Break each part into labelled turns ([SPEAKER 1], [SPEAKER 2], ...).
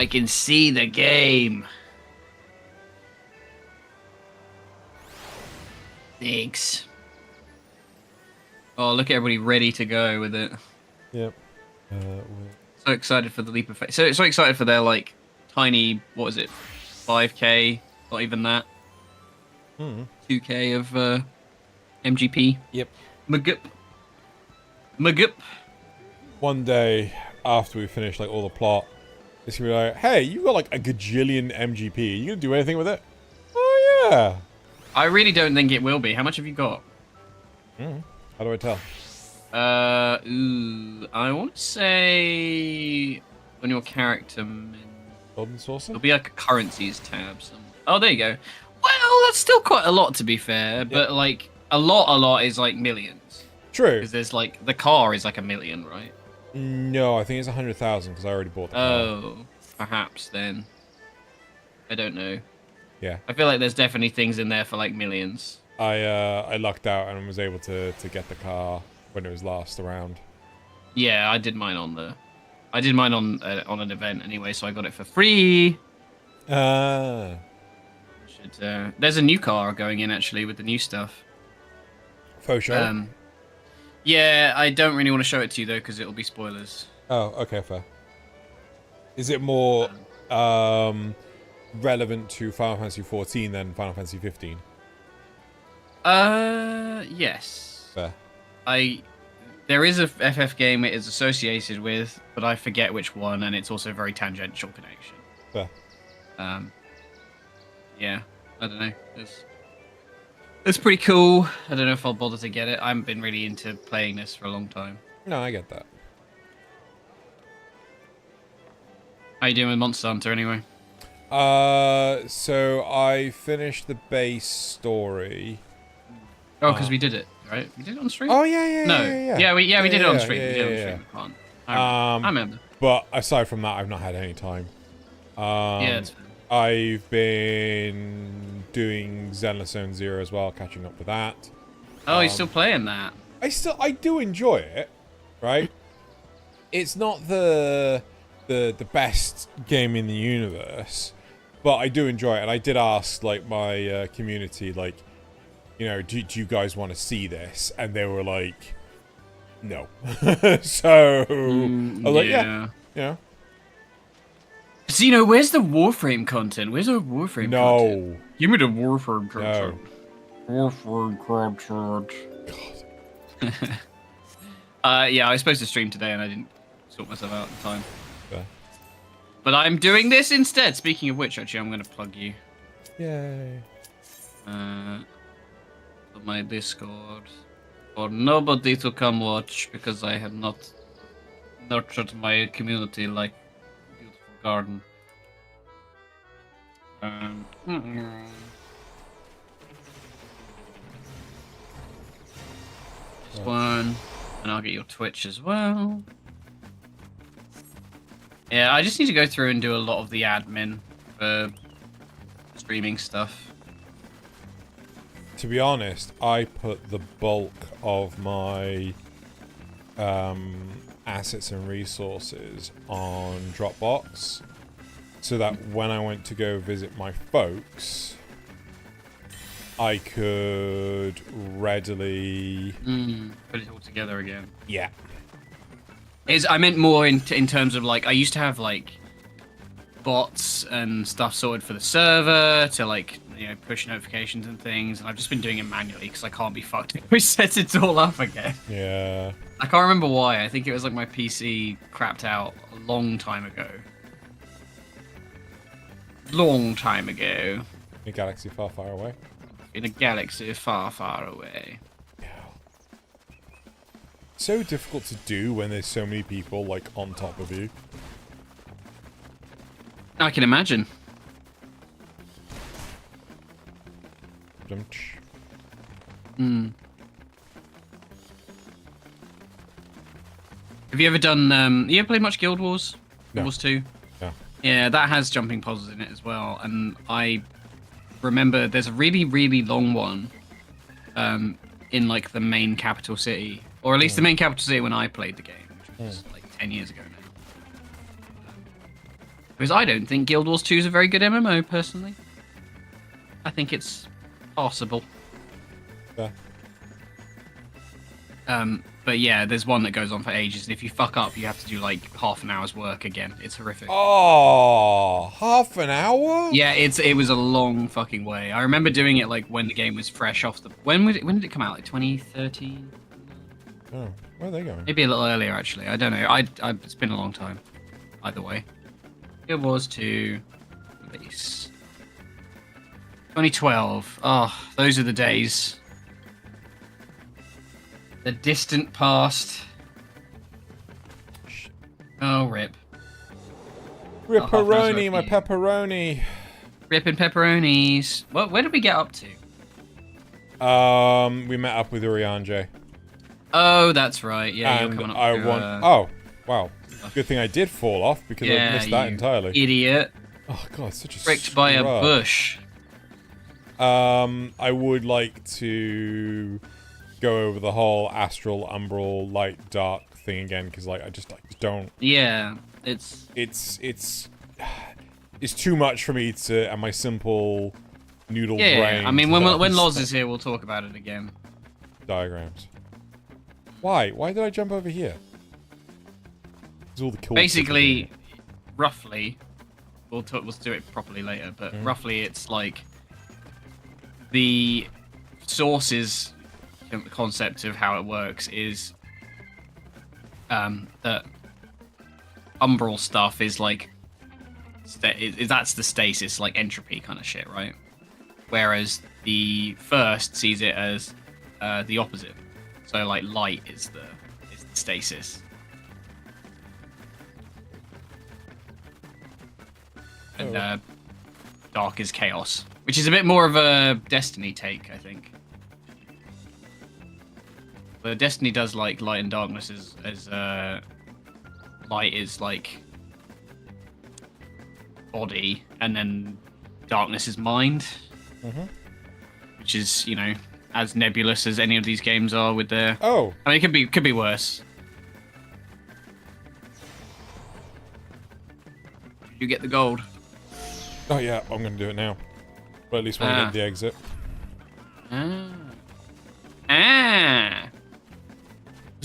[SPEAKER 1] I can see the game. Thanks. Oh, look at everybody ready to go with it.
[SPEAKER 2] Yep.
[SPEAKER 1] So excited for the leap of faith. So excited for their like tiny, what is it, 5K? Not even that. 2K of MGP.
[SPEAKER 2] Yep.
[SPEAKER 1] Magup.
[SPEAKER 2] One day after we finish like all the plot, it's gonna be like, hey, you got like a gajillion MGP. Are you gonna do anything with it? Oh yeah.
[SPEAKER 1] I really don't think it will be. How much have you got?
[SPEAKER 2] How do I tell?
[SPEAKER 1] I want to say on your character menu,
[SPEAKER 2] Golden saucer?
[SPEAKER 1] there'll be like a currencies tab. Oh, there you go. Well, that's still quite a lot to be fair, but like a lot is like millions.
[SPEAKER 2] True.
[SPEAKER 1] Because there's like the car is like 1 million, right?
[SPEAKER 2] No, I think it's 100,000 because I already bought the car.
[SPEAKER 1] Oh, perhaps then. I don't know.
[SPEAKER 2] Yeah.
[SPEAKER 1] I feel like there's definitely things in there for like millions.
[SPEAKER 2] I lucked out and was able to get the car when it was last around.
[SPEAKER 1] Yeah, I did mine on an event anyway, so I got it for free.
[SPEAKER 2] Ah.
[SPEAKER 1] There's a new car going in actually with the new stuff.
[SPEAKER 2] Faux show?
[SPEAKER 1] Yeah, I don't really want to show it to you though because it'll be spoilers.
[SPEAKER 2] Oh, okay, fair. Is it more relevant to Final Fantasy 14 than Final Fantasy 15?
[SPEAKER 1] Yes.
[SPEAKER 2] Fair.
[SPEAKER 1] There is a FF game it is associated with, but I forget which one, and it's also a very tangential connection.
[SPEAKER 2] Fair.
[SPEAKER 1] Yeah, I don't know. It's pretty cool. I don't know if I'll bother to get it. I haven't been really into playing this for a long time.
[SPEAKER 2] No, I get that.
[SPEAKER 1] How you doing with Monster Hunter anyway?
[SPEAKER 2] So I finished the base story.
[SPEAKER 1] Oh, because we did it, right? We did it on stream?
[SPEAKER 2] Oh yeah.
[SPEAKER 1] No. We did it on stream.
[SPEAKER 2] Yeah,
[SPEAKER 1] We did it on stream. I remember.
[SPEAKER 2] But aside from that, I've not had any time.
[SPEAKER 1] Yeah, it's fine.
[SPEAKER 2] I've been doing Zenless Zone Zero as well, catching up with that.
[SPEAKER 1] Oh, you're still playing that?
[SPEAKER 2] I do enjoy it, right? It's not the best game in the universe, but I do enjoy it. And I did ask like my community, like, you know, do you guys want to see this? And they were like, no. So I was like, yeah, you know.
[SPEAKER 1] Zeno, where's the Warframe content? Where's our Warframe content? Give me the Warframe content. No. Warframe content. God. Yeah, I was supposed to stream today and I didn't sort myself out in time.
[SPEAKER 2] Yeah.
[SPEAKER 1] But I'm doing this instead. Speaking of which, actually, I'm going to plug you.
[SPEAKER 2] Yay.
[SPEAKER 1] To my Discord. For nobody to come watch because I have not nurtured my community like garden. This one, and I'll get your Twitch as well. Yeah, I just need to go through and do a lot of the admin for streaming stuff.
[SPEAKER 2] To be honest, I put the bulk of my assets and resources on Dropbox so that when I went to go visit my folks, I could readily
[SPEAKER 1] put it all together again.
[SPEAKER 2] Yeah.
[SPEAKER 1] I meant more in terms of like I used to have like bots and stuff sorted for the server to like, you know, push notifications and things, and I've just been doing it manually because I can't be fucked if we set it all up again.
[SPEAKER 2] Yeah.
[SPEAKER 1] I can't remember why. I think it was like my PC crapped out a long time ago. Long time ago.
[SPEAKER 2] In a galaxy far, far away.
[SPEAKER 1] In a galaxy far, far away.
[SPEAKER 2] Yeah. So difficult to do when there's so many people like on top of you.
[SPEAKER 1] I can imagine. Have you ever done, you ever played much Guild Wars?
[SPEAKER 2] No.
[SPEAKER 1] Guild Wars 2?
[SPEAKER 2] Yeah.
[SPEAKER 1] Yeah, that has jumping puzzles in it as well, and I remember there's a really, really long one in like the main capital city, or at least the main capital city when I played the game, which was like 10 years ago Because I don't think Guild Wars 2 is a very good MMO, personally. I think it's possible.
[SPEAKER 2] Yeah.
[SPEAKER 1] But yeah, there's one that goes on for ages. And if you fuck up, you have to do like half an hour's work again. It's horrific.
[SPEAKER 2] Oh, half an hour?
[SPEAKER 1] Yeah, it was a long fucking way. I remember doing it like when the game was fresh off the. When did it come out? Like 2013?
[SPEAKER 2] Oh, where are they going?
[SPEAKER 1] Maybe a little earlier, actually. I don't know. It's been a long time. Either way, Guild Wars 2 release 2012. Oh, those are the days. The distant past. Oh, rip.
[SPEAKER 2] Ripperoni, my pepperoni.
[SPEAKER 1] Ripping pepperonis. Where did we get up to?
[SPEAKER 2] We met up with Urianje.
[SPEAKER 1] Oh, that's right. Yeah, you're
[SPEAKER 2] And
[SPEAKER 1] coming up
[SPEAKER 2] I
[SPEAKER 1] to,
[SPEAKER 2] want. Oh, wow. Good thing I did fall off because I missed that entirely.
[SPEAKER 1] Idiot.
[SPEAKER 2] Oh god, such a
[SPEAKER 1] Pricked by a bush.
[SPEAKER 2] I would like to go over the whole astral, umbral, light, dark thing again because like I just don't.
[SPEAKER 1] Yeah, it's
[SPEAKER 2] too much for me to and my simple noodle brain.
[SPEAKER 1] Yeah, I mean when Loz is here, we'll talk about it again.
[SPEAKER 2] Diagrams. Why? Why did I jump over here? All the cool
[SPEAKER 1] basically, roughly, we'll do it properly later, but roughly it's like the sources concept of how it works is that umbral stuff is like that's the stasis, like entropy kind of shit, right? Whereas the first sees it as the opposite. So like light is the stasis. And dark is chaos, which is a bit more of a Destiny take, I think. But Destiny does like light and darkness as light is like body, and then darkness is mind, which is, you know, as nebulous as any of these games are with their.
[SPEAKER 2] Oh,
[SPEAKER 1] I mean, it could be worse. You get the gold.
[SPEAKER 2] oh yeah, I'm gonna do it now. But at least when I get the exit. Because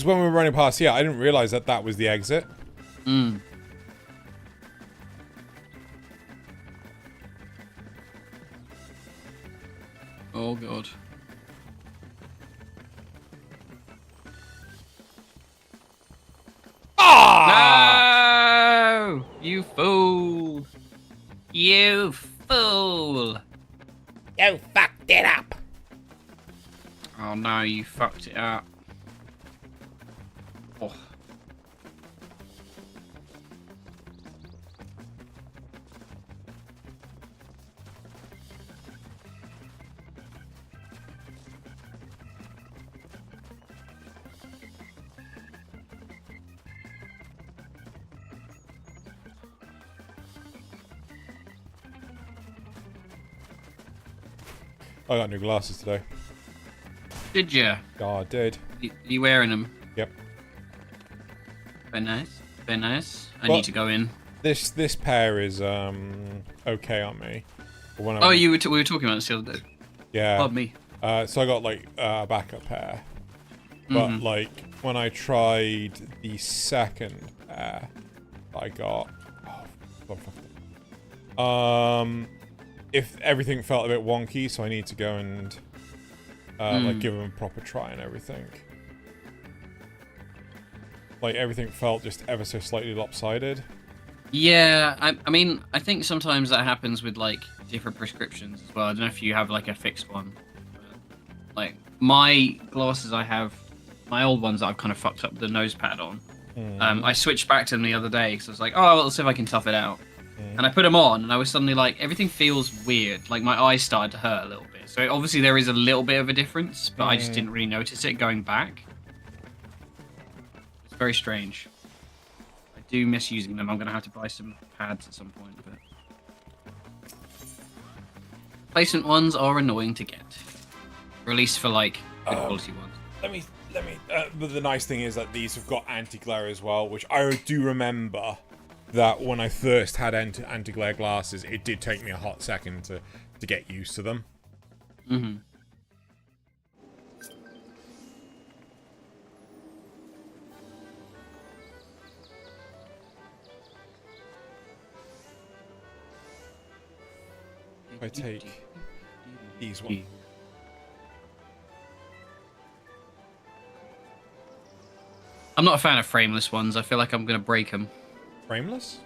[SPEAKER 2] when we were running past here, I didn't realize that was the exit.
[SPEAKER 1] Oh god.
[SPEAKER 2] Ah!
[SPEAKER 1] No! You fool! You fool!
[SPEAKER 2] You fucked it up.
[SPEAKER 1] Oh no, you fucked it up. Oh.
[SPEAKER 2] I got new glasses today.
[SPEAKER 1] Did ya?
[SPEAKER 2] Oh, I did.
[SPEAKER 1] You wearing them?
[SPEAKER 2] Yep.
[SPEAKER 1] Very nice. Very nice. I
[SPEAKER 2] Well,
[SPEAKER 1] need to go in.
[SPEAKER 2] This pair is okay on me. But when
[SPEAKER 1] Oh, we were talking about this the other day.
[SPEAKER 2] yeah.
[SPEAKER 1] Pardon me.
[SPEAKER 2] So I got like a backup pair, but like when I tried the second pair, I got. If everything felt a bit wonky, so I need to go and like give them a proper try and everything. Like everything felt just ever so slightly lopsided.
[SPEAKER 1] Yeah, I mean, I think sometimes that happens with like different prescriptions as well. I don't know if you have like a fixed one. Like my glasses, I have my old ones that I've kind of fucked up the nose pad on. I switched back to them the other day because I was like, oh, well, let's see if I can tough it out. And I put them on, and I was suddenly like, everything feels weird. Like my eyes started to hurt a little bit. So obviously there is a little bit of a difference, but I just didn't really notice it going back. It's very strange. I do miss using them. I'm gonna have to buy some pads at some point, but placement ones are annoying to get. Or at least for like good quality ones.
[SPEAKER 2] Let me. But the nice thing is that these have got anti-glare as well, which I do remember that when I first had anti-glare glasses, it did take me a hot second to get used to them.
[SPEAKER 1] Mm-hmm.
[SPEAKER 2] If I take these ones.
[SPEAKER 1] I'm not a fan of frameless ones. I feel like I'm gonna break them.
[SPEAKER 2] Frameless?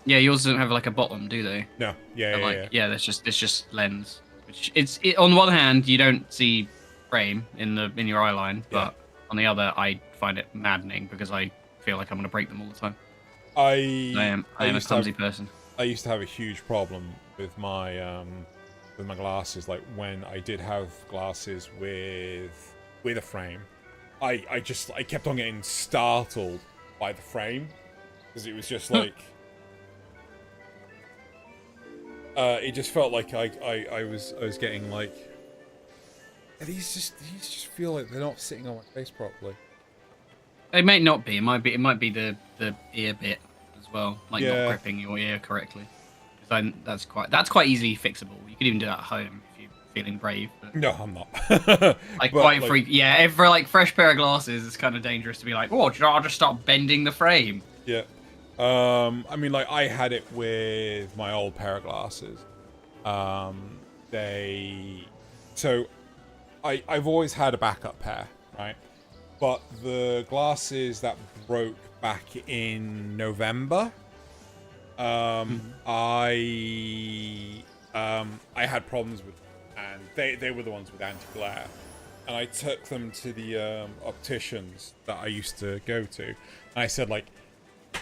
[SPEAKER 1] Yeah, yours don't have like a bottom, do they?
[SPEAKER 2] No. Yeah,
[SPEAKER 1] Like, yeah, it's just lens. Which on one hand you don't see frame in your eye line, but on the other I find it maddening because I feel like I'm gonna break them all the time. I am a clumsy person.
[SPEAKER 2] I used to have a huge problem with my glasses. Like when I did have glasses with a frame, I kept on getting startled by the frame because it was just like it just felt like I was getting like these just feel like they're not sitting on my face properly.
[SPEAKER 1] It may not be. It might be the ear bit as well, like not gripping your ear correctly. That's quite easily fixable. You could even do that at home if you're feeling brave. But
[SPEAKER 2] no, I'm not.
[SPEAKER 1] Yeah, for like fresh pair of glasses, it's kind of dangerous to be like, oh, I'll just start bending the frame.
[SPEAKER 2] Yeah. I mean, like I had it with my old pair of glasses. I've always had a backup pair, right? But the glasses that broke back in November, I had problems with, and they were the ones with anti-glare, and I took them to the opticians that I used to go to, and I said like,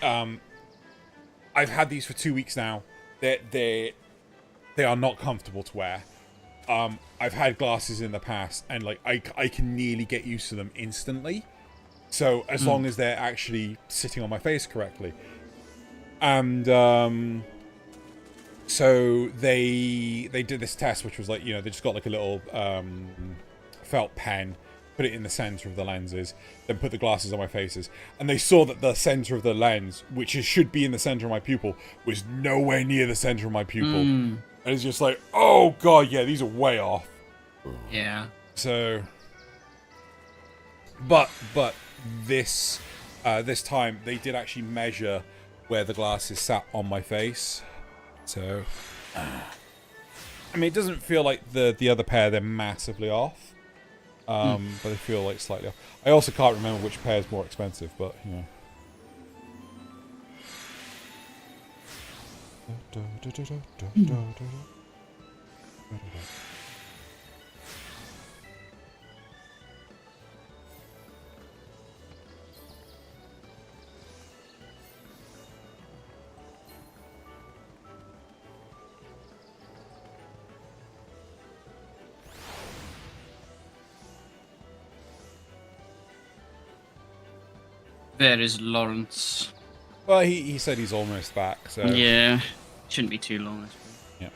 [SPEAKER 2] I've had these for 2 weeks now. They are not comfortable to wear. I've had glasses in the past, and like I can nearly get used to them instantly. So as long as they're actually sitting on my face correctly, and so they did this test, which was like, you know, they just got like a little felt pen, put it in the center of the lenses, then put the glasses on my faces, and they saw that the center of the lens, which should be in the center of my pupil, was nowhere near the center of my pupil. And it's just like, oh god, yeah, these are way off.
[SPEAKER 1] Yeah.
[SPEAKER 2] So, but this time they did actually measure where the glasses sat on my face. So, I mean, it doesn't feel like the other pair, they're massively off. But they feel like slightly off. I also can't remember which pair is more expensive, but you know.
[SPEAKER 1] There is Lawrence.
[SPEAKER 2] Well, he said he's almost back, so
[SPEAKER 1] Yeah, shouldn't be too long. I suppose.
[SPEAKER 2] Yeah.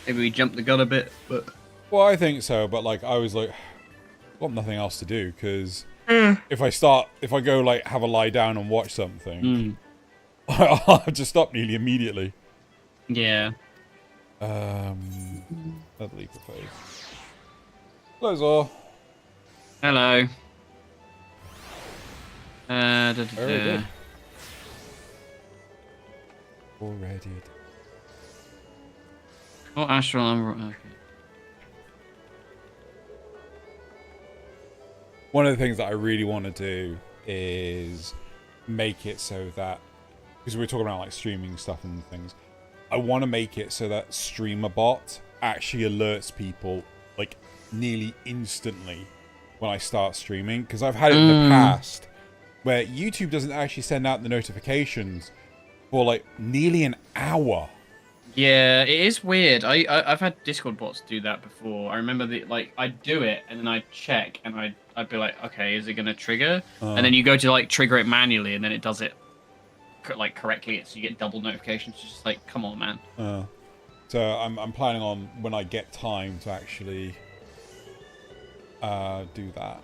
[SPEAKER 1] Maybe we jumped the gun a bit, but
[SPEAKER 2] well, I think so. But like, I was like, I've got nothing else to do because if I go like have a lie down and watch something, I'll have to stop nearly immediately.
[SPEAKER 1] Yeah.
[SPEAKER 2] That legal phase. Hello, Zor.
[SPEAKER 1] Hello.
[SPEAKER 2] Already. Already.
[SPEAKER 1] Oh, astral number. Okay.
[SPEAKER 2] One of the things that I really want to do is make it so that, because we're talking about like streaming stuff and things, I want to make it so that StreamerBot actually alerts people like nearly instantly when I start streaming, because I've had it in the past where YouTube doesn't actually send out the notifications for like nearly an hour.
[SPEAKER 1] Yeah, it is weird. I've had Discord bots do that before. I remember I'd do it and then I'd check and I'd be like, okay, is it gonna trigger? And then you go to like trigger it manually and then it does it like correctly, so you get double notifications. It's just like, come on, man.
[SPEAKER 2] So I'm planning on when I get time to actually do that.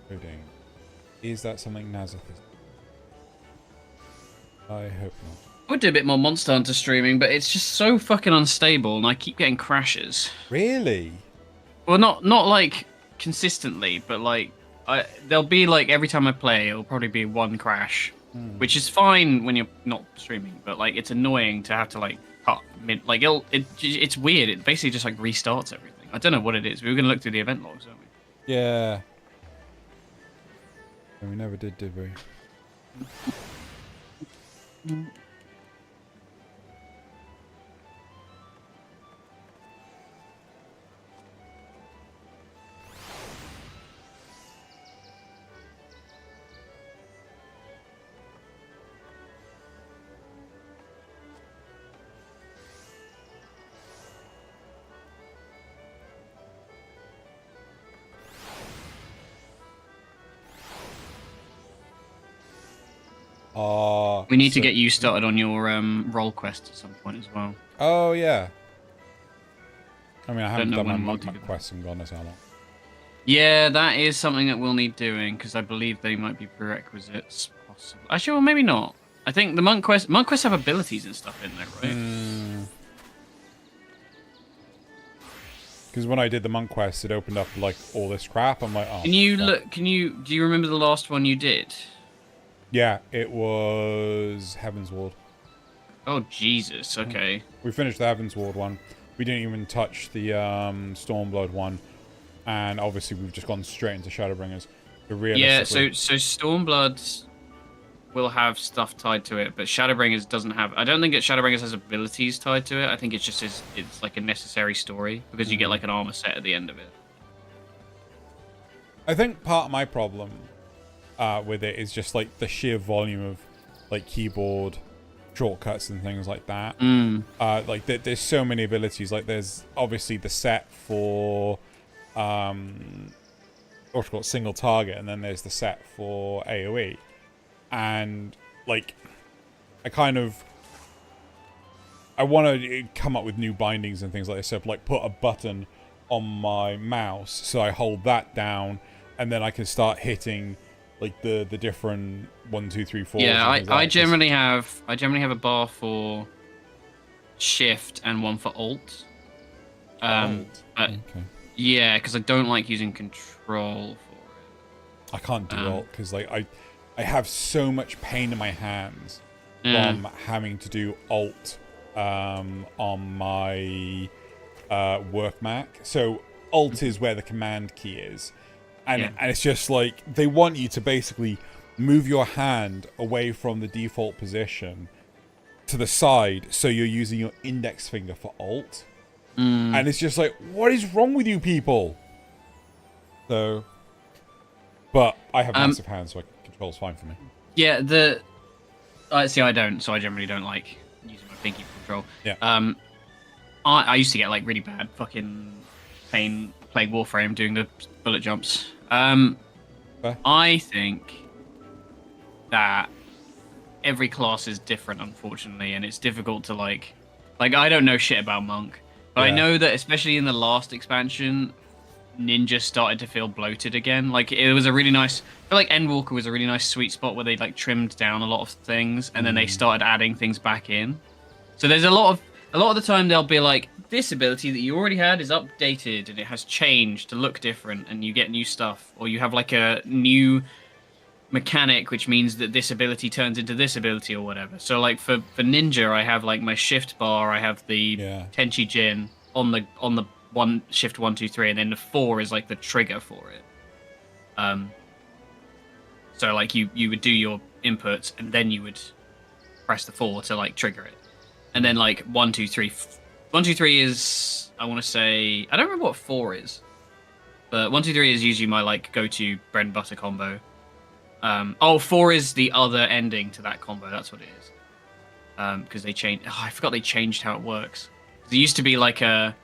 [SPEAKER 2] Coding. Is that something Nazareth is? I hope not.
[SPEAKER 1] I would do a bit more Monster Hunter streaming, but it's just so fucking unstable, and I keep getting crashes.
[SPEAKER 2] Really?
[SPEAKER 1] Well, not like consistently, but like there'll be like every time I play, it'll probably be one crash, which is fine when you're not streaming, but like it's annoying to have to like cut mid. Like it's weird. It basically just like restarts everything. I don't know what it is. We were gonna look through the event logs, aren't we?
[SPEAKER 2] Yeah. And we never did we?
[SPEAKER 1] We need to get you started on your roll quest at some point as well.
[SPEAKER 2] Oh, yeah. I mean, I haven't done my
[SPEAKER 1] we'll
[SPEAKER 2] monk quest and God knows how long.
[SPEAKER 1] Yeah, that is something that we'll need doing, because I believe they might be prerequisites. Possibly. Actually, well, maybe not. I think the monk quests have abilities and stuff in there, right?
[SPEAKER 2] Because when I did the monk quest, it opened up like all this crap. I'm like, oh.
[SPEAKER 1] Can you look? Do you remember the last one you did?
[SPEAKER 2] Yeah, it was Heaven's Ward.
[SPEAKER 1] Oh Jesus! Okay.
[SPEAKER 2] We finished the Heaven's Ward one. We didn't even touch the Stormblood one, and obviously we've just gone straight into Shadowbringers.
[SPEAKER 1] Yeah, so Stormblood will have stuff tied to it, but Shadowbringers doesn't have. I don't think that Shadowbringers has abilities tied to it. I think it's just it's like a necessary story because you get like an armor set at the end of it.
[SPEAKER 2] I think part of my problem with it is just like the sheer volume of like keyboard shortcuts and things like that. Like there's so many abilities. Like there's obviously the set for what's called single target, and then there's the set for AoE. And like I want to come up with new bindings and things like this. So like put a button on my mouse so I hold that down, and then I can start hitting like the different 1, 2, 3, 4.
[SPEAKER 1] Yeah, I generally have a bar for shift and one for alt.
[SPEAKER 2] Okay.
[SPEAKER 1] Yeah, because I don't like using control for it.
[SPEAKER 2] I can't do alt because like I have so much pain in my hands from having to do alt on my work Mac. So alt is where the command key is. And it's just like they want you to basically move your hand away from the default position to the side so you're using your index finger for alt. And it's just like, what is wrong with you people? So, but I have massive hands, so control's fine for me.
[SPEAKER 1] Yeah, see, I don't, so I generally don't like using my pinky for control.
[SPEAKER 2] Yeah.
[SPEAKER 1] I used to get like really bad fucking pain playing Warframe doing the bullet jumps. I think that every class is different, unfortunately, and it's difficult to like I don't know shit about Monk, but I know that especially in the last expansion, Ninja started to feel bloated again. Like it was a really nice. I feel like Endwalker was a really nice sweet spot where they like trimmed down a lot of things, and then they started adding things back in. So there's a lot of the time they'll be like, this ability that you already had is updated and it has changed to look different, and you get new stuff, or you have like a new mechanic which means that this ability turns into this ability or whatever. So like for Ninja, I have like my shift bar, I have the Tenchi Jin on the one shift 1, 2, 3, and then the 4 is like the trigger for it. So like you would do your inputs and then you would press the 4 to like trigger it, and then like 1, 2, 3. 1, 2, 3 is, I want to say, I don't remember what 4 is, but 1, 2, 3 is usually my like go-to bread and butter combo. 4 is the other ending to that combo. That's what it is. Because they changed. Oh, I forgot they changed how it works. There used to be like a.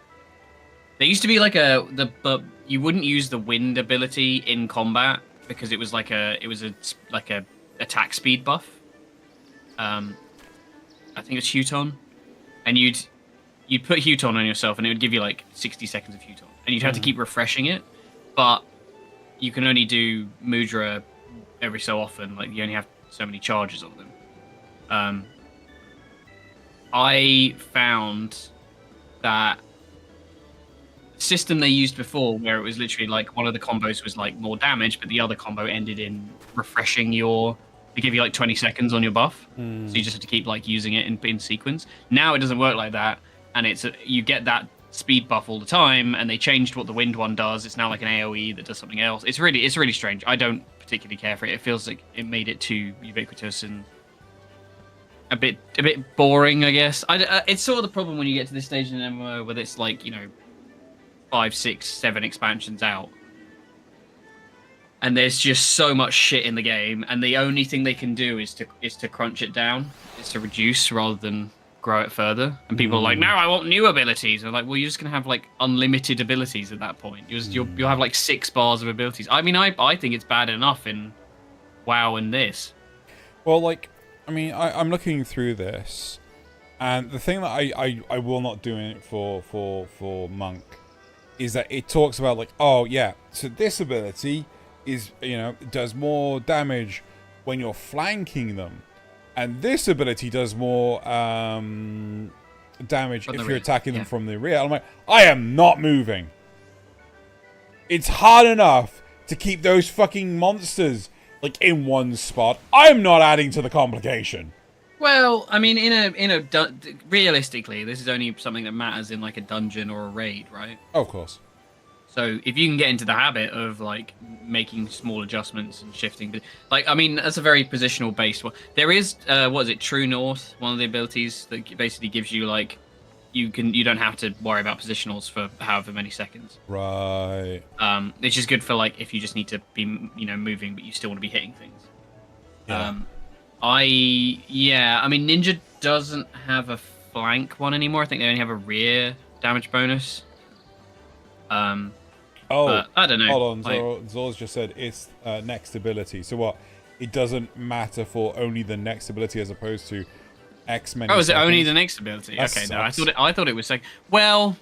[SPEAKER 1] But you wouldn't use the wind ability in combat because it was like a attack speed buff. I think it's Huton, and you'd put Huton on yourself, and it would give you like 60 seconds of Huton, and you'd have to keep refreshing it, but you can only do Mudra every so often. Like you only have so many charges of them. I found that system they used before, where it was literally like one of the combos was like more damage, but the other combo ended in refreshing your. They give you like 20 seconds on your buff, so you just have to keep like using it in sequence. Now it doesn't work like that, and you get that speed buff all the time, and they changed what the wind one does. It's now like an AOE that does something else. It's really strange. I don't particularly care for it. It feels like it made it too ubiquitous and a bit boring, I guess. It's sort of the problem when you get to this stage in an MMO where it's like, 5, 6, 7 expansions out, and there's just so much shit in the game, and the only thing they can do is to crunch it down, is to reduce rather than grow it further. And people are like, no, I want new abilities. And I'm like, well, you're just gonna have like unlimited abilities at that point. You'll have like 6 bars of abilities. I mean, I think it's bad enough in WoW and this.
[SPEAKER 2] Well, like, I mean, I'm looking through this, and the thing that I will not do it for Monk is that it talks about like, oh yeah, so this ability is, does more damage when you're flanking them, and this ability does more damage if you're attacking them from the rear. I'm like, I am not moving. It's hard enough to keep those fucking monsters like in one spot. I'm not adding to the complication.
[SPEAKER 1] Well, I mean, realistically, this is only something that matters in like a dungeon or a raid, right?
[SPEAKER 2] Oh, of course.
[SPEAKER 1] So if you can get into the habit of like making small adjustments and shifting, like, I mean, that's a very positional based one. There is, what is it, True North, one of the abilities that basically gives you like, you don't have to worry about positionals for however many seconds.
[SPEAKER 2] Right.
[SPEAKER 1] It's just good for like if you just need to be, moving, but you still want to be hitting things.
[SPEAKER 2] Yeah.
[SPEAKER 1] I mean, Ninja doesn't have a flank one anymore. I think they only have a rear damage bonus. But I don't know.
[SPEAKER 2] Hold on, Zor's just said it's next ability. So what? It doesn't matter for only the next ability as opposed to X many.
[SPEAKER 1] Oh, is it
[SPEAKER 2] seconds?
[SPEAKER 1] only the next ability?
[SPEAKER 2] That
[SPEAKER 1] okay,
[SPEAKER 2] sucks.
[SPEAKER 1] no, I thought it was like, well,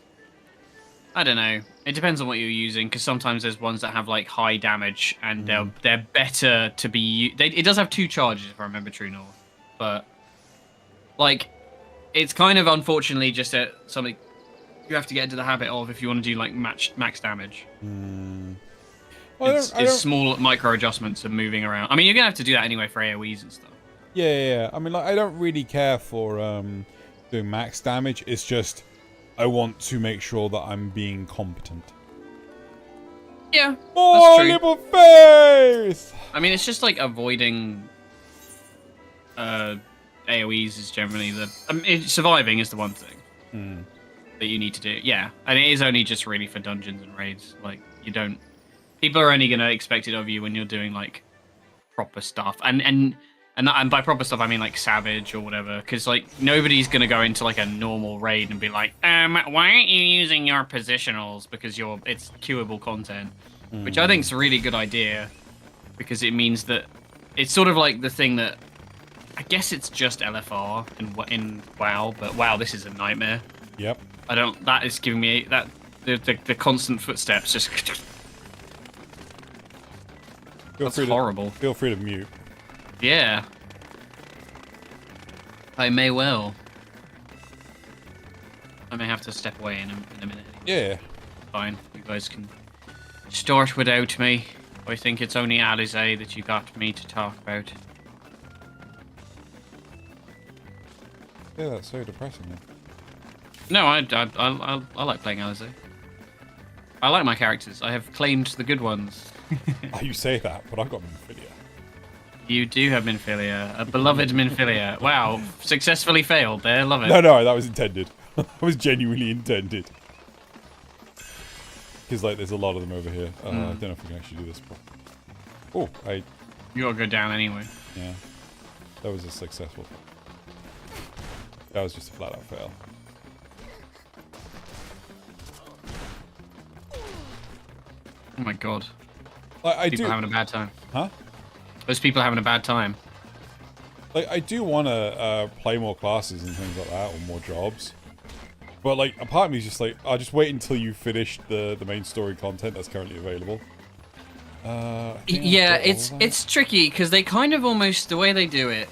[SPEAKER 1] I don't know. It depends on what you're using, because sometimes there's ones that have like high damage, and they're better to be. It does have 2 charges if I remember True North, but like, it's kind of unfortunately just something you have to get into the habit of if you want to do like max damage.
[SPEAKER 2] Well,
[SPEAKER 1] it's small micro adjustments and moving around. I mean, you're gonna have to do that anyway for AOE's and stuff.
[SPEAKER 2] Yeah. I mean, like, I don't really care for doing max damage. It's just I want to make sure that I'm being competent.
[SPEAKER 1] Yeah,
[SPEAKER 2] more
[SPEAKER 1] that's true.
[SPEAKER 2] little faith.
[SPEAKER 1] I mean, it's just like avoiding AOE's is generally surviving is the one thing that you need to do. Yeah, and it is only just really for dungeons and raids. Like, people are only gonna expect it of you when you're doing like proper stuff, and by proper stuff I mean like Savage or whatever, because like nobody's gonna go into like a normal raid and be like, why aren't you using your positionals, because it's queuable content, which I think is a really good idea, because it means that it's sort of like the thing that I guess it's just LFR in WoW, but wow, this is a nightmare.
[SPEAKER 2] Yep.
[SPEAKER 1] That is giving me the constant footsteps just. That's horrible.
[SPEAKER 2] Feel free to mute.
[SPEAKER 1] Yeah. I may well. I may have to step away in a minute.
[SPEAKER 2] Yeah.
[SPEAKER 1] Fine. You guys can start without me. I think it's only Alizé that you got me to talk about.
[SPEAKER 2] Yeah, that's so depressing. Man.
[SPEAKER 1] No, I like playing Alizé. I like my characters. I have claimed the good ones.
[SPEAKER 2] Oh, you say that, but I've got Minfilia.
[SPEAKER 1] You do have Minfilia, a beloved Minfilia. Wow, successfully failed there. Love it.
[SPEAKER 2] No, that was intended. That was genuinely intended. Because like, there's a lot of them over here. I don't know if we can actually do this. Oh,
[SPEAKER 1] You gotta go down anyway.
[SPEAKER 2] Yeah, that was a successful. That was just a flat-out fail.
[SPEAKER 1] Oh my god.
[SPEAKER 2] People
[SPEAKER 1] having a bad time.
[SPEAKER 2] Huh?
[SPEAKER 1] Those people are having a bad time.
[SPEAKER 2] Like, I do want to play more classes and things like that, or more jobs. But like, a part of me is just like, I'll just wait until you finish the main story content that's currently available.
[SPEAKER 1] Yeah, it's tricky because they kind of almost, the way they do it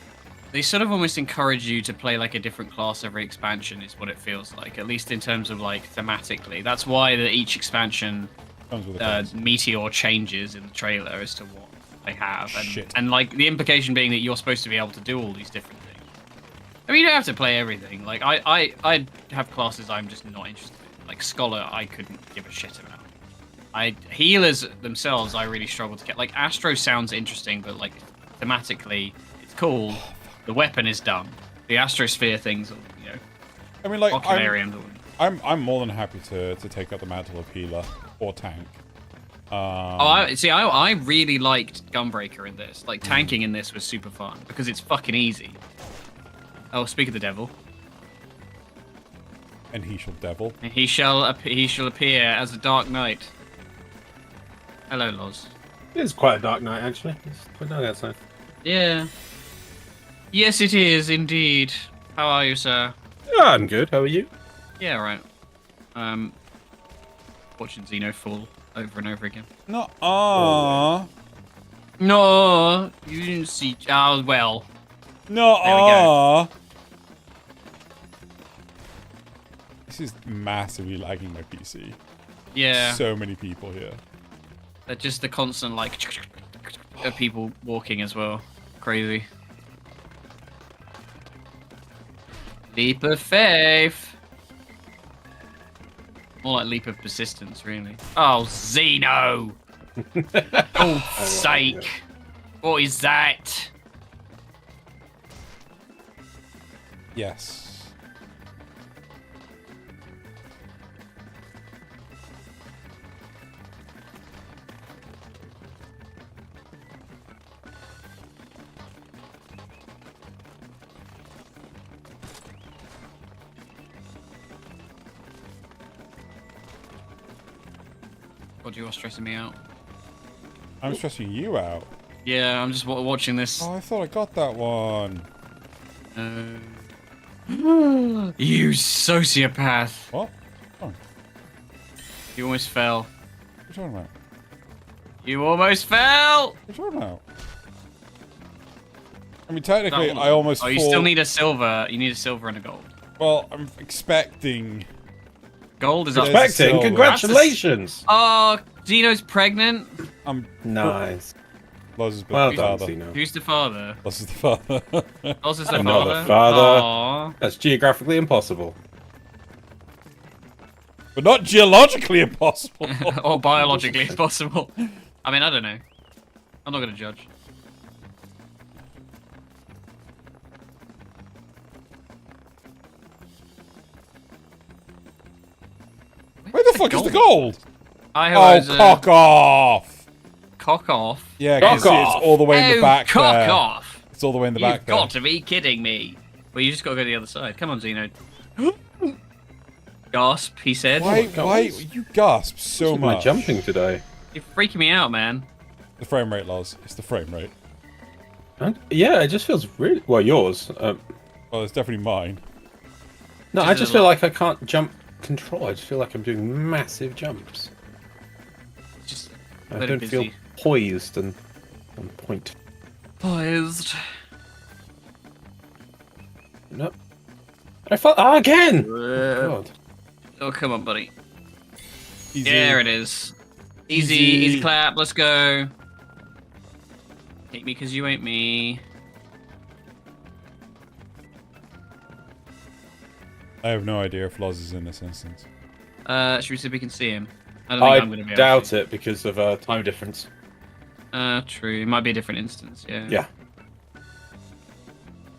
[SPEAKER 1] they sort of almost encourage you to play like a different class every expansion, is what it feels like. At least in terms of like thematically. That's why each expansion
[SPEAKER 2] Comes with a price.
[SPEAKER 1] meteor changes in the trailer as to what they have, and
[SPEAKER 2] Shit.
[SPEAKER 1] and like the implication being that you're supposed to be able to do all these different things. I mean, you don't have to play everything. Like I have classes I'm just not interested in. Like Scholar, I couldn't give a shit about. Healers themselves, I really struggle to get. Like Astro sounds interesting, but like thematically, it's cool. The weapon is dumb. The Astrosphere things, you know,
[SPEAKER 2] I mean, like,
[SPEAKER 1] Ocularium.
[SPEAKER 2] I'm more than happy to take up the mantle of healer or tank.
[SPEAKER 1] I really liked Gunbreaker in this. Like tanking in this was super fun because it's fucking easy. Oh, speak of the devil.
[SPEAKER 2] And he shall devil.
[SPEAKER 1] And he shall appear as a dark knight. Hello, Loz.
[SPEAKER 3] It is quite a dark night, actually. It's quite dark outside.
[SPEAKER 1] Yeah. Yes, it is indeed. How are you, sir?
[SPEAKER 3] Yeah, I'm good. How are you?
[SPEAKER 1] Yeah, right. Watching Xeno fall over and over again.
[SPEAKER 2] No,
[SPEAKER 1] No, you didn't see. Oh well.
[SPEAKER 2] no,
[SPEAKER 1] There we go.
[SPEAKER 2] This is massively lagging my PC.
[SPEAKER 1] Yeah.
[SPEAKER 2] So many people here.
[SPEAKER 1] Just the constant like of people walking as well. Crazy. Leap of faith. More like leap of persistence, really. Oh, Xeno! Oh, sake! What is that?
[SPEAKER 2] Yes.
[SPEAKER 1] God, you are stressing me out.
[SPEAKER 2] I'm stressing you out.
[SPEAKER 1] Yeah, I'm just watching this.
[SPEAKER 2] Oh, I thought I got that one.
[SPEAKER 1] You sociopath!
[SPEAKER 2] What? Oh,
[SPEAKER 1] You almost fell.
[SPEAKER 2] what are you talking about?
[SPEAKER 1] You almost fell!
[SPEAKER 2] What are you talking about? I mean, technically,
[SPEAKER 1] That one.
[SPEAKER 2] I almost
[SPEAKER 1] Oh, you
[SPEAKER 2] fall...
[SPEAKER 1] still need a silver. You need a silver and a gold.
[SPEAKER 2] Well, I'm expecting...
[SPEAKER 1] Gold is up.
[SPEAKER 2] There's
[SPEAKER 3] Expecting.
[SPEAKER 2] silver.
[SPEAKER 3] Congratulations.
[SPEAKER 1] Oh, Xeno's pregnant.
[SPEAKER 2] I'm...
[SPEAKER 3] Nice.
[SPEAKER 2] Loz is the
[SPEAKER 3] Well done,
[SPEAKER 2] father.
[SPEAKER 3] Xeno.
[SPEAKER 1] Who's the father?
[SPEAKER 2] Loz is the father.
[SPEAKER 1] Oz is the
[SPEAKER 3] I'm not
[SPEAKER 1] father.
[SPEAKER 3] the father.
[SPEAKER 1] Aw.
[SPEAKER 3] That's geographically impossible.
[SPEAKER 2] But not geologically impossible.
[SPEAKER 1] Or biologically impossible. I mean, I don't know. I'm not going to judge.
[SPEAKER 2] Where the fuck is the gold?
[SPEAKER 1] I
[SPEAKER 2] Oh,
[SPEAKER 1] was,
[SPEAKER 2] cock off!
[SPEAKER 1] cock off.
[SPEAKER 2] Yeah,
[SPEAKER 3] Cock
[SPEAKER 2] because it's
[SPEAKER 3] off.
[SPEAKER 2] all the way in the
[SPEAKER 1] Oh,
[SPEAKER 2] back
[SPEAKER 1] cock
[SPEAKER 2] there.
[SPEAKER 1] off!
[SPEAKER 2] It's all the way in the
[SPEAKER 1] You've
[SPEAKER 2] back there.
[SPEAKER 1] got to be kidding me. Well, you just got to go to the other side. Come on, Xeno. Gasp, he said.
[SPEAKER 2] Why you gasp so
[SPEAKER 3] Am I
[SPEAKER 2] much?
[SPEAKER 3] jumping today?
[SPEAKER 1] You're freaking me out, man.
[SPEAKER 2] The frame rate, Loz. It's the frame rate.
[SPEAKER 3] And, yeah, it just feels really... Well, yours.
[SPEAKER 2] Well, it's definitely mine.
[SPEAKER 3] No,
[SPEAKER 1] Just
[SPEAKER 3] I
[SPEAKER 1] a
[SPEAKER 3] just feel
[SPEAKER 1] lot.
[SPEAKER 3] like I can't jump control. I just feel like I'm doing massive jumps.
[SPEAKER 1] Just
[SPEAKER 3] I
[SPEAKER 1] very
[SPEAKER 3] don't
[SPEAKER 1] busy.
[SPEAKER 3] feel poised and on point.
[SPEAKER 1] Poised.
[SPEAKER 3] No. I fell again! God.
[SPEAKER 1] Oh, come on, buddy.
[SPEAKER 2] Easy.
[SPEAKER 1] There it is. Easy,
[SPEAKER 2] Easy.
[SPEAKER 1] easy clap. Let's go. Hate me because you ain't me.
[SPEAKER 2] I have no idea if Loz is in this instance.
[SPEAKER 1] Should we see if we can see him? I don't think
[SPEAKER 3] I
[SPEAKER 1] I'm going to be able
[SPEAKER 3] doubt
[SPEAKER 1] to.
[SPEAKER 3] it because of time difference.
[SPEAKER 1] True. It might be a different instance, yeah.
[SPEAKER 3] Yeah.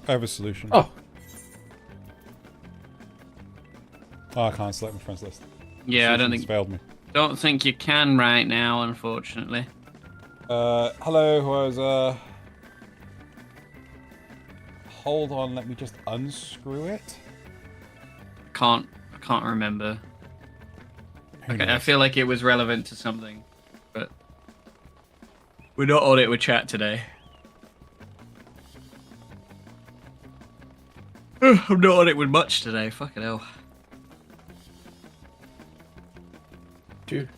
[SPEAKER 2] I have a solution.
[SPEAKER 3] Oh.
[SPEAKER 2] Oh, I can't select my friends list.
[SPEAKER 1] Yeah, I don't
[SPEAKER 2] Solution's
[SPEAKER 1] think
[SPEAKER 2] failed me.
[SPEAKER 1] don't think you can right now, unfortunately.
[SPEAKER 2] Hello, who was hold on, let me just unscrew it.
[SPEAKER 1] I can't remember.
[SPEAKER 2] Who
[SPEAKER 1] Okay, I
[SPEAKER 2] knows?
[SPEAKER 1] feel like it was relevant to something, but we're not on it with chat today. I'm not on it with much today. Fucking hell.
[SPEAKER 3] Dude.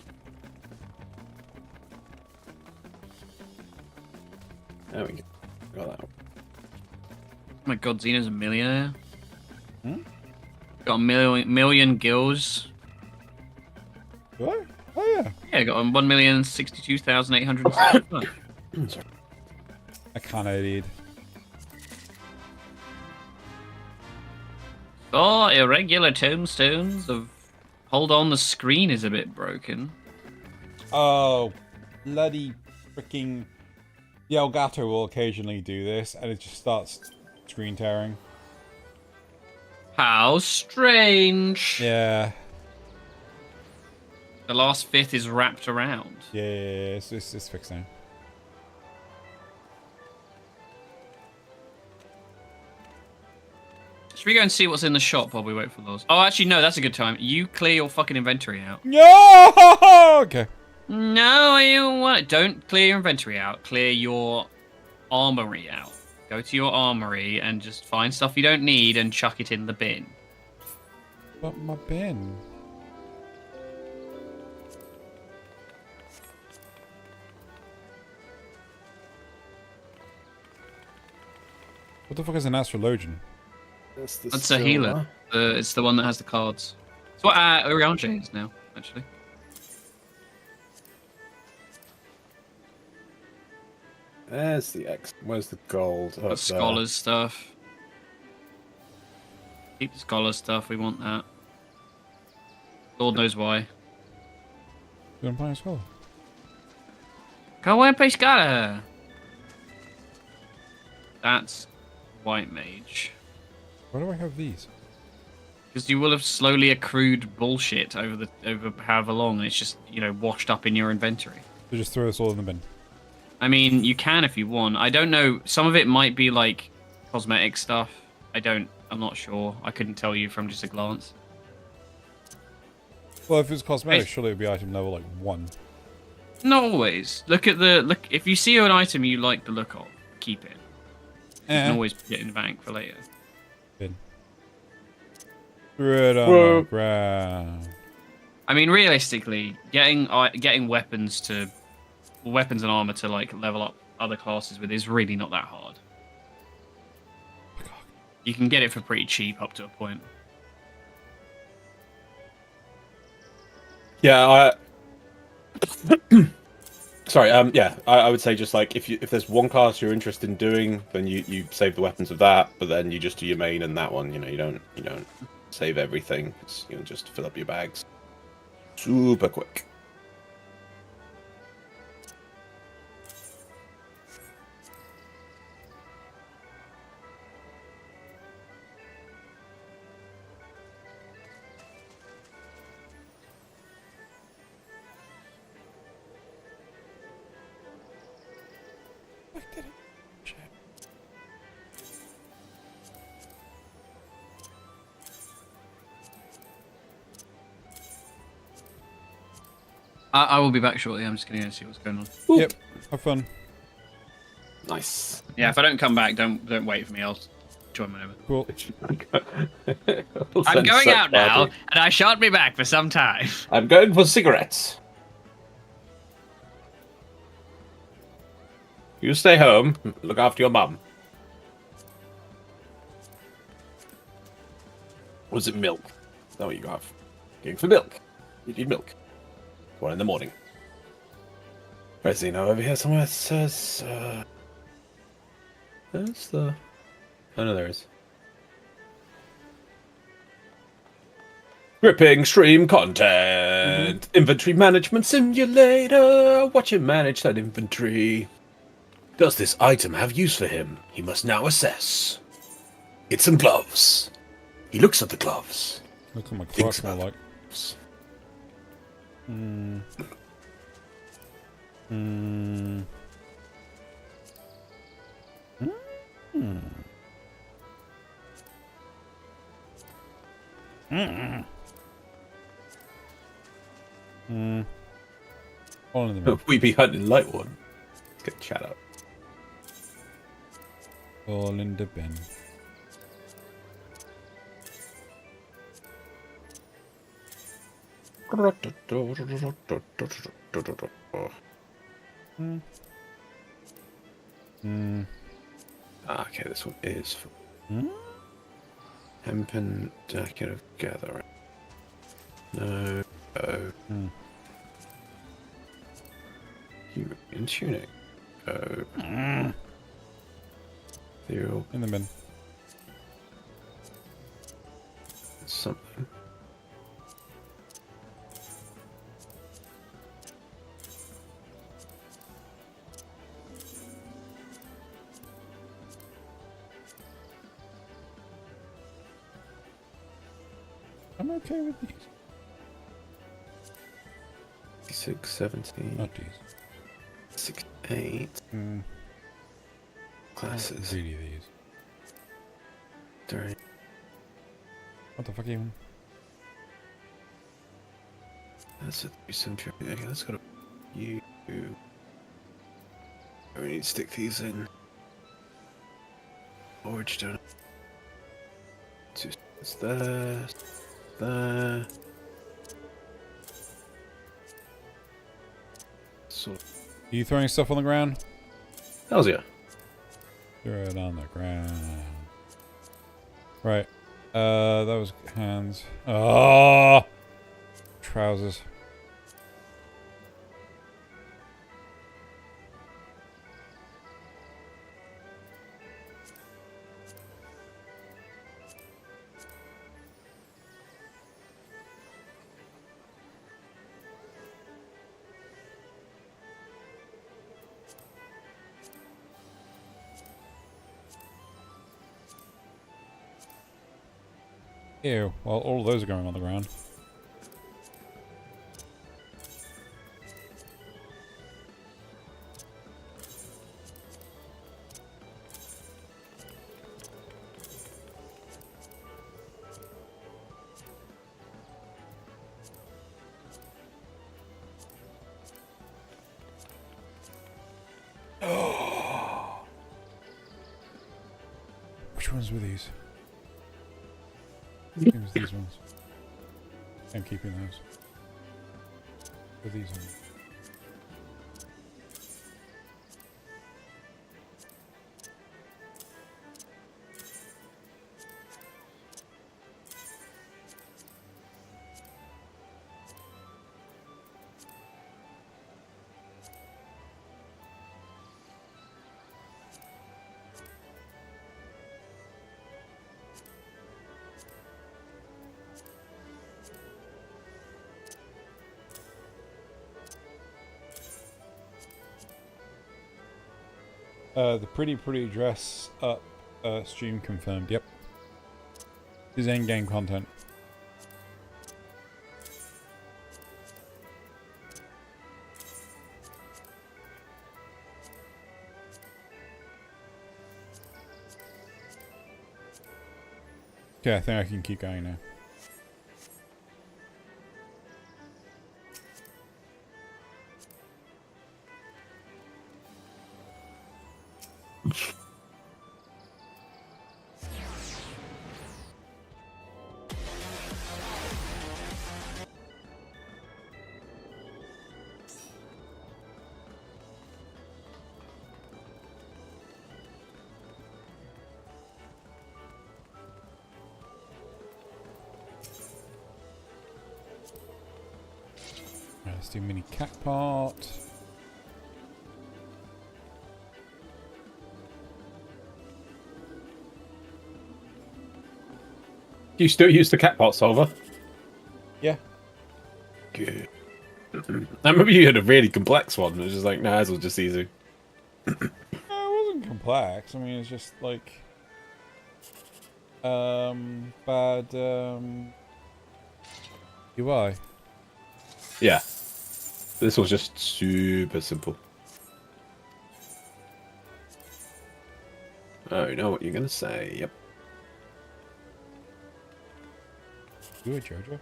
[SPEAKER 3] There we go. Got that one.
[SPEAKER 1] my god, Xeno's a millionaire.
[SPEAKER 2] Hmm?
[SPEAKER 1] Got a million gills.
[SPEAKER 2] Do I? Oh yeah.
[SPEAKER 1] Yeah, got 1,062,865.
[SPEAKER 2] I can't read.
[SPEAKER 1] Oh, irregular tombstones of... Hold on, the screen is a bit broken.
[SPEAKER 2] Oh, bloody freaking... The Elgato will occasionally do this, and it just starts screen tearing.
[SPEAKER 1] How strange.
[SPEAKER 2] Yeah.
[SPEAKER 1] The last fifth is wrapped around.
[SPEAKER 2] Yeah, it's fixed now.
[SPEAKER 1] Should we go and see what's in the shop while we wait for those? Oh, actually, no, that's a good time. You clear your fucking inventory out.
[SPEAKER 2] No! Okay.
[SPEAKER 1] No, you what? Don't clear your inventory out. Clear your armory out. Go to your armory and just find stuff you don't need and chuck it in the bin.
[SPEAKER 2] But my bin. What the fuck is an astrologian?
[SPEAKER 1] That's a healer. It's the one that has the cards. It's what Uriange is now, actually.
[SPEAKER 3] There's the X. Where's the gold? Oh,
[SPEAKER 1] Got scholars stuff. Keep the scholars stuff. We want that. Lord knows why.
[SPEAKER 2] You want to play a scholar?
[SPEAKER 1] Go and play scholar. That's white mage.
[SPEAKER 2] Why do I have these?
[SPEAKER 1] Because you will have slowly accrued bullshit over however long, and it's just, you know, washed up in your inventory.
[SPEAKER 2] So just throw this all in the bin.
[SPEAKER 1] I mean, you can if you want. I don't know. Some of it might be like cosmetic stuff. I'm not sure. I couldn't tell you from just a glance.
[SPEAKER 2] Well, if it's cosmetic, surely it would be item level like 1.
[SPEAKER 1] Not always. Look. If you see an item you like the look of, keep it. You can always put it in the bank for later.
[SPEAKER 2] Bin. Throw it on the ground.
[SPEAKER 1] I mean, realistically, getting weapons and armor to like level up other classes with is really not that hard. You can get it for pretty cheap up to a point.
[SPEAKER 3] Yeah, sorry, yeah, I would say just like if there's one class you're interested in doing, then you save the weapons of that, but then you just do your main and that one. You know, you don't save everything. It's, you know, just fill up your bags super quick.
[SPEAKER 1] I will be back shortly. I'm just going to see what's going on.
[SPEAKER 3] Ooh.
[SPEAKER 2] Yep. Have fun.
[SPEAKER 3] Nice.
[SPEAKER 1] Yeah, if I don't come back, don't wait for me. I'll join whenever.
[SPEAKER 2] Cool.
[SPEAKER 1] I'm going out now, and I shan't be back for some time.
[SPEAKER 3] I'm going for cigarettes. You stay home. Look after your mum. Was it milk? Is that what you have? Going for milk. You need milk. 1 in the morning. Where's Zeno? Over here somewhere. It says, There's the... Oh, no, there is. Gripping stream content. Inventory management simulator. Watch him manage that inventory. Does this item have use for him? He must now assess. It's some gloves. He looks at the gloves.
[SPEAKER 2] Look at my
[SPEAKER 3] Thinks
[SPEAKER 2] clock more
[SPEAKER 3] about
[SPEAKER 2] like.
[SPEAKER 3] it.
[SPEAKER 2] All in the bin.
[SPEAKER 3] We be hunting light one. Let's get chat up.
[SPEAKER 2] All in the bin.
[SPEAKER 3] Okay, this one is full.
[SPEAKER 2] Hmm?
[SPEAKER 3] Hempen jacket of gathering. No. Oh.
[SPEAKER 2] Hmm.
[SPEAKER 3] European tunic. Oh. Ethereal.
[SPEAKER 2] In the bin.
[SPEAKER 3] Something.
[SPEAKER 2] I'm okay with these.
[SPEAKER 3] 6, 17,
[SPEAKER 2] Not these.
[SPEAKER 3] 6, 8. Classes.
[SPEAKER 2] Really these.
[SPEAKER 3] 3.
[SPEAKER 2] What the fuck even?
[SPEAKER 3] That's a 3 okay, let's go to you. We need to stick these in. Forge down. It's there. There. So.
[SPEAKER 2] Are you throwing stuff on the ground?
[SPEAKER 3] Hells yeah.
[SPEAKER 2] Throw it on the ground. Right. That was hands. Oh! Trousers. Ew. Well, all of those are going on the ground. Which ones were these? It was these ones. I'm keeping those. With these ones. The pretty dress up stream confirmed. Yep. This is endgame content. Okay, I think I can keep going now. Right, let's do mini cat part.
[SPEAKER 3] You still use the cat pot solver?
[SPEAKER 2] Yeah.
[SPEAKER 3] Good. I remember you had a really complex one. It was just like, nah, this was just easy.
[SPEAKER 2] No, it wasn't complex. I mean, it's just like bad UI.
[SPEAKER 3] Yeah. This was just super simple. Oh, you know what you're gonna say. Yep.
[SPEAKER 2] Do it, Jojo.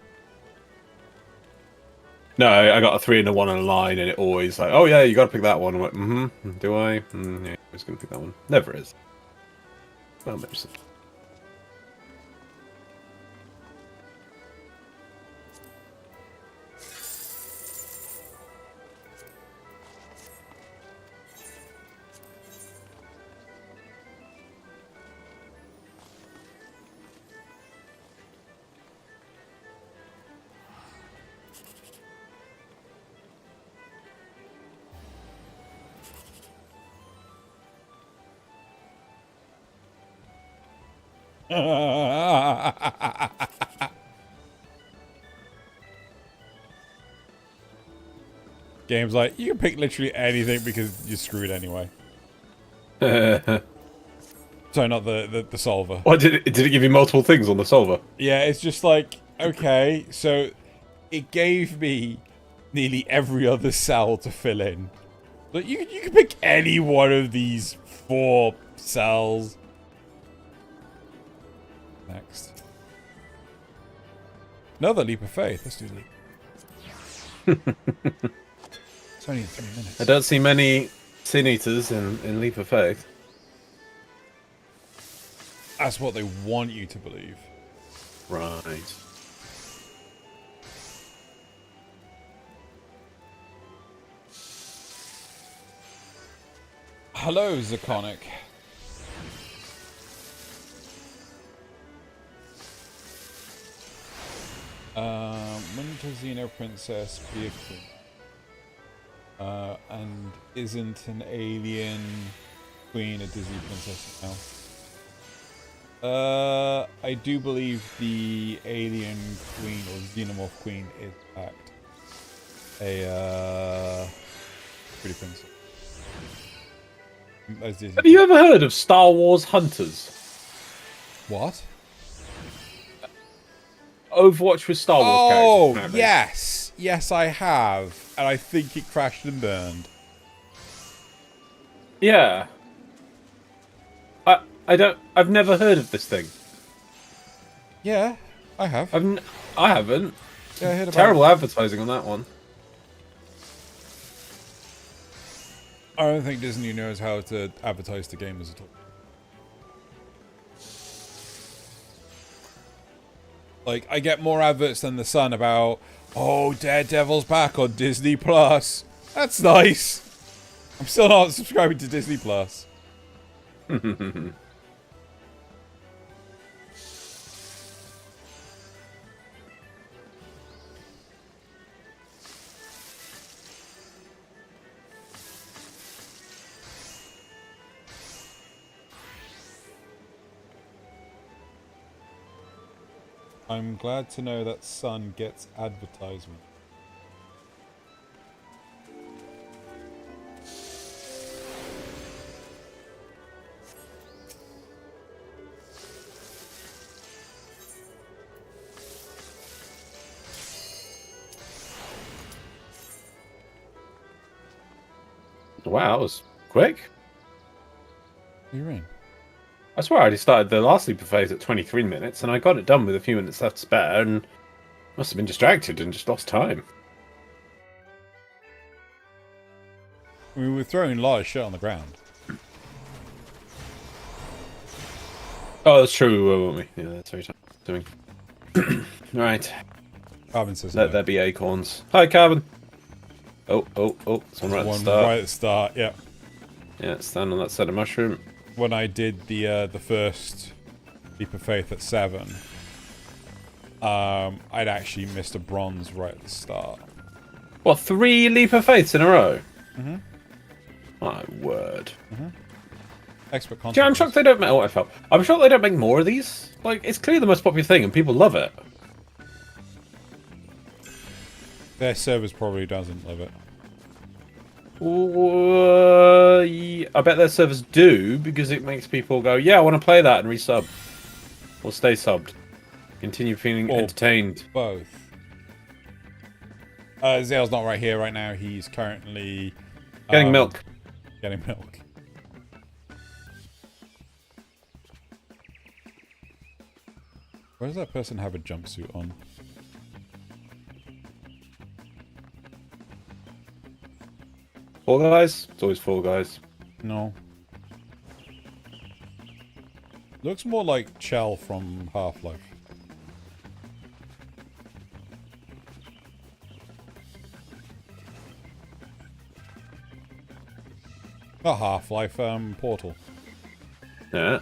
[SPEAKER 3] No, I got a 3 and a 1 on a line, and it always like, oh yeah, you gotta pick that one. I'm like, mm-hmm. Do I? Yeah, I was gonna pick that one. Never is. Well, maybe so.
[SPEAKER 2] Game's like, you can pick literally anything because you're screwed anyway. Sorry, not the solver.
[SPEAKER 3] What did it give you multiple things on the solver?
[SPEAKER 2] Yeah, it's just like, okay, so it gave me nearly every other cell to fill in. But you can pick any one of these 4 cells. Next. Another leap of faith. Let's do the leap. It's only 3 minutes.
[SPEAKER 3] I don't see many Sin Eaters in Leap of Faith.
[SPEAKER 2] That's what they want you to believe.
[SPEAKER 3] Right.
[SPEAKER 2] Hello, Zaconic. When does the Xeno Princess be a queen? And isn't an alien queen a Disney princess now? I do believe the alien queen or xenomorph queen is in fact a pretty princess.
[SPEAKER 3] Have you ever heard of Star Wars Hunters?
[SPEAKER 2] What?
[SPEAKER 3] Overwatch with Star Wars characters.
[SPEAKER 2] Oh,
[SPEAKER 3] apparently.
[SPEAKER 2] yes. Yes, I have. And I think it crashed and burned.
[SPEAKER 3] Yeah. I've never heard of this thing.
[SPEAKER 2] Yeah, I have.
[SPEAKER 3] I haven't.
[SPEAKER 2] Yeah, I heard about
[SPEAKER 3] Terrible advertising on that one.
[SPEAKER 2] I don't think Disney knows how to advertise to gamers at all. Like, I get more adverts than the Sun about, oh, Daredevil's back on Disney Plus. That's nice. I'm still not subscribing to Disney Plus. I'm glad to know that Sun gets advertisement.
[SPEAKER 3] Wow, that was quick.
[SPEAKER 2] What do you mean?
[SPEAKER 3] I swear I already started the last Leap of Faith at 23 minutes, and I got it done with a few minutes left to spare, and must have been distracted and just lost time.
[SPEAKER 2] We were throwing a lot of shit on the ground.
[SPEAKER 3] Oh, that's true, weren't we? Yeah, that's very doing. Right.
[SPEAKER 2] Carbon says
[SPEAKER 3] Let there be acorns. Hi, Carbon. Oh, someone right at the
[SPEAKER 2] one
[SPEAKER 3] start.
[SPEAKER 2] right at the start, yeah.
[SPEAKER 3] Yeah, stand on that set of mushroom.
[SPEAKER 2] When I did the first Leap of Faith at 7, I'd actually missed a bronze right at the start.
[SPEAKER 3] What, 3 Leap of Faiths in a row?
[SPEAKER 2] Mm-hmm.
[SPEAKER 3] My word.
[SPEAKER 2] Mm-hmm. Expert content.
[SPEAKER 3] Yeah, I'm shocked they don't make. Oh, I felt. I'm shocked they don't make more of these. Like, it's clearly the most popular thing, and people love it.
[SPEAKER 2] Their servers probably doesn't love it.
[SPEAKER 3] I bet their servers do, because it makes people go, yeah, I want to play that, and resub. Or stay subbed. Continue feeling
[SPEAKER 2] Or
[SPEAKER 3] entertained.
[SPEAKER 2] Both. Zale's not right here right now. He's currently
[SPEAKER 3] Getting milk.
[SPEAKER 2] Getting milk. Where does that person have a jumpsuit on?
[SPEAKER 3] Fall Guys? It's always Fall Guys.
[SPEAKER 2] No. Looks more like Chell from Half-Life. Not Half-Life, Portal.
[SPEAKER 3] Yeah.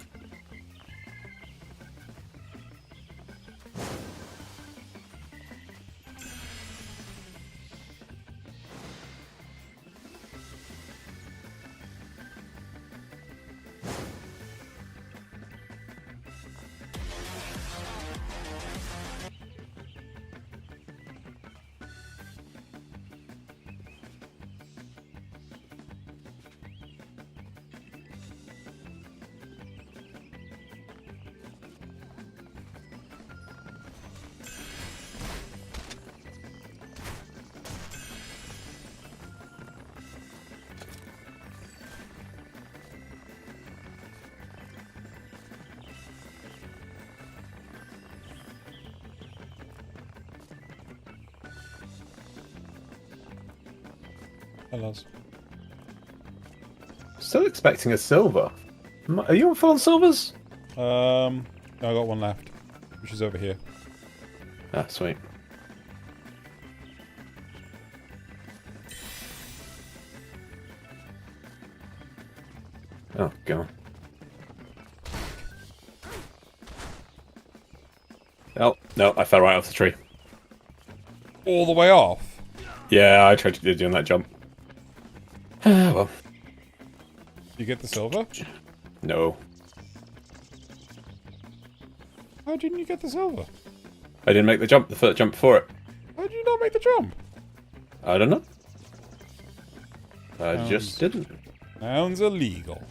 [SPEAKER 2] Hellos.
[SPEAKER 3] Still expecting a silver. Are you on full on silvers?
[SPEAKER 2] I got one left, which is over here.
[SPEAKER 3] Ah, sweet. Oh, God. Oh, no, I fell right off the tree.
[SPEAKER 2] All the way off?
[SPEAKER 3] Yeah, I tried to do doing that jump. Well.
[SPEAKER 2] You get the silver?
[SPEAKER 3] No.
[SPEAKER 2] How didn't you get the silver?
[SPEAKER 3] I didn't make the jump, the jump before it.
[SPEAKER 2] How did you not make the jump?
[SPEAKER 3] I don't know. I just didn't.
[SPEAKER 2] Sounds illegal.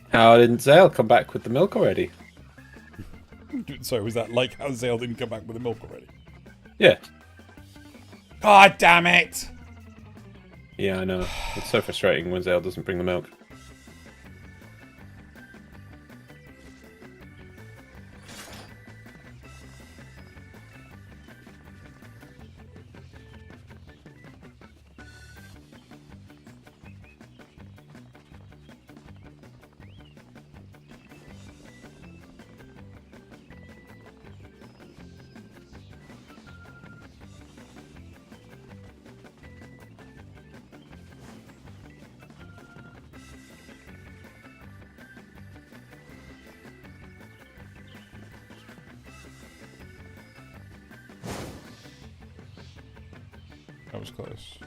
[SPEAKER 3] How didn't Zale come back with the milk already?
[SPEAKER 2] Sorry, was that like how Zale didn't come back with the milk already?
[SPEAKER 3] Yeah.
[SPEAKER 2] God damn it!
[SPEAKER 3] Yeah, I know. It's so frustrating when Zale doesn't bring the milk.
[SPEAKER 2] That was close.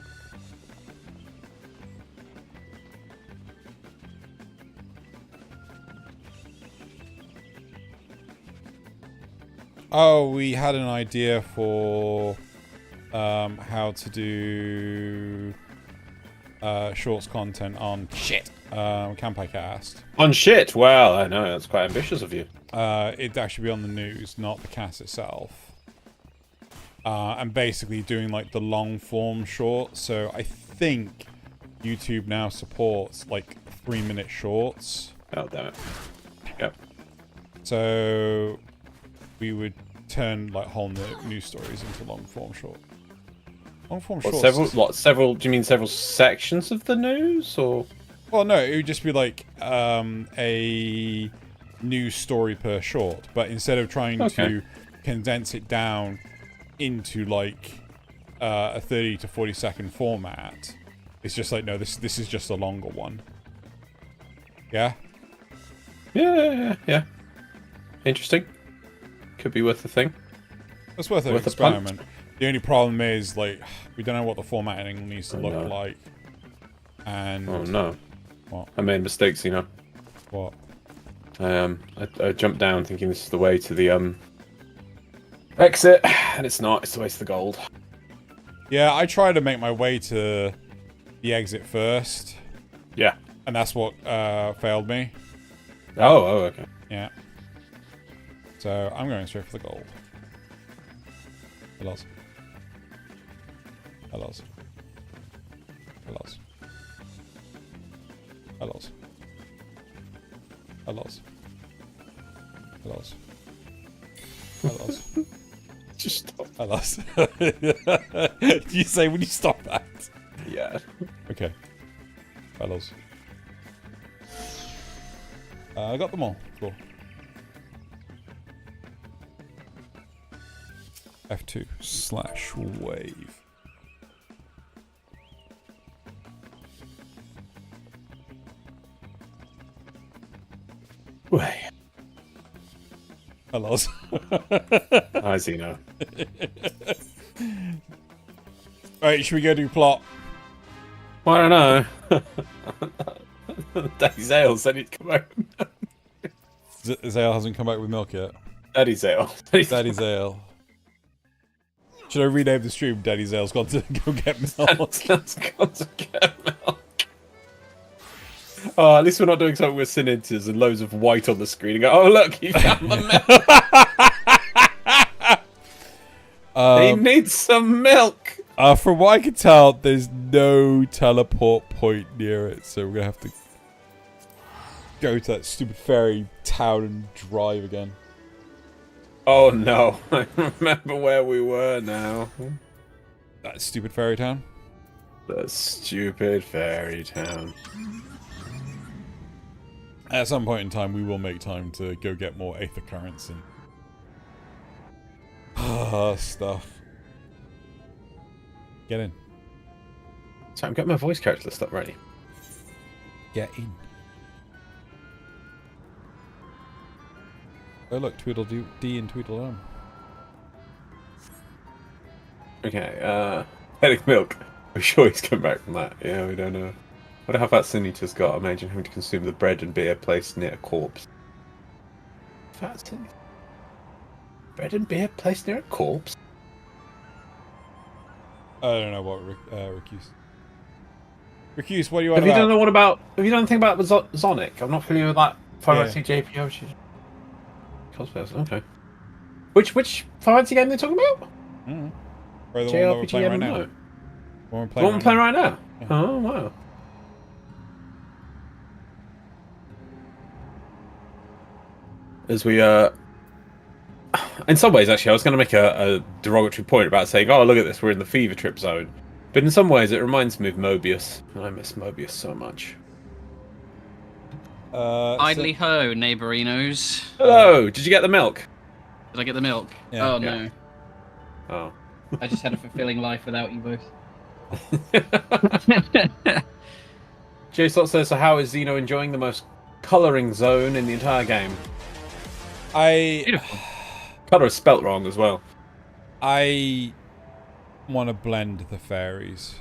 [SPEAKER 2] Oh, we had an idea for how to do shorts content on Campai Cast.
[SPEAKER 3] On shit! Well, I know, that's quite ambitious of you.
[SPEAKER 2] It'd actually be on the news, not the cast itself. And basically doing like the long form shorts. So I think YouTube now supports like 3-minute shorts.
[SPEAKER 3] Oh, damn it. Yep.
[SPEAKER 2] So we would turn like whole news stories into long form short. Long form shorts.
[SPEAKER 3] Several? Do you mean several sections of the news, or?
[SPEAKER 2] Well, no, it would just be like a news story per short, but instead of trying to condense it down into like a 30 to 40 second format, it's just like, no, this is just a longer one. Yeah?
[SPEAKER 3] Yeah. Interesting. Could be worth a thing.
[SPEAKER 2] It's worth an experiment. The only problem is, like, we don't know what the formatting needs to look like. And
[SPEAKER 3] oh no.
[SPEAKER 2] What?
[SPEAKER 3] I made mistakes, you know.
[SPEAKER 2] What?
[SPEAKER 3] I jumped down thinking this is the way to the exit, and it's not. It's the way to the gold.
[SPEAKER 2] Yeah, I tried to make my way to the exit first.
[SPEAKER 3] Yeah.
[SPEAKER 2] And that's what failed me.
[SPEAKER 3] Oh, okay.
[SPEAKER 2] Yeah. So I'm going straight for the gold. Hellos. Hellos. Hellos. Hellos. Hellos. Hellos. Hellos.
[SPEAKER 3] Just stop.
[SPEAKER 2] Hellos. Do you say when you stop that?
[SPEAKER 3] Yeah.
[SPEAKER 2] Okay. Hellos. I got them all. Cool. F2/wave.
[SPEAKER 3] Way.
[SPEAKER 2] Hellos.
[SPEAKER 3] I see now.
[SPEAKER 2] Alright, should we go do plot?
[SPEAKER 3] Well, I don't know. Daddy Zale said he'd come home.
[SPEAKER 2] Zale hasn't come back with milk yet.
[SPEAKER 3] Daddy Zale.
[SPEAKER 2] Daddy Zale. Should I rename the stream? Daddy Zale's gone to go get milk.
[SPEAKER 3] Let's go to get milk. Oh, at least we're not doing something with Sininters and loads of white on the screen and go, oh look, he found the milk. He needs some milk.
[SPEAKER 2] From what I can tell, there's no teleport point near it, so we're gonna have to go to that stupid fairy town and drive again.
[SPEAKER 3] Oh no, I remember where we were now.
[SPEAKER 2] That stupid fairy town?
[SPEAKER 3] The stupid fairy town.
[SPEAKER 2] At some point in time, we will make time to go get more Aether Currents and stuff. Get in.
[SPEAKER 3] So I'm getting my voice character list up ready.
[SPEAKER 2] Get in. Oh look, Tweedledee and Tweedledum.
[SPEAKER 3] Okay, headache milk. We're sure he's come back from that. Yeah, we don't know. What have that Sinita's got? Imagine having to consume the bread and beer placed near a corpse. Fat Sin. Bread and beer placed near a corpse?
[SPEAKER 2] I don't know what Recuse. Recuse, what do you want
[SPEAKER 3] Have you
[SPEAKER 2] about?
[SPEAKER 3] done one about? Have you done anything about Zonic? I'm not familiar with that. Final Fantasy JPO. Cosplayers. Okay. Which Final Fantasy game are they talking about?
[SPEAKER 2] Mm-hmm. Or the one that we're playing right now.
[SPEAKER 3] The
[SPEAKER 2] One
[SPEAKER 3] one we're playing right now.
[SPEAKER 2] Yeah.
[SPEAKER 3] Oh wow. As we in some ways actually I was going to make a derogatory point about saying, oh look at this, we're in the fever trip zone, but in some ways it reminds me of Mobius, and I miss Mobius so much.
[SPEAKER 1] Idly ho, neighborinos.
[SPEAKER 3] Hello, did you get the milk?
[SPEAKER 1] Did I get the milk?
[SPEAKER 2] Yeah.
[SPEAKER 1] Oh
[SPEAKER 3] Yeah.
[SPEAKER 1] no,
[SPEAKER 3] Oh.
[SPEAKER 1] I just had a fulfilling life without you both.
[SPEAKER 3] J-Slot says, so how is Xeno enjoying the most colouring zone in the entire game?
[SPEAKER 1] Beautiful.
[SPEAKER 3] Colour is spelt wrong as well.
[SPEAKER 2] I want to blend the fairies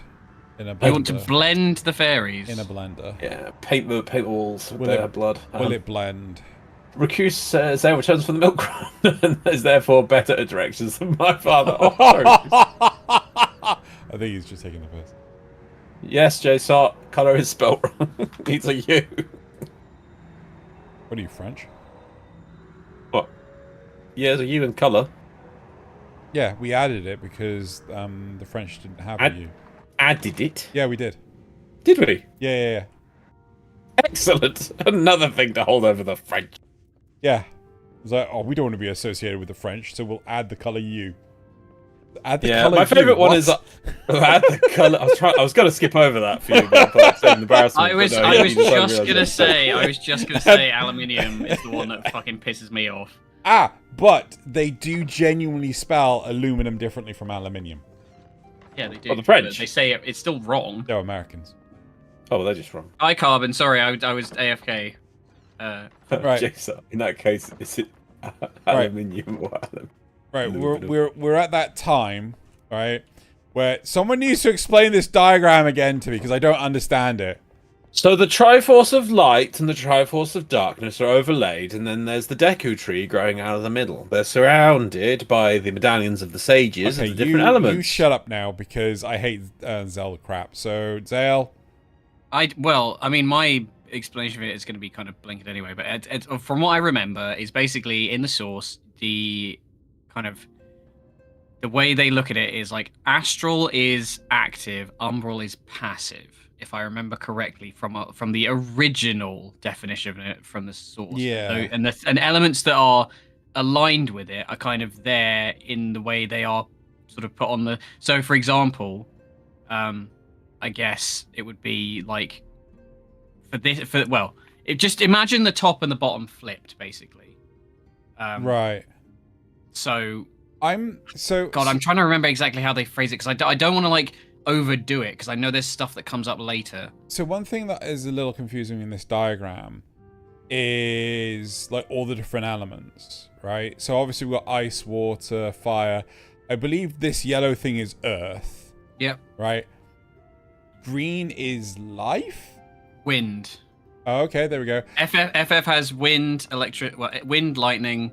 [SPEAKER 2] in a blender.
[SPEAKER 1] You want to blend the fairies?
[SPEAKER 2] in a blender.
[SPEAKER 3] Yeah, paint the walls with
[SPEAKER 2] Will
[SPEAKER 3] their
[SPEAKER 2] it-
[SPEAKER 3] blood.
[SPEAKER 2] Will it blend?
[SPEAKER 3] Recuse says Zale returns for the milk run and is therefore better at directions than my father. Oh, sorry.
[SPEAKER 2] I think he's just taking the piss.
[SPEAKER 3] Yes, J-Sot, colour is spelt wrong. It's a U.
[SPEAKER 2] What are you, French?
[SPEAKER 3] What? Yeah, there's a U in colour.
[SPEAKER 2] Yeah, we added it because the French didn't have a U.
[SPEAKER 3] Added it?
[SPEAKER 2] Yeah, we did.
[SPEAKER 3] Did we?
[SPEAKER 2] Yeah.
[SPEAKER 3] Excellent. Another thing to hold over the French.
[SPEAKER 2] Yeah. It was like, oh, we don't want to be associated with the French, so we'll add the colour U. Add the colour
[SPEAKER 3] my
[SPEAKER 2] U.
[SPEAKER 3] favourite one
[SPEAKER 2] What?
[SPEAKER 3] is add the colour. I was going to skip over that for you, but I thought it's an embarrassment.
[SPEAKER 1] I was
[SPEAKER 3] but no, yeah, you
[SPEAKER 1] just gonna say aluminium is the one that fucking pisses me off.
[SPEAKER 2] But they do genuinely spell aluminum differently from aluminium.
[SPEAKER 1] Yeah, they do.
[SPEAKER 3] Oh, the French?
[SPEAKER 1] But they say it's still wrong.
[SPEAKER 2] They're Americans.
[SPEAKER 3] Oh, well, they're just wrong.
[SPEAKER 1] Hi, Carbon. Sorry, I was AFK.
[SPEAKER 2] Right.
[SPEAKER 3] Jason, in that case, is it aluminium or alum?
[SPEAKER 2] Right,
[SPEAKER 3] Aluminum.
[SPEAKER 2] we're at that time, right, where someone needs to explain this diagram again to me because I don't understand it.
[SPEAKER 3] So the Triforce of Light and the Triforce of Darkness are overlaid, and then there's the Deku Tree growing out of the middle. They're surrounded by the medallions of the sages
[SPEAKER 2] Okay,
[SPEAKER 3] and the different elements.
[SPEAKER 2] you shut up now because I hate Zelda crap. So, Zale,
[SPEAKER 1] My explanation of it is going to be kind of blinkered anyway, but from what I remember, is basically in the source, the way they look at it is like Astral is active, Umbral is passive, if I remember correctly from the original definition of it from the source.
[SPEAKER 2] Yeah.
[SPEAKER 1] So, and elements that are aligned with it are kind of there in the way they are sort of put on the. So, for example, I guess it would be like just imagine the top and the bottom flipped, basically.
[SPEAKER 2] right?
[SPEAKER 1] So
[SPEAKER 2] I'm
[SPEAKER 1] trying to remember exactly how they phrase it because I don't want to like overdo it because I know there's stuff that comes up later.
[SPEAKER 2] So one thing that is a little confusing in this diagram is like all the different elements, right? So obviously we've got ice, water, fire. I believe this yellow thing is earth.
[SPEAKER 1] Yep.
[SPEAKER 2] Right? Green is life?
[SPEAKER 1] Wind.
[SPEAKER 2] Oh, okay, there we go.
[SPEAKER 1] FF has wind, wind, lightning,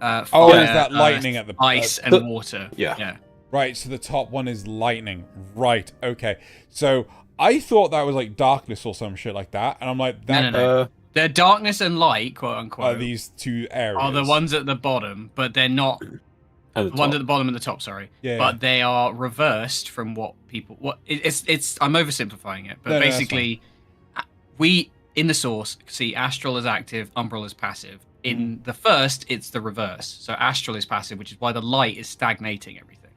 [SPEAKER 1] fire,
[SPEAKER 2] Is that lightning at the
[SPEAKER 1] ice and water?
[SPEAKER 3] Yeah.
[SPEAKER 2] Right, so the top one is lightning. Right, okay. So I thought that was like darkness or some shit like that, and I'm like,
[SPEAKER 1] No. They're darkness and light, quote unquote.
[SPEAKER 2] are these two areas?
[SPEAKER 1] Are the ones at the bottom, but they're not
[SPEAKER 3] And
[SPEAKER 1] the ones at the bottom and the top. Sorry,
[SPEAKER 2] Yeah.
[SPEAKER 1] but they are reversed from what people. It's. I'm oversimplifying it, but
[SPEAKER 2] No, that's
[SPEAKER 1] basically, we in the source see Astral as active, Umbral as passive. In the first, it's the reverse. So Astral is passive, which is why the light is stagnating everything.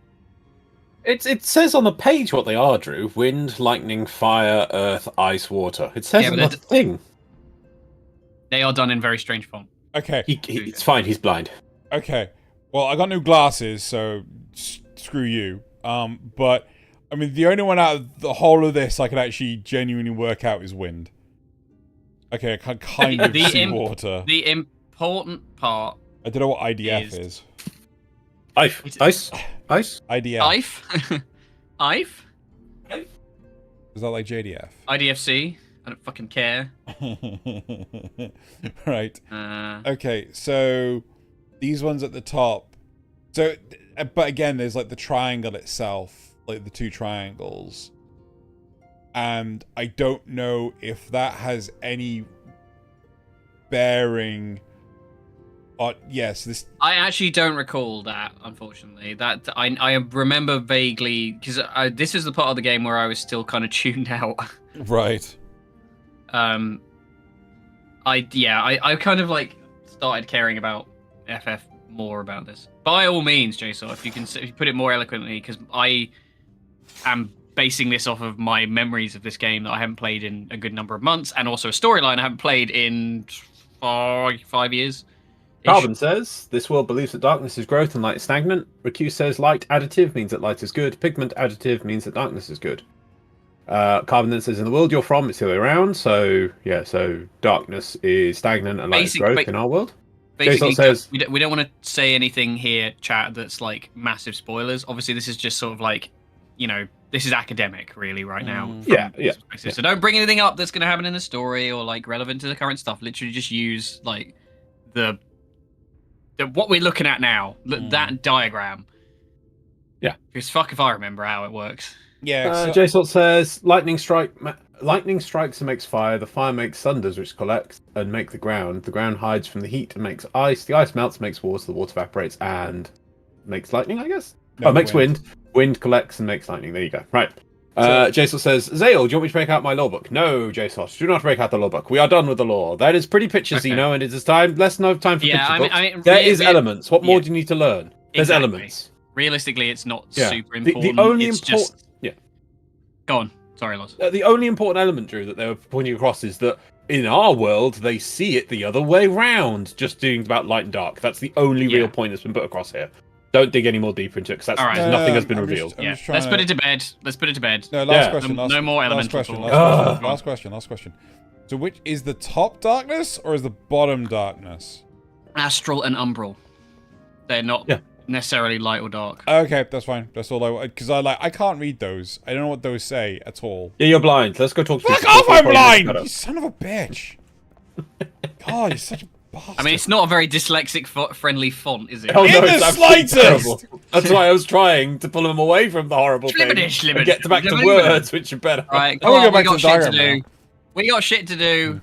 [SPEAKER 3] It says on the page what they are, Drew. Wind, lightning, fire, earth, ice, water. It says on the thing.
[SPEAKER 1] They are done in very strange font.
[SPEAKER 2] Okay.
[SPEAKER 3] It's fine, he's blind.
[SPEAKER 2] Okay. Well, I got new glasses, so screw you. But, I mean, the only one out of the whole of this I can actually genuinely work out is wind. Okay, I can kind of see water.
[SPEAKER 1] The important part...
[SPEAKER 2] I don't know what IDF is.
[SPEAKER 3] Ice.
[SPEAKER 2] IDF.
[SPEAKER 1] IF?
[SPEAKER 2] Is that like JDF?
[SPEAKER 1] IDFC? I don't fucking care.
[SPEAKER 2] Right. Okay, so these ones at the top. So, but again, there's like the triangle itself, like the two triangles. And I don't know if that has any bearing on... Yes, this...
[SPEAKER 1] I actually don't recall that, unfortunately. That I remember vaguely, because this is the part of the game where I was still kind of tuned out.
[SPEAKER 2] Right.
[SPEAKER 1] I kind of like started caring about FF more about this. By all means, Jason, if you put it more eloquently, because I am basing this off of my memories of this game that I haven't played in a good number of months, and also a storyline I haven't played in 5 years.
[SPEAKER 3] Carbon says, this world believes that darkness is growth and light is stagnant. Riku says, light additive means that light is good. Pigment additive means that darkness is good. Carbon then says, in the world you're from, it's the other way around. So, yeah, so darkness is stagnant and light is growth in our world.
[SPEAKER 1] Basically,
[SPEAKER 3] says,
[SPEAKER 1] we don't want to say anything here, chat, that's like massive spoilers. Obviously, this is just sort of like, you know, this is academic, really, right now.
[SPEAKER 3] Yeah.
[SPEAKER 1] So don't bring anything up that's going to happen in the story or like relevant to the current stuff. Literally, just use like the what we're looking at now, that diagram.
[SPEAKER 3] Yeah.
[SPEAKER 1] Because fuck if I remember how it works.
[SPEAKER 2] Yeah.
[SPEAKER 3] Jason says, lightning strikes and makes fire. The fire makes thunders, which collects and make the ground. The ground hides from the heat and makes ice. The ice melts, makes water. The water evaporates and makes lightning, I guess. No, makes wind. Wind collects and makes lightning. There you go. Right. Jason says, Zale, do you want me to break out my law book? No, Jason, do not break out the law book. We are done with the law. That is pretty pictures, you know, and it is time. Less no time for picture books. There is elements. What more do you need to learn? There's elements.
[SPEAKER 1] Realistically, it's not super important.
[SPEAKER 3] The only important...
[SPEAKER 1] Go on. Sorry, Loz.
[SPEAKER 3] The only important element, Drew, that they were pointing across is that in our world, they see it the other way round, just doing about light and dark. That's the only real point that's been put across here. Don't dig any more deeper into it, because nothing has been revealed.
[SPEAKER 1] Let's put it to bed. Let's put it to bed.
[SPEAKER 2] No, last question.
[SPEAKER 1] No more elemental.
[SPEAKER 2] Last question. So which is the top darkness, or is the bottom darkness?
[SPEAKER 1] Astral and umbral. They're not necessarily light or dark.
[SPEAKER 2] Okay, that's fine. That's all because I can't read those. I don't know what those say at all.
[SPEAKER 3] Yeah, you're blind. Let's go talk to
[SPEAKER 2] Fuck off, I'm blind! You son of a bitch. God, you're such a bastard.
[SPEAKER 1] I mean, it's not a very dyslexic-friendly font, is it?
[SPEAKER 2] Oh, no, in the slightest!
[SPEAKER 3] That's why I was trying to pull them away from the horrible thing and get back to words, which are better.
[SPEAKER 1] Right,
[SPEAKER 2] go back to the diagram now.
[SPEAKER 1] We got shit to do.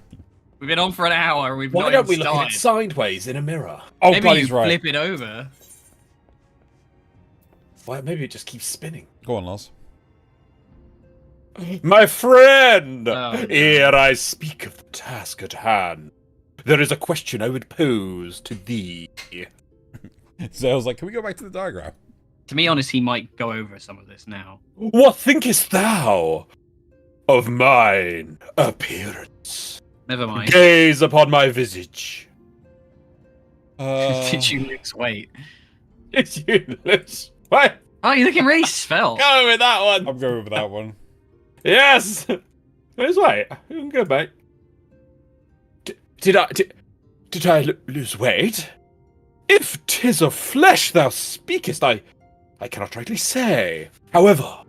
[SPEAKER 1] We've been on for an hour and we've
[SPEAKER 3] Why
[SPEAKER 1] not
[SPEAKER 3] don't we
[SPEAKER 1] even
[SPEAKER 3] look at it
[SPEAKER 1] started.
[SPEAKER 3] sideways in a mirror?
[SPEAKER 2] Oh,
[SPEAKER 1] Maybe
[SPEAKER 2] Buddy's
[SPEAKER 1] you
[SPEAKER 2] right.
[SPEAKER 1] flip it over.
[SPEAKER 3] Why, maybe it just keeps spinning.
[SPEAKER 2] Go on, Loz.
[SPEAKER 3] My friend!
[SPEAKER 1] Oh,
[SPEAKER 3] Ere I speak of the task at hand, there is a question I would pose to thee.
[SPEAKER 2] So I was like, can we go back to the diagram?
[SPEAKER 1] To be honest, he might go over some of this now.
[SPEAKER 3] What thinkest thou of mine appearance?
[SPEAKER 1] Never mind.
[SPEAKER 3] Gaze upon my visage.
[SPEAKER 1] Did you lose weight?
[SPEAKER 3] Did you lose? What?
[SPEAKER 1] Oh, you're looking really svelte.
[SPEAKER 3] Go with that one.
[SPEAKER 2] I'm going with that one.
[SPEAKER 3] Yes. Lose weight. I'm good, mate. Did I lose weight? If 'tis of flesh thou speakest, I cannot rightly say. However,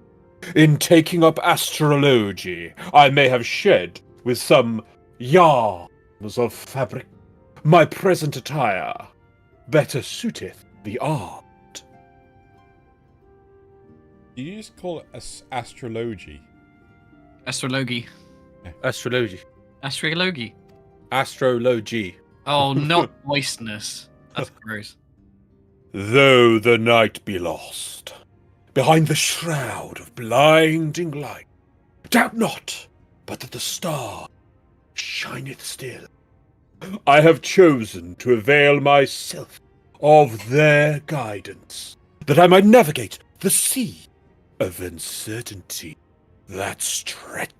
[SPEAKER 3] in taking up astrology, I may have shed with some yarns of fabric. My present attire better suiteth the art.
[SPEAKER 2] Did you just call it astrology?
[SPEAKER 1] Astrology.
[SPEAKER 3] Astrology.
[SPEAKER 1] Astrology.
[SPEAKER 3] Astrology.
[SPEAKER 1] Oh, not moistness. That's gross.
[SPEAKER 3] Though the night be lost, behind the shroud of blinding light, doubt not, but that the star shineth still. I have chosen to avail myself of their guidance, that I might navigate the sea of uncertainty that stretches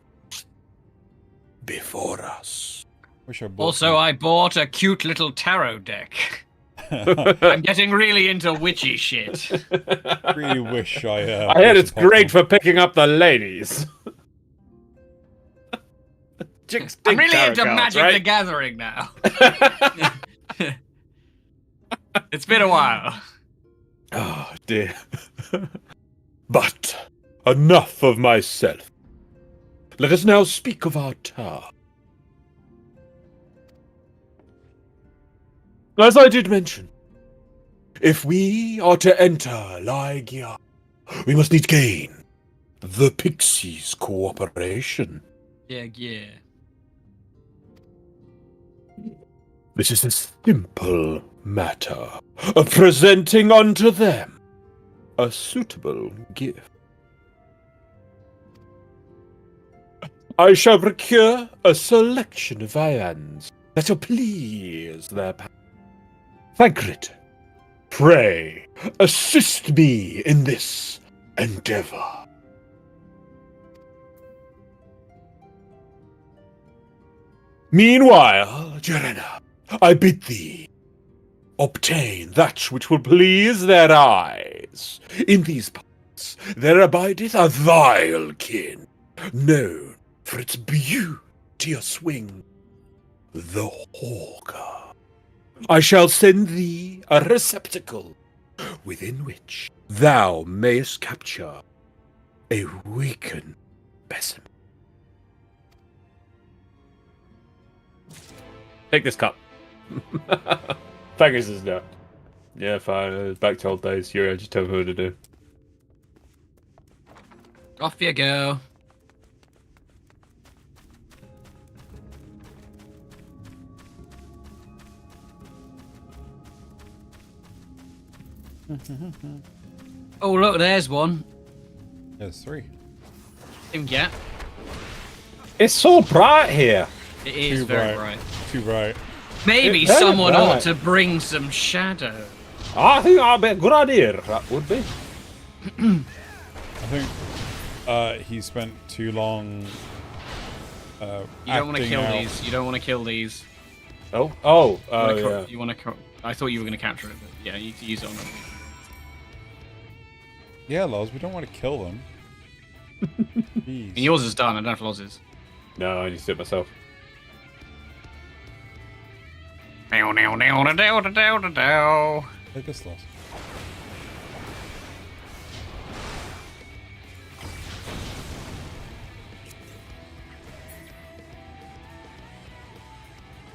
[SPEAKER 3] before us.
[SPEAKER 2] Wish I bought
[SPEAKER 1] Also, I bought a cute little tarot deck. I'm getting really into witchy shit.
[SPEAKER 2] really wish I.
[SPEAKER 3] I heard
[SPEAKER 2] bought
[SPEAKER 3] it's
[SPEAKER 2] some
[SPEAKER 3] great
[SPEAKER 2] popcorn.
[SPEAKER 3] for picking up the ladies.
[SPEAKER 1] I'm really
[SPEAKER 3] tarot
[SPEAKER 1] into
[SPEAKER 3] cards,
[SPEAKER 1] Magic
[SPEAKER 3] right?
[SPEAKER 1] the Gathering now. It's been a while.
[SPEAKER 3] Oh, dear. But enough of myself. Let us now speak of our tower. As I did mention, if we are to enter Lygia, we must need gain the Pixies' cooperation.
[SPEAKER 1] Yeah.
[SPEAKER 3] This is a simple matter of presenting unto them a suitable gift. I shall procure a selection of viands that shall please their palate. Thancred, pray assist me in this endeavor. Meanwhile, Jarena, I bid thee obtain that which will please their eyes. In these parts there abideth a vile kin, known for its beauteous wing, the Hawker. I shall send thee a receptacle, within which thou mayest capture a weakened specimen. Take this cup. Faggus is no. Yeah, fine. Back to old days. You're just tell me what to do.
[SPEAKER 1] Off you go. Oh, look, there's one.
[SPEAKER 2] There's 3.
[SPEAKER 1] Didn't get.
[SPEAKER 3] It's so bright here.
[SPEAKER 1] It is
[SPEAKER 2] Too
[SPEAKER 1] very
[SPEAKER 2] bright.
[SPEAKER 1] bright.
[SPEAKER 2] Too bright.
[SPEAKER 1] Maybe
[SPEAKER 3] It's very
[SPEAKER 1] someone
[SPEAKER 3] bright.
[SPEAKER 1] ought to bring some shadow.
[SPEAKER 3] I think that'd be a good idea. That would be.
[SPEAKER 2] I think he spent too long.
[SPEAKER 1] You don't want to
[SPEAKER 2] acting
[SPEAKER 1] kill
[SPEAKER 2] out.
[SPEAKER 1] these. You don't want to kill these.
[SPEAKER 3] Oh, yeah.
[SPEAKER 1] You want to. I thought you were going to capture it, but yeah, you need to use it on them.
[SPEAKER 2] Yeah, Loz, we don't want to kill them. Jeez.
[SPEAKER 1] And yours is done. I don't know if Loz's.
[SPEAKER 3] No, I just did it myself.
[SPEAKER 2] Take this, Loz.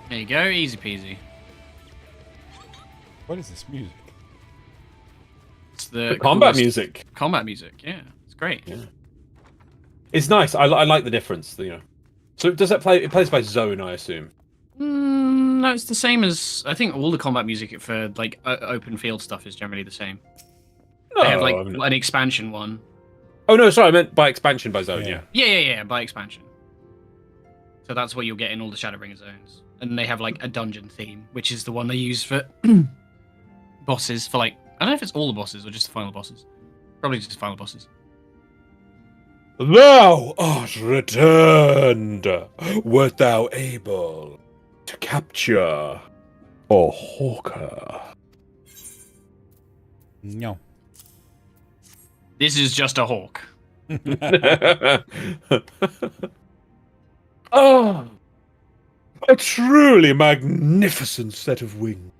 [SPEAKER 1] There you go, easy peasy.
[SPEAKER 2] What is this music?
[SPEAKER 1] It's the
[SPEAKER 3] Combat
[SPEAKER 1] coolest
[SPEAKER 3] music.
[SPEAKER 1] Combat music, yeah, it's great.
[SPEAKER 3] Yeah. It's nice. I like the difference. You know. So does that play? It plays by zone, I assume.
[SPEAKER 1] No, it's the same as I think all the combat music for like open field stuff is generally the same.
[SPEAKER 3] No,
[SPEAKER 1] They have like
[SPEAKER 3] I mean-
[SPEAKER 1] an expansion one.
[SPEAKER 3] Oh no, sorry, I meant by expansion by zone.
[SPEAKER 2] Yeah.
[SPEAKER 3] Yeah.
[SPEAKER 1] Yeah, by expansion. So that's what you'll get in all the Shadowbringer zones. And they have like a dungeon theme, which is the one they use for bosses. For like, I don't know if it's all the bosses or just the final bosses. Probably just the final bosses.
[SPEAKER 3] Thou art returned. Wert thou able to capture a hawker?
[SPEAKER 2] No.
[SPEAKER 1] This is just a hawk.
[SPEAKER 3] Ah, a truly magnificent set of wings.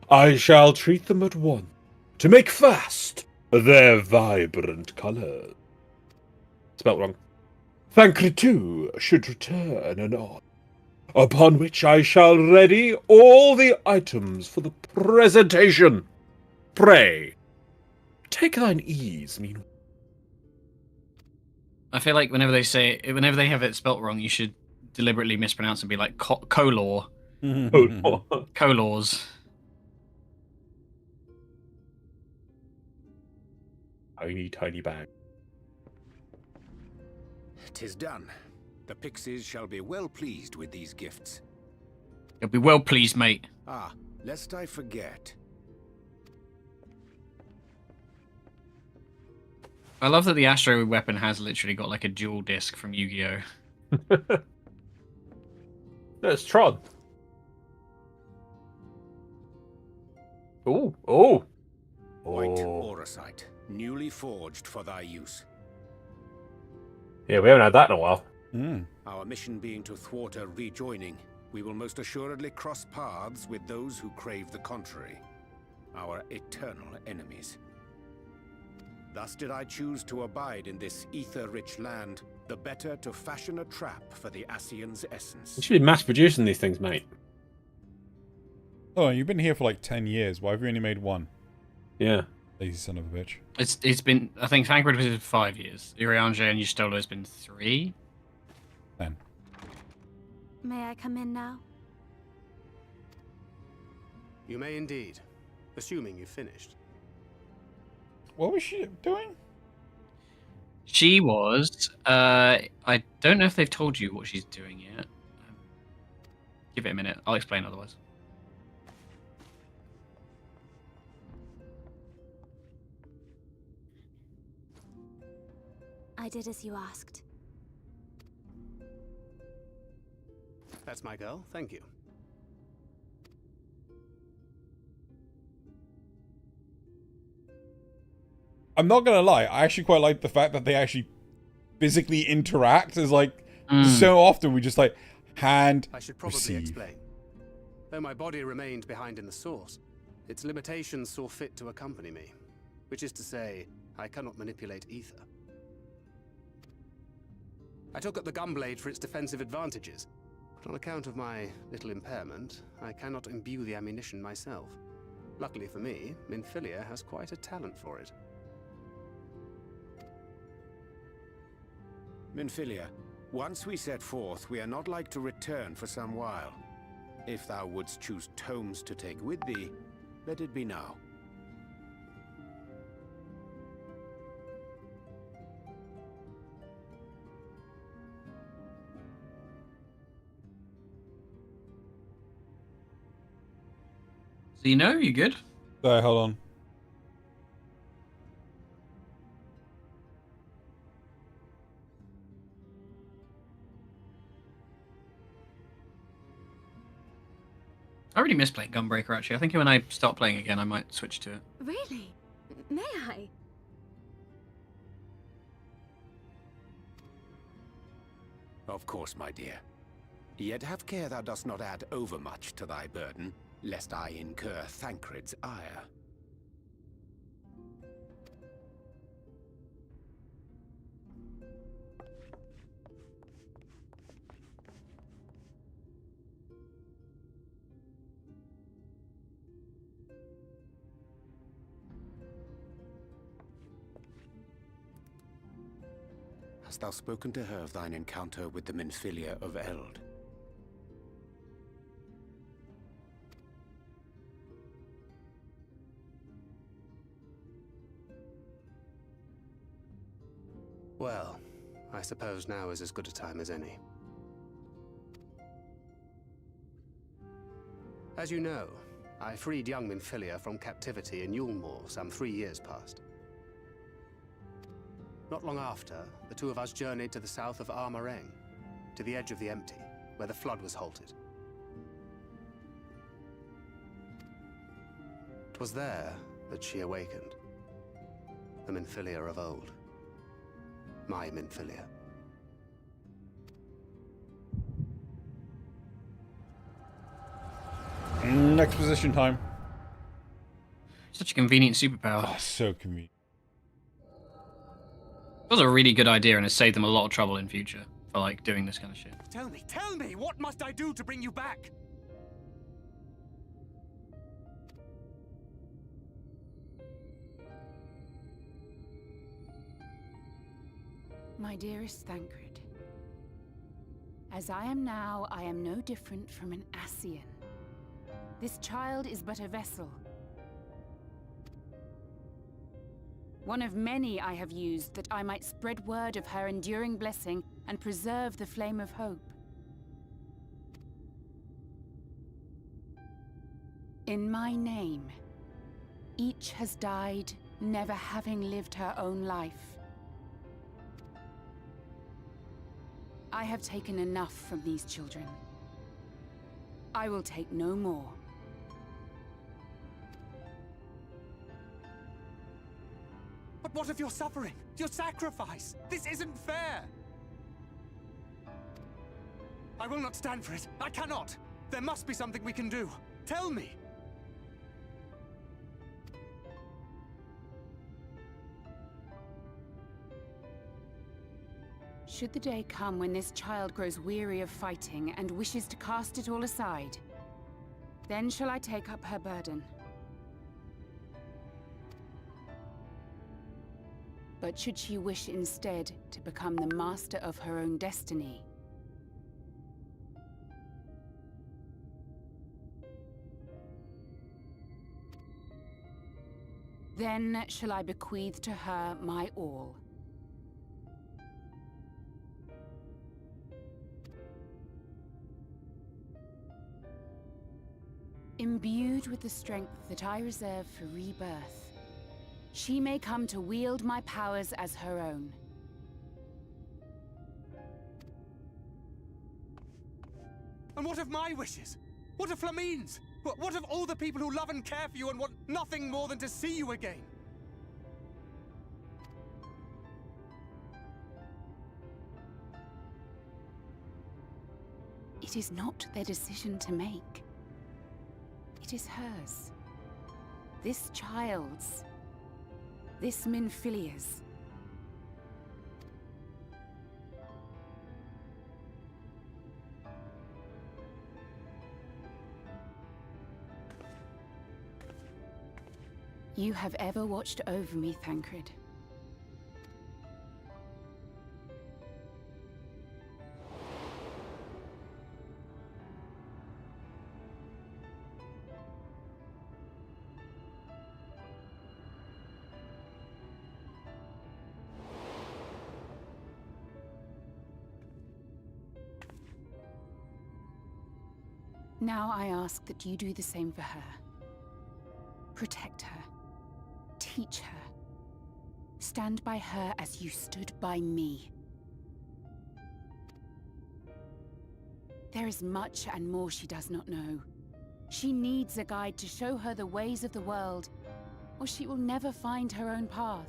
[SPEAKER 3] I shall treat them at once to make fast their vibrant colours. Spelt wrong. Thancred too should return anon, upon which I shall ready all the items for the presentation. Pray, take thine ease meanwhile.
[SPEAKER 1] I feel like whenever they have it spelt wrong, you should deliberately mispronounce and be like color. Colors.
[SPEAKER 3] Tiny bag.
[SPEAKER 4] 'Tis done. The pixies shall be well pleased with these gifts.
[SPEAKER 1] You'll be well pleased, mate.
[SPEAKER 4] Ah, lest I forget.
[SPEAKER 1] I love that the Astro weapon has literally got like a dual disc from Yu-Gi-Oh.
[SPEAKER 3] There's Tron. Oh, oh.
[SPEAKER 4] White Auracite, newly forged for thy use.
[SPEAKER 3] Yeah, we haven't had that in a while.
[SPEAKER 4] Our mission being to thwart a rejoining, we will most assuredly cross paths with those who crave the contrary, our eternal enemies. Thus did I choose to abide in this ether-rich land, the better to fashion a trap for the Ascian's essence.
[SPEAKER 3] You should be mass producing these things, mate.
[SPEAKER 2] Oh, you've been here for like 10 years. Why have you only made one?
[SPEAKER 3] Yeah.
[SPEAKER 2] Lazy son of a bitch.
[SPEAKER 1] It's been, I think Thancred was 5 years. Urianger and Ystolo has been 3.
[SPEAKER 2] 10.
[SPEAKER 5] May I come in now?
[SPEAKER 6] You may indeed, assuming you've finished.
[SPEAKER 2] What was she doing?
[SPEAKER 1] She was, I don't know if they've told you what she's doing yet. Give it a minute. I'll explain otherwise.
[SPEAKER 5] I did as you asked.
[SPEAKER 6] That's my girl, thank you.
[SPEAKER 2] I'm not gonna lie, I actually quite like the fact that they actually physically interact. As like, so often we just like, hand,
[SPEAKER 6] I should probably
[SPEAKER 2] receive.
[SPEAKER 6] explain. Though my body remained behind in the source, its limitations saw fit to accompany me. Which is to say, I cannot manipulate ether. I took up the gunblade for its defensive advantages, but on account of my little impairment, I cannot imbue the ammunition myself. Luckily for me, Minfilia has quite a talent for it.
[SPEAKER 4] Minfilia, once we set forth, we are not like to return for some while. If thou wouldst choose tomes to take with thee, let it be now.
[SPEAKER 1] So you know, you good?
[SPEAKER 2] Sorry, hold on.
[SPEAKER 1] I really miss playing Gunbreaker, actually. I think when I start playing again, I might switch to it.
[SPEAKER 5] Really? May I?
[SPEAKER 4] Of course, my dear. Yet have care thou dost not add overmuch to thy burden, lest I incur Thancred's ire. Hast thou spoken to her of thine encounter with the Minfilia of Eld?
[SPEAKER 6] Well, I suppose now is as good a time as any. As you know, I freed young Minfilia from captivity in Yulmore some 3 years past. Not long after, the two of us journeyed to the south of Armareng, to the edge of the Empty, where the flood was halted. 'Twas there that she awakened. The Minfilia of old. My Minfilia.
[SPEAKER 2] Exposition time.
[SPEAKER 1] Such a convenient superpower.
[SPEAKER 2] Oh, so convenient.
[SPEAKER 1] It was a really good idea, and it saved them a lot of trouble in future for like doing this kind of shit.
[SPEAKER 6] Tell me, what must I do to bring you back?
[SPEAKER 7] My dearest Thancred, as I am now, I am no different from an Ascian. This child is but a vessel. One of many I have used that I might spread word of her enduring blessing and preserve the flame of hope. In my name, each has died, never having lived her own life. I have taken enough from these children. I will take no more.
[SPEAKER 6] But what of your suffering? Your sacrifice? This isn't fair! I will not stand for it. I cannot! There must be something we can do. Tell me!
[SPEAKER 7] Should the day come when this child grows weary of fighting and wishes to cast it all aside, then shall I take up her burden. But should she wish instead to become the master of her own destiny, then shall I bequeath to her my all. Imbued with the strength that I reserve for rebirth, she may come to wield my powers as her own.
[SPEAKER 6] And what of my wishes? What of Flamine's? What of all the people who love and care for you and want nothing more than to see you again?
[SPEAKER 7] It is not their decision to make. It is hers. This child's. This Minfilia's. You have ever watched over me, Thancred. Now I ask that you do the same for her. Protect her. Teach her. Stand by her as you stood by me. There is much and more she does not know. She needs a guide to show her the ways of the world, or she will never find her own path.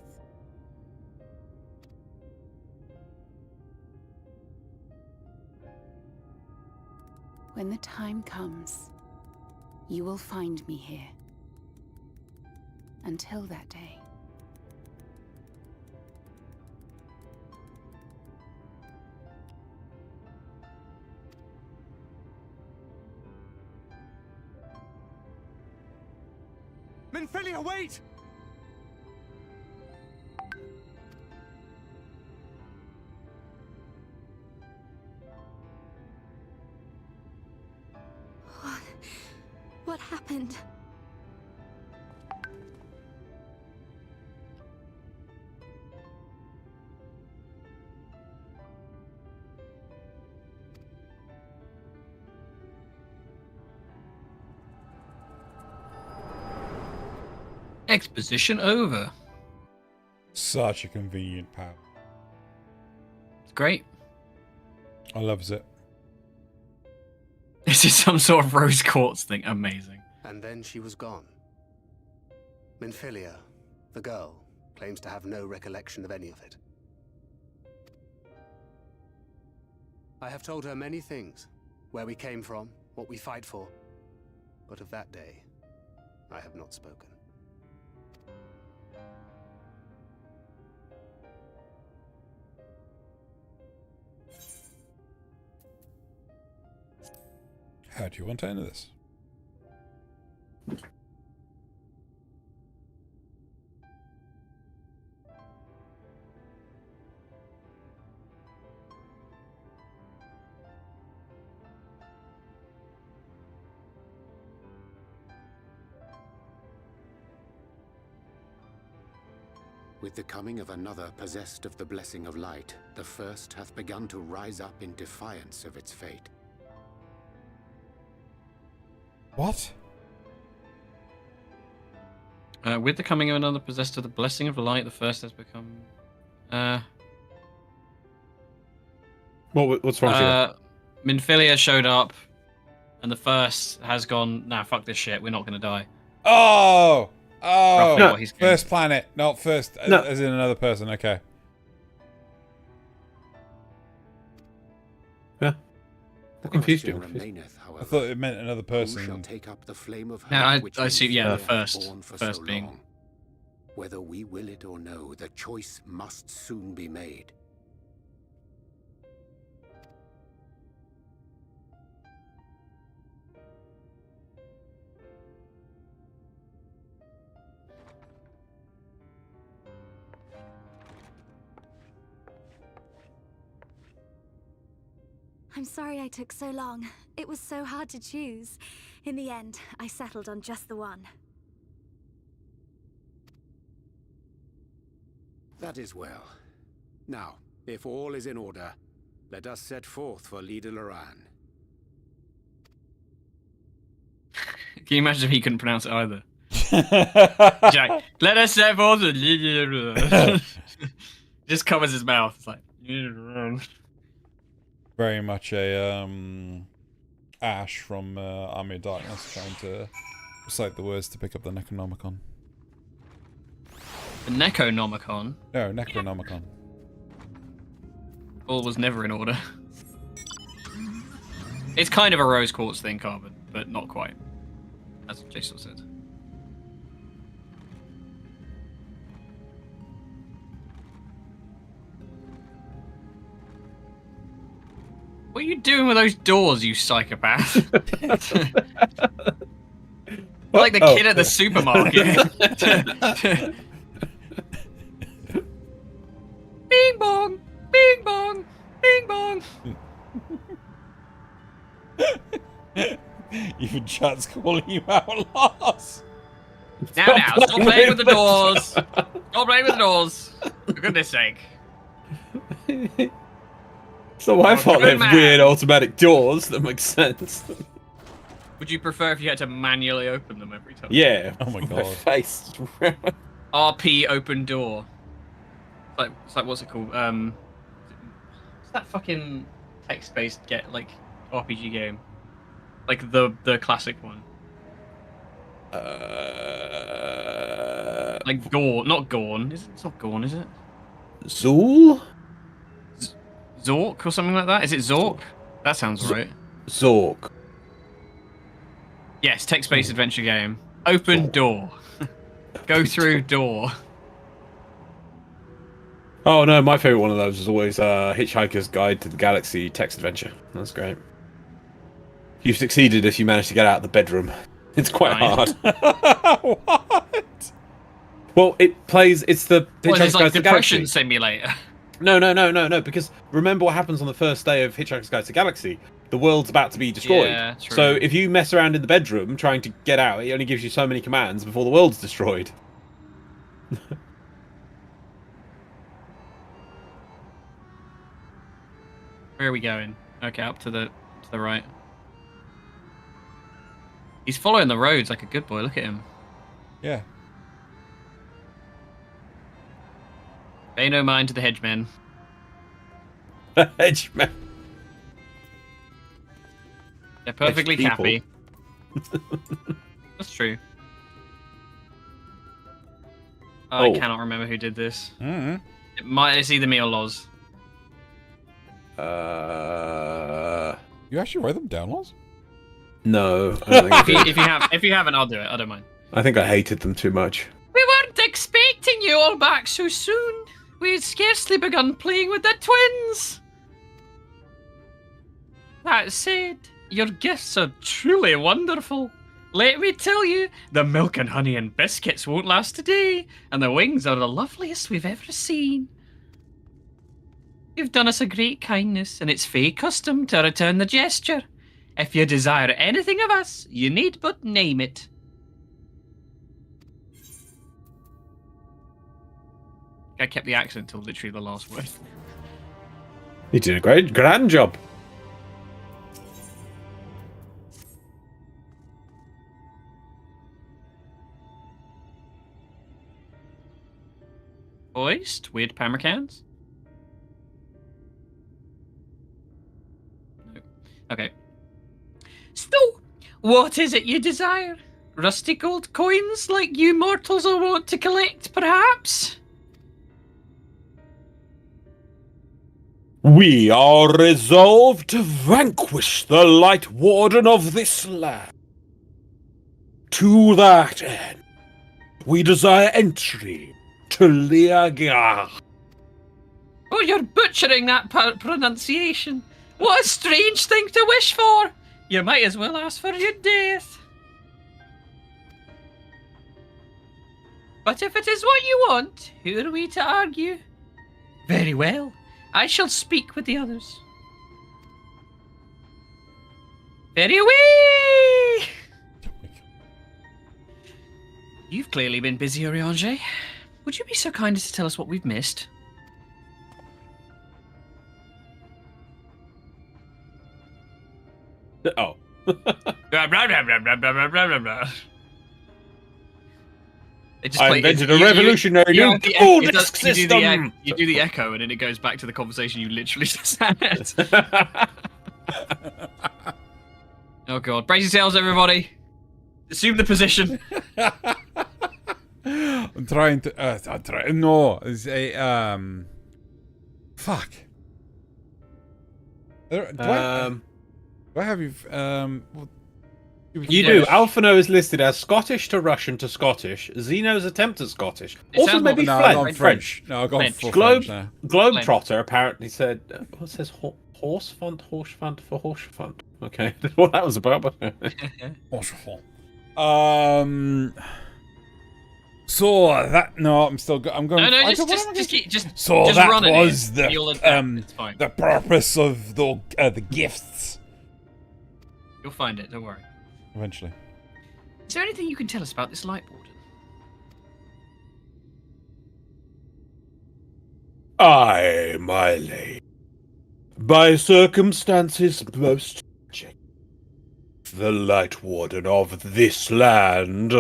[SPEAKER 7] When the time comes, you will find me here. Until that day.
[SPEAKER 6] Minfilia, wait!
[SPEAKER 5] What happened?
[SPEAKER 1] Exposition over.
[SPEAKER 2] Such a convenient power.
[SPEAKER 1] It's great.
[SPEAKER 2] I loves it.
[SPEAKER 1] This is some sort of rose quartz thing. Amazing.
[SPEAKER 6] And then she was gone. Minfilia, the girl, claims to have no recollection of any of it. I have told her many things. Where we came from, what we fight for. But of that day, I have not spoken.
[SPEAKER 2] How do you want to end this?
[SPEAKER 4] With the coming of another possessed of the blessing of light, the first hath begun to rise up in defiance of its fate.
[SPEAKER 2] What?
[SPEAKER 1] With the coming of another possessed of the blessing of light, the first has become...
[SPEAKER 3] What's wrong with you?
[SPEAKER 1] Minfilia showed up, and the first has gone, nah, fuck this shit, we're not going to die.
[SPEAKER 2] Oh!
[SPEAKER 1] Roughly
[SPEAKER 3] No.
[SPEAKER 1] what he's doing.
[SPEAKER 2] First planet, not first
[SPEAKER 3] No.
[SPEAKER 2] as in another person. Okay.
[SPEAKER 3] Yeah. What confused you?
[SPEAKER 4] Remaineth, however,
[SPEAKER 2] I thought it meant another
[SPEAKER 4] who shall
[SPEAKER 2] person.
[SPEAKER 4] take up the flame of
[SPEAKER 1] No,
[SPEAKER 4] hope which
[SPEAKER 1] I assume, yeah, the
[SPEAKER 4] Minfilia has
[SPEAKER 1] first.
[SPEAKER 4] borne for
[SPEAKER 1] First
[SPEAKER 4] so
[SPEAKER 1] being.
[SPEAKER 4] long? Whether we will it or no, the choice must soon be made.
[SPEAKER 5] I'm sorry I took so long. It was so hard to choose. In the end, I settled on just the one.
[SPEAKER 4] That is well. Now, if all is in order, let us set forth for Leader Loran.
[SPEAKER 1] Can you imagine if he couldn't pronounce it either? Jack, let us set forth just covers his mouth. It's like
[SPEAKER 2] Very much a Ash from Army of Darkness trying to recite the words to pick up the Necronomicon.
[SPEAKER 1] the Necronomicon.
[SPEAKER 2] No, Necronomicon.
[SPEAKER 1] All was never in order. It's kind of a rose quartz thing, Carbon, but not quite. As Jason said. What are you doing with those doors, you psychopath? Like the kid at the supermarket. Bing bong! Bing bong! Bing bong!
[SPEAKER 2] Even chat's calling you out, Lars.
[SPEAKER 1] Now, stop playing with the doors! Stop playing with the doors! For goodness sake.
[SPEAKER 3] So my fault they
[SPEAKER 1] good
[SPEAKER 3] have
[SPEAKER 1] man.
[SPEAKER 3] weird automatic doors. That makes sense.
[SPEAKER 1] Would you prefer if you had to manually open them every time?
[SPEAKER 3] Yeah.
[SPEAKER 2] Oh my God.
[SPEAKER 3] face.
[SPEAKER 1] RP open door. It's like what's it called? What's that fucking text-based RPG game? Like the classic one. Like Gorn, not Gorn. It's not Gorn, is it?
[SPEAKER 3] Zool?
[SPEAKER 1] Zork or something like that? Is it Zork? That sounds right.
[SPEAKER 3] Zork.
[SPEAKER 1] Yes, text-based adventure game. Open door. Go through door.
[SPEAKER 3] Oh no, my favorite one of those is always Hitchhiker's Guide to the Galaxy text adventure. That's great. You've succeeded if you manage to get out of the bedroom. It's quite
[SPEAKER 1] Nice.
[SPEAKER 3] hard.
[SPEAKER 2] What?
[SPEAKER 3] Well, it plays. It's the
[SPEAKER 1] What,
[SPEAKER 3] Hitchhiker's
[SPEAKER 1] is this
[SPEAKER 3] Guide
[SPEAKER 1] like
[SPEAKER 3] to the
[SPEAKER 1] depression
[SPEAKER 3] Galaxy.
[SPEAKER 1] simulator?
[SPEAKER 3] No. Because remember what happens on the first day of Hitchhiker's Guide to the Galaxy. The world's about to be destroyed.
[SPEAKER 1] Yeah, true.
[SPEAKER 3] So if you mess around in the bedroom trying to get out, it only gives you so many commands before the world's destroyed.
[SPEAKER 1] Where are we going? Okay, up to the right. He's following the roads like a good boy. Look at him.
[SPEAKER 2] Yeah.
[SPEAKER 1] Pay no mind to the hedgemen.
[SPEAKER 3] Hedgeman.
[SPEAKER 1] They're perfectly
[SPEAKER 3] Hedge
[SPEAKER 1] happy. That's true.
[SPEAKER 3] Oh.
[SPEAKER 1] I cannot remember who did this. It's either me or Loz.
[SPEAKER 2] You actually write them down, Loz?
[SPEAKER 3] No. I don't think
[SPEAKER 1] If you haven't, I'll do it. I don't mind.
[SPEAKER 3] I think I hated them too much.
[SPEAKER 1] We weren't expecting you all back so soon. We had scarcely begun playing with the twins. That said, your gifts are truly wonderful. Let me tell you, the milk and honey and biscuits won't last a day, and the wings are the loveliest we've ever seen. You've done us a great kindness, and it's Fae custom to return the gesture. If you desire anything of us, you need but name it. I kept the accent till literally the last word.
[SPEAKER 3] You did a grand job.
[SPEAKER 1] Hoist, weird pamercans. Okay. So, what is it you desire? Rusty gold coins like you mortals are wont to collect, perhaps?
[SPEAKER 3] We are resolved to vanquish the Light Warden of this land. To that end, we desire entry to Liagar.
[SPEAKER 1] Oh, you're butchering that pronunciation. What a strange thing to wish for! You might as well ask for your death. But if it is what you want, who are we to argue? Very well. I shall speak with the others. Very away! You've clearly been busy, Oriange. Would you be so kind as to tell us what we've missed?
[SPEAKER 3] Oh. I invented a revolutionary new dual disc system!
[SPEAKER 1] You do the echo and then it goes back to the conversation you literally just had. Oh god. Brace yourselves, everybody. Assume the position.
[SPEAKER 2] I'm trying to. No, it's a fuck. Do I have you?
[SPEAKER 3] You do. Alphino is listed as Scottish to Russian to Scottish. Zeno's attempt at Scottish.
[SPEAKER 1] It
[SPEAKER 3] Also,
[SPEAKER 1] sounds
[SPEAKER 3] maybe
[SPEAKER 2] No,
[SPEAKER 3] French.
[SPEAKER 2] I've gone French. No, I've gone
[SPEAKER 1] French.
[SPEAKER 2] full
[SPEAKER 3] Globe,
[SPEAKER 2] French now.
[SPEAKER 3] Globetrotter apparently said, what says horse fund for horse fund. Okay, I don't know what that was about. But
[SPEAKER 2] So that no, I'm still. I'm going.
[SPEAKER 1] No,
[SPEAKER 2] I
[SPEAKER 1] just
[SPEAKER 2] don't- So
[SPEAKER 1] just
[SPEAKER 2] that
[SPEAKER 1] run it
[SPEAKER 2] was
[SPEAKER 1] in. You'll adapt, it's fine.
[SPEAKER 2] the purpose of the gifts.
[SPEAKER 1] You'll find it, don't worry.
[SPEAKER 2] Eventually.
[SPEAKER 1] Is there anything you can tell us about this Light Warden?
[SPEAKER 3] I, my lady, by circumstances most tragic, the Light Warden of this land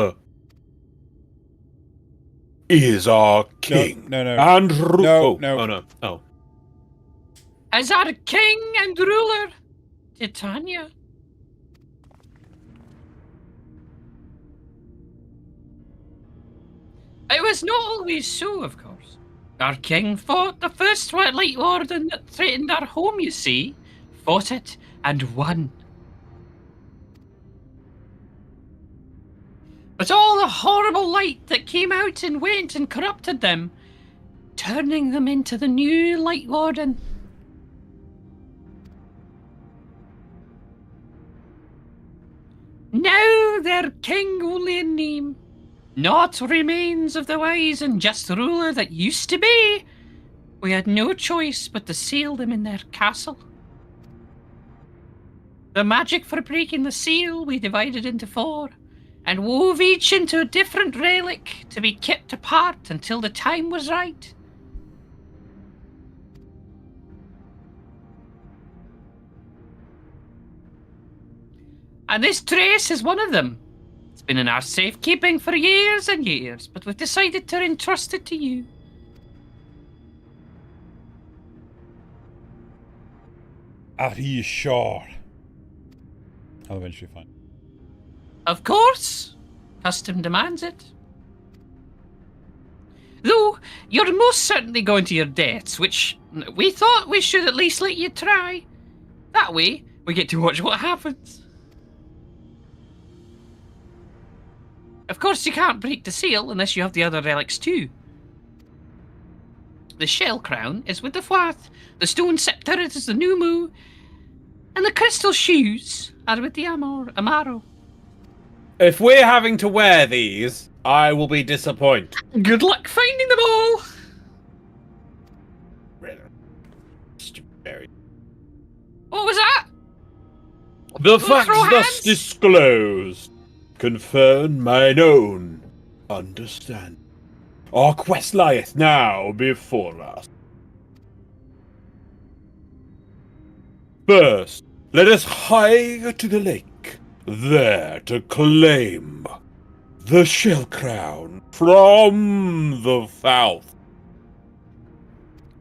[SPEAKER 3] is our king.
[SPEAKER 2] No.
[SPEAKER 3] And
[SPEAKER 2] No.
[SPEAKER 3] Oh.
[SPEAKER 1] As our king and ruler, Titania. It was not always so, of course. Our king fought the first Light Warden that threatened our home, you see. Fought it and won. But all the horrible light that came out and went and corrupted them, turning them into the new Light Warden. Now they're king only in name. Not remains of the wise and just ruler that used to be. We had no choice but to seal them in their castle. The magic for breaking the seal we divided into 4, and wove each into a different relic to be kept apart until the time was right. And this trace is one of them. It's been in our safekeeping for years and years, but we've decided to entrust it to you.
[SPEAKER 2] Are you sure? I'll eventually find.
[SPEAKER 1] Of course. Custom demands it. Though, you're most certainly going to your deaths, which we thought we should at least let you try. That way, we get to watch what happens. Of course, you can't break the seal unless you have the other relics too. The shell crown is with the Fwath, the stone scepter is the Numu, and the crystal shoes are with the Amaro.
[SPEAKER 3] If we're having to wear these, I will be disappointed.
[SPEAKER 1] Good luck finding them all! What was that?
[SPEAKER 3] The
[SPEAKER 1] Throw
[SPEAKER 3] facts thus
[SPEAKER 1] hands?
[SPEAKER 3] disclosed confirm mine own understanding. Our quest lieth now before us. First, let us hie to the lake, there to claim the shell crown from the Fouth.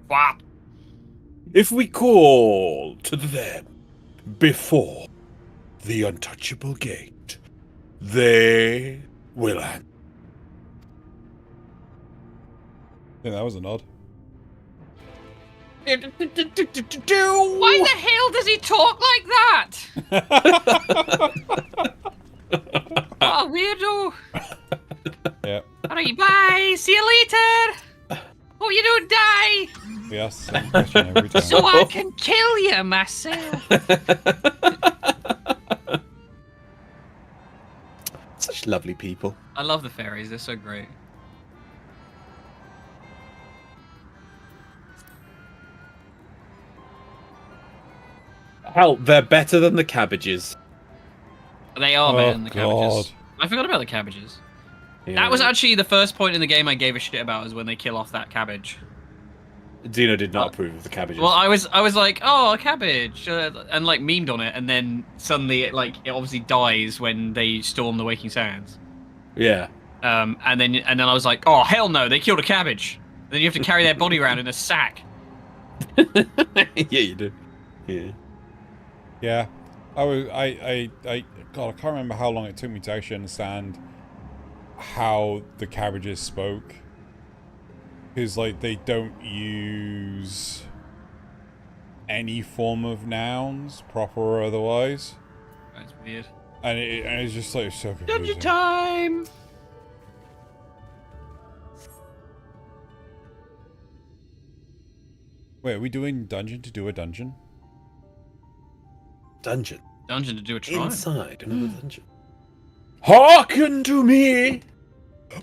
[SPEAKER 1] What?
[SPEAKER 3] If we call to them, before the untouchable gate, they will answer.
[SPEAKER 2] I think that was a nod.
[SPEAKER 1] Why the hell does he talk like that? What a weirdo.
[SPEAKER 2] Yeah.
[SPEAKER 1] Alright, bye. See you later. Hope you don't die.
[SPEAKER 2] We ask the same question every time.
[SPEAKER 1] So I can kill you myself.
[SPEAKER 3] Such lovely people.
[SPEAKER 1] I love the fairies. They're so great.
[SPEAKER 3] Hell, they're better than the cabbages.
[SPEAKER 1] They are better than the
[SPEAKER 2] God.
[SPEAKER 1] cabbages. I forgot about the cabbages.
[SPEAKER 3] Yeah.
[SPEAKER 1] That was actually the first point in the game I gave a shit about, is when they kill off that cabbage.
[SPEAKER 3] Dino did not approve of the cabbages.
[SPEAKER 1] Well, I was like, oh, a cabbage, and like memed on it, and then suddenly it obviously dies when they storm the Waking Sands.
[SPEAKER 3] Yeah.
[SPEAKER 1] And then I was like, oh hell no, they killed a cabbage. And then you have to carry their body around in a sack.
[SPEAKER 3] Yeah, you do. Yeah.
[SPEAKER 2] Yeah. God, I can't remember how long it took me to actually understand how the cabbages spoke. Because, like, they don't use any form of nouns, proper or otherwise.
[SPEAKER 1] That's weird.
[SPEAKER 2] And it's just, like, so confusing.
[SPEAKER 1] Dungeon time!
[SPEAKER 2] Wait, are we doing dungeon to do a dungeon?
[SPEAKER 3] Dungeon.
[SPEAKER 1] Dungeon to do a trial.
[SPEAKER 3] Inside another dungeon. Hearken to me,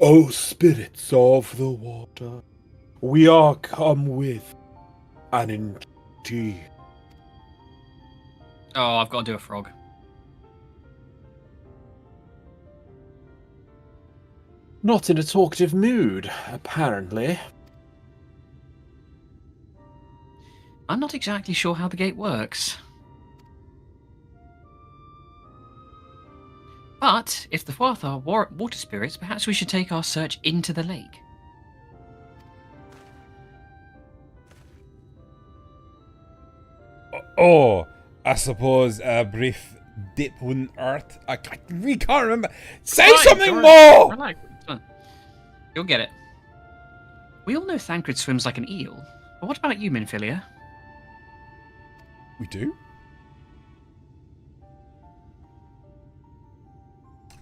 [SPEAKER 3] O spirits of the water. We are come with an entreaty.
[SPEAKER 1] Oh, I've got to do a frog.
[SPEAKER 3] Not in a talkative mood, apparently.
[SPEAKER 1] I'm not exactly sure how the gate works. But, if the Thwath are water spirits, perhaps we should take our search into the lake.
[SPEAKER 2] Oh, I suppose a brief dip wouldn't hurt. We can't remember. Say
[SPEAKER 1] Right,
[SPEAKER 2] something
[SPEAKER 1] don't
[SPEAKER 2] more!
[SPEAKER 1] Relax, it's fun. You'll get it. We all know Thancred swims like an eel. But what about you, Minfilia?
[SPEAKER 2] We do?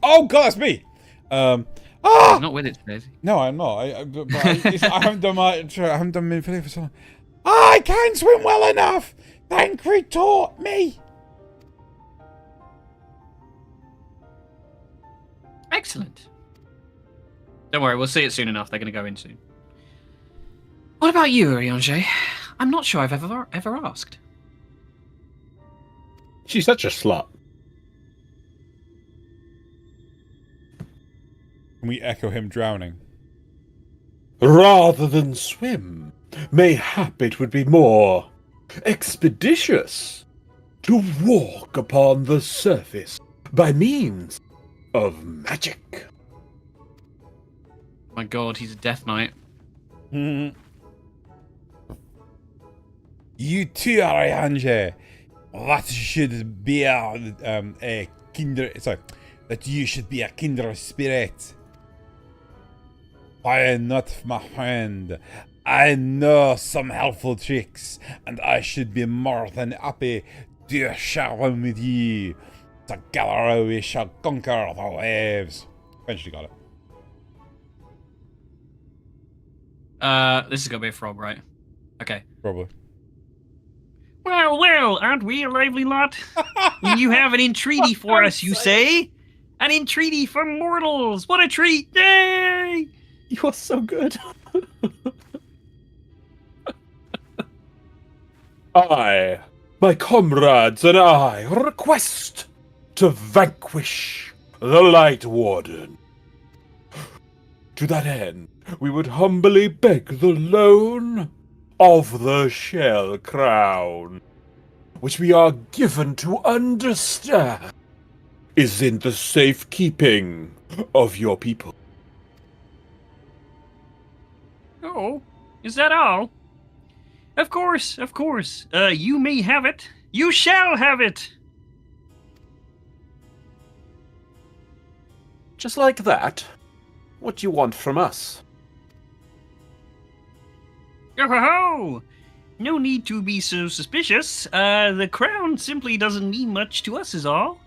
[SPEAKER 2] Oh god, that's me!
[SPEAKER 1] He's not with it today, is he?
[SPEAKER 2] No, I'm not. I haven't done I haven't done Minfilia for so long. I can swim well enough! Thancred taught me!
[SPEAKER 1] Excellent. Don't worry, we'll see it soon enough. They're going to go in soon. What about you, Urianger? I'm not sure I've ever asked.
[SPEAKER 3] She's such a slut.
[SPEAKER 2] Can we echo him drowning?
[SPEAKER 3] Rather than swim, mayhap it would be more expeditious to walk upon the surface by means of magic.
[SPEAKER 1] My god, he's a Death Knight.
[SPEAKER 2] You too, Arianje. That should be a kindred. Sorry, that you should be a kindred spirit. Why not, my friend? I know some helpful tricks, and I should be more than happy to share them with you. Together we shall conquer the waves. Eventually got it.
[SPEAKER 1] This is gonna be a frog, right? Okay.
[SPEAKER 2] Probably.
[SPEAKER 1] Well, aren't we a lively lot? You have an entreaty for us, you say? An entreaty for mortals! What a treat! Yay!
[SPEAKER 3] You are so good. I, my comrades and I request to vanquish the Light Warden. To that end, we would humbly beg the loan of the Shell Crown, which we are given to understand is in the safekeeping of your people.
[SPEAKER 1] Oh, is that all? Of course. You may have it. You shall have it!
[SPEAKER 3] Just like that? What do you want from us?
[SPEAKER 1] Oh-ho-ho! No need to be so suspicious. The crown simply doesn't mean much to us is all.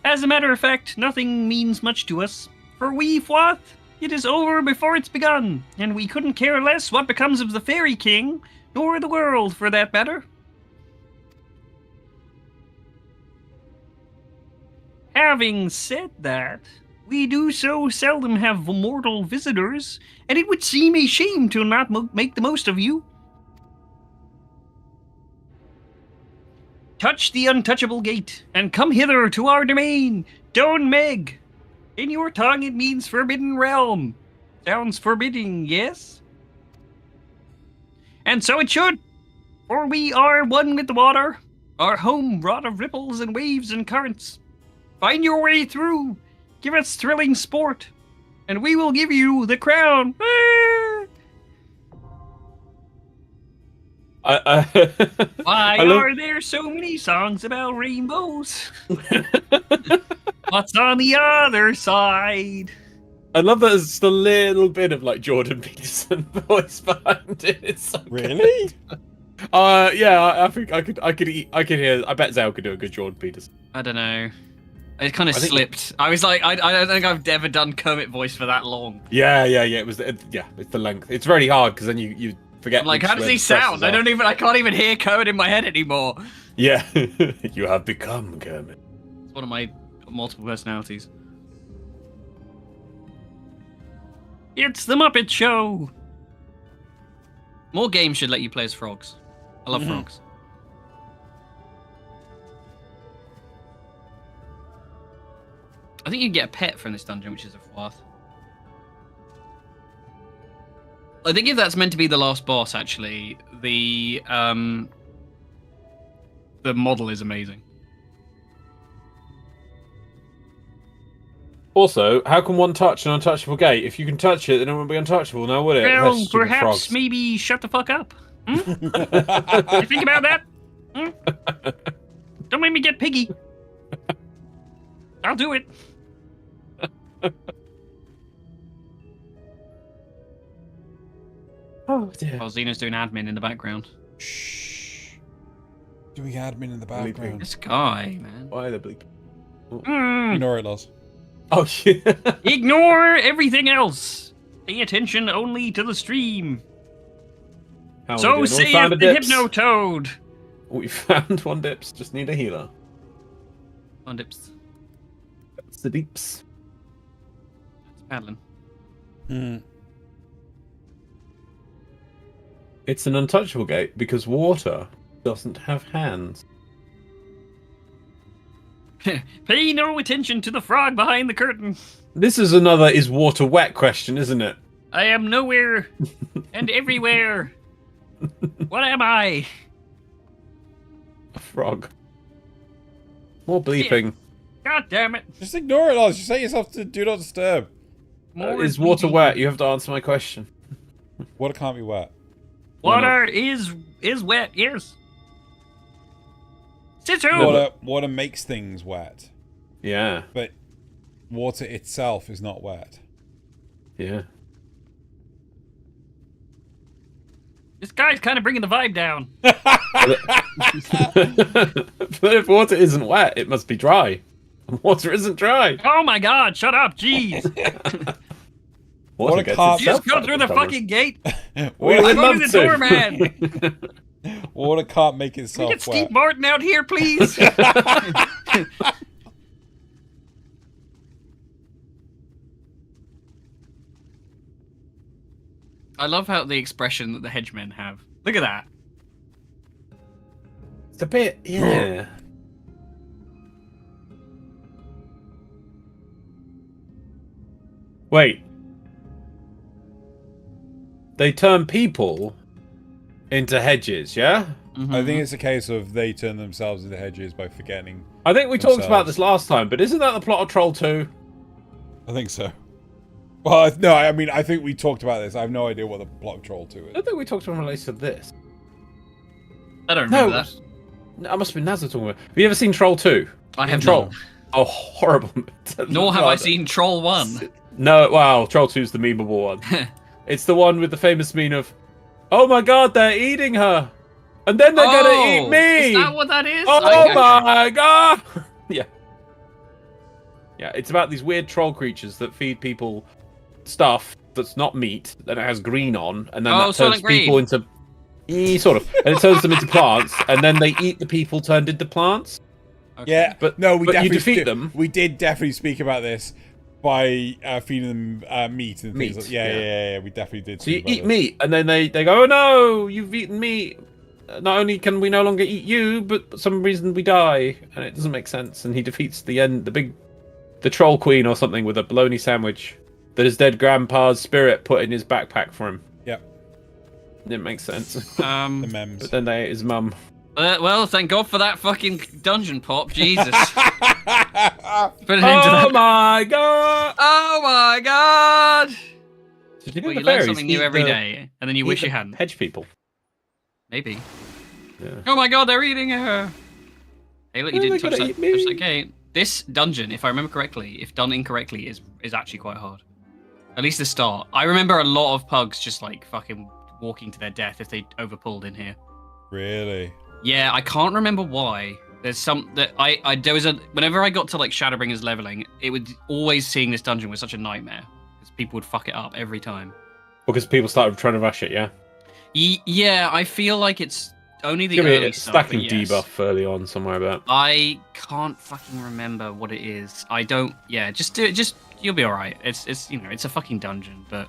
[SPEAKER 1] As a matter of fact, nothing means much to us. For we, Fwath, it is over before it's begun, and we couldn't care less what becomes of the Fairy King, nor the world, for that matter. Having said that, we do so seldom have mortal visitors, and it would seem a shame to not make the most of you. Touch the untouchable gate, and come hither to our domain, Don Meg. In your tongue it means forbidden realm. Sounds forbidding, yes? And so it should, for we are one with the water, our home wrought of ripples and waves and currents. Find your way through, give us thrilling sport, and we will give you the crown. Why are there so many songs about rainbows? What's on the other side?
[SPEAKER 3] I love that there's just a little bit of like Jordan Peterson voice behind it. It's so
[SPEAKER 2] Really?
[SPEAKER 3] good. Yeah, I think I could hear. I bet Zale could do a good Jordan Peterson.
[SPEAKER 1] I don't know. It kind of slipped. I was like, I don't think I've ever done Kermit voice for that long.
[SPEAKER 3] Yeah. It was. It's the length. It's really hard because then you forget.
[SPEAKER 1] I'm like, how does he sound? I can't even hear Kermit in my head anymore.
[SPEAKER 3] Yeah, you have become Kermit.
[SPEAKER 1] It's one of my multiple personalities. It's the Muppet Show. More games should let you play as frogs. I love frogs. I think you can get a pet from this dungeon, which is a Fwath. I think if that's meant to be the last boss, actually, the model is amazing.
[SPEAKER 3] Also, how can one touch an untouchable gate? If you can touch it, then it won't be untouchable, now would it?
[SPEAKER 1] Well,
[SPEAKER 3] That's stupid
[SPEAKER 1] perhaps
[SPEAKER 3] frogs.
[SPEAKER 1] maybe shut the fuck up. You think about that? Don't make me get piggy. I'll do it.
[SPEAKER 3] Oh dear.
[SPEAKER 1] While Xeno's doing admin in the background.
[SPEAKER 2] Shh. Doing admin in the background.
[SPEAKER 1] This guy, man.
[SPEAKER 3] Why are they bleeping?
[SPEAKER 2] Ignore it, Loz.
[SPEAKER 3] Oh shit.
[SPEAKER 1] Ignore everything else. Pay attention only to the stream.
[SPEAKER 3] How are we
[SPEAKER 1] So
[SPEAKER 3] doing? We
[SPEAKER 1] saith
[SPEAKER 3] found
[SPEAKER 1] the
[SPEAKER 3] a dips.
[SPEAKER 1] Hypnotoad.
[SPEAKER 3] We found one dips. Just need a healer.
[SPEAKER 1] On dips.
[SPEAKER 3] That's the deeps.
[SPEAKER 1] It's paddling.
[SPEAKER 3] It's an untouchable gate because water doesn't have hands.
[SPEAKER 1] Pay no attention to the frog behind the curtain.
[SPEAKER 3] This is another is water wet question, isn't it?
[SPEAKER 1] I am nowhere and everywhere. What am I?
[SPEAKER 3] A frog. More bleeping.
[SPEAKER 1] God damn it.
[SPEAKER 2] Just ignore it, Loz. You set yourself to do not disturb.
[SPEAKER 1] More
[SPEAKER 3] Is water
[SPEAKER 1] bleeping.
[SPEAKER 3] wet? You have to answer my question.
[SPEAKER 2] Water can't be wet.
[SPEAKER 1] Water is wet, yes. Situ!
[SPEAKER 2] Water makes things wet,
[SPEAKER 3] Yeah.
[SPEAKER 2] but water itself is not wet.
[SPEAKER 3] Yeah.
[SPEAKER 1] This guy's kind of bringing the vibe down.
[SPEAKER 3] But if water isn't wet, it must be dry. And water isn't dry.
[SPEAKER 1] Oh my god, shut up, jeez.
[SPEAKER 2] Water
[SPEAKER 3] gets
[SPEAKER 2] can't-
[SPEAKER 1] You just
[SPEAKER 3] itself
[SPEAKER 1] go through the
[SPEAKER 3] covered.
[SPEAKER 1] fucking gate.
[SPEAKER 3] We
[SPEAKER 1] I'm
[SPEAKER 3] would love
[SPEAKER 1] only the
[SPEAKER 3] to.
[SPEAKER 1] doorman.
[SPEAKER 2] Water can't make
[SPEAKER 1] Can we
[SPEAKER 2] itself
[SPEAKER 1] get
[SPEAKER 2] wet.
[SPEAKER 1] Steve Martin out here, please? I love how the expression that the hedgemen have. Look at that.
[SPEAKER 3] It's a bit, yeah. Wait. They turn people into hedges, yeah?
[SPEAKER 2] I think it's a case of they turn themselves into hedges by forgetting.
[SPEAKER 3] I think we talked about
[SPEAKER 2] Themselves.
[SPEAKER 3] this last time, but isn't that the plot of Troll 2?
[SPEAKER 2] I think so. Well, no, I mean, I think we talked about this. I have no idea what the plot of Troll 2
[SPEAKER 3] I
[SPEAKER 2] is.
[SPEAKER 3] don't think we talked about it related to this.
[SPEAKER 1] I don't remember that.
[SPEAKER 3] No, I must have been Nazar talking about. Have you ever seen Troll 2?
[SPEAKER 1] I have
[SPEAKER 3] Troll.
[SPEAKER 1] not.
[SPEAKER 3] Oh, horrible.
[SPEAKER 1] Nor have I seen Troll 1.
[SPEAKER 3] No, wow, Troll 2 is the memeable one. It's the one with the famous meme of, oh my god, they're eating her. And then they're gonna eat me.
[SPEAKER 1] Is that what that is?
[SPEAKER 3] Oh my god. Yeah. Yeah, it's about these weird troll creatures that feed people stuff that's not meat, that it has green on, and then that turns people into... sort of. And it turns them into plants, and then they eat the people turned into plants.
[SPEAKER 2] Okay. Yeah, but no, we definitely
[SPEAKER 3] you defeat them.
[SPEAKER 2] We did definitely speak about this by feeding them meat and things. Yeah, we definitely did.
[SPEAKER 3] So you eat meat, and then they go, oh no, you've eaten meat. Not only can we no longer eat you, but for some reason we die, and it doesn't make sense. And he defeats the troll queen or something with a bologna sandwich that his dead grandpa's spirit put in his backpack for him.
[SPEAKER 2] Yep.
[SPEAKER 3] Didn't make sense.
[SPEAKER 2] The memes.
[SPEAKER 3] But then they ate his mum.
[SPEAKER 1] Well, thank God for that fucking dungeon pop. Jesus. Put an end to
[SPEAKER 3] Oh
[SPEAKER 1] that.
[SPEAKER 3] my god!
[SPEAKER 1] Oh my god!
[SPEAKER 3] Did you
[SPEAKER 1] Well, you learn something new every day, and then you wish you hadn't.
[SPEAKER 3] Hedge people.
[SPEAKER 1] Maybe.
[SPEAKER 3] Yeah.
[SPEAKER 1] Oh my god, they're eating her! Hey, look, you didn't touch that gate. This dungeon, if I remember correctly, if done incorrectly, is actually quite hard. At least the start. I remember a lot of pugs just like fucking walking to their death if they overpulled in here.
[SPEAKER 2] Really?
[SPEAKER 1] Yeah, I can't remember why. There's some that there was a whenever I got to like Shadowbringers leveling, it would always seeing this dungeon was such a nightmare because people would fuck it up every time.
[SPEAKER 3] Because people started trying to rush it, yeah.
[SPEAKER 1] Yeah, I feel like it's only the early stuff.
[SPEAKER 3] Stacking
[SPEAKER 1] but yes.
[SPEAKER 3] debuff early on somewhere about.
[SPEAKER 1] I can't fucking remember what it is. I don't. Yeah, just do it. Just you'll be all right. It's it's a fucking dungeon, but.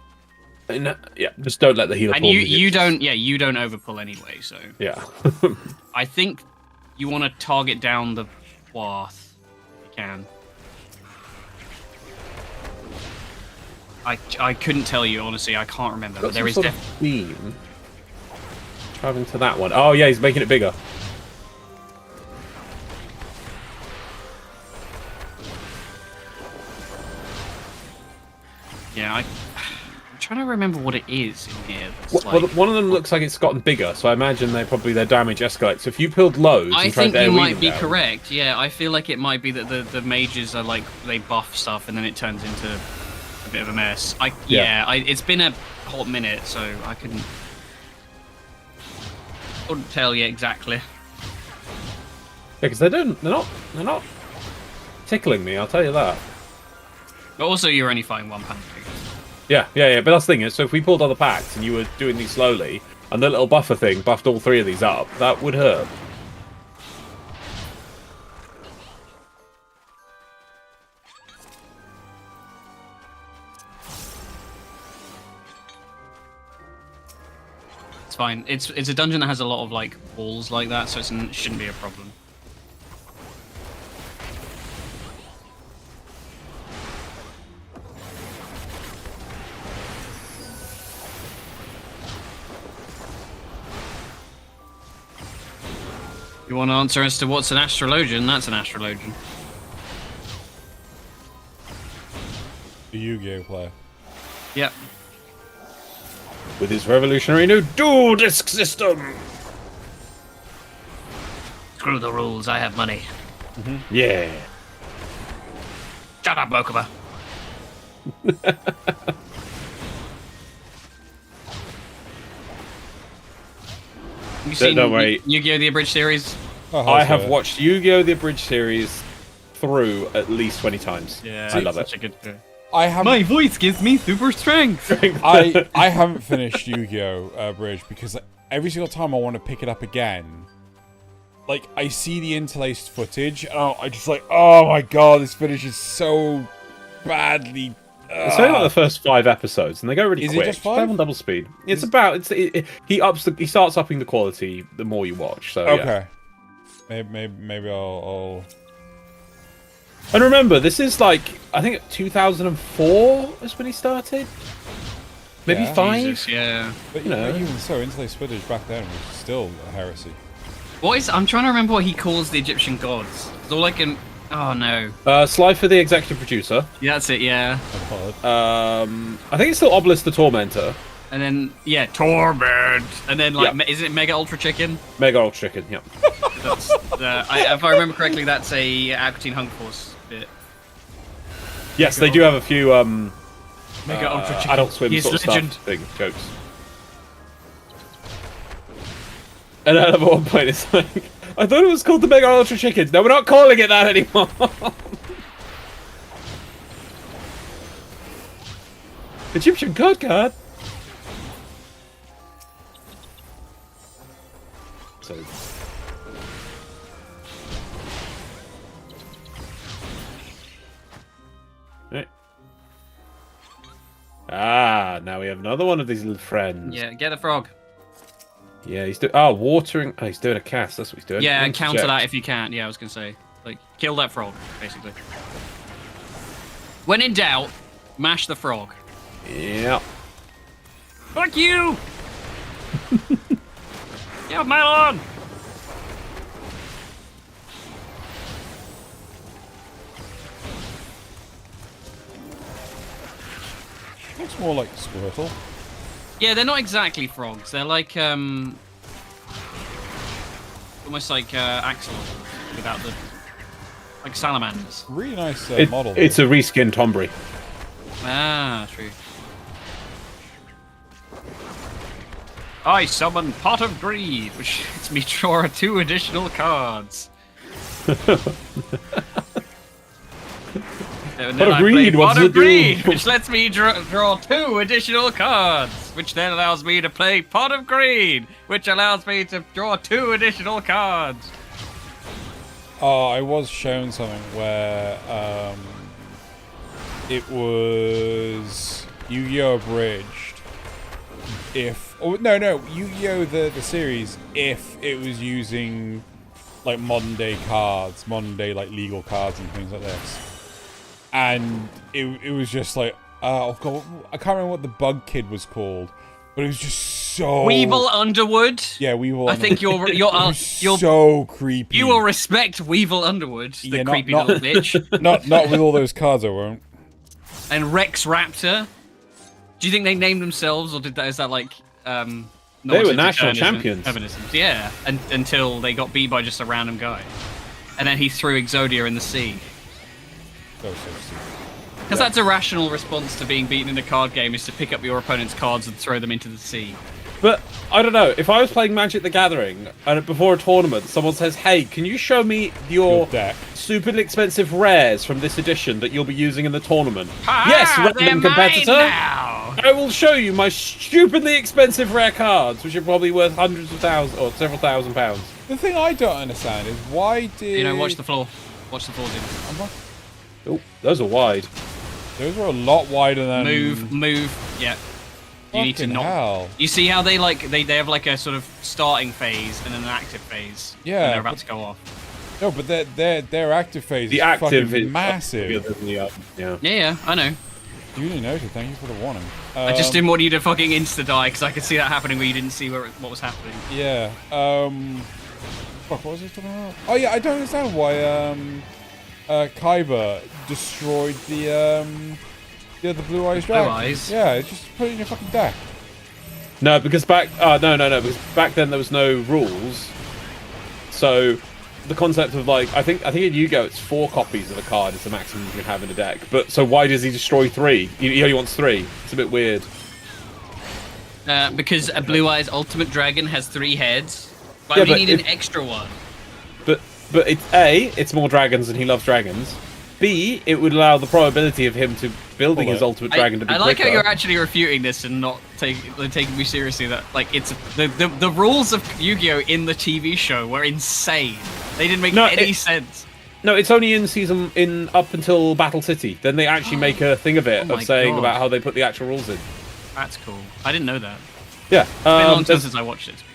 [SPEAKER 3] Yeah, just don't let the healer.
[SPEAKER 1] And you don't overpull anyway, so.
[SPEAKER 3] Yeah.
[SPEAKER 1] I think you want to target down the path if you can. I couldn't tell you honestly. I can't remember. But there is definitely
[SPEAKER 3] beam. Traveling to that one. Oh yeah, he's making it bigger.
[SPEAKER 1] Yeah, I'm trying to remember what it is in here.
[SPEAKER 3] Well, one of them looks like it's gotten bigger, so I imagine their damage escalates. So if you pulled loads,
[SPEAKER 1] I
[SPEAKER 3] and tried
[SPEAKER 1] think
[SPEAKER 3] to
[SPEAKER 1] you
[SPEAKER 3] AoE
[SPEAKER 1] might
[SPEAKER 3] them
[SPEAKER 1] be
[SPEAKER 3] down,
[SPEAKER 1] correct. Yeah, I feel like it might be that the mages are like they buff stuff and then it turns into a bit of a mess. It's been a hot minute, so I couldn't tell you exactly.
[SPEAKER 3] Yeah, because they're not tickling me. I'll tell you that.
[SPEAKER 1] But also, you're only fighting one panic.
[SPEAKER 3] Yeah. But that's the thing is, so if we pulled other packs and you were doing these slowly, and the little buffer thing buffed all three of these up, that would hurt.
[SPEAKER 1] It's fine. It's a dungeon that has a lot of like walls like that, so it shouldn't be a problem. You want to answer as to what's an astrologian? That's an astrologian.
[SPEAKER 2] A Yu-Gi-Oh player.
[SPEAKER 1] Yep.
[SPEAKER 3] With his revolutionary new dual disc system.
[SPEAKER 1] Screw the rules. I have money.
[SPEAKER 3] Yeah.
[SPEAKER 1] Shut up, Mokuba. You seen
[SPEAKER 3] Don't worry.
[SPEAKER 1] Yu-Gi-Oh! The Abridged series?
[SPEAKER 3] I have watched Yu-Gi-Oh! The Abridged series through at least 20 times.
[SPEAKER 1] Yeah,
[SPEAKER 3] I love it.
[SPEAKER 1] Such a good show.
[SPEAKER 2] I haven't.
[SPEAKER 1] My voice gives me super strength.
[SPEAKER 2] I haven't finished Yu-Gi-Oh! Bridge because every single time I want to pick it up again, like I see the interlaced footage and I just like, oh my god, this finishes so badly.
[SPEAKER 3] It's only like the first 5 episodes, and they go really
[SPEAKER 2] Is
[SPEAKER 3] quick.
[SPEAKER 2] it just 5?
[SPEAKER 3] They're on double speed. It's about he starts upping the quality the more you watch. So
[SPEAKER 2] okay, maybe I'll.
[SPEAKER 3] And remember, this is like I think 2004 is when he started. Maybe
[SPEAKER 2] Yeah.
[SPEAKER 3] 5.
[SPEAKER 1] Jesus, yeah.
[SPEAKER 2] But
[SPEAKER 3] you know.
[SPEAKER 2] even so, interlaced footage back then was still a heresy.
[SPEAKER 1] I'm trying to remember what he calls the Egyptian gods. It's all like an. Oh no.
[SPEAKER 3] Sly for the executive producer.
[SPEAKER 1] Yeah, that's it. Yeah.
[SPEAKER 3] I think it's still Obelisk the Tormentor.
[SPEAKER 1] And then, yeah, Torment. And then, like,
[SPEAKER 3] Yep.
[SPEAKER 1] is it Mega Ultra Chicken?
[SPEAKER 3] Mega Ultra Chicken, yeah.
[SPEAKER 1] That's if I remember correctly, that's a Aqua Teen Hunger Force bit.
[SPEAKER 3] Yes, they do have a few
[SPEAKER 1] Mega Ultra Chicken.
[SPEAKER 3] Adult Swim
[SPEAKER 1] He's
[SPEAKER 3] sort of
[SPEAKER 1] legend.
[SPEAKER 3] stuff, big jokes. And then at one point it's like, I thought it was called the Mega Ultra Chicken. No, we're not calling it that anymore. Egyptian card. So. Right. Ah, now we have another one of these little friends.
[SPEAKER 1] Yeah, get the frog.
[SPEAKER 3] Yeah, he's doing. Oh, watering. Oh, he's doing a cast. That's what he's doing.
[SPEAKER 1] Yeah, and counter
[SPEAKER 3] Interject.
[SPEAKER 1] that if you can. Yeah, I was gonna say, like, kill that frog, basically. When in doubt, mash the frog.
[SPEAKER 3] Yeah.
[SPEAKER 1] Fuck you! Yeah, my lawn!
[SPEAKER 2] Looks more like Squirtle.
[SPEAKER 1] Yeah, they're not exactly frogs. They're like, almost like Axel without the, like salamanders.
[SPEAKER 2] Really nice model.
[SPEAKER 3] It's a reskin Tombury.
[SPEAKER 1] Ah, true. I summon Pot of Greed, which lets me draw 2 additional cards. And then
[SPEAKER 3] Pot of
[SPEAKER 1] I
[SPEAKER 3] Greed,
[SPEAKER 1] play
[SPEAKER 3] what
[SPEAKER 1] Pot
[SPEAKER 3] does
[SPEAKER 1] of
[SPEAKER 3] it do?
[SPEAKER 1] Greed, which lets me draw 2 additional cards, which then allows me to play Pot of Greed, which allows me to draw 2 additional cards.
[SPEAKER 2] Oh, I was shown something where it was Yu-Gi-Oh! Abridged. No, Yu-Gi-Oh! The series, if it was using like modern day cards, modern day like legal cards and things like this. And it was just like, oh god, I can't remember what the bug kid was called, but it was just so
[SPEAKER 1] Weevil Underwood.
[SPEAKER 2] Yeah, Weevil.
[SPEAKER 1] I think you're
[SPEAKER 2] so creepy.
[SPEAKER 1] You will respect Weevil Underwood, the
[SPEAKER 2] Yeah,
[SPEAKER 1] creepy little bitch.
[SPEAKER 2] Not with all those cards, I won't.
[SPEAKER 1] And Rex Raptor. Do you think they named themselves, or is that like
[SPEAKER 3] They were national champions.
[SPEAKER 1] Yeah, until they got beat by just a random guy, and then he threw Exodia in the sea.
[SPEAKER 2] So stupid.
[SPEAKER 1] Because that's a rational response to being beaten in a card game, is to pick up your opponent's cards and throw them into the sea.
[SPEAKER 3] But I don't know. If I was playing Magic the Gathering and before a tournament, someone says, "Hey, can you show me your
[SPEAKER 2] deck.
[SPEAKER 3] stupidly expensive rares from this edition that you'll be using in the tournament?"
[SPEAKER 1] Ah,
[SPEAKER 3] Yes,
[SPEAKER 1] they're
[SPEAKER 3] random
[SPEAKER 1] mine
[SPEAKER 3] competitor.
[SPEAKER 1] now!
[SPEAKER 3] I will show you my stupidly expensive rare cards, which are probably worth hundreds of thousands or several £1,000s.
[SPEAKER 2] The thing I don't understand is why did
[SPEAKER 1] You know, watch the floor. Watch the floor, dude.
[SPEAKER 3] Oh, those are wide.
[SPEAKER 2] Those were a lot wider than
[SPEAKER 1] Move. Yeah. You need to
[SPEAKER 2] Fucking
[SPEAKER 1] not.
[SPEAKER 2] hell.
[SPEAKER 1] You see how they have like a sort of starting phase and then an active phase.
[SPEAKER 2] Yeah,
[SPEAKER 1] when they're about
[SPEAKER 2] but-
[SPEAKER 1] to go off.
[SPEAKER 2] No, but their active phase
[SPEAKER 3] The
[SPEAKER 2] is
[SPEAKER 3] active
[SPEAKER 2] fucking
[SPEAKER 3] is
[SPEAKER 2] massive.
[SPEAKER 3] bigger than the yeah.
[SPEAKER 1] Yeah, I know.
[SPEAKER 2] Duly noted. Thank you for the warning.
[SPEAKER 1] I just didn't want you to fucking insta die because I could see that happening where you didn't see what was happening.
[SPEAKER 2] Yeah. Fuck. What was I talking about? Oh yeah, I don't understand why Kaiba destroyed the Blue Eyes Dragon.
[SPEAKER 1] Eyes?
[SPEAKER 2] Yeah, just put it in your fucking deck.
[SPEAKER 3] No, because back because back then there was no rules. So the concept of like I think in Yu-Gi-Oh! It's 4 copies of a card is the maximum you can have in a deck. But so why does he destroy 3? He only wants 3. It's a bit weird.
[SPEAKER 1] Because a Blue Eyes Ultimate Dragon has 3 heads. Why
[SPEAKER 3] Yeah,
[SPEAKER 1] would he
[SPEAKER 3] but
[SPEAKER 1] need an
[SPEAKER 3] if-
[SPEAKER 1] extra one?
[SPEAKER 3] But it's more dragons and he loves dragons. B, it would allow the probability of him to building his ultimate dragon to be
[SPEAKER 1] I like how
[SPEAKER 3] quicker.
[SPEAKER 1] you're actually refuting this and not taking me seriously. That like it's the rules of Yu-Gi-Oh in the TV show were insane. They didn't make any sense.
[SPEAKER 3] No, it's only in up until Battle City. Then they actually make a thing of it
[SPEAKER 1] Oh
[SPEAKER 3] of
[SPEAKER 1] my
[SPEAKER 3] saying
[SPEAKER 1] God.
[SPEAKER 3] about how they put the actual rules in.
[SPEAKER 1] That's cool. I didn't know that.
[SPEAKER 3] Yeah,
[SPEAKER 1] It's been a long time
[SPEAKER 3] there's-
[SPEAKER 1] since I watched it. To be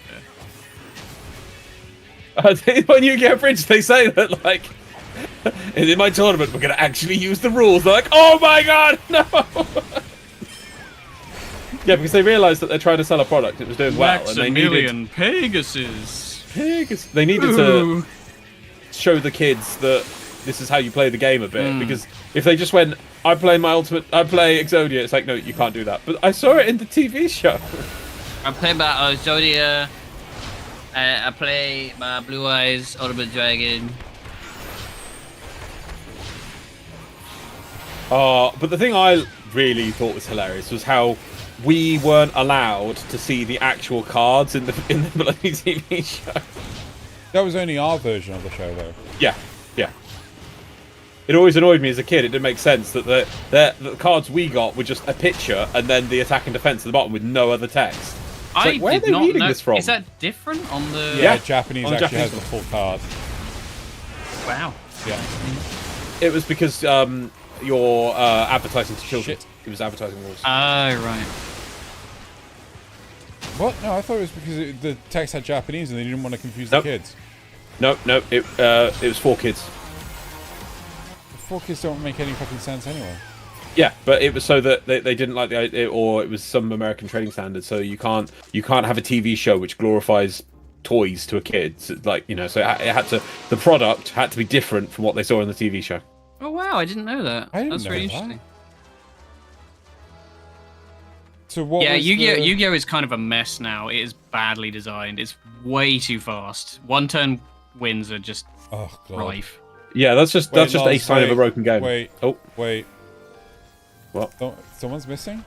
[SPEAKER 1] fair.
[SPEAKER 3] when you get a bridge, they say that like, in my tournament, we're gonna actually use the rules. They're like, oh my god, no! Yeah, because they realised that they're trying to sell a product. It was doing well, and they needed
[SPEAKER 1] Pegasus.
[SPEAKER 3] they needed to show the kids that this is how you play the game a bit. Because if they just went, I play Exodia, it's like, no, you can't do that. But I saw it in the TV show.
[SPEAKER 1] I play my Exodia. I play my Blue Eyes Ultimate Dragon.
[SPEAKER 3] But the thing I really thought was hilarious was how we weren't allowed to see the actual cards in the bloody TV show.
[SPEAKER 2] That was only our version of the show, though.
[SPEAKER 3] Yeah. It always annoyed me as a kid. It didn't make sense that the cards we got were just a picture and then the attack and defense at the bottom with no other text. Like, where are they reading this from?
[SPEAKER 1] Is that different on the?
[SPEAKER 2] Yeah, Japanese
[SPEAKER 3] on
[SPEAKER 2] actually
[SPEAKER 3] Japanese
[SPEAKER 2] has the full card.
[SPEAKER 1] Wow.
[SPEAKER 2] Yeah.
[SPEAKER 3] It was because you're advertising to children.
[SPEAKER 2] Shit.
[SPEAKER 3] It was advertising rules.
[SPEAKER 1] Oh, right.
[SPEAKER 2] What? No, I thought it was because the text had Japanese and they didn't want to confuse
[SPEAKER 3] Nope.
[SPEAKER 2] the kids.
[SPEAKER 3] No, it was for kids.
[SPEAKER 2] The 4 kids don't make any fucking sense anyway.
[SPEAKER 3] Yeah, but it was so that they didn't like the idea, or it was some American trading standard. So you can't have a TV show which glorifies toys to a kid. So, like, you know, so the product had to be different from what they saw in the TV show.
[SPEAKER 1] Oh wow, I didn't know that.
[SPEAKER 2] I didn't
[SPEAKER 1] That's
[SPEAKER 2] know
[SPEAKER 1] really
[SPEAKER 2] that.
[SPEAKER 1] interesting.
[SPEAKER 2] So what?
[SPEAKER 1] Yeah,
[SPEAKER 2] was
[SPEAKER 1] Yu-Gi-Oh is kind of a mess now. It is badly designed. It's way too fast. One turn wins are just
[SPEAKER 2] Oh god.
[SPEAKER 1] rife.
[SPEAKER 3] Yeah, that's just
[SPEAKER 2] Wait,
[SPEAKER 3] a
[SPEAKER 2] Lars,
[SPEAKER 3] sign of a
[SPEAKER 2] wait,
[SPEAKER 3] broken game.
[SPEAKER 2] Wait.
[SPEAKER 3] Oh,
[SPEAKER 2] Wait.
[SPEAKER 3] what?
[SPEAKER 2] Someone's missing?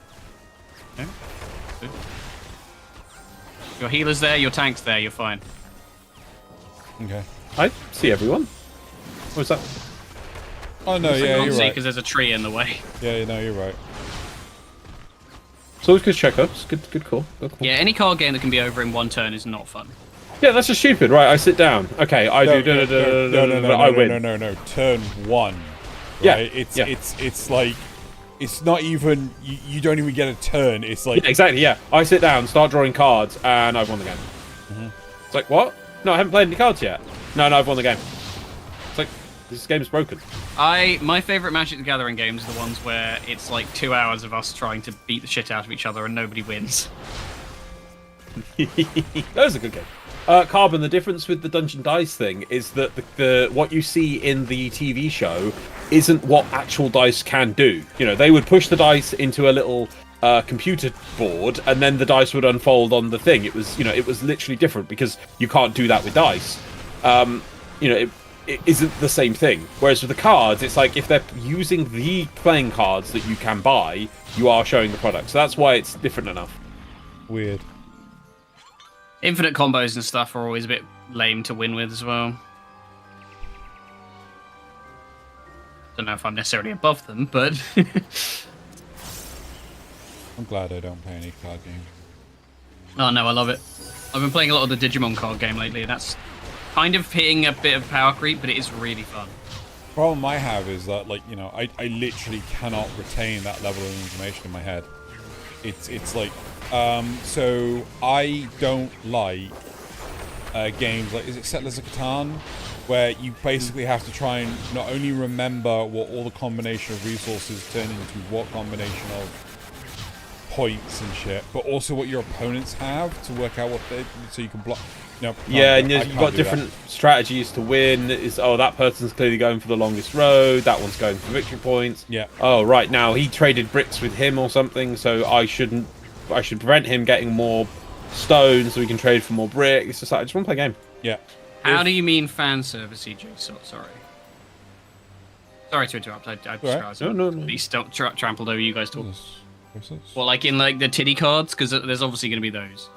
[SPEAKER 1] Yeah. Good. Your healer's there, your tank's there, you're fine.
[SPEAKER 2] Okay.
[SPEAKER 3] I see everyone. What was that?
[SPEAKER 2] Oh no, yeah, you're right.
[SPEAKER 1] Because there's a tree in the way.
[SPEAKER 2] Yeah, no, you're right.
[SPEAKER 3] It's always good checkups. Good call. Good call.
[SPEAKER 1] Yeah, any card game that can be over in one turn is not fun.
[SPEAKER 3] Yeah, that's just stupid. Right, I sit down. Okay, I do. I win.
[SPEAKER 2] No. Turn 1.
[SPEAKER 3] Yeah,
[SPEAKER 2] Right?
[SPEAKER 3] yeah.
[SPEAKER 2] It's like it's not even you don't even get a turn. It's like
[SPEAKER 3] Yeah, exactly. Yeah, I sit down, start drawing cards, and I've won the game. It's like, what? No, I haven't played any cards yet. No, I've won the game. It's like, this game's broken.
[SPEAKER 1] My favourite Magic the Gathering games are the ones where it's like 2 hours of us trying to beat the shit out of each other and nobody wins.
[SPEAKER 3] That was a good game. Carbon, the difference with the Dungeon Dice thing is that the what you see in the TV show isn't what actual dice can do. You know, they would push the dice into a little computer board, and then the dice would unfold on the thing. It was literally different because you can't do that with dice. It isn't the same thing. Whereas with the cards, it's like if they're using the playing cards that you can buy, you are showing the product. So that's why it's different enough.
[SPEAKER 2] weird.
[SPEAKER 1] Infinite combos and stuff are always a bit lame to win with as well. Don't know if I'm necessarily above them, but
[SPEAKER 2] I'm glad I don't play any card games.
[SPEAKER 1] oh no, I love it. I've been playing a lot of the Digimon card game lately, and that's kind of hitting a bit of power creep, but it is really fun.
[SPEAKER 2] Problem I have is that, like, you know, I literally cannot retain that level of information in my head. It's like, so I don't like games like, is it Settlers of Catan? Where you basically have to try and not only remember what all the combination of resources turn into, what combination of points and shit, but also what your opponents have to work out what they, so you can block. No,
[SPEAKER 3] Yeah, and you've got different strategies to win. That person's clearly going for the longest road. That one's going for victory points.
[SPEAKER 2] Yeah.
[SPEAKER 3] Oh, right, now he traded bricks with him or something, so I should prevent him getting more stone so we can trade for more bricks. It's just like, I just want to play a game.
[SPEAKER 2] Yeah.
[SPEAKER 1] How do you mean fan service, EJ? Sorry. Sorry to interrupt. I just
[SPEAKER 3] No, no.
[SPEAKER 1] at least don't trampled over you guys talk.
[SPEAKER 2] What's this?
[SPEAKER 1] Well, like in like the titty cards, because there's obviously going to be those.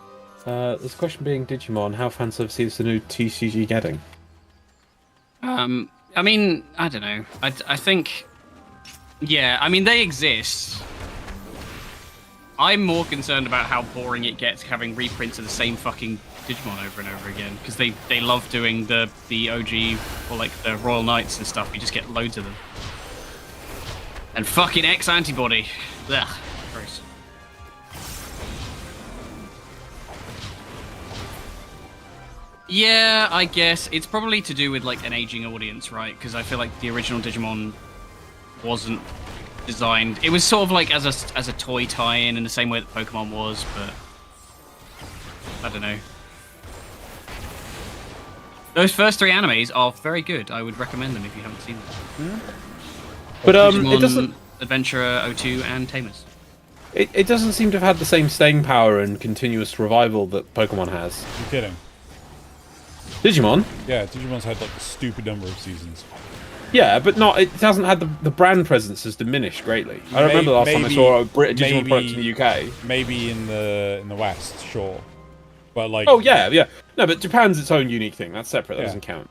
[SPEAKER 3] There's a question being Digimon. How fan service is the new TCG getting?
[SPEAKER 1] I mean, I don't know. I think, yeah. I mean, they exist. I'm more concerned about how boring it gets having reprints of the same fucking Digimon over and over again, because they love doing the OG or like the Royal Knights and stuff. We just get loads of them. And fucking X antibody. Ugh. Gross. Yeah, I guess it's probably to do with like an aging audience, right? Because I feel like the original Digimon wasn't designed. It was sort of like as a toy tie-in the same way that Pokemon was, but I don't know. Those first 3 animes are very good. I would recommend them if you haven't seen them.
[SPEAKER 3] But
[SPEAKER 1] Digimon
[SPEAKER 3] it doesn't.
[SPEAKER 1] Adventurer 02 and Tamers.
[SPEAKER 3] It doesn't seem to have had the same staying power and continuous revival that Pokemon has.
[SPEAKER 2] You're kidding.
[SPEAKER 3] Digimon?
[SPEAKER 2] Yeah, Digimon's had like a stupid number of seasons.
[SPEAKER 3] Yeah, but not. It hasn't had the brand presence has diminished greatly. I remember the last time I saw a Digimon product in the UK.
[SPEAKER 2] Maybe in the West, sure. But like.
[SPEAKER 3] Oh yeah, yeah. No, but Japan's its own unique thing. That's separate. That
[SPEAKER 2] Yeah.
[SPEAKER 3] doesn't count.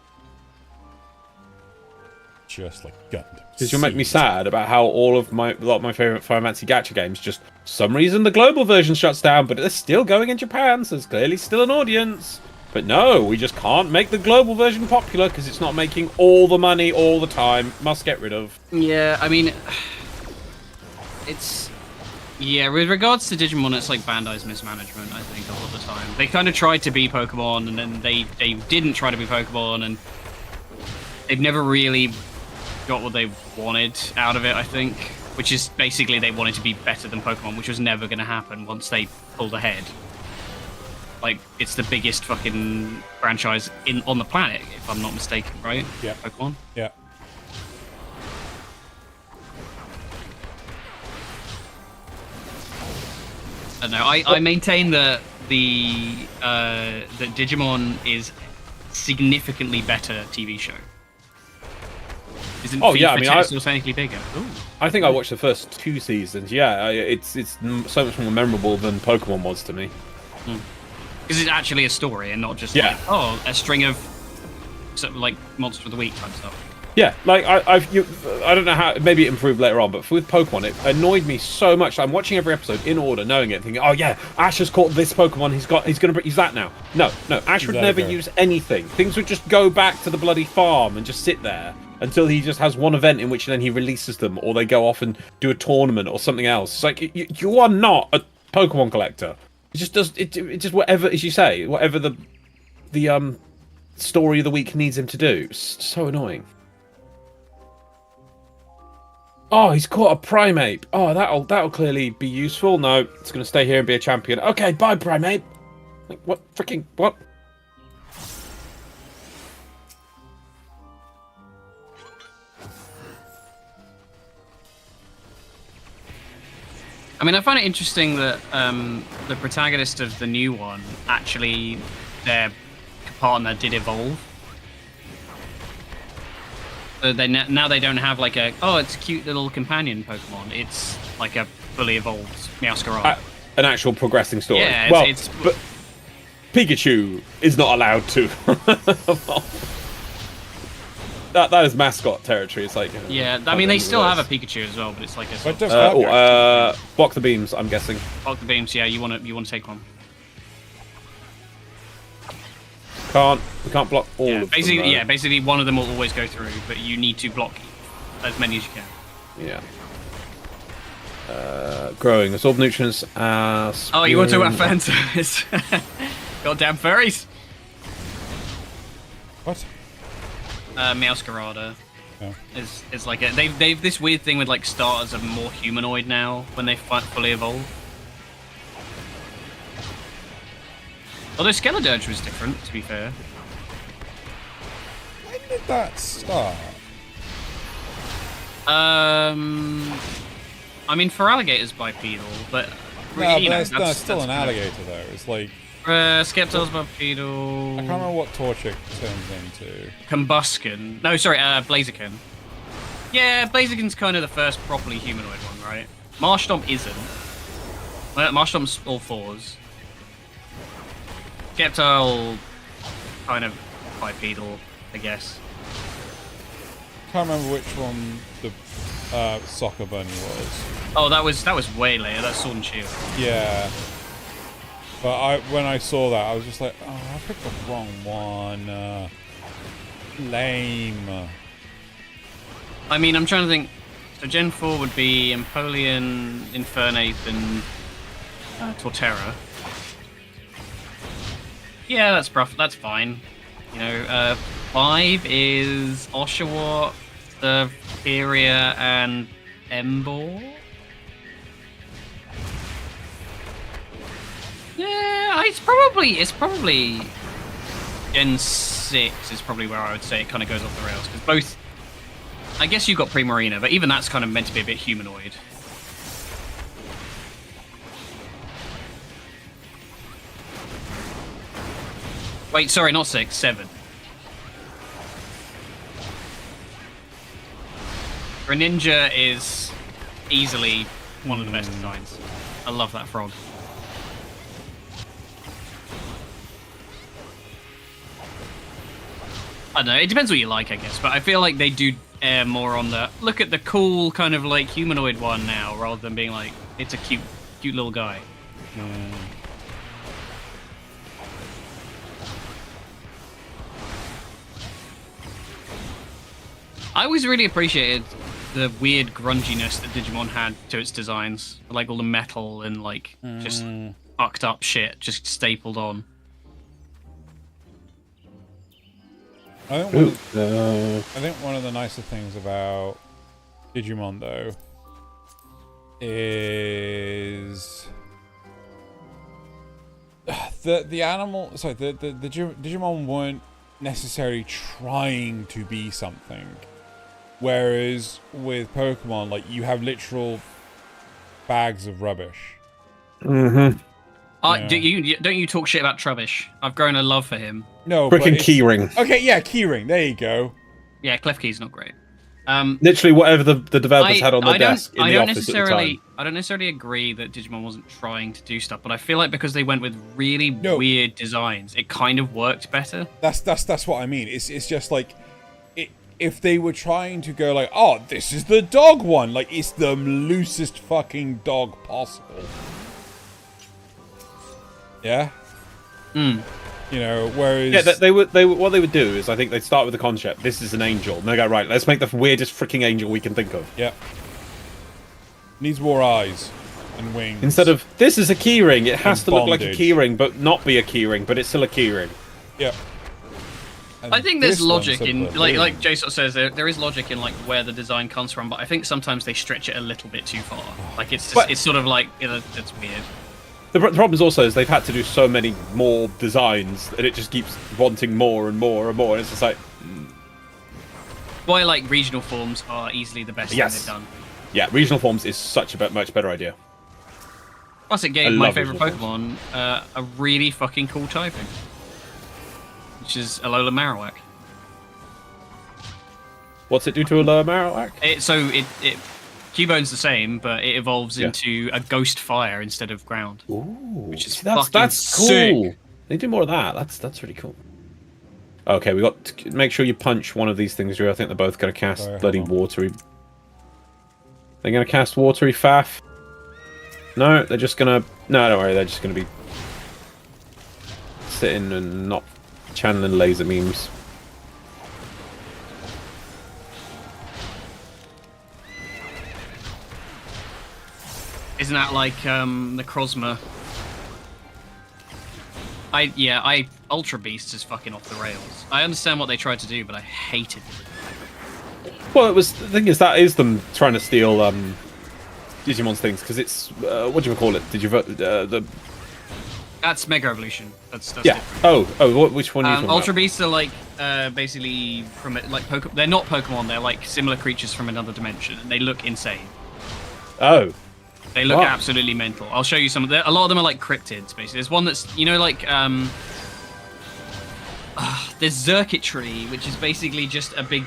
[SPEAKER 2] Just like Gundam.
[SPEAKER 3] Because you'll make me sad about how a lot of my favorite Final Fantasy gacha games just for some reason the global version shuts down, but it's still going in Japan, so there's clearly still an audience. But no, we just can't make the global version popular because it's not making all the money all the time. Must get rid of.
[SPEAKER 1] Yeah, I mean, it's... Yeah, with regards to Digimon, it's like Bandai's mismanagement, I think, a lot of the time. They kind of tried to be Pokemon, and then they didn't try to be Pokemon, and they've never really got what they wanted out of it, I think. Which is basically they wanted to be better than Pokemon, which was never going to happen once they pulled ahead. Like, it's the biggest fucking franchise on the planet, if I'm not mistaken, right?
[SPEAKER 2] Yeah.
[SPEAKER 1] Pokemon?
[SPEAKER 2] Yeah.
[SPEAKER 1] I don't know. I maintain that that Digimon is significantly better TV show. Isn't still technically bigger? Ooh.
[SPEAKER 3] I think I watched the first 2 seasons. Yeah, it's so much more memorable than Pokemon was to me.
[SPEAKER 1] Because it's actually a story and not just like, a string of sort of like Monster of the Week type stuff.
[SPEAKER 3] Yeah, like I don't know how, maybe it improved later on, but with Pokemon, it annoyed me so much. I'm watching every episode in order, knowing it, thinking, oh yeah, Ash has caught this Pokemon, he's going to use that now. No, Ash would never use anything. Things would just go back to the bloody farm and just sit there until he just has one event in which then he releases them, or they go off and do a tournament or something else. It's like, you are not a Pokemon collector. It just does, it just whatever, as you say, whatever the story of the week needs him to do. It's so annoying. Oh, he's caught a Primeape. Oh, that'll clearly be useful. No, it's going to stay here and be a champion. Okay, bye, Primeape. Like, what? Freaking what?
[SPEAKER 1] I mean, I find it interesting that the protagonist of the new one, actually, their partner did evolve. So now they don't have like it's a cute little companion Pokemon. It's like a fully evolved Meowscarada.
[SPEAKER 3] An actual progressing story.
[SPEAKER 1] Yeah,
[SPEAKER 3] but Pikachu is not allowed to. That is mascot territory. It's like
[SPEAKER 1] I mean they still have a Pikachu as well, but it's like a
[SPEAKER 3] block the beams. I'm guessing.
[SPEAKER 1] Block the beams. Yeah, you want to take one.
[SPEAKER 3] We can't block all of
[SPEAKER 1] basically,
[SPEAKER 3] them.
[SPEAKER 1] Yeah, basically one of them will always go through, but you need to block as many as you can.
[SPEAKER 3] Yeah. Growing. Absorb nutrients.
[SPEAKER 1] Oh, you want to talk about fan service? Goddamn furries.
[SPEAKER 2] What?
[SPEAKER 1] Meowscarada.
[SPEAKER 2] Oh.
[SPEAKER 1] Is like they've this weird thing with like starters are more humanoid now when they fully evolve. Although Skeledirge was different, to be fair.
[SPEAKER 2] When did that start?
[SPEAKER 1] I mean, for alligators bipedal, but
[SPEAKER 2] That's still an alligator though. It's like
[SPEAKER 1] Skepto's bipedal.
[SPEAKER 2] I can't remember what Torchic turns into.
[SPEAKER 1] Combuskin. No, sorry, Blaziken. Yeah, Blaziken's kind of the first properly humanoid one, right? Marshtomp isn't. Marshtomp's all fours. Skeptile, kind of bipedal, I guess.
[SPEAKER 2] Can't remember which one the soccer bunny was.
[SPEAKER 1] Oh, that was way later. That's Sword and Shield.
[SPEAKER 2] Yeah. But when I saw that, I was just like, oh, I picked the wrong one. Lame.
[SPEAKER 1] I mean, I'm trying to think. So Gen 4 would be Empoleon, Infernape, and Torterra. Yeah, that's rough. That's fine. You know, 5 is Oshawott, Serperia, and Embor. Yeah, it's probably Gen 6 is probably where I would say it kind of goes off the rails. Because both... I guess you've got Primarina, but even that's kind of meant to be a bit humanoid. Wait, sorry, not 6, 7. Greninja is easily one of the best designs. I love that frog. I don't know, it depends what you like, I guess, but I feel like they do err more on the look at the cool kind of like humanoid one now, rather than being like, it's a cute little guy. I always really appreciated the weird grunginess that Digimon had to its designs. Like all the metal and like just fucked up shit just stapled on.
[SPEAKER 2] I think one of the nicer things about Digimon though is the Digimon weren't necessarily trying to be something. Whereas with Pokemon, like, you have literal bags of rubbish.
[SPEAKER 1] Mm-hmm. Don't you talk shit about Trubbish? I've grown a love for him.
[SPEAKER 2] No,
[SPEAKER 3] freaking Keyring.
[SPEAKER 2] Okay, yeah, Keyring. There you go.
[SPEAKER 1] Yeah, Klefki's not great.
[SPEAKER 3] Literally, whatever the developers had on their desk in the office at the time.
[SPEAKER 1] I don't necessarily agree that Digimon wasn't trying to do stuff, but I feel like because they went with really weird designs, it kind of worked better.
[SPEAKER 2] That's what I mean. It's just like, if they were trying to go like, oh, this is the dog one, like, it's the loosest fucking dog possible. Yeah.
[SPEAKER 1] Hmm.
[SPEAKER 2] You know, whereas
[SPEAKER 3] yeah, they would what they would do is, I think they'd start with the concept. This is an angel, and they go, right, let's make the weirdest freaking angel we can think of.
[SPEAKER 2] Yeah. Needs more eyes and wings.
[SPEAKER 3] Instead of, this is a keyring, it has to look like a
[SPEAKER 2] bondage.
[SPEAKER 3] keyring, but not be a keyring, but it's still a keyring.
[SPEAKER 2] Yep.
[SPEAKER 1] I think there's logic in, like Jay sort of says, there is logic in like where the design comes from, but I think sometimes they stretch it a little bit too far. Like it's just, it's sort of like, you know, it's weird.
[SPEAKER 3] The problem is also is they've had to do so many more designs that it just keeps wanting more and more and more, and it's just like...
[SPEAKER 1] Why, like, regional forms are easily the best thing they've done.
[SPEAKER 3] Yeah, regional forms is such a much better idea.
[SPEAKER 1] Plus, it gave my favourite Pokemon a really fucking cool typing, which is Alola Marowak.
[SPEAKER 3] What's it do to Alola Marowak?
[SPEAKER 1] It Cubone's the same, but it evolves into a ghost fire instead of ground.
[SPEAKER 3] Ooh,
[SPEAKER 1] which is
[SPEAKER 3] that's cool.
[SPEAKER 1] sick.
[SPEAKER 3] They do more of that. That's really cool. Okay, we got to make sure you punch one of these things, Drew. I think they're both going to cast bloody watery. They're going to cast watery faff. No, they're just going to... No, don't worry. They're just going to be sitting and not channeling laser memes.
[SPEAKER 1] Isn't that like the Crozma? Ultra Beast is fucking off the rails. I understand what they tried to do, but I hated it.
[SPEAKER 3] Well, the thing is, that is them trying to steal Digimon's things, because it's what do you call it?
[SPEAKER 1] That's Mega Evolution. That's
[SPEAKER 3] yeah.
[SPEAKER 1] Different.
[SPEAKER 3] Which one? Are you talking
[SPEAKER 1] Ultra
[SPEAKER 3] about?
[SPEAKER 1] Beasts are like basically from like They're not Pokemon. They're like similar creatures from another dimension, and they look insane.
[SPEAKER 3] Oh.
[SPEAKER 1] They look absolutely mental. I'll show you some of them. A lot of them are like cryptids, basically. There's one that's, you know, like, there's Circuitry, which is basically just a big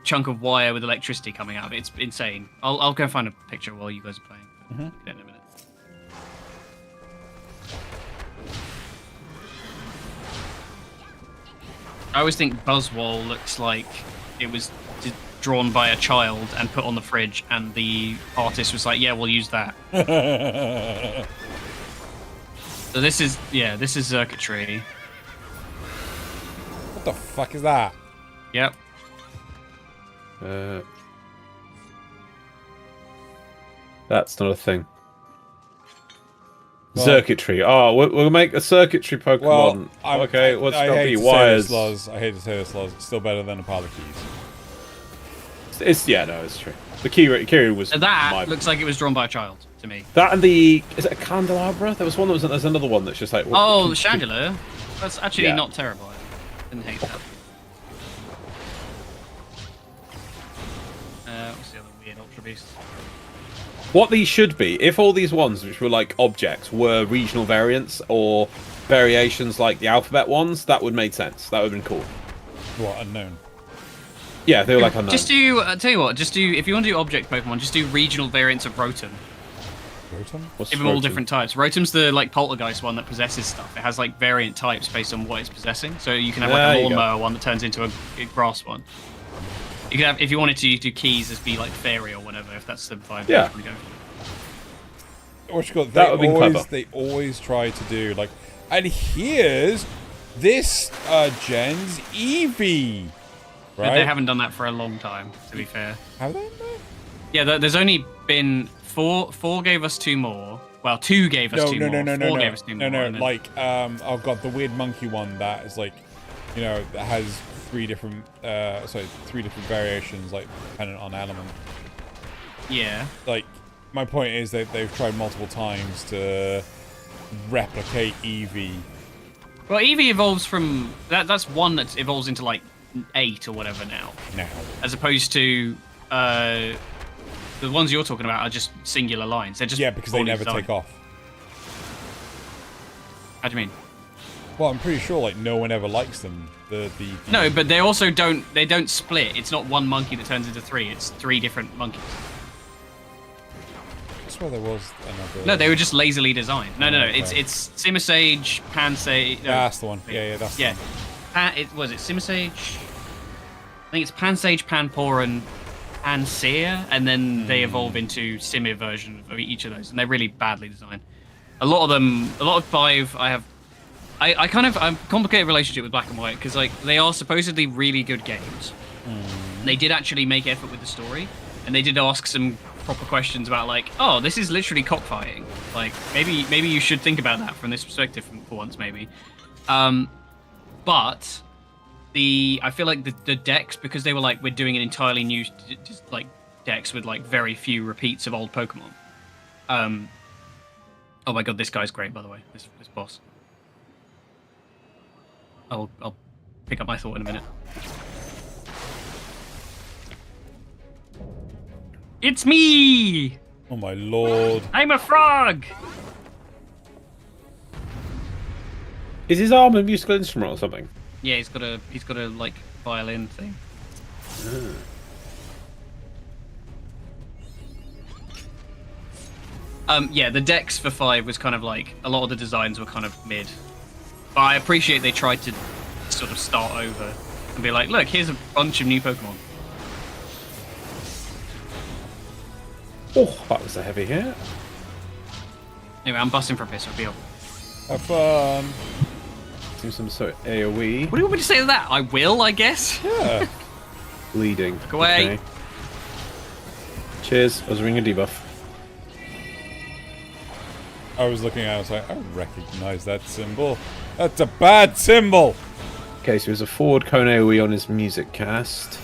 [SPEAKER 1] chunk of wire with electricity coming out of it. It's insane. I'll go find a picture while you guys are playing. In a minute. I always think Buzzwole looks like it was drawn by a child and put on the fridge, and the artist was like, yeah, we'll use that. So this is Circuitry.
[SPEAKER 2] What the fuck is that?
[SPEAKER 1] Yep.
[SPEAKER 3] That's not a thing. Well, Circuitry. Oh, we'll make a Circuitry Pokemon.
[SPEAKER 2] Well,
[SPEAKER 3] okay, what's
[SPEAKER 2] I
[SPEAKER 3] going to
[SPEAKER 2] hate
[SPEAKER 3] be?
[SPEAKER 2] to
[SPEAKER 3] Wires.
[SPEAKER 2] I hate to say this, Loz. It's still better than a pile of keys.
[SPEAKER 3] It's true. The Kiri was.
[SPEAKER 1] That looks like it was drawn by a child to me.
[SPEAKER 3] That and is it a candelabra? There was one there's another one that's just like.
[SPEAKER 1] Oh, the chandelier. That's actually
[SPEAKER 3] Yeah.
[SPEAKER 1] not terrible. I didn't hate that. What's the other weird Ultra Beast?
[SPEAKER 3] What these should be, if all these ones, which were like objects, were regional variants or variations like the alphabet ones, that would make sense. That would have been cool.
[SPEAKER 2] What, unknown?
[SPEAKER 3] Yeah, they were like unknown.
[SPEAKER 1] Just do, tell you what, just do, if you want to do object Pokemon, just do regional variants of Rotom.
[SPEAKER 2] Rotom?
[SPEAKER 3] What's
[SPEAKER 1] Give them all
[SPEAKER 3] Rotom?
[SPEAKER 1] different types. Rotom's the like poltergeist one that possesses stuff. It has like variant types based on what it's possessing. So you can have
[SPEAKER 3] There
[SPEAKER 1] like a
[SPEAKER 3] you go.
[SPEAKER 1] lawnmower one that turns into a grass one. You could have, if you wanted to, you do keys as be like fairy or whatever, if that's the vibe
[SPEAKER 3] Yeah.
[SPEAKER 1] you want to go for.
[SPEAKER 2] What you got?
[SPEAKER 3] That would've been clever.
[SPEAKER 2] They always try to do like, and here's this gen's Eevee,
[SPEAKER 1] But
[SPEAKER 2] right?
[SPEAKER 1] they haven't done that for a long time, to be fair.
[SPEAKER 2] Have they?
[SPEAKER 1] Yeah, there's only been four gave us 2 more. Well, 2 gave us 2 more. 4 gave us 2 more. and then-
[SPEAKER 2] Like, oh god, the weird monkey one that is like, you know, that has 3 different, 3 different variations, like dependent on element.
[SPEAKER 1] yeah.
[SPEAKER 2] Like, my point is that they've tried multiple times to replicate Eevee.
[SPEAKER 1] Well, Eevee evolves from that's one that evolves into like 8 or whatever now,
[SPEAKER 2] Now,
[SPEAKER 1] as opposed to the ones you're talking about are just singular lines. They're just
[SPEAKER 2] yeah, because they
[SPEAKER 1] poorly
[SPEAKER 2] never
[SPEAKER 1] designed.
[SPEAKER 2] take off.
[SPEAKER 1] How do you mean?
[SPEAKER 2] Well, I'm pretty sure like no one ever likes them. The
[SPEAKER 1] No, but they also don't split. It's not one monkey that turns into 3. It's 3 different monkeys.
[SPEAKER 2] I swear there was another.
[SPEAKER 1] No, they were just lazily designed. No.
[SPEAKER 2] Okay.
[SPEAKER 1] It's Simisage, Pansage. No,
[SPEAKER 2] That's the one. Yeah, that's
[SPEAKER 1] yeah.
[SPEAKER 2] the one.
[SPEAKER 1] It was it Simisage. I think it's Pansage, Panpour, Pansear, and then they evolve into Simir version of each of those, and they're really badly designed. A lot of 5 I have. I kind of a complicated relationship with Black and White because like they are supposedly really good games. They did actually make effort with the story, and they did ask some proper questions about like, oh, this is literally cockfighting. Like maybe you should think about that from this perspective for once, maybe. But I feel like the decks, because they were like, we're doing an entirely new just like decks with like very few repeats of old Pokemon. Oh my god, this guy's great, by the way. This boss. I'll pick up my thought in a minute. It's me!
[SPEAKER 2] Oh my lord.
[SPEAKER 1] I'm a frog!
[SPEAKER 3] Is his arm a musical instrument or something?
[SPEAKER 1] Yeah, he's got a like violin thing. Yeah, the decks for 5 was kind of like a lot of the designs were kind of mid. But I appreciate they tried to sort of start over and be like, look, here's a bunch of new Pokemon.
[SPEAKER 3] Oh, that was a heavy hit.
[SPEAKER 1] Anyway, I'm busting for a piss, reveal.
[SPEAKER 2] Have fun.
[SPEAKER 3] Seems some sort of AoE.
[SPEAKER 1] What do you want me to say to that? I will, I guess.
[SPEAKER 2] Yeah.
[SPEAKER 3] Bleeding.
[SPEAKER 1] Look away.
[SPEAKER 3] Okay. Cheers. I was ringing a debuff.
[SPEAKER 2] I was looking at it, I was like, I recognize that symbol. That's a bad symbol.
[SPEAKER 3] Okay, so there's a forward cone AoE on his music cast.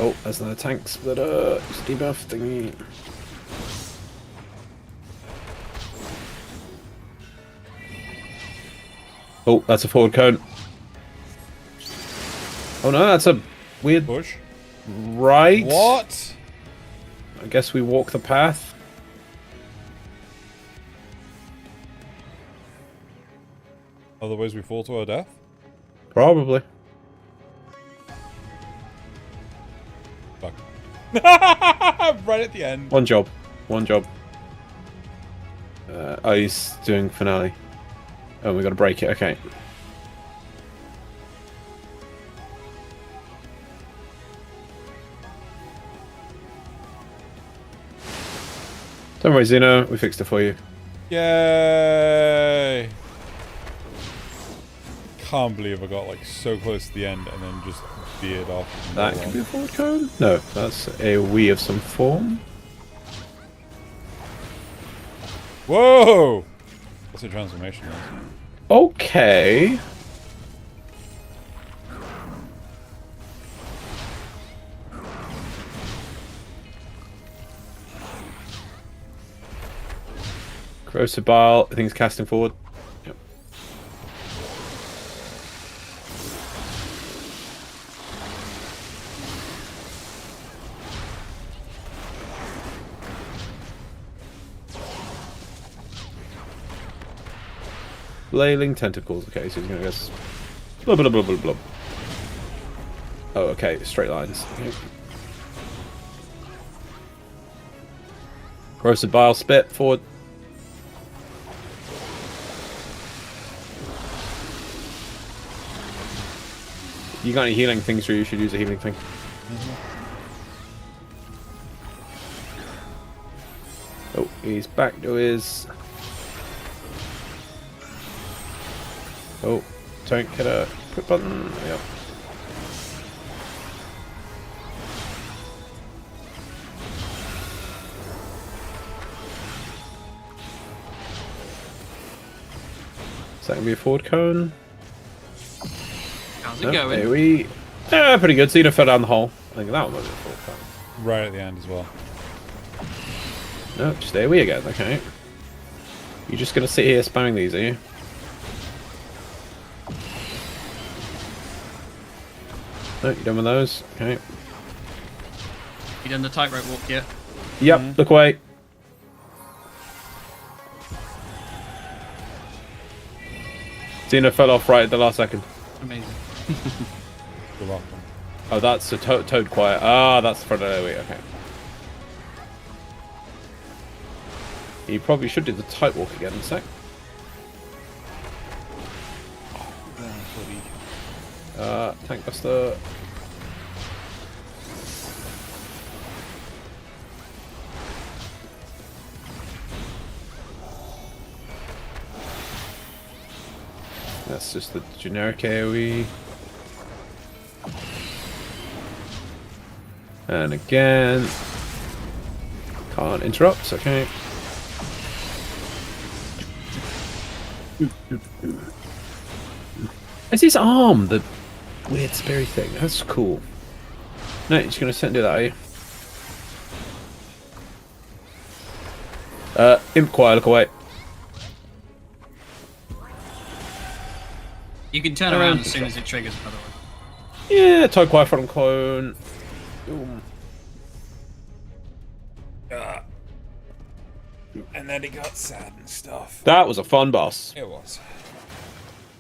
[SPEAKER 3] Oh, there's another tank splitter. It's a debuff thingy. Oh, that's a forward cone. Oh no, that's a weird
[SPEAKER 2] Push.
[SPEAKER 3] right.
[SPEAKER 2] What?
[SPEAKER 3] I guess we walk the path.
[SPEAKER 2] Otherwise we fall to our death?
[SPEAKER 3] Probably.
[SPEAKER 2] Fuck. Right at the end.
[SPEAKER 3] One job. One job. Oh, he's doing finale. Oh, we got to break it. Okay. Don't worry, Xeno. We fixed it for you.
[SPEAKER 2] Yay! Can't believe I got like so close to the end and then just veered off.
[SPEAKER 3] That could be a forward cone? No, that's a AoE of some form.
[SPEAKER 2] Whoa! That's a transformation.
[SPEAKER 3] Okay. Corrosive Bile, I think it's casting forward. Yep. Flailing tentacles. Okay, so he's gonna go blah blah blah blah blah. Oh, okay, straight lines. Okay. Corrosive bile spit forward. You got any healing things, or you should use a healing thing. Oh, he's back to his. Oh, don't hit a quick button. Yep. Is that gonna be a forward cone?
[SPEAKER 1] How's it going?
[SPEAKER 3] There we. Yeah, pretty good. Cena fell down the hole. I think that one was a forward cone.
[SPEAKER 2] Right at the end as well.
[SPEAKER 3] No, just there we again. Okay. You're just gonna sit here spamming these, are you? No, you done with those? Okay.
[SPEAKER 1] You done the tightrope walk yet?
[SPEAKER 3] Yep. Look away. Cena fell off right at the last second.
[SPEAKER 1] Amazing.
[SPEAKER 2] You're welcome.
[SPEAKER 3] Oh, that's a toad quiet. Ah, that's the front of the way. Okay. You probably should do the tight walk again in a sec. Tank buster. That's just the generic AoE. And again. Can't interrupt, okay. Is his arm the weird spirit thing? That's cool. No, you're just gonna sit and do that, are you? Imp quiet, look away.
[SPEAKER 1] You can turn around as soon as it triggers, by the way.
[SPEAKER 3] Yeah, toad quiet front clone. Boom.
[SPEAKER 2] And then it got sad and stuff.
[SPEAKER 3] That was a fun boss.
[SPEAKER 2] It was.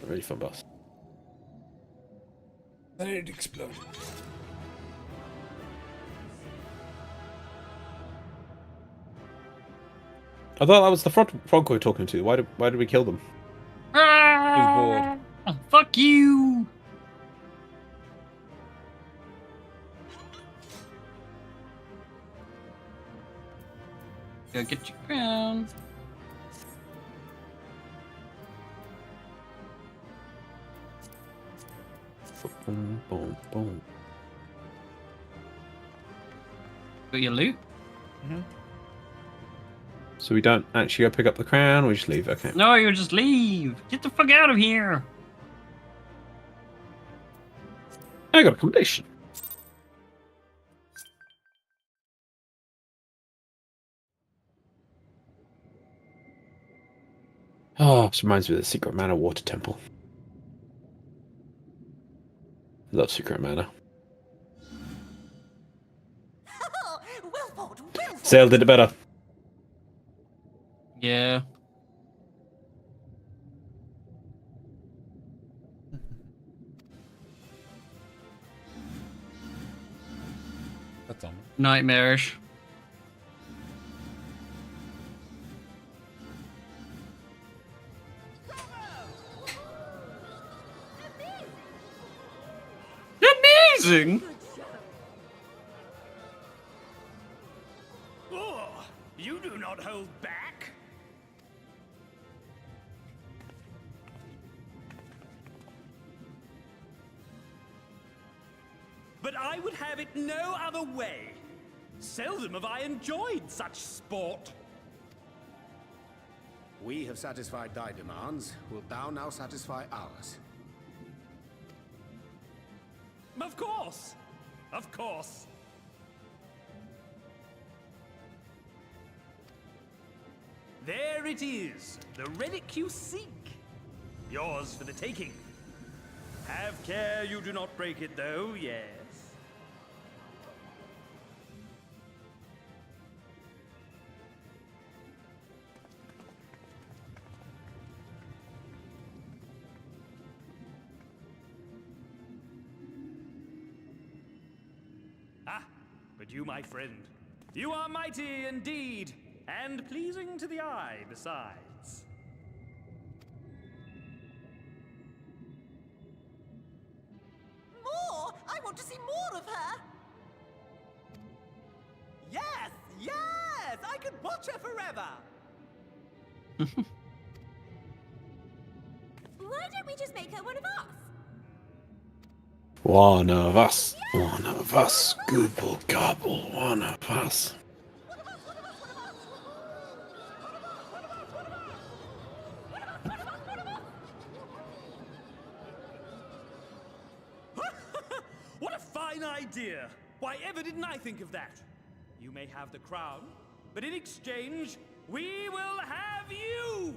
[SPEAKER 3] A really fun boss.
[SPEAKER 2] Then it exploded.
[SPEAKER 3] I thought that was the frog we were talking to. Why did we kill them?
[SPEAKER 2] He's bored.
[SPEAKER 1] Oh, fuck you! Go get your crown.
[SPEAKER 3] Boom, boom, boom.
[SPEAKER 1] Got your loot?
[SPEAKER 3] So we don't actually go pick up the crown, we just leave, okay.
[SPEAKER 1] No, you just leave. Get the fuck out of here.
[SPEAKER 3] I got accommodation. Oh, this reminds me of the Secret Mana Water Temple. Love Secret Mana. Sail did it better.
[SPEAKER 1] Yeah.
[SPEAKER 2] That's on.
[SPEAKER 1] Nightmarish. Amazing!
[SPEAKER 8] Oh, you do not hold back. But I would have it no other way. Seldom have I enjoyed such sport.
[SPEAKER 4] We have satisfied thy demands. Wilt thou now satisfy ours?
[SPEAKER 8] Of course. Of course. There it is, the relic you seek. Yours for the taking. Have care you do not break it, though, yes. But you, my friend, you are mighty indeed, and pleasing to the eye besides.
[SPEAKER 9] More! I want to see more of her! Yes! Yes! I could watch her forever! Why don't we just make her one of us?
[SPEAKER 3] One of us. One of us. Gooble gobble. One of us.
[SPEAKER 8] What a fine idea! Why ever didn't I think of that? You may have the crown, but in exchange, we will have you!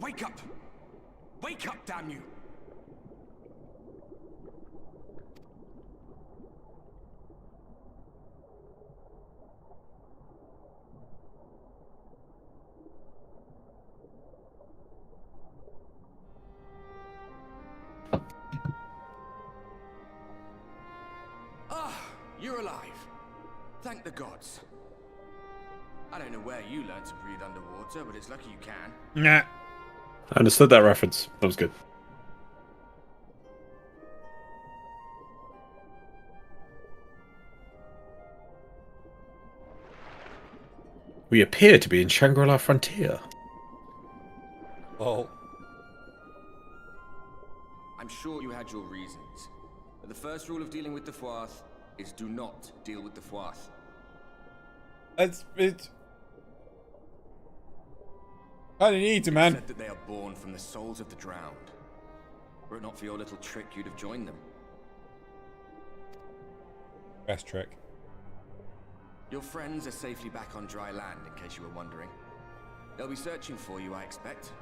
[SPEAKER 9] Wake up! Wake up, damn you! Ah, you're alive. Thank the gods. I don't know where you learned to breathe underwater, but it's lucky you can.
[SPEAKER 2] Nah.
[SPEAKER 3] I understood that reference. That was good. We appear to be in Shangri-La Frontier.
[SPEAKER 2] Oh.
[SPEAKER 9] I'm sure you had your reasons. But the first rule of dealing with the Fwath is do not deal with the Fwath.
[SPEAKER 2] It's kind of neat, man.
[SPEAKER 9] Said that they are born from the souls of the drowned. Were it not for your little trick, you'd have joined them.
[SPEAKER 2] Best trick.
[SPEAKER 9] Your friends are safely back on dry land, in case you were wondering. They'll be searching for you, I expect.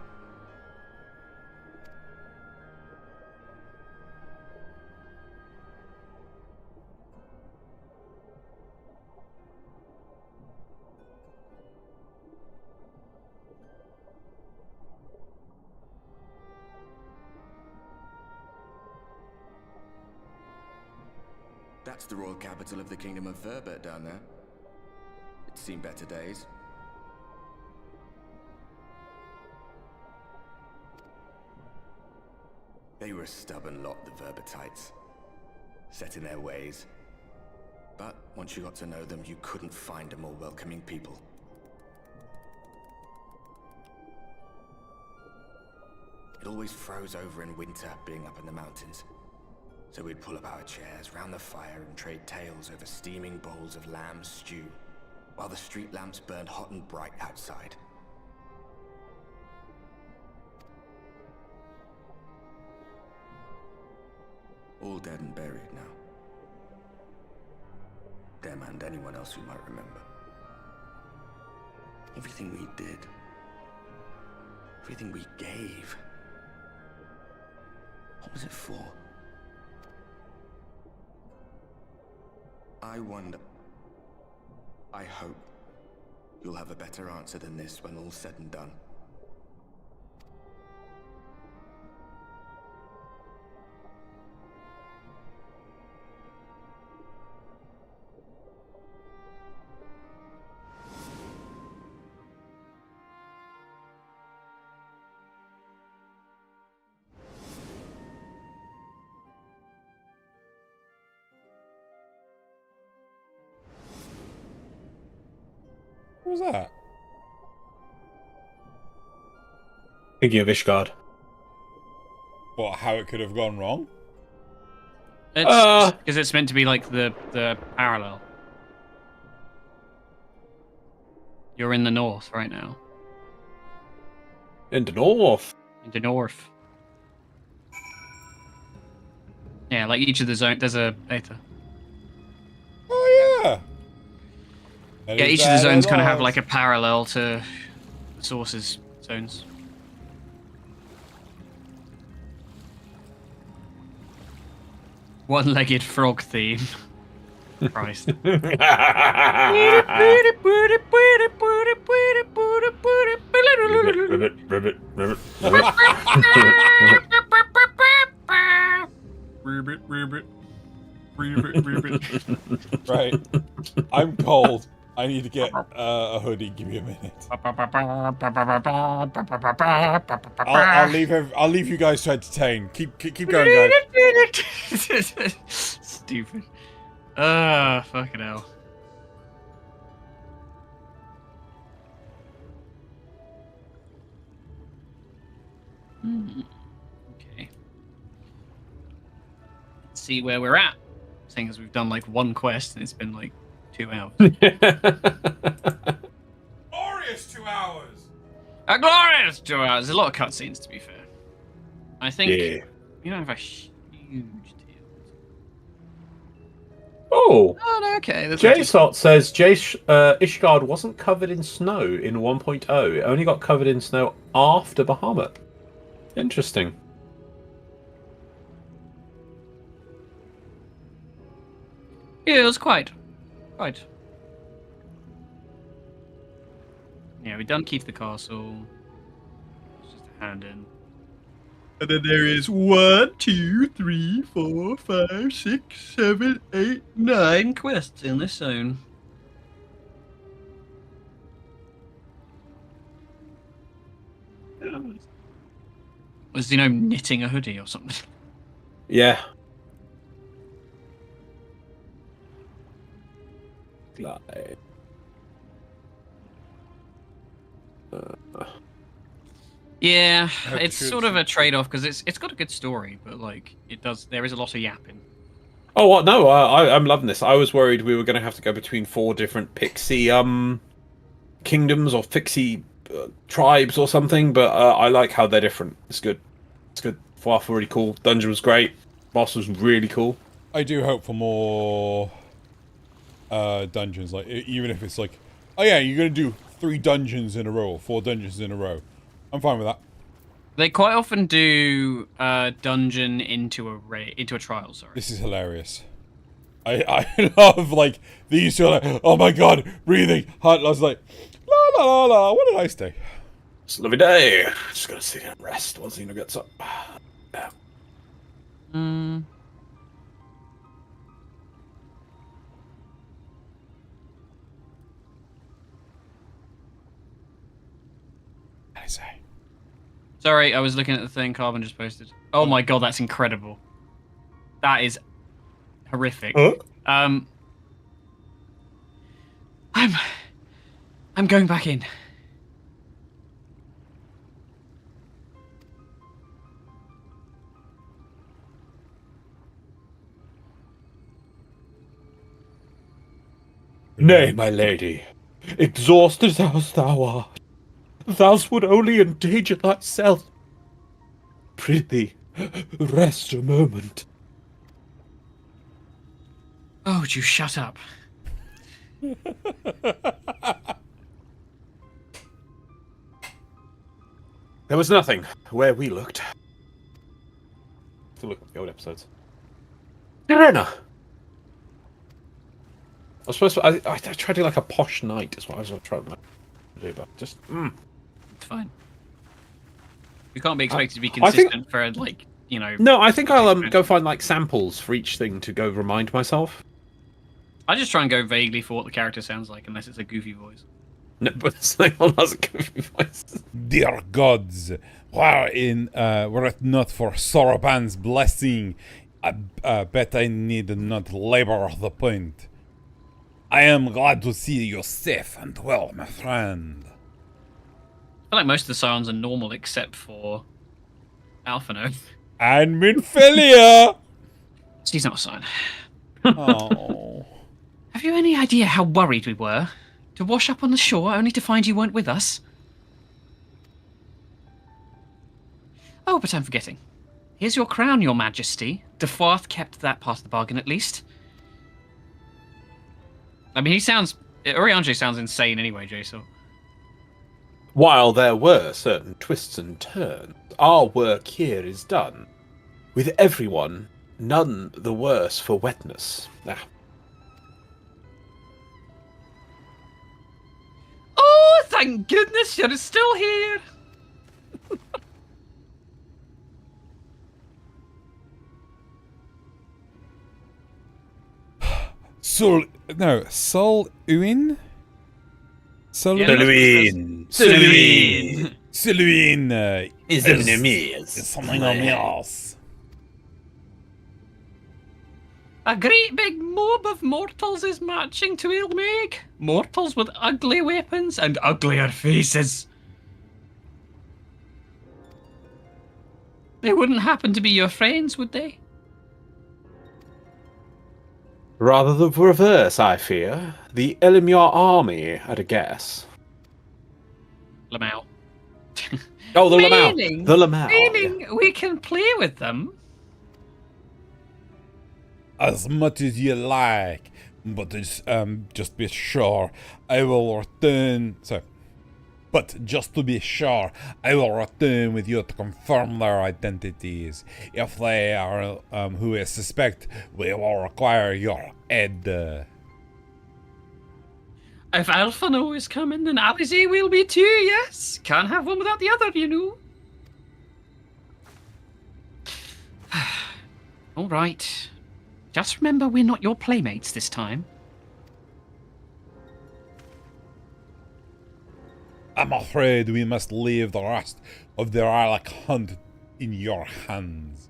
[SPEAKER 9] That's the royal capital of the Kingdom of Verbert down there. It's seen better days. They were a stubborn lot, the Verbertites. Set in their ways. But once you got to know them, you couldn't find a more welcoming people. It always froze over in winter, being up in the mountains. So we'd pull up our chairs round the fire and trade tales over steaming bowls of lamb stew, while the street lamps burned hot and bright outside. All dead and buried now. Them and anyone else who might remember. Everything we did. Everything we gave. What was it for? I wonder... I hope you'll have a better answer than this when all's said and done.
[SPEAKER 2] What was that?
[SPEAKER 3] Thinking of Ishgard.
[SPEAKER 2] What? How it could have gone wrong?
[SPEAKER 1] It's because it's meant to be like the parallel. You're in the north right now.
[SPEAKER 3] In the north.
[SPEAKER 1] In the north. Yeah, like each of the zone, there's a data.
[SPEAKER 2] Oh yeah.
[SPEAKER 1] Yeah, each of the zones kind of have like a parallel to the sources zones. One-legged frog theme. Christ.
[SPEAKER 3] Ribbit, ribbit, ribbit, ribbit.
[SPEAKER 2] Right. I'm cold. I need to get a hoodie. Give me a minute. I'll leave you guys to entertain. Keep going, guys.
[SPEAKER 1] Stupid. Ah, fucking hell. Okay. Let's see where we're at. Seeing as we've done like one quest and it's been like 2 hours.
[SPEAKER 2] Glorious 2 hours.
[SPEAKER 1] A glorious 2 hours. There's a lot of cutscenes, to be fair. I think
[SPEAKER 3] Yeah.
[SPEAKER 1] you don't have a huge deal.
[SPEAKER 3] Oh,
[SPEAKER 1] Oh, no, okay. That's
[SPEAKER 3] JSOT says Ishgard wasn't covered in snow in 1.0. It only got covered in snow after Bahamut. Interesting.
[SPEAKER 1] Yeah, it was quite. Yeah, we done keep the castle. It's just a hand in. And then there is 1, 2, 3, 4, 5, 6, 7, 8, 9 quests in this zone. Was knitting a hoodie or something?
[SPEAKER 3] Yeah. Like,
[SPEAKER 1] Yeah, it's sort of a trade-off because it's got a good story, but like there is a lot of yapping.
[SPEAKER 3] oh, what? No, I'm loving this. I was worried we were going to have to go between 4 different pixie kingdoms or pixie tribes or something, but I like how they're different. It's good. It's good. Far really cool. Dungeon was great. Boss was really cool.
[SPEAKER 2] I do hope for more dungeons, like even if it's like, oh yeah, you're gonna do 3 dungeons in a row, 4 dungeons in a row. I'm fine with that.
[SPEAKER 1] They quite often do dungeon into a trial. Sorry.
[SPEAKER 2] This is hilarious. I love like these two are like, oh my god, breathing hard. I was like, la la la la. What a nice day.
[SPEAKER 3] It's a lovely day. Just gonna sit and rest once Xena gets up. Yeah.
[SPEAKER 2] I say.
[SPEAKER 1] Sorry, I was looking at the thing Carbon just posted. Oh my god, that's incredible. That is horrific.
[SPEAKER 3] Huh?
[SPEAKER 1] I'm going back in.
[SPEAKER 3] Nay, my lady, exhausted as thou art, thou would only endanger thyself. Prithee, rest a moment.
[SPEAKER 1] Oh, would you shut up?
[SPEAKER 3] There was nothing where we looked. To look at the old episodes. Irena! I was supposed to. I tried to do like a posh knight, is what I was trying to do, but just.
[SPEAKER 1] It's fine. We can't be expected to be consistent for like,
[SPEAKER 3] No, I think I'll go find like samples for each thing to go remind myself.
[SPEAKER 1] I just try and go vaguely for what the character sounds like, unless it's a goofy voice.
[SPEAKER 3] No, but it's like one has a goofy voice.
[SPEAKER 2] Dear gods, were it not for Soroban's blessing, I bet I need not labor the point. I am glad to see you safe and well, my friend.
[SPEAKER 1] I feel like most of the Scions are normal except for Alphino.
[SPEAKER 2] And Minfilia!
[SPEAKER 1] She's not a Scion.
[SPEAKER 2] Oh.
[SPEAKER 1] Have you any idea how worried we were? To wash up on the shore only to find you weren't with us? Oh, but I'm forgetting. Here's your crown, your majesty. Defarth kept that part of the bargain at least. I mean, Urianger sounds insane anyway, Jason.
[SPEAKER 3] While there were certain twists and turns, our work here is done, with everyone none the worse for wetness. Ah.
[SPEAKER 1] Oh, thank goodness you're still here.
[SPEAKER 2] Sol Uin?
[SPEAKER 3] Soluin.
[SPEAKER 2] Soluin
[SPEAKER 3] Is enemies.
[SPEAKER 2] something on else.
[SPEAKER 1] A great big mob of mortals is marching to Ilmeg. Mortals with ugly weapons and uglier faces. They wouldn't happen to be your friends, would they?
[SPEAKER 3] Rather the reverse, I fear. The Elimar army, at a guess.
[SPEAKER 1] Lamau.
[SPEAKER 3] Oh, the
[SPEAKER 1] Meaning-
[SPEAKER 3] Lamau. The Lamau.
[SPEAKER 1] Meaning we can play with them.
[SPEAKER 2] As much as you like, but just be sure I will return. So, but just to be sure, I will return with you to confirm their identities. If they are who I suspect, we will require your head.
[SPEAKER 1] If Alphano is coming, then Alizé will be too, yes. Can't have one without the other, you know. All right. Just remember we're not your playmates this time.
[SPEAKER 2] I'm afraid we must leave the rest of the relic hunt in your hands.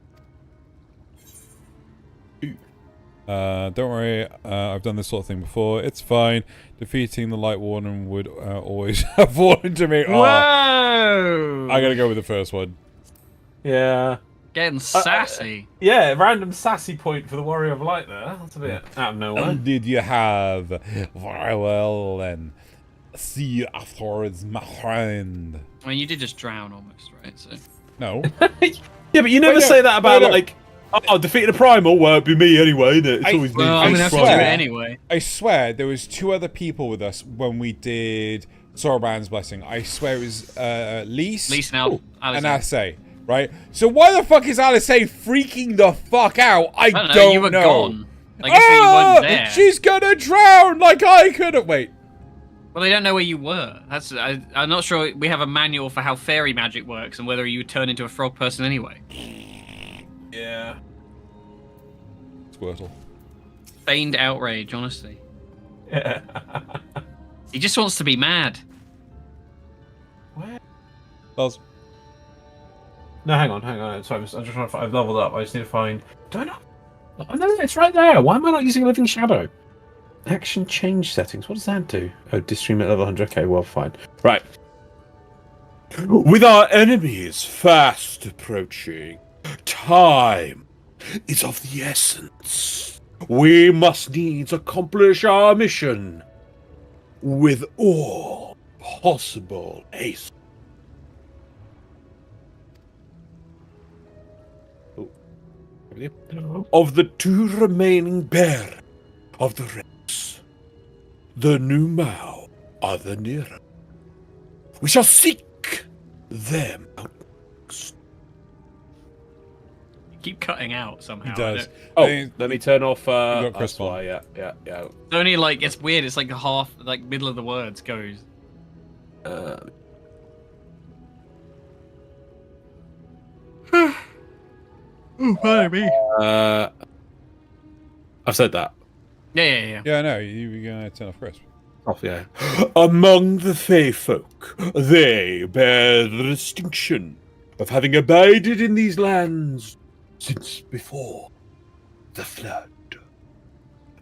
[SPEAKER 2] Don't worry, I've done this sort of thing before. It's fine. Defeating the Light Warden would always have fallen to me.
[SPEAKER 1] Whoa!
[SPEAKER 2] I gotta go with the first one.
[SPEAKER 3] Yeah.
[SPEAKER 1] Getting sassy.
[SPEAKER 3] Yeah, random sassy point for the Warrior of Light there. That's a bit out of nowhere.
[SPEAKER 2] And did you have? Very well, then. See you afterwards, my friend.
[SPEAKER 1] I mean, you did just drown almost, right? So.
[SPEAKER 2] No.
[SPEAKER 3] Yeah, but you never
[SPEAKER 2] Wait, no,
[SPEAKER 3] say that about,
[SPEAKER 2] wait, no.
[SPEAKER 3] like, oh, defeating a Primal, well, it'd be me anyway, innit? It's always me.
[SPEAKER 1] Well, I'm gonna have to do it anyway.
[SPEAKER 2] I swear there was 2 other people with us when we did Soraban's Blessing. I swear it was Lise
[SPEAKER 1] and
[SPEAKER 2] Alizé, right? So why the fuck is Alizé freaking the fuck out? I don't
[SPEAKER 1] know. You were gone. I guess you weren't there.
[SPEAKER 2] She's gonna drown like I couldn't. Wait.
[SPEAKER 1] Well, they don't know where you were. I'm not sure we have a manual for how fairy magic works and whether you would turn into a frog person anyway.
[SPEAKER 3] Yeah.
[SPEAKER 2] Squirtle.
[SPEAKER 1] Feigned outrage, honestly. He just wants to be mad.
[SPEAKER 3] Where?
[SPEAKER 2] Buzz.
[SPEAKER 3] No, hang on. Sorry, I'm just trying to find. I've leveled up. I just need to find. Do I not? Oh, no, it's right there. Why am I not using Living Shadow? Action change settings. What does that do? Oh, distribute at level 100. Okay, well, fine. Right. With our enemies fast approaching, time is of the essence. We must needs accomplish our mission with all possible haste. Of the 2 remaining bear of the race, the new Mao are the nearer. We shall seek them out.
[SPEAKER 1] You keep cutting out somehow.
[SPEAKER 2] He does.
[SPEAKER 3] Oh, let me turn off.
[SPEAKER 2] got Chris
[SPEAKER 3] that's why, yeah.
[SPEAKER 1] It's only like it's weird. It's like half, like middle of the words goes. Ooh, pardon me.
[SPEAKER 3] I've said that.
[SPEAKER 1] Yeah.
[SPEAKER 2] Yeah, no, you were gonna turn off Chris.
[SPEAKER 3] Oh, yeah. Among the Fey folk, they bear the distinction of having abided in these lands since before the flood.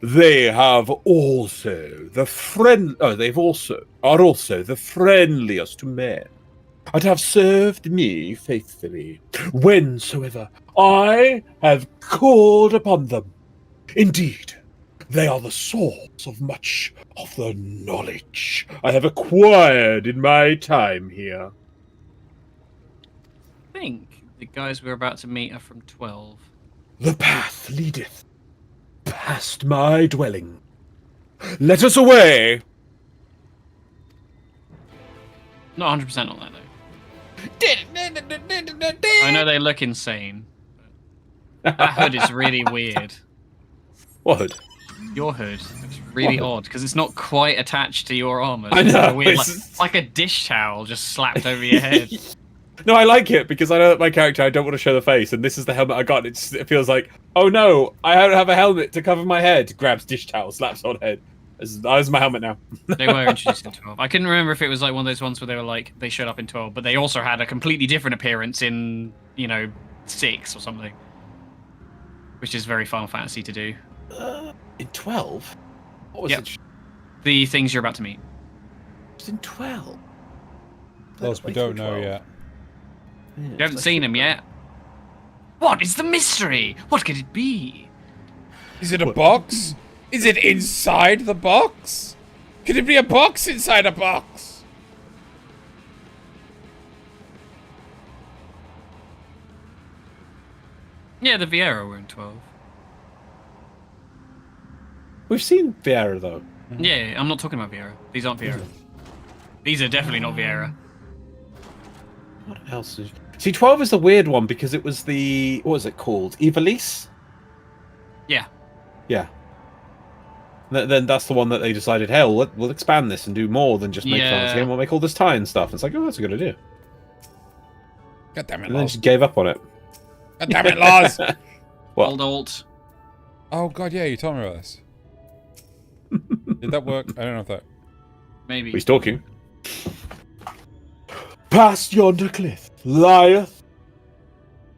[SPEAKER 3] They have also the are also the friendliest to men, and have served me faithfully whensoever I have called upon them. Indeed, they are the source of much of the knowledge I have acquired in my time here.
[SPEAKER 1] I think the guys we're about to meet are from 12.
[SPEAKER 3] The path leadeth past my dwelling. Let us away!
[SPEAKER 1] Not 100% on that though. I know they look insane. That hood is really weird.
[SPEAKER 3] What hood?
[SPEAKER 1] Your hood looks really odd because it's not quite attached to your armor.
[SPEAKER 3] I
[SPEAKER 1] It's like a
[SPEAKER 3] know,
[SPEAKER 1] weird,
[SPEAKER 3] it's-
[SPEAKER 1] like a dish towel just slapped over your head.
[SPEAKER 3] No, I like it because I know that my character, I don't want to show the face, and this is the helmet I got. It feels like, oh no, I don't have a helmet to cover my head. Grabs dish towel, slaps on head. That is my helmet now.
[SPEAKER 1] They were introduced in 12. I couldn't remember if it was like one of those ones where they were like they showed up in 12, but they also had a completely different appearance in 6 or something, which is very Final Fantasy to do.
[SPEAKER 3] In 12? What was it?
[SPEAKER 1] The things you're about to meet.
[SPEAKER 3] It was in 12.
[SPEAKER 2] Plus, we don't know yet.
[SPEAKER 3] Yeah,
[SPEAKER 1] You haven't seen him yet. What is the mystery? What could it be?
[SPEAKER 2] Is it a box? Is it inside the box? Could it be a box inside a box?
[SPEAKER 1] Yeah, the Viera were in 12.
[SPEAKER 3] We've seen Viera though.
[SPEAKER 1] Yeah, I'm not talking about Viera. These aren't Viera. These are definitely not Viera.
[SPEAKER 3] What else is... See, 12 is the weird one because it was the... What was it called? Evilise?
[SPEAKER 1] Yeah.
[SPEAKER 3] Yeah. Then that's the one that they decided, hey, we'll expand this and do more than just make fun of the game. We'll make all this tie and stuff. It's like, oh, that's a good idea.
[SPEAKER 2] God damn it,
[SPEAKER 3] And then
[SPEAKER 2] Lars.
[SPEAKER 3] just gave up on it.
[SPEAKER 2] God damn it, Lars.
[SPEAKER 3] What?
[SPEAKER 1] Old alt.
[SPEAKER 2] Oh, God, yeah, you told me about this. Did that work? I don't know if that...
[SPEAKER 1] Maybe.
[SPEAKER 3] He's talking. Past yonder cliff lieth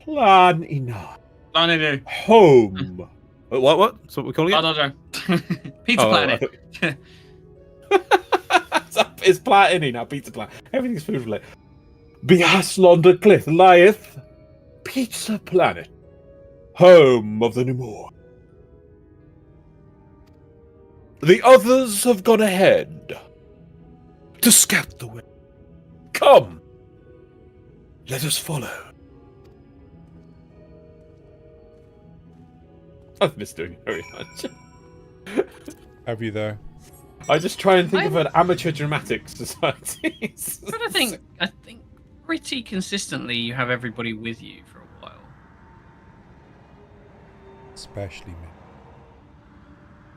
[SPEAKER 3] plan enough.
[SPEAKER 1] I don't know.
[SPEAKER 3] Home. What? That's what we're calling it?
[SPEAKER 1] I don't know. Pizza Planet.
[SPEAKER 3] It's Platini now, Pizza Planet. Everything's food related. Past yonder cliff lieth Pizza Planet, home of the Nimor. The others have gone ahead to scout the way. Come, let us follow. I've missed doing it very much.
[SPEAKER 2] Have you, though?
[SPEAKER 3] I just try and think of an amateur dramatic society.
[SPEAKER 1] I think pretty consistently you have everybody with you for a while.
[SPEAKER 2] Especially me.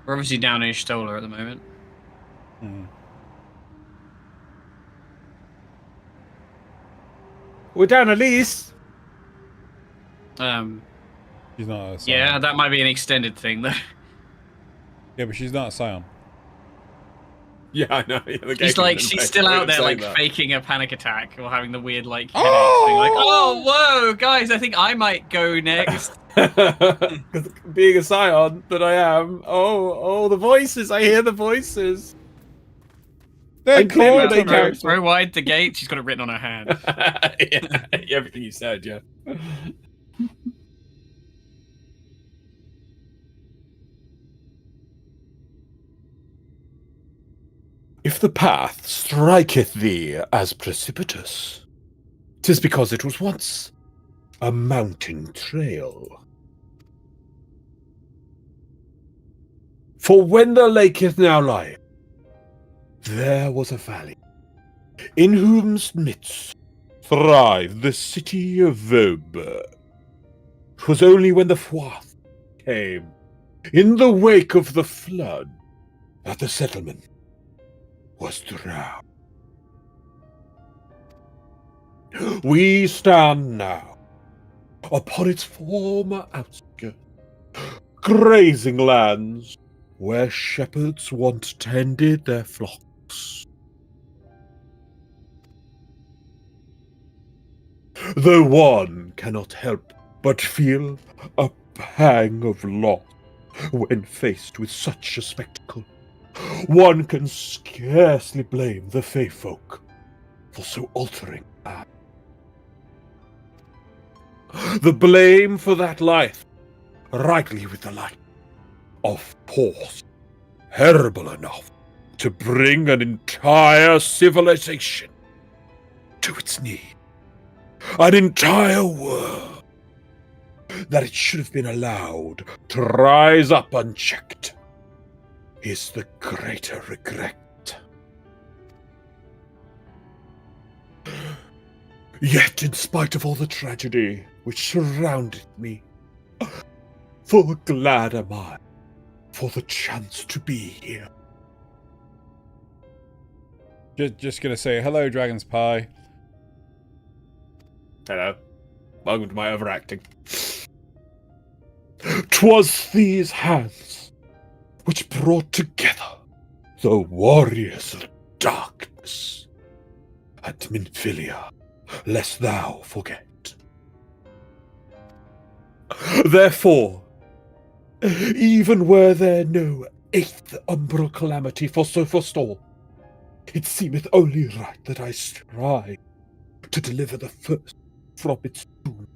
[SPEAKER 1] We're obviously down in Stola at the moment.
[SPEAKER 2] Hmm.
[SPEAKER 3] We're down Elise.
[SPEAKER 2] She's not a Scion.
[SPEAKER 1] Yeah, that might be an extended thing though.
[SPEAKER 2] Yeah, but she's not a Scion.
[SPEAKER 3] Yeah, I know. Yeah,
[SPEAKER 1] She's still out there like faking a panic attack or having the weird like headache
[SPEAKER 2] Oh!
[SPEAKER 1] thing. Like, oh whoa, guys, I think I might go next.
[SPEAKER 3] Being a Scion that I am. Oh, the voices. I hear the voices.
[SPEAKER 2] They're
[SPEAKER 3] clearly
[SPEAKER 2] cool.
[SPEAKER 1] Throw wide the gate. She's got it written on her hand.
[SPEAKER 3] Yeah, everything you said, yeah. If the path striketh thee as precipitous, 'tis because it was once a mountain trail. For when the laketh now lieth, there was a valley, in whose midst thrived the city of Vauban. 'Twas only when the Froth came, in the wake of the flood, that the settlement was drowned. We stand now upon its former outskirts, grazing lands where shepherds once tended their flocks. Though one cannot help but feel a pang of loss when faced with such a spectacle, one can scarcely blame the Fey folk for so altering that. The blame for that life rightly with the light of force, terrible enough to bring an entire civilization to its knees. An entire world that it should have been allowed to rise up unchecked is the greater regret. Yet, in spite of all the tragedy which surrounded me, For glad am I for the chance to be here.
[SPEAKER 2] Just gonna say hello, Dragon's Pie.
[SPEAKER 3] Hello. Welcome to my overacting. 'Twas these hands which brought together the warriors of darkness at Minfilia, lest thou forget. Therefore, even were there no 8th umbral calamity for so forestall, it seemeth only right that I strive to deliver the first from its doom.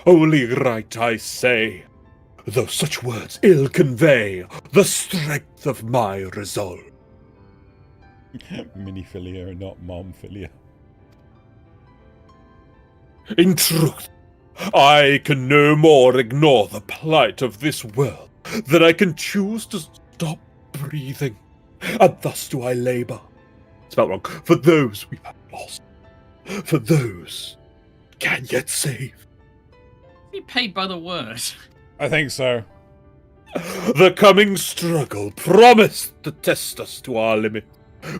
[SPEAKER 3] Only right, I say, though such words ill convey the strength of my resolve.
[SPEAKER 2] Miniphilia and not momphilia.
[SPEAKER 3] In truth, I can no more ignore the plight of this world than I can choose to stop breathing. And thus do I labor. Spelled wrong. For those we have lost. For those can yet save.
[SPEAKER 1] You paid by the word.
[SPEAKER 2] I think so.
[SPEAKER 3] The coming struggle promised to test us to our limit.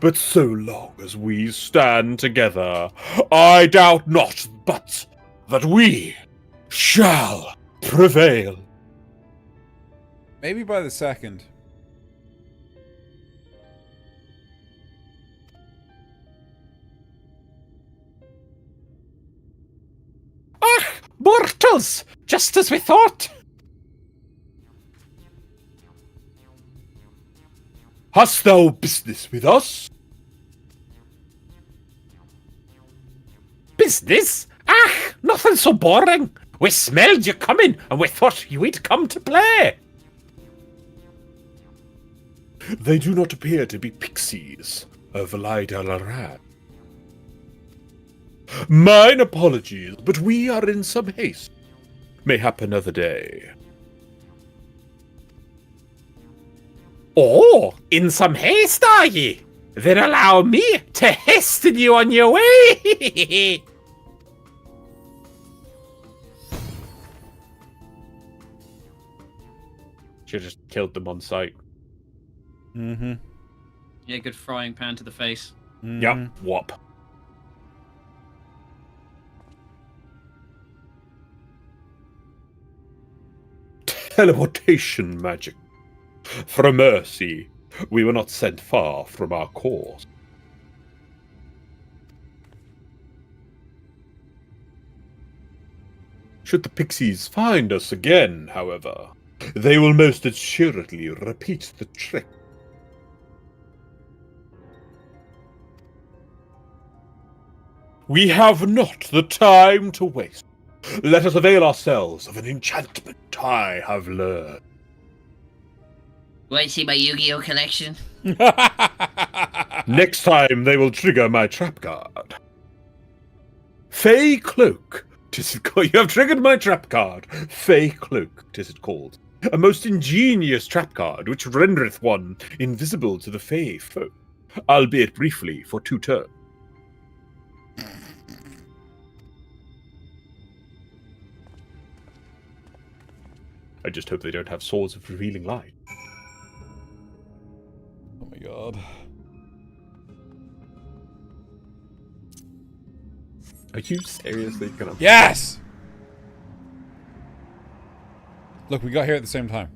[SPEAKER 3] But so long as we stand together, I doubt not but that we shall prevail.
[SPEAKER 2] Maybe by the second.
[SPEAKER 3] Ah, mortals! Just as we thought! Hast thou business with us? Business? Ah, nothing so boring. We smelled you coming, and we thought you'd come to play. They do not appear to be pixies of Lyda. Mine apologies, but we are in some haste. Mayhap another day. Oh, in some haste, are ye? Then allow me to hasten you on your way. Should have just killed them on sight.
[SPEAKER 2] Mm-hmm.
[SPEAKER 1] Yeah, good frying pan to the face.
[SPEAKER 2] Mm-hmm.
[SPEAKER 3] Yep, whop. Teleportation magic. For a mercy, we were not sent far from our course. Should the pixies find us again, however, they will most assuredly repeat the trick. We have not the time to waste. Let us avail ourselves of an enchantment I have learned.
[SPEAKER 1] Want to see my Yu-Gi-Oh collection?
[SPEAKER 3] Next time they will trigger my trap card. Fey Cloak, 'tis it called. You have triggered my trap card. Fey Cloak, 'tis it called. A most ingenious trap card, which rendereth one invisible to the Fey foe, albeit briefly for 2 turns. I just hope they don't have swords of revealing light.
[SPEAKER 2] Oh my god.
[SPEAKER 3] Are you seriously gonna...
[SPEAKER 2] Yes! Look, we got here at the same time.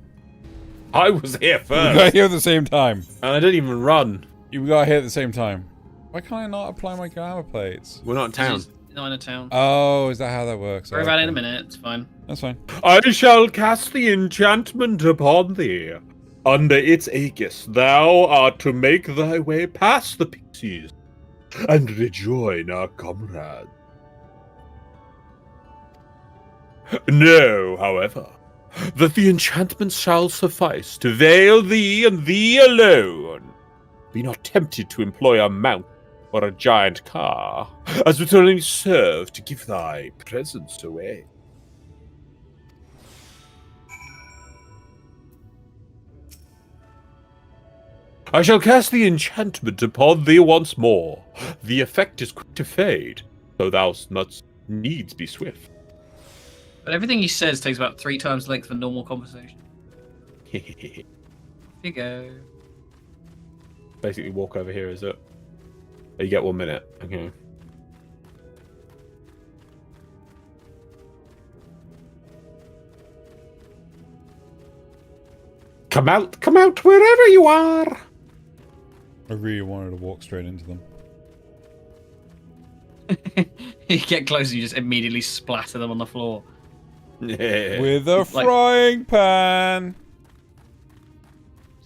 [SPEAKER 3] I was here
[SPEAKER 2] We
[SPEAKER 3] first!
[SPEAKER 2] got here at the same time.
[SPEAKER 3] And I didn't even run.
[SPEAKER 2] You got here at the same time. Why can't I not apply my glamour plates?
[SPEAKER 3] We're not in town.
[SPEAKER 1] Not in a town.
[SPEAKER 2] Oh, is that how that works?
[SPEAKER 1] Worry about it in a minute. It's fine.
[SPEAKER 2] That's fine.
[SPEAKER 3] I shall cast the enchantment upon thee. Under its aegis, thou art to make thy way past the pixies and rejoin our comrades. Know, however, that the enchantment shall suffice to veil thee and thee alone. Be not tempted to employ a mount or a giant car, as it will only serve to give thy presence away. I shall cast the enchantment upon thee once more. The effect is quick to fade, so thou must needs be swift.
[SPEAKER 1] But everything he says takes about 3 times the length of a normal conversation. Here you go.
[SPEAKER 3] Basically, walk over here, is it? Oh, you get 1 minute. Okay. Come out wherever you are!
[SPEAKER 2] I really wanted to walk straight into them.
[SPEAKER 1] You get close and you just immediately splatter them on the floor.
[SPEAKER 3] Yeah.
[SPEAKER 2] With a frying pan!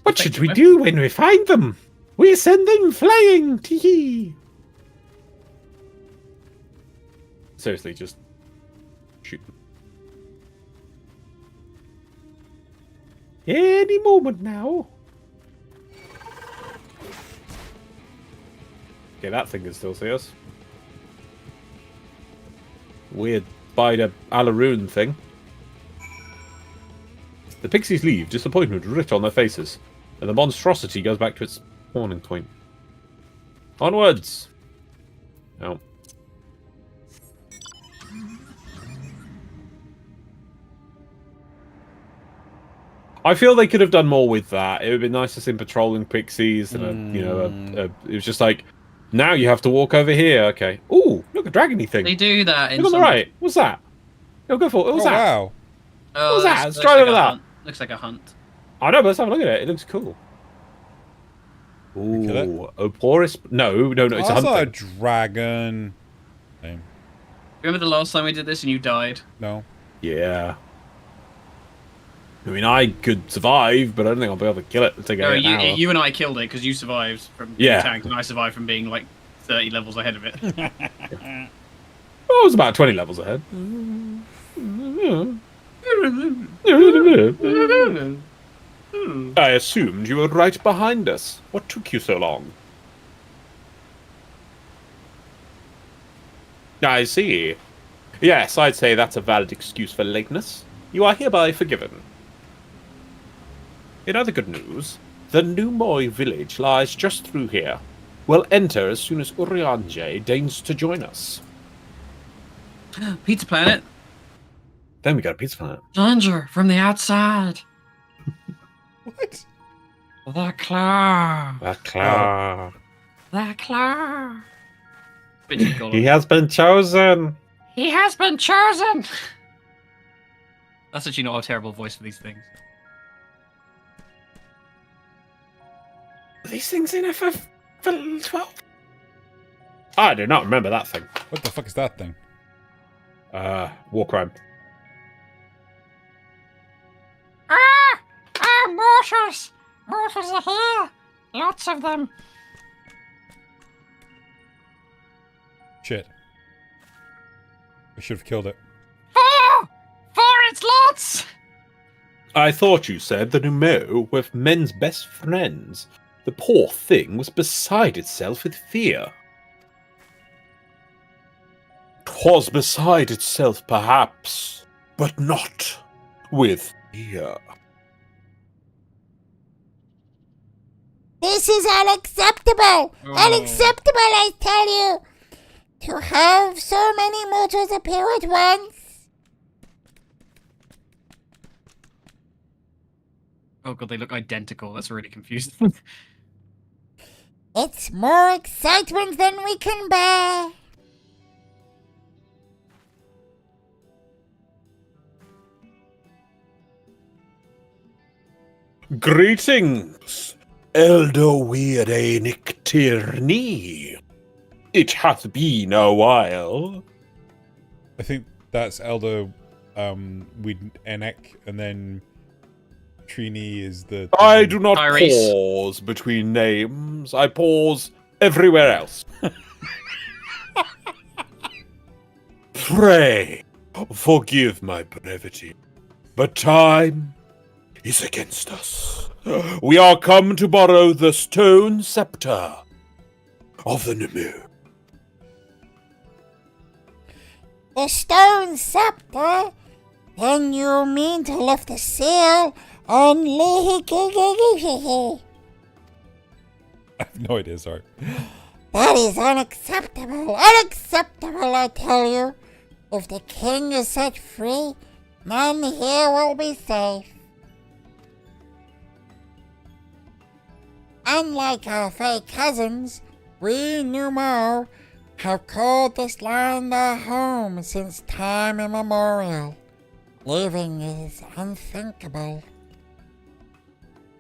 [SPEAKER 3] What should we do when we find them? We send them flying! Tee-hee! Seriously, just shoot them. Any moment now. Okay, that thing can still see us. Weird spider Alaroon thing. The pixies leave, disappointment writ on their faces, and the monstrosity goes back to its spawning point. Onwards! Oh. I feel they could have done more with that. It would be nice to see patrolling pixies, and it was just like, now you have to walk over here. Okay. Ooh, look, a dragony thing.
[SPEAKER 1] They do that in
[SPEAKER 3] look on the right. What's that? Yo, go for it. What was that?
[SPEAKER 2] Wow.
[SPEAKER 1] Oh,
[SPEAKER 3] what was that? Let's
[SPEAKER 1] looks
[SPEAKER 3] try
[SPEAKER 1] like
[SPEAKER 3] over that.
[SPEAKER 1] hunt. Looks like a hunt.
[SPEAKER 3] I know, but let's have a look at it. It looks cool. Ooh, Oporus. No, it's a
[SPEAKER 2] That's
[SPEAKER 3] hunt.
[SPEAKER 2] not a dragon. Name.
[SPEAKER 1] Remember the last time we did this and you died?
[SPEAKER 2] No.
[SPEAKER 3] Yeah. I mean, I could survive, but I don't think I'll be able to kill it. It'll take
[SPEAKER 1] No,
[SPEAKER 3] an hour.
[SPEAKER 1] you and I killed it because you survived from being tanked and I survived from being like 30 levels ahead of it.
[SPEAKER 3] Well, I was about 20 levels ahead. I assumed you were right behind us. What took you so long? I see. Yes, I'd say that's a valid excuse for lateness. You are hereby forgiven. In other good news, the New Moi village lies just through here. We'll enter as soon as Urianje deigns to join us.
[SPEAKER 1] Pizza Planet.
[SPEAKER 3] Then we got a pizza planet.
[SPEAKER 1] Danger from the outside.
[SPEAKER 2] What?
[SPEAKER 1] The claw.
[SPEAKER 3] The claw.
[SPEAKER 1] The claw.
[SPEAKER 3] He has been chosen.
[SPEAKER 1] He has been chosen. That's actually not a terrible voice for these things.
[SPEAKER 3] Are these things in FF12? I do not remember that thing.
[SPEAKER 2] What the fuck is that thing?
[SPEAKER 3] War crime.
[SPEAKER 1] Mortals! Mortals are here! Lots of them.
[SPEAKER 2] Shit. We should have killed it.
[SPEAKER 1] For its lots!
[SPEAKER 3] I thought you said the Numo were men's best friends. The poor thing was beside itself with fear. 'Twas beside itself, perhaps, but not with fear.
[SPEAKER 10] This is unacceptable! Unacceptable, I tell you! To have so many mortals appear at once!
[SPEAKER 1] Oh god, they look identical. That's really confusing.
[SPEAKER 10] It's more excitement than we can bear!
[SPEAKER 3] Greetings, Elder Weirde Nictirni. It hath been a while.
[SPEAKER 2] I think that's Elder Weed Enek, and then Trini is the...
[SPEAKER 3] I do not
[SPEAKER 1] Tyrese.
[SPEAKER 3] pause between names. I pause everywhere else. Pray, forgive my brevity, but time is against us. We are come to borrow the stone scepter of the Nemu.
[SPEAKER 10] The stone scepter? Then you mean to lift the seal on Lihikigigigi?
[SPEAKER 2] I have no idea, sorry.
[SPEAKER 10] That is unacceptable. Unacceptable, I tell you. If the king is set free, none here will be safe. Unlike our fey cousins, we Numo have called this land our home since time immemorial. Leaving is unthinkable.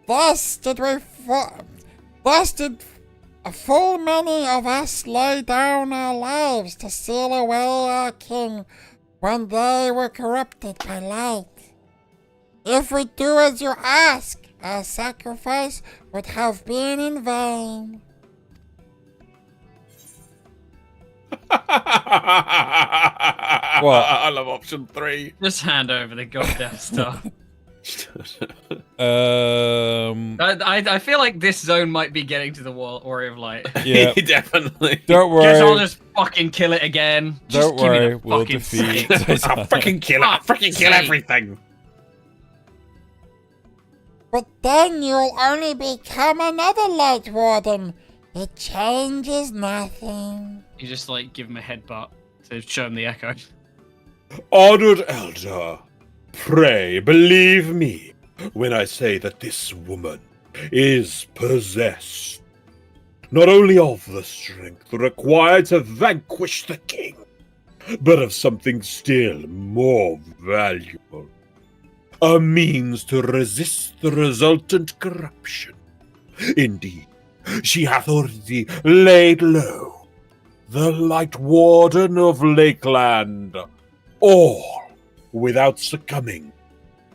[SPEAKER 10] Thus did a full many of us lay down our lives to seal away our king when they were corrupted by light. If we do as you ask, our sacrifice would have been in vain.
[SPEAKER 3] I love option 3.
[SPEAKER 1] Just hand over the goddamn stuff. I feel like this zone might be getting to the Warrior of Light.
[SPEAKER 2] Yeah,
[SPEAKER 3] definitely.
[SPEAKER 2] Don't worry.
[SPEAKER 1] Guess I'll just fucking kill it again. Just
[SPEAKER 2] Don't
[SPEAKER 1] give me
[SPEAKER 2] worry,
[SPEAKER 1] the
[SPEAKER 2] we'll
[SPEAKER 1] fucking
[SPEAKER 2] defeat.
[SPEAKER 1] stick.
[SPEAKER 3] I'll freaking kill it. I'll freaking kill everything.
[SPEAKER 10] But then you'll only become another Light Warden. It changes nothing.
[SPEAKER 1] You just like give him a headbutt to show him the echo.
[SPEAKER 3] Honored Elder, pray believe me when I say that this woman is possessed not only of the strength required to vanquish the king, but of something still more valuable. A means to resist the resultant corruption. Indeed, she hath already laid low the Light Warden of Lakeland, all without succumbing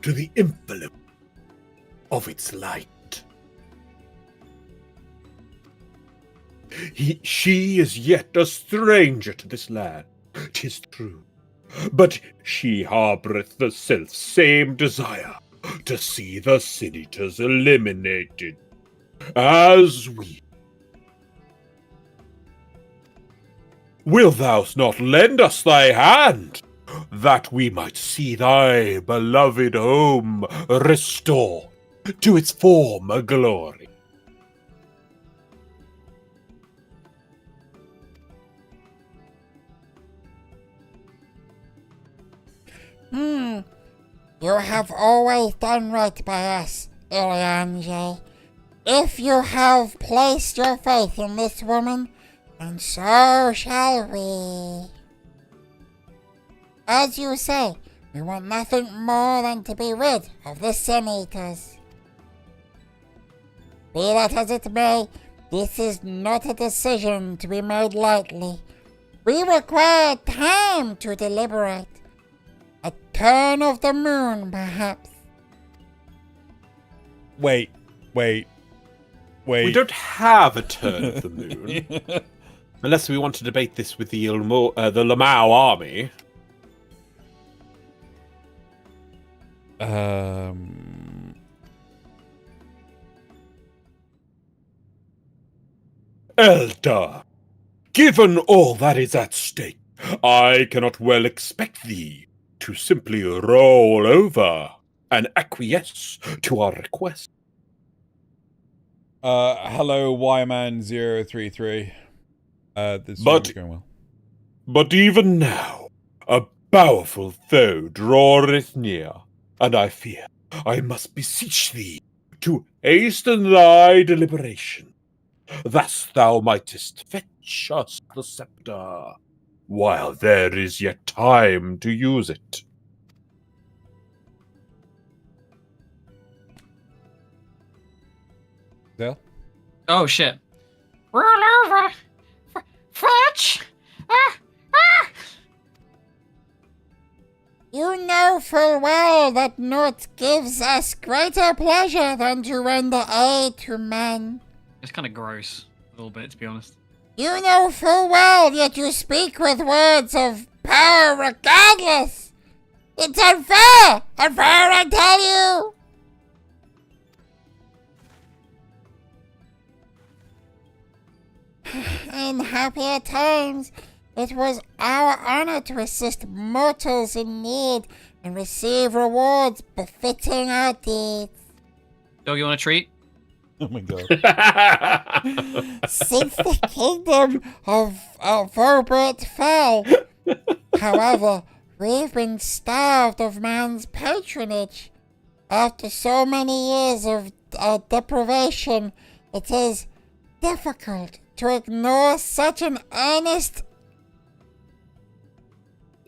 [SPEAKER 3] to the influence of its light. She is yet a stranger to this land, 'tis true, but she harboureth the self-same desire to see the senators eliminated, as we. Wilt thou not lend us thy hand, that we might see thy beloved home restored to its former glory?
[SPEAKER 10] You have always done right by us, Iliange. If you have placed your faith in this woman, then so shall we. As you say, we want nothing more than to be rid of the Sin-Eaters. Be that as it may, this is not a decision to be made lightly. We require time to deliberate. A turn of the moon, perhaps.
[SPEAKER 2] Wait.
[SPEAKER 3] We don't have a turn of the moon. Unless we want to debate this with the Lamau army. Elder, given all that is at stake, I cannot well expect thee to simply roll over and acquiesce to our request.
[SPEAKER 2] Hello, Yman033. This is going well.
[SPEAKER 3] But even now, a powerful foe draweth near, and I fear I must beseech thee to hasten thy deliberation. Thus thou mightest fetch us the scepter, while there is yet time to use it.
[SPEAKER 2] Dale?
[SPEAKER 1] Oh shit. Roll over. Fetch.
[SPEAKER 10] You know full well that naught gives us greater pleasure than to render aid to men.
[SPEAKER 1] It's kind of gross, a little bit, to be honest.
[SPEAKER 10] You know full well, yet you speak with words of power regardless. It's unfair! Unfair, I tell you! In happier times, it was our honor to assist mortals in need and receive rewards befitting our deeds.
[SPEAKER 1] Dog, you want a treat?
[SPEAKER 2] Oh my god.
[SPEAKER 10] Since the kingdom of Vobert fell, However, we've been starved of man's patronage. After so many years of deprivation, it is difficult to ignore such an earnest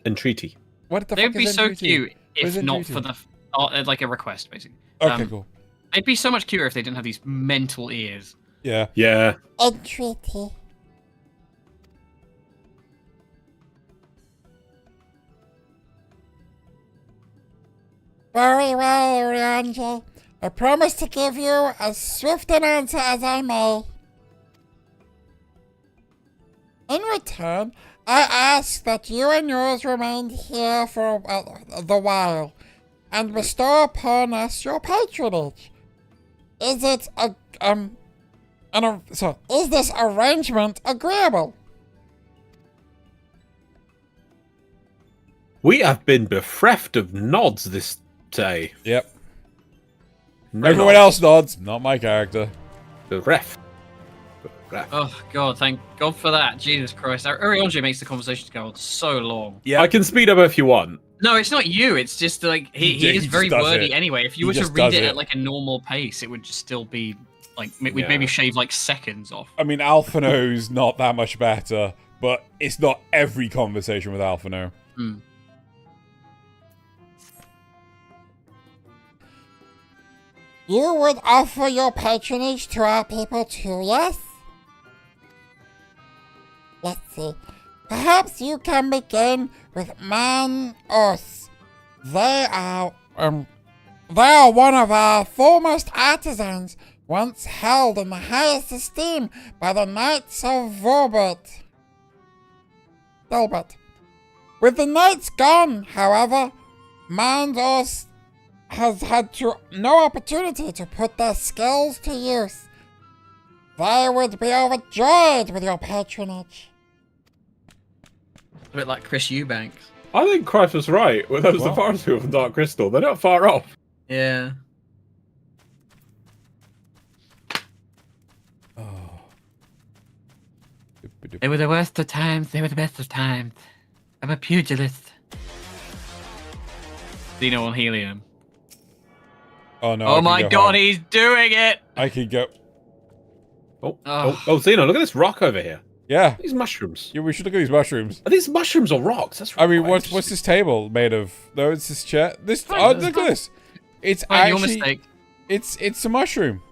[SPEAKER 3] entreaty.
[SPEAKER 2] What the
[SPEAKER 1] They'd
[SPEAKER 2] fuck
[SPEAKER 1] be
[SPEAKER 2] is
[SPEAKER 1] so
[SPEAKER 2] entreaty?
[SPEAKER 1] cute
[SPEAKER 2] What is
[SPEAKER 1] if not
[SPEAKER 2] entreaty?
[SPEAKER 1] for the like a request, basically.
[SPEAKER 2] Okay, cool.
[SPEAKER 1] They'd be so much cuter if they didn't have these mental ears.
[SPEAKER 2] Yeah.
[SPEAKER 3] Yeah.
[SPEAKER 10] entreaty. Very well, Urianger. I promise to give you as swift an answer as I may. In return, I ask that you and yours remain here for the while, and bestow upon us your patronage. Is it is this arrangement agreeable?
[SPEAKER 3] We have been bereft of nods this day.
[SPEAKER 2] Yep.
[SPEAKER 3] No
[SPEAKER 2] Everyone
[SPEAKER 3] nods.
[SPEAKER 2] else nods, not my character.
[SPEAKER 3] Bereft.
[SPEAKER 1] Oh God, thank God for that. Jesus Christ, Urianger makes the conversation go on so long.
[SPEAKER 3] Yeah. I can speed up if you want.
[SPEAKER 1] No, it's not you. It's just like he
[SPEAKER 2] He
[SPEAKER 1] is
[SPEAKER 2] just
[SPEAKER 1] very
[SPEAKER 2] does
[SPEAKER 1] wordy
[SPEAKER 2] it.
[SPEAKER 1] anyway. If you
[SPEAKER 2] He
[SPEAKER 1] were to
[SPEAKER 2] just
[SPEAKER 1] read
[SPEAKER 2] does
[SPEAKER 1] it
[SPEAKER 2] it.
[SPEAKER 1] at like a normal pace, it would just still be like we'd
[SPEAKER 3] Yeah.
[SPEAKER 1] maybe shave like seconds off.
[SPEAKER 2] I mean, Alphino's not that much better, but it's not every conversation with Alphino.
[SPEAKER 1] Hmm.
[SPEAKER 10] You would offer your patronage to our people too, yes? Let's see. Perhaps you can begin with Man Us. They are one of our foremost artisans, once held in the highest esteem by the Knights of Delbert. With the knights gone, however, Man Us has had no opportunity to put their skills to use. They would be overjoyed with your patronage.
[SPEAKER 1] A bit like Chris Eubanks.
[SPEAKER 3] I think Christ was right. Well, those the forest people from Dark Crystal. They're not far off.
[SPEAKER 1] Yeah. They were the worst of times. They were the best of times. I'm a pugilist. Xeno on helium.
[SPEAKER 2] Oh no!
[SPEAKER 1] Oh my God, he's doing it!
[SPEAKER 2] I can go.
[SPEAKER 3] Oh, Zeno, look at this rock over here.
[SPEAKER 2] Yeah.
[SPEAKER 3] These mushrooms.
[SPEAKER 2] Yeah, we should look at these mushrooms.
[SPEAKER 3] Are these mushrooms or rocks? That's
[SPEAKER 2] I mean,
[SPEAKER 3] quite
[SPEAKER 2] what's this table made of? No, it's this chair. This.
[SPEAKER 1] Fine,
[SPEAKER 2] Oh,
[SPEAKER 1] that's
[SPEAKER 2] look at
[SPEAKER 1] fine.
[SPEAKER 2] this. It's
[SPEAKER 1] Fine, your
[SPEAKER 2] actually.
[SPEAKER 1] mistake.
[SPEAKER 2] It's a mushroom.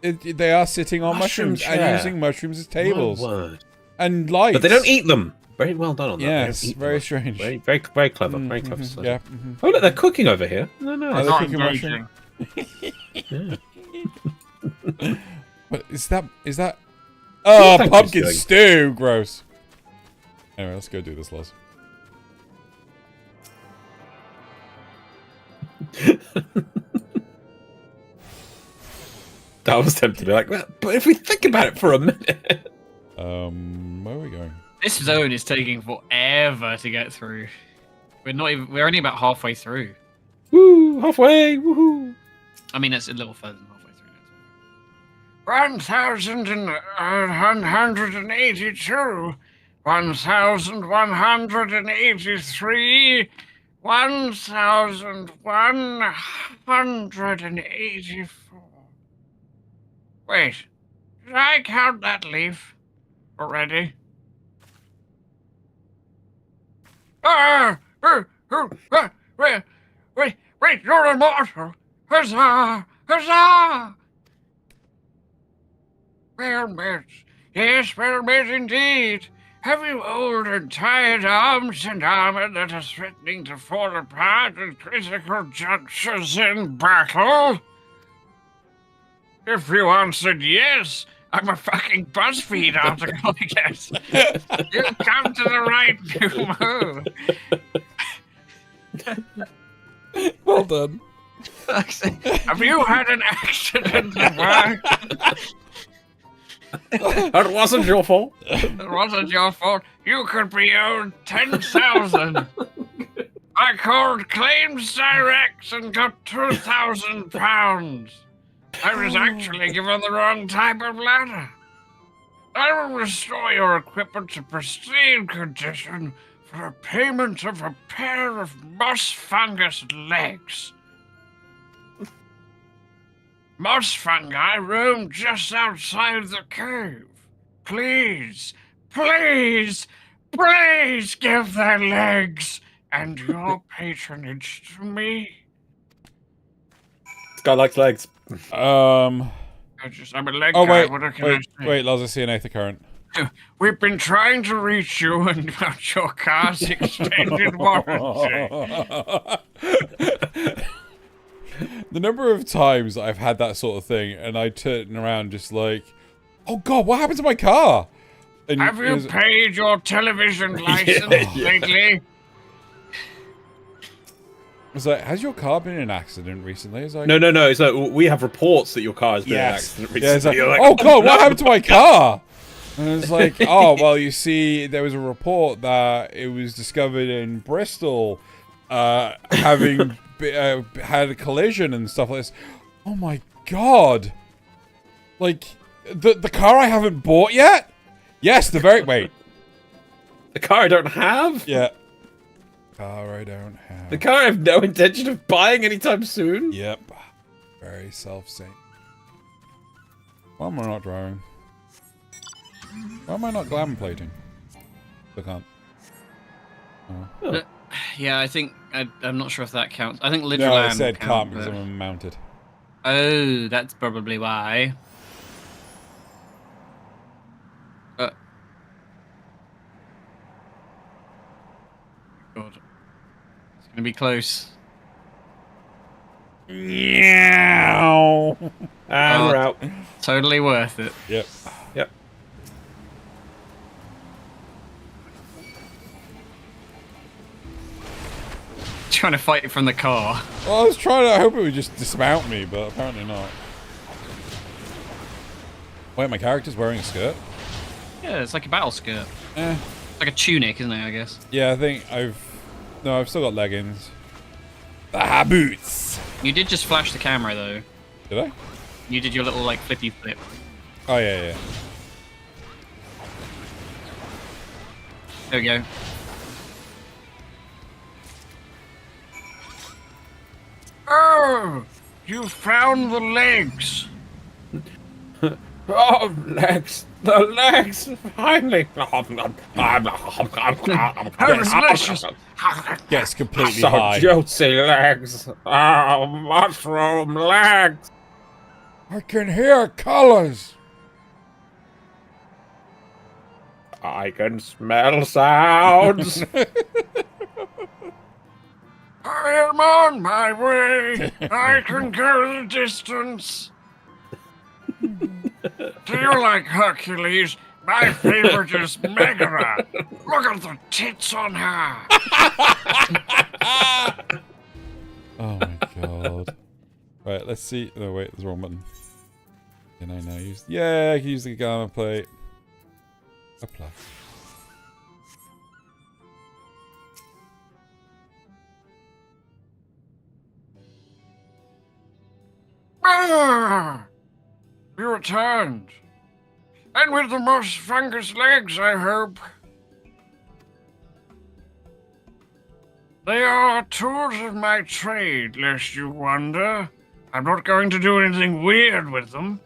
[SPEAKER 2] They are sitting on
[SPEAKER 3] Mushroom
[SPEAKER 2] mushrooms
[SPEAKER 3] chair.
[SPEAKER 2] and using mushrooms as tables
[SPEAKER 3] My word.
[SPEAKER 2] and lights.
[SPEAKER 3] But they don't eat them. Very well done on that. They don't
[SPEAKER 2] Yes,
[SPEAKER 3] eat
[SPEAKER 2] very
[SPEAKER 3] them.
[SPEAKER 2] strange.
[SPEAKER 3] Very, very, very clever. Very clever. study.
[SPEAKER 2] Yeah.
[SPEAKER 3] Oh, look, they're cooking over here. No, no.
[SPEAKER 2] Are they
[SPEAKER 1] Not
[SPEAKER 2] cooking mushroom?
[SPEAKER 1] engaging.
[SPEAKER 2] But is that? Oh,
[SPEAKER 3] thank you,
[SPEAKER 2] pumpkin
[SPEAKER 3] Stig.
[SPEAKER 2] stew. Gross. Anyway, let's go do this, Loz.
[SPEAKER 3] I was tempted to be like, well, but if we think about it for a minute.
[SPEAKER 2] Where are we going?
[SPEAKER 1] This zone is taking forever to get through. We're only about halfway through.
[SPEAKER 3] Woo! Halfway! Woohoo!
[SPEAKER 1] I mean, it's a little further than halfway through. 1,182, 1,183, 1,184. Wait, did I count that leaf already? Wait, you're immortal! Huzzah! Huzzah! Well met. Yes, well met indeed. Have you old and tired arms and armor that are threatening to fall apart at critical junctures in battle? If you answered yes, I'm a fucking BuzzFeed article, I guess. You've come to the right Numo.
[SPEAKER 2] Well done.
[SPEAKER 1] Have you had an accident at work?
[SPEAKER 3] It wasn't your fault.
[SPEAKER 1] It wasn't your fault. You could be owed 10,000. I called claims direct and got £2,000. I was actually given the wrong type of ladder. I will restore your equipment to pristine condition for payment of a pair of moss fungus legs. Moss fungi roam just outside the cave. Please, please, please give their legs and your patronage to me.
[SPEAKER 3] This guy likes legs.
[SPEAKER 2] I'm
[SPEAKER 1] a leg
[SPEAKER 2] Oh,
[SPEAKER 1] guy.
[SPEAKER 2] wait.
[SPEAKER 1] What can I say?
[SPEAKER 2] Wait, Loz, I see an Aether Current.
[SPEAKER 1] We've been trying to reach you and about your car's extended warranty.
[SPEAKER 2] The number of times I've had that sort of thing, and I turn around just like, oh god, what happened to my car? And
[SPEAKER 1] Have you paid your television license lately?
[SPEAKER 2] I was like, has your car been in an accident recently? It's like,
[SPEAKER 3] No. It's like we have reports that your car has been in an accident recently.
[SPEAKER 2] Yeah, it's like,
[SPEAKER 3] You're like,
[SPEAKER 2] oh god, what happened to my car? And it's like, oh, well, you see, there was a report that it was discovered in Bristol, having had a collision and stuff like this. Oh my god. Like, the car I haven't bought yet? Yes, wait.
[SPEAKER 3] The car I don't have?
[SPEAKER 2] Yeah. Car I don't have.
[SPEAKER 3] The car I have no intention of buying anytime soon?
[SPEAKER 2] Yep. Very self-same. Why am I not driving? Why am I not glam plating? I can't. Oh.
[SPEAKER 1] Yeah, I think I'm not sure if that counts. I think Lidgerland.
[SPEAKER 2] No, I said
[SPEAKER 1] count,
[SPEAKER 2] can't because I'm mounted.
[SPEAKER 1] Oh, that's probably why. God, it's gonna be close.
[SPEAKER 2] Yeah.
[SPEAKER 3] And we're out.
[SPEAKER 1] Totally worth it.
[SPEAKER 2] Yep.
[SPEAKER 3] Yep.
[SPEAKER 1] Trying to fight it from the car.
[SPEAKER 2] Well, I was trying to. I hope it would just dismount me, but apparently not. Wait, my character's wearing a skirt?
[SPEAKER 1] Yeah, it's like a battle skirt.
[SPEAKER 2] Eh.
[SPEAKER 1] It's like a tunic, isn't it? I guess.
[SPEAKER 2] Yeah, I think I've still got leggings. Ah, boots.
[SPEAKER 1] You did just flash the camera though.
[SPEAKER 2] Did I?
[SPEAKER 1] You did your little like flippy flip.
[SPEAKER 2] Oh yeah.
[SPEAKER 1] There we go. Oh, you found the legs.
[SPEAKER 3] Oh, legs! The legs! Finally!
[SPEAKER 1] How delicious!
[SPEAKER 2] Gets completely
[SPEAKER 3] So
[SPEAKER 2] high.
[SPEAKER 3] juicy legs! Oh, mushroom legs!
[SPEAKER 10] I can hear colors.
[SPEAKER 3] I can smell sounds!
[SPEAKER 1] I am on my way. I can go the distance. Do you like Hercules? My favorite is Megara. Look at the tits on her.
[SPEAKER 2] Oh my god. Right, let's see. Oh wait, there's the wrong button. Can I now use? Yeah, I can use the gamma plate. Apply.
[SPEAKER 1] Ah! You returned. And with the most fungus legs, I hope. They are tools of my trade, lest you wonder. I'm not going to do anything weird with them.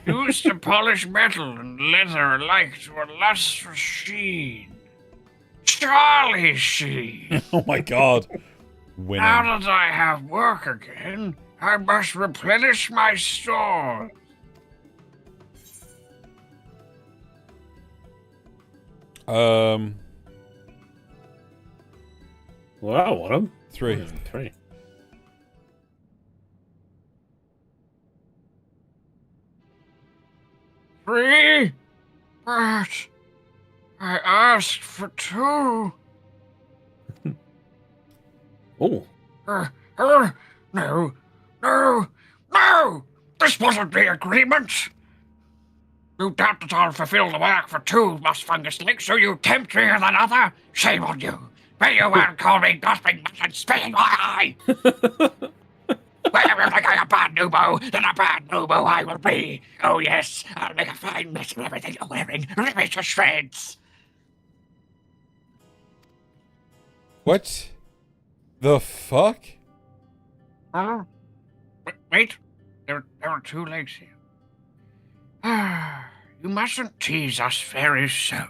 [SPEAKER 1] Used to polish metal and leather alike to a lustrous sheen. Charlie sheen.
[SPEAKER 2] Oh my god. Winning.
[SPEAKER 1] Now that I have work again, I must replenish my store.
[SPEAKER 3] Wow, what them?
[SPEAKER 2] 3.
[SPEAKER 3] 3.
[SPEAKER 1] Three? But I asked for 2.
[SPEAKER 3] Oh.
[SPEAKER 1] No. This wasn't the agreement. You doubt that I'll fulfill the work for 2 moss fungus legs, so you tempt me with another? Shame on you. May you well call me gossiping and spitting my eye. Well, if I got a bad nubo, then a bad nubo I will be. Oh yes, I'll make a fine mess of everything you're wearing. Rip it to shreds.
[SPEAKER 2] What? The fuck?
[SPEAKER 1] Wait, there are two legs here. You mustn't tease us fairies so.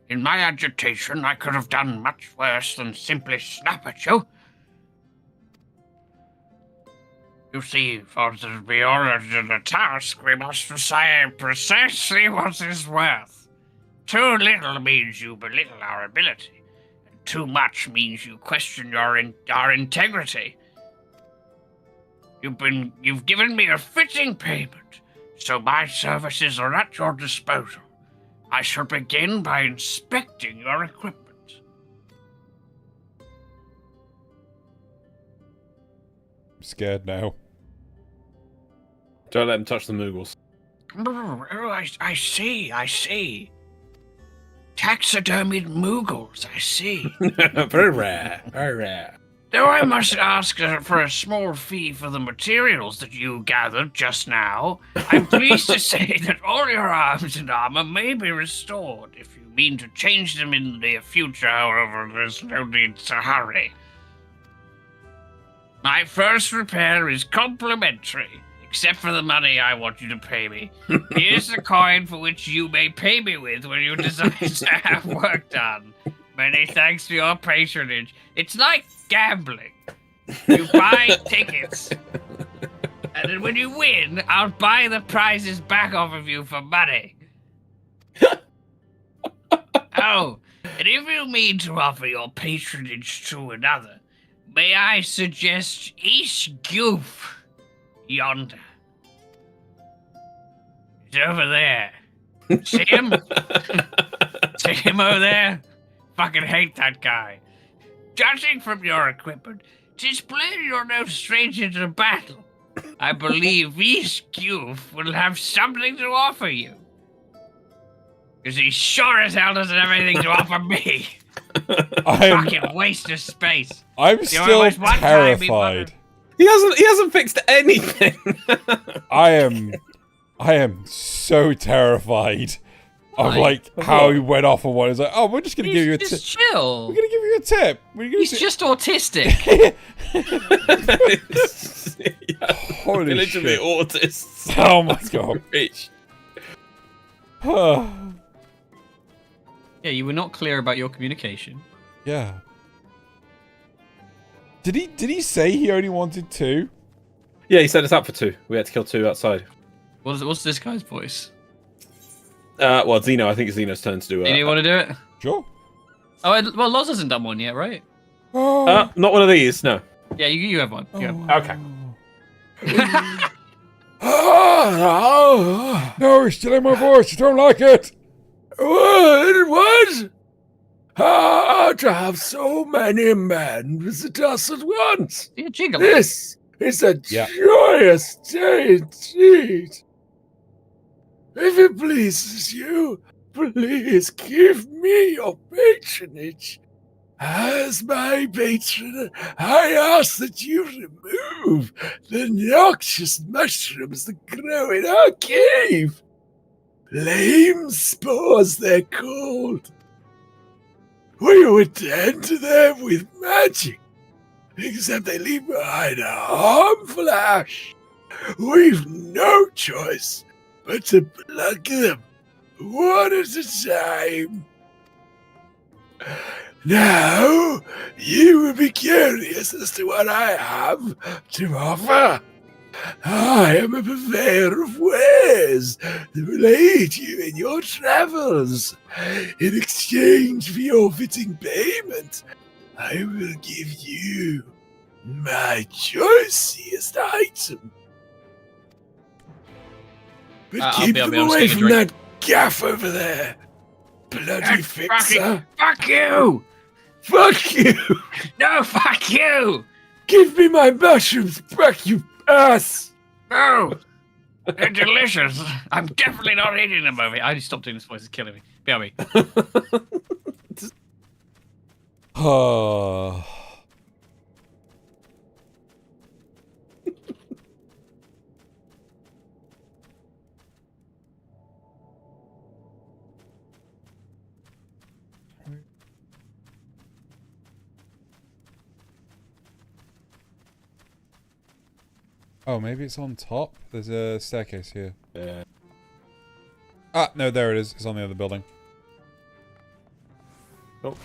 [SPEAKER 1] In my agitation, I could have done much worse than simply snap at you. You see, for to be honored in the task, we must decide precisely what is worth. Too little means you belittle our ability, and too much means you question our integrity. You've given me a fitting payment, so my services are at your disposal. I shall begin by inspecting your equipment.
[SPEAKER 2] I'm scared now.
[SPEAKER 3] Don't let him touch the Moogles.
[SPEAKER 1] Oh, I see. Taxidermied Moogles, I see.
[SPEAKER 3] Very rare, very rare.
[SPEAKER 1] Though I must ask for a small fee for the materials that you gathered just now, I'm pleased to say that all your arms and armor may be restored. If you mean to change them in the near future, however, there's no need to hurry. My first repair is complimentary, except for the money I want you to pay me. Here's the coin for which you may pay me with when you decide to have work done. Many thanks for your patronage. It's like gambling. You buy tickets, and then when you win, I'll buy the prizes back off of you for money. Oh, and if you mean to offer your patronage to another, may I suggest East Goof yonder. He's over there. See him? See him over there? Fucking hate that guy. Judging from your equipment, 'tis plain you're no stranger to battle. I believe East Goof will have something to offer you. Because he sure as hell doesn't have anything to offer me. Fucking waste of space.
[SPEAKER 2] I'm still terrified.
[SPEAKER 3] He hasn't fixed anything.
[SPEAKER 2] I am so terrified of like how he went off on one. He's like, oh, we're just gonna give you a tip.
[SPEAKER 1] Just chill.
[SPEAKER 2] We're gonna give you a tip.
[SPEAKER 1] He's just autistic.
[SPEAKER 2] Holy
[SPEAKER 3] Literally
[SPEAKER 2] shit.
[SPEAKER 3] autists.
[SPEAKER 2] Oh my god.
[SPEAKER 3] Rich.
[SPEAKER 1] Yeah, you were not clear about your communication.
[SPEAKER 2] Yeah. Did he say he only wanted 2?
[SPEAKER 3] Yeah, he set us up for 2. We had to kill 2 outside.
[SPEAKER 1] What's this guy's voice?
[SPEAKER 3] Well, Zeno. I think it's Zeno's turn to do it.
[SPEAKER 1] Do you want to do it?
[SPEAKER 2] Sure.
[SPEAKER 1] Oh, well, Loz hasn't done one yet, right?
[SPEAKER 3] Not one of these, no.
[SPEAKER 1] Yeah, you have one. You have one.
[SPEAKER 3] Okay.
[SPEAKER 2] No, he's stealing my voice. I don't like it.
[SPEAKER 11] What? How to have so many men visit us at once?
[SPEAKER 1] Yeah, jiggle.
[SPEAKER 11] This is a joyous day indeed. If it pleases you, please give me your patronage. As my patron, I ask that you remove the noxious mushrooms that grow in our cave. Flame spores, they're called. We will tend to them with magic, except they leave behind a harmful ash. We've no choice but to pluck them one at a time. Now, you will be curious as to what I have to offer. I am a purveyor of wares that will aid you in your travels. In exchange for your fitting payment, I will give you my choicest item. But keep them away from that gaff over there. Bloody fixer.
[SPEAKER 1] Fuck you!
[SPEAKER 11] Fuck you!
[SPEAKER 1] No, fuck you!
[SPEAKER 11] Give me my mushrooms back, you ass!
[SPEAKER 1] No! They're delicious. I'm definitely not eating them over here. I stopped doing this voice. It's killing me. BRB.
[SPEAKER 2] Oh. Oh, maybe it's on top? There's a staircase here.
[SPEAKER 3] Yeah.
[SPEAKER 2] Ah, no, there it is. It's on the other building.
[SPEAKER 3] Oh.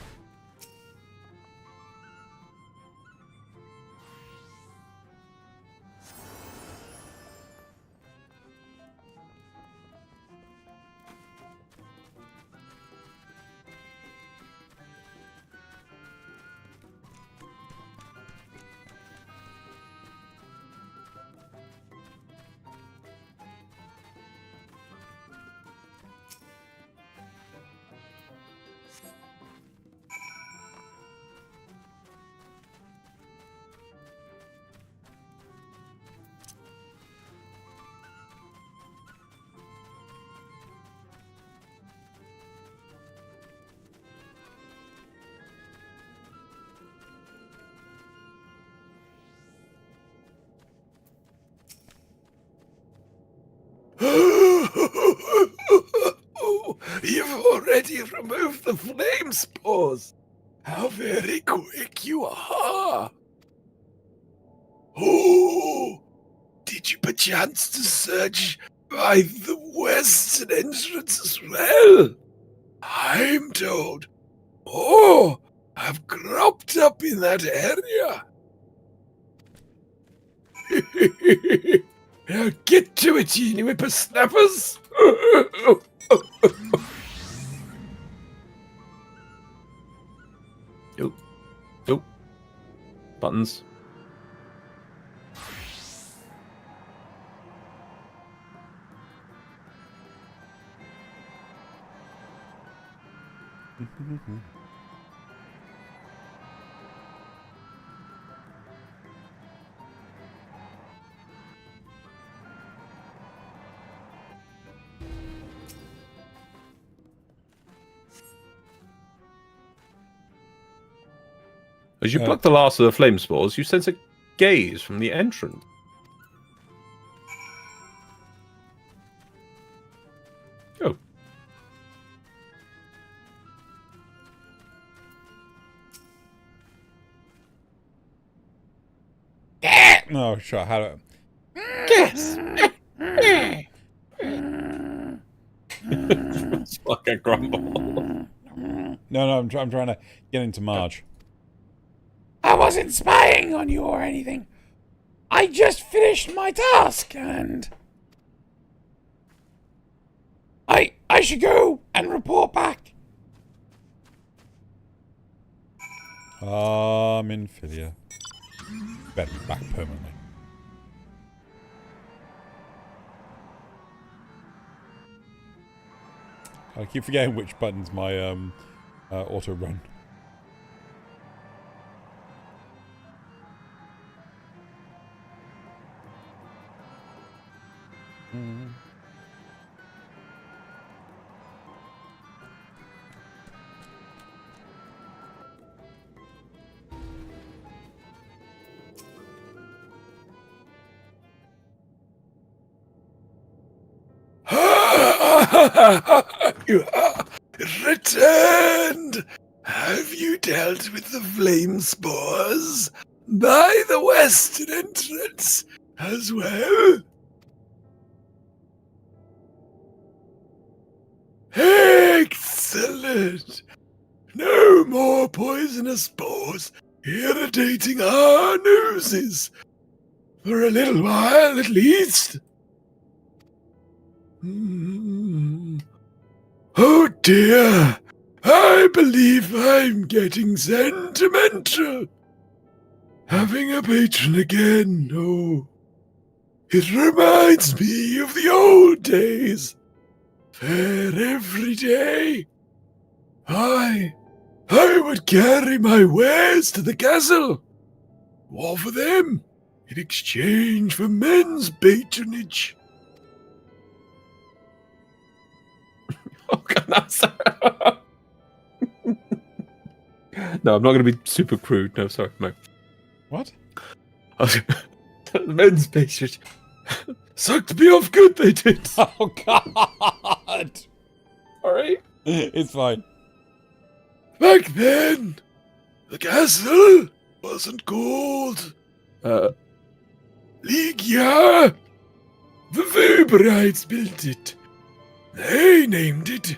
[SPEAKER 11] You've already removed the flame spores. How very quick you are. Oh, did you perchance to search by the western entrance as well? I'm told. Oh, I've cropped up in that area. Now get to it, you whippersnappers!
[SPEAKER 3] Oh. Buttons. As you pluck the last of the flame spores, you sense a gaze from the entrance. Oh.
[SPEAKER 2] No, sure. How do
[SPEAKER 3] Yes. It's like a grumble.
[SPEAKER 2] No, I'm trying to get into Marge.
[SPEAKER 10] I wasn't spying on you or anything. I just finished my task and I should go and report back.
[SPEAKER 2] I'm in Philia. Better be back permanently. I keep forgetting which button's my auto run.
[SPEAKER 11] You are returned! Have you dealt with the flame spores by the western entrance as well? Excellent! No more poisonous spores irritating our noses. For a little while, at least. Oh dear, I believe I'm getting sentimental. Having a patron again, oh, it reminds me of the old days. Fair every day. I would carry my wares to the castle. Offer them in exchange for men's patronage.
[SPEAKER 3] Oh, God, no, I'm not going to be super crude. No, sorry, no.
[SPEAKER 2] What?
[SPEAKER 11] Men's patronage. Sucked me off good, they did.
[SPEAKER 2] Oh, God!
[SPEAKER 11] Alright.
[SPEAKER 2] It's fine.
[SPEAKER 11] Back then, the castle wasn't called Ligia! The Verberites built it. They named it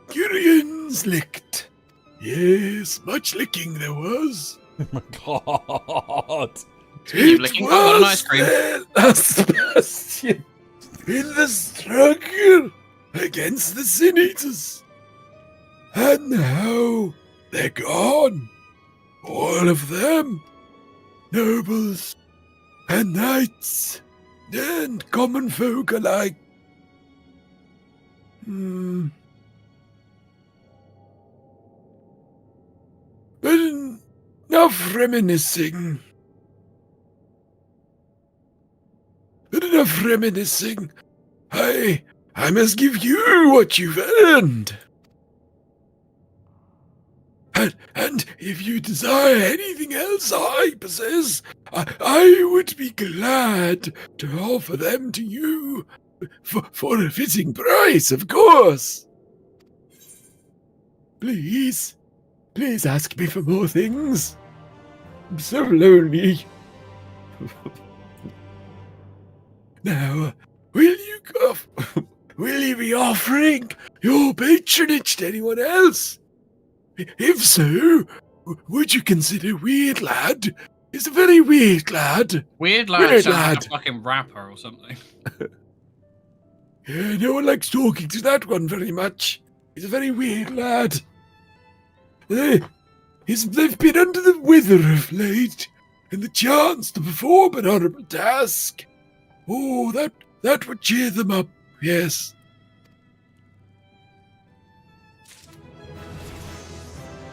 [SPEAKER 11] Gurian's Licht. Yes, much licking there was.
[SPEAKER 2] Oh my god.
[SPEAKER 1] Keep licking. Oh, got an ice cream.
[SPEAKER 11] Last bastion in the struggle against the Sin Eaters. And now they're gone. All of them. Nobles and knights and common folk alike. But enough reminiscing. I must give you what you've earned. And if you desire anything else I possess, I would be glad to offer them to you for a fitting price, of course. Please ask me for more things. I'm so lonely. Now, will you be offering your patronage to anyone else? If so, would you consider Weird Lad? He's a very weird lad.
[SPEAKER 1] Weird Lad sounds like a fucking rapper or something.
[SPEAKER 11] Yeah, no one likes talking to that one very much. He's a very weird lad. They've been under the weather of late, and the chance to perform an honourable task. Oh, that would cheer them up, yes.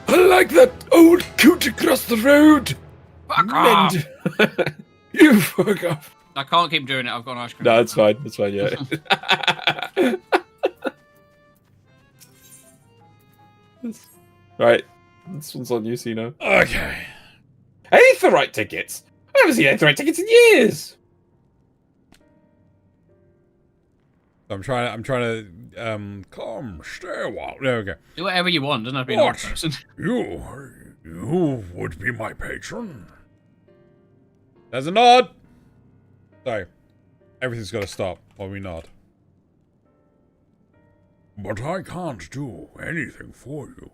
[SPEAKER 11] Unlike that old coot across the road.
[SPEAKER 1] Fuck off!
[SPEAKER 11] You fuck off.
[SPEAKER 1] I can't keep doing it. I've got an ice cream.
[SPEAKER 3] No, it's fine. It's fine, yeah. Right. This one's on you, Sino.
[SPEAKER 2] Okay.
[SPEAKER 3] Aetherite tickets? I haven't seen Aetherite tickets in years!
[SPEAKER 2] I'm trying to come, stay a while. There we go.
[SPEAKER 1] Do whatever you want, doesn't have to be an old person.
[SPEAKER 2] You would be my patron. There's a nod. Sorry. Everything's got to stop while we nod. But I can't do anything for you.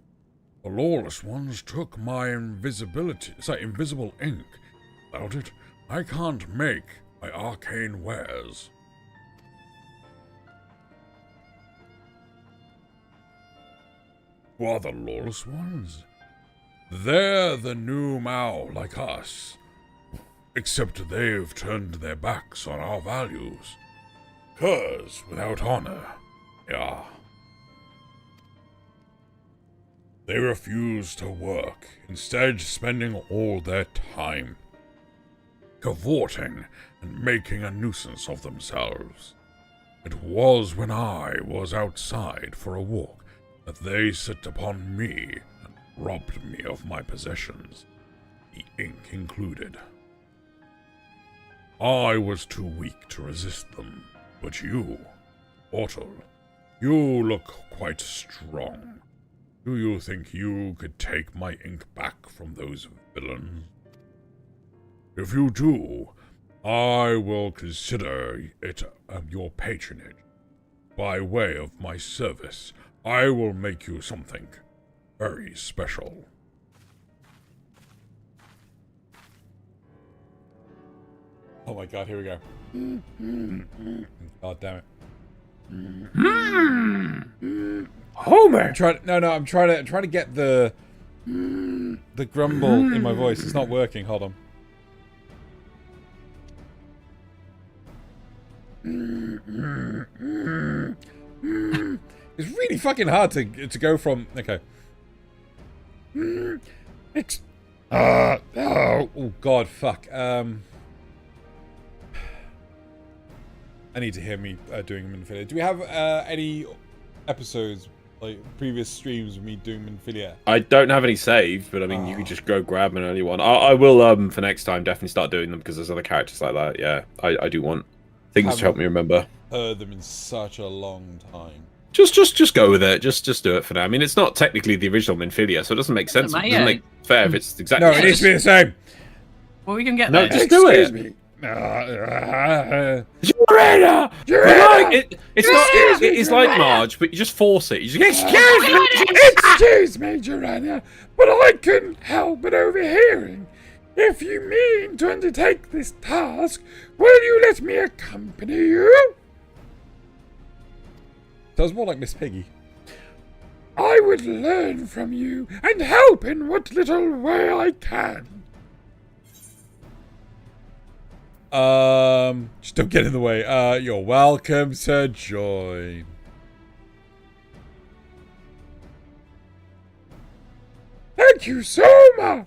[SPEAKER 2] The lawless ones took my invisible ink. Without it, I can't make my arcane wares. Who are the lawless ones? They're the new Mao like us. Except they've turned their backs on our values. 'Cause without honor, yeah. They refuse to work, instead spending all their time cavorting and making a nuisance of themselves. It was when I was outside for a walk that they set upon me and robbed me of my possessions, the ink included. I was too weak to resist them, but you, Otto, you look quite strong. Do you think you could take my ink back from those villains? If you do, I will consider it your patronage. By way of my service, I will make you something very special. Oh my god, here we go. God damn it.
[SPEAKER 3] Homer!
[SPEAKER 2] I'm trying to get the grumble in my voice. It's not working. Hold on. It's really fucking hard to go from. Okay. Oh god, fuck. I need to hear me doing Minfilia. Do we have any episodes, like previous streams of me doing Minfilia?
[SPEAKER 3] I don't have any saved, but I mean, you could just go grab an early one. I will, for next time, definitely start doing them because there's other characters like that. Yeah, I do want things to help me remember.
[SPEAKER 2] Heard them in such a long time.
[SPEAKER 3] Just go with it. Just do it for now. I mean, it's not technically the original Minfilia, so it doesn't make sense. It doesn't make fair if it's exactly.
[SPEAKER 2] No, it needs to be the same.
[SPEAKER 1] Well, we can get
[SPEAKER 3] no,
[SPEAKER 1] there.
[SPEAKER 3] just do it.
[SPEAKER 11] Urena!
[SPEAKER 3] It's like Marge, but you just force it. You just excuse me!
[SPEAKER 10] Excuse me, Joanna, but I couldn't help but overhearing. If you mean to undertake this task, will you let me accompany you?
[SPEAKER 2] Sounds more like Miss Piggy.
[SPEAKER 10] I would learn from you and help in what little way I can.
[SPEAKER 2] Just don't get in the way. You're welcome to join.
[SPEAKER 10] Thank you so much.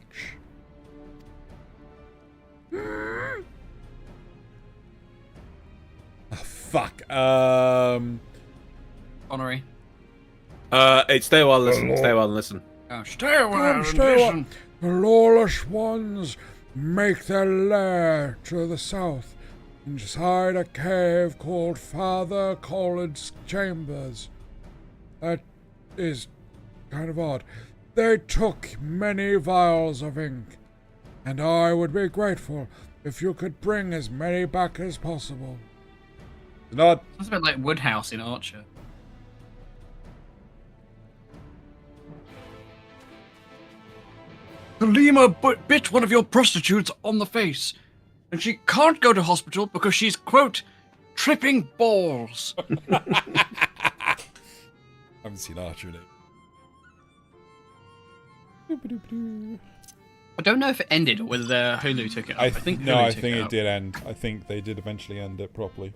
[SPEAKER 2] Oh, fuck.
[SPEAKER 1] Honorary.
[SPEAKER 3] It's stay a while, listen. Stay a while and listen.
[SPEAKER 1] Oh, stay a while and
[SPEAKER 10] Stay
[SPEAKER 1] listen.
[SPEAKER 10] The lawless ones make their lair to the south, inside a cave called Father Collard's Chambers. That is kind of odd. They took many vials of ink, and I would be grateful if you could bring as many back as possible.
[SPEAKER 2] Not.
[SPEAKER 1] Sounds a bit like Woodhouse in Archer. Halima bit one of your prostitutes on the face, and she can't go to hospital because she's, quote, tripping balls.
[SPEAKER 2] I haven't seen Archer in it.
[SPEAKER 1] I don't know if it ended or whether Hulu took it up. I think
[SPEAKER 2] it did end. I think they did eventually end it properly.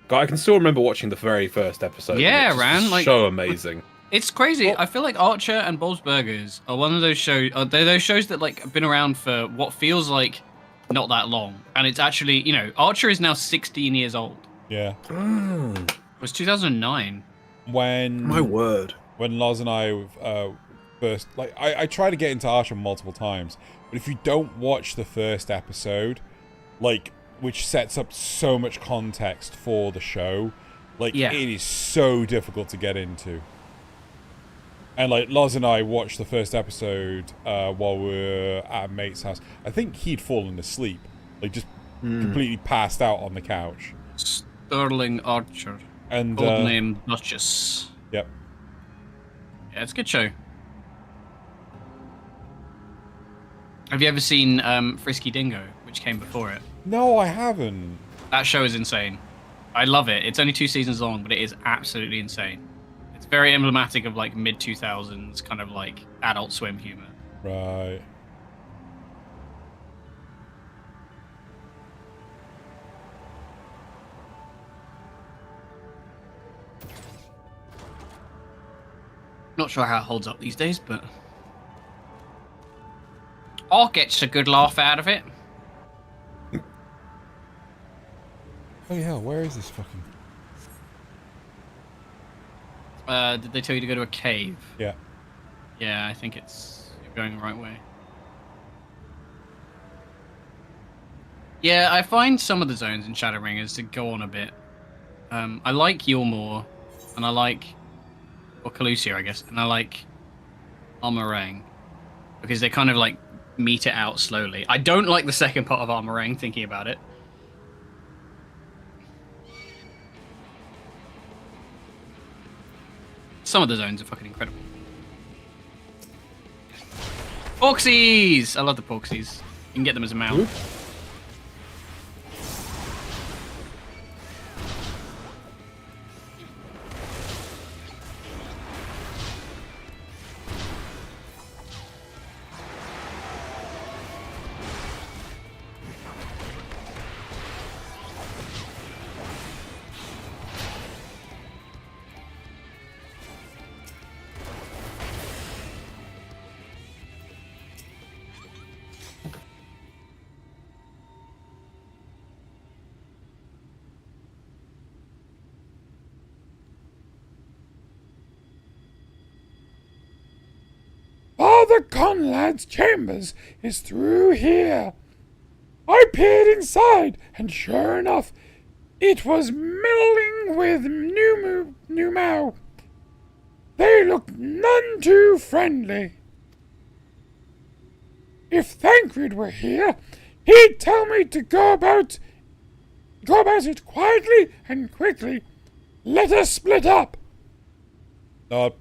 [SPEAKER 3] God, I can still remember watching the very first episode.
[SPEAKER 1] Yeah,
[SPEAKER 3] it's
[SPEAKER 1] Ran, like
[SPEAKER 3] so amazing.
[SPEAKER 1] It's crazy. I feel like Archer and Bob's Burgers are one of those shows. They're those shows that like have been around for what feels like not that long, and it's actually, you know, Archer is now 16 years old.
[SPEAKER 2] Yeah.
[SPEAKER 1] It was 2009.
[SPEAKER 3] My word.
[SPEAKER 2] When Loz and I first, like, I tried to get into Archer multiple times, but if you don't watch the first episode, like, which sets up so much context for the show, like, it is so difficult to get into. And, like, Loz and I watched the first episode while we were at a mate's house. I think he'd fallen asleep, like, just completely passed out on the couch.
[SPEAKER 1] Sterling Archer.
[SPEAKER 2] And
[SPEAKER 1] Codename Duchess.
[SPEAKER 2] Yep.
[SPEAKER 1] Yeah, it's a good show. Have you ever seen Frisky Dingo, which came before it?
[SPEAKER 2] No, I haven't.
[SPEAKER 1] That show is insane. I love it. It's only 2 seasons long, but it is absolutely insane. It's very emblematic of like mid-2000s kind of like Adult Swim humor.
[SPEAKER 2] Right.
[SPEAKER 1] Not sure how it holds up these days, but I'll get a good laugh out of it.
[SPEAKER 2] Oh yeah, where is this fucking...
[SPEAKER 1] Did they tell you to go to a cave?
[SPEAKER 2] Yeah.
[SPEAKER 1] Yeah, I think you're going the right way. Yeah, I find some of the zones in Shadowringers to go on a bit. I like Yulmore, and I like... or Calusia, I guess, and I like Armorang, because they kind of like meet it out slowly. I don't like the second part of Armorang, thinking about it. Some of the zones are fucking incredible. Porksies! I love the Porksies. You can get them as a mount.
[SPEAKER 10] Father Conrad's chambers is through here. I peered inside, and sure enough, it was milling with Numau. They looked none too friendly. if Thancred were here, he'd tell me to go about it quietly and quickly. Let us split up.
[SPEAKER 2] Nod.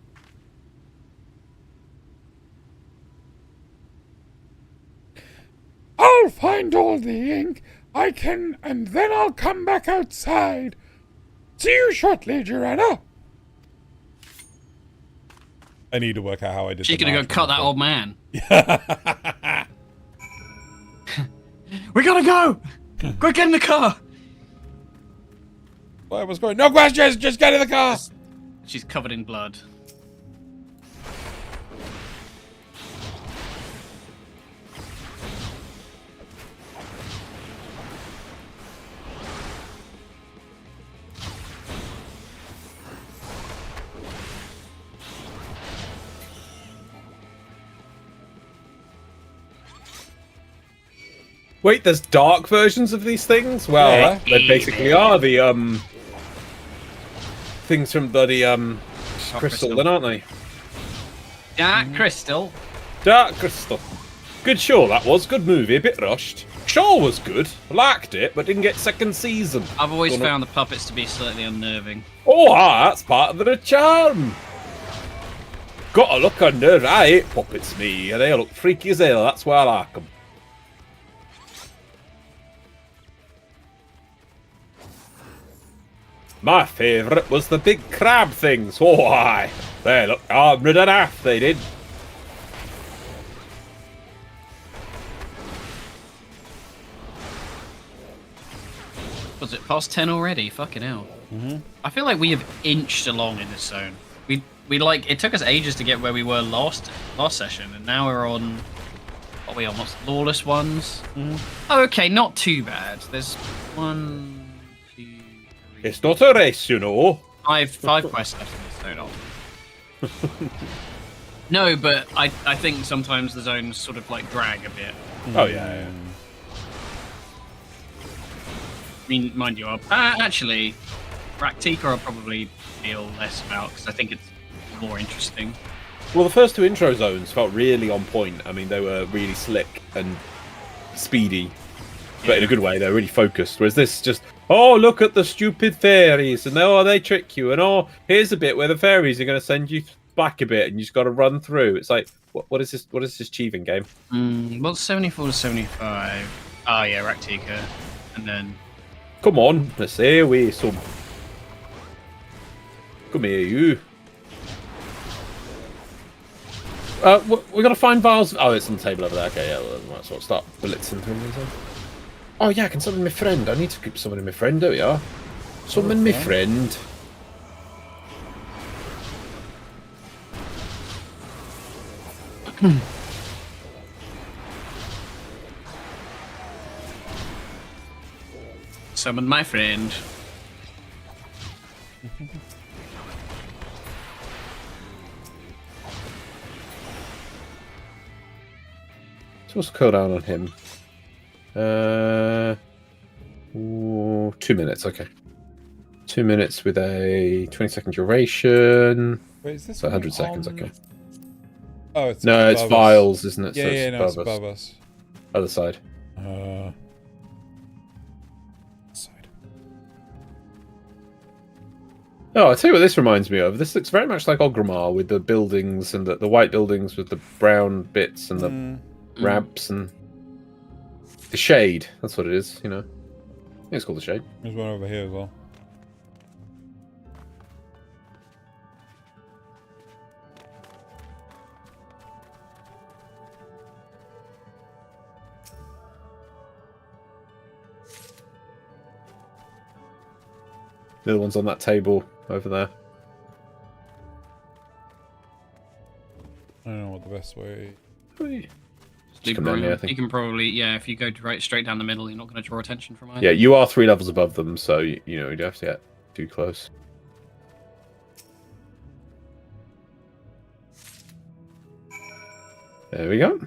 [SPEAKER 10] I'll find all the ink I can, and then I'll come back outside. See you shortly, Joanna.
[SPEAKER 2] I need to work out how I did.
[SPEAKER 1] She's gonna go cut that old man. We gotta go! Quick, get in the car!
[SPEAKER 2] Whatever's going. No questions. Just get in the car.
[SPEAKER 1] She's covered in blood.
[SPEAKER 3] Wait, there's dark versions of these things? Well,
[SPEAKER 2] Yeah.
[SPEAKER 3] they basically are the things from bloody Crystal, then, aren't they?
[SPEAKER 1] Dark Crystal.
[SPEAKER 3] Dark Crystal. Good show that was. Good movie. A bit rushed. Show was good. Liked it, but didn't get second season.
[SPEAKER 1] I've always found the puppets to be slightly unnerving.
[SPEAKER 3] Oh, that's part of the charm. Gotta look under. I hate puppets, me. They look freaky as hell. That's why I like them. My favourite was the big crab things. Oh, aye. They looked armoured enough, they did.
[SPEAKER 1] Was it past 10 already? Fucking hell. I feel like we have inched along in this zone. We like, it took us ages to get where we were last session, and now we're on, what are we on? What's Lawless Ones? Oh, okay, not too bad. There's 1, 2, 3...
[SPEAKER 3] It's not a race, you know.
[SPEAKER 1] Five quests left in this zone. No, but I think sometimes the zones sort of like drag a bit.
[SPEAKER 3] Oh, yeah.
[SPEAKER 1] I mean, mind you, actually, Raktika I'll probably feel less about, because I think it's more interesting.
[SPEAKER 3] Well, the first two intro zones felt really on point. I mean, they were really slick and speedy, but in a good way. They were really focused. Whereas this just, oh, look at the stupid fairies, and oh, they trick you, and oh, here's a bit where the fairies are going to send you back a bit, and you just got to run through. It's like, what is this? What is this achieving game?
[SPEAKER 1] Well, 74 to 75. Oh yeah, Raktika, and then.
[SPEAKER 3] Come on, let's say away some. Come here, you. We gotta find vials. Oh, it's on the table over there. Okay, yeah, well, might as well start blitzing through these. Oh yeah, I can summon my friend. I need to keep summoning my friend. There we are. Summon my friend.
[SPEAKER 1] Summon my friend.
[SPEAKER 3] So what's the cooldown on him? 2 minutes, okay. 2 minutes with a 20-second duration.
[SPEAKER 2] Wait, is this
[SPEAKER 3] so 100 seconds, okay.
[SPEAKER 2] Oh, it's
[SPEAKER 3] no, it's vials, isn't it?
[SPEAKER 2] Yeah,
[SPEAKER 3] so
[SPEAKER 2] yeah,
[SPEAKER 3] it's
[SPEAKER 2] no, it's above us.
[SPEAKER 3] Other side.
[SPEAKER 2] Side.
[SPEAKER 3] Oh, I'll tell you what this reminds me of. This looks very much like Ogrimmar with the buildings and the white buildings with the brown bits and the ramps and the shade. That's what it is, you know. I think it's called the shade.
[SPEAKER 2] There's one over here as well.
[SPEAKER 3] The other one's on that table over there.
[SPEAKER 2] I don't know what the best way.
[SPEAKER 3] Just come down here, I think.
[SPEAKER 1] You can probably, yeah, if you go straight down the middle, you're not going to draw attention from either.
[SPEAKER 3] Yeah, you are 3 levels above them, so you know you don't have to get too close. There we go.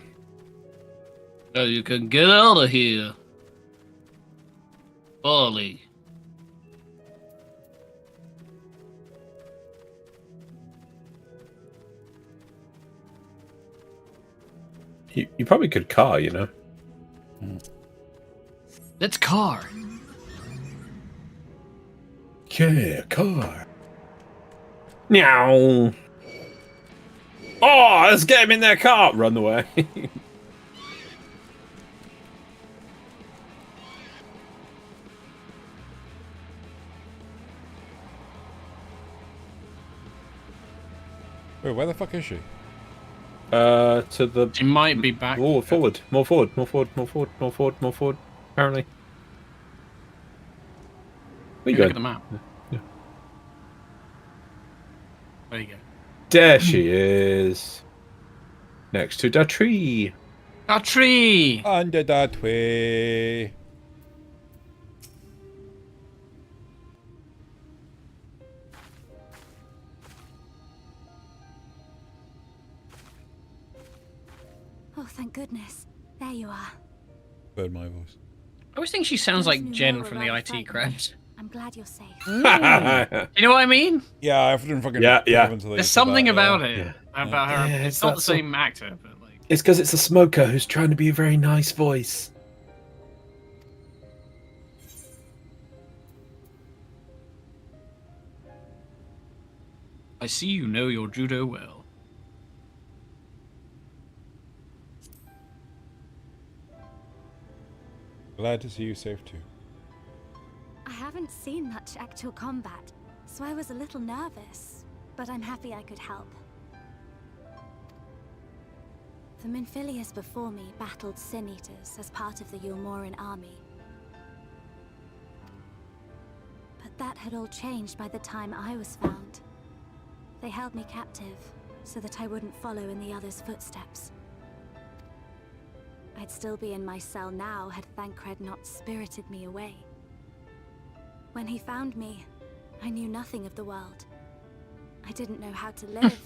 [SPEAKER 1] So you can get out of here, Ollie.
[SPEAKER 3] You probably could car, you know.
[SPEAKER 1] Let's car.
[SPEAKER 3] Yeah, car. Meow. Oh, let's get him in their car. Run away.
[SPEAKER 2] Wait, where the fuck is she?
[SPEAKER 3] To the.
[SPEAKER 1] She might be back.
[SPEAKER 3] More forward. More forward. More forward. More forward. More forward. More forward. Apparently. Where you
[SPEAKER 1] Look
[SPEAKER 3] going?
[SPEAKER 1] at the map.
[SPEAKER 3] Yeah.
[SPEAKER 1] There you go.
[SPEAKER 3] There she is. Next to the tree.
[SPEAKER 1] A tree.
[SPEAKER 2] Under that way.
[SPEAKER 5] Oh, thank goodness. There you are.
[SPEAKER 2] Heard my voice.
[SPEAKER 1] I always think she sounds
[SPEAKER 5] Those
[SPEAKER 1] like
[SPEAKER 5] new
[SPEAKER 1] Jen
[SPEAKER 5] more
[SPEAKER 1] from
[SPEAKER 5] were
[SPEAKER 1] the
[SPEAKER 5] rather
[SPEAKER 1] IT
[SPEAKER 5] frightening.
[SPEAKER 1] crowd.
[SPEAKER 5] I'm glad you're safe.
[SPEAKER 1] You know what I mean?
[SPEAKER 2] Yeah, I didn't fucking.
[SPEAKER 3] Yeah,
[SPEAKER 2] pick
[SPEAKER 3] yeah.
[SPEAKER 2] up until they
[SPEAKER 1] There's
[SPEAKER 2] said
[SPEAKER 1] something
[SPEAKER 2] that,
[SPEAKER 1] about
[SPEAKER 2] yeah.
[SPEAKER 1] it. About her.
[SPEAKER 3] Yeah,
[SPEAKER 1] It's not the
[SPEAKER 3] that's
[SPEAKER 1] same actor, but like.
[SPEAKER 3] It's because it's a smoker who's trying to be a very nice voice.
[SPEAKER 1] I see you know your judo well.
[SPEAKER 2] Glad to see you safe too.
[SPEAKER 5] I haven't seen much actual combat, so I was a little nervous, but I'm happy I could help. The Minfilius before me battled Sin Eaters as part of the Yulmoran army. But that had all changed by the time I was found. They held me captive, so that I wouldn't follow in the others' footsteps. I'd still be in my cell now had Thancred not spirited me away. When he found me, I knew nothing of the world. I didn't know how to live,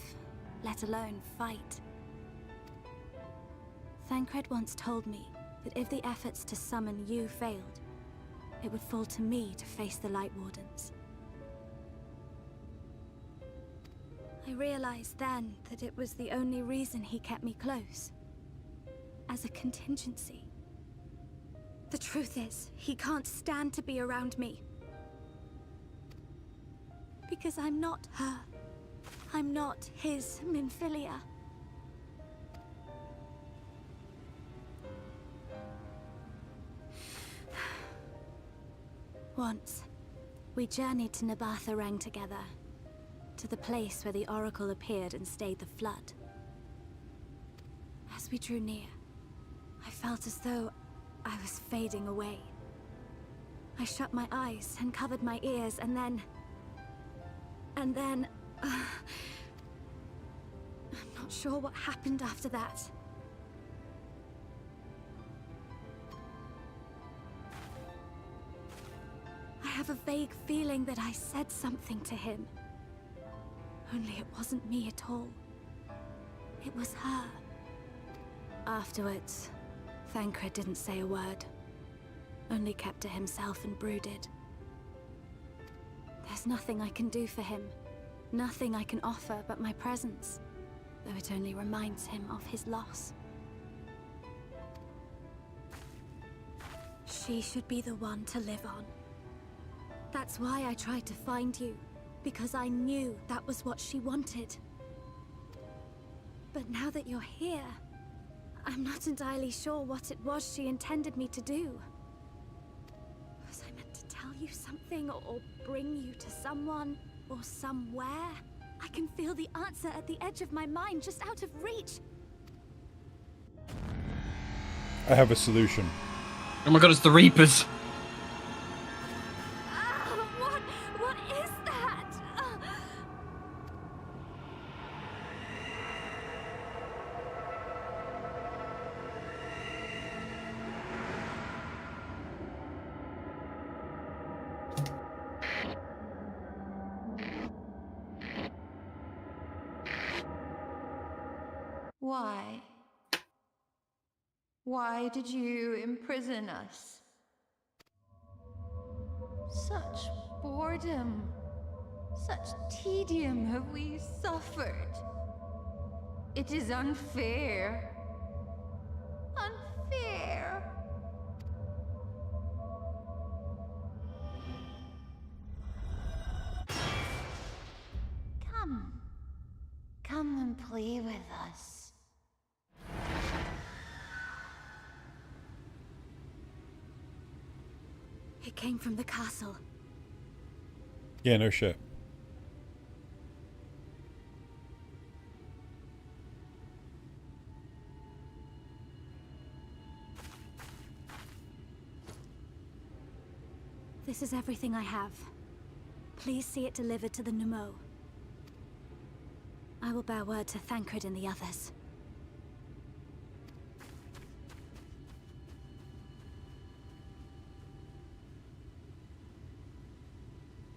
[SPEAKER 5] let alone fight. Thancred once told me that if the efforts to summon you failed, it would fall to me to face the Light Wardens. I realized then that it was the only reason he kept me close. As a contingency. The truth is, he can't stand to be around me. Because I'm not her. I'm not his Minfilia. Once, we journeyed to Nabatha Reng together, to the place where the Oracle appeared and stayed the flood. As we drew near, I felt as though I was fading away. I shut my eyes and covered my ears, and then... I'm not sure what happened after that. I have a vague feeling that I said something to him. Only it wasn't me at all. It was her. Afterwards, Thancred didn't say a word. Only kept to himself and brooded. There's nothing I can do for him. Nothing I can offer but my presence. Though it only reminds him of his loss. She should be the one to live on. That's why I tried to find you. Because I knew that was what she wanted. But now that you're here, I'm not entirely sure what it was she intended me to do. Was I meant to tell you something or bring you to someone or somewhere? I can feel the answer at the edge of my mind, just out of reach.
[SPEAKER 2] I have a solution.
[SPEAKER 1] Oh my god, it's the Reapers.
[SPEAKER 5] What is that?
[SPEAKER 12] Why? Why did you imprison us? Such boredom, such tedium have we suffered. It is unfair. fair. Come. Come and play with us.
[SPEAKER 5] It came from the castle.
[SPEAKER 2] Yeah, no shit.
[SPEAKER 5] This is everything I have. Please see it delivered to the Numo. I will bear word to Thancred and the others.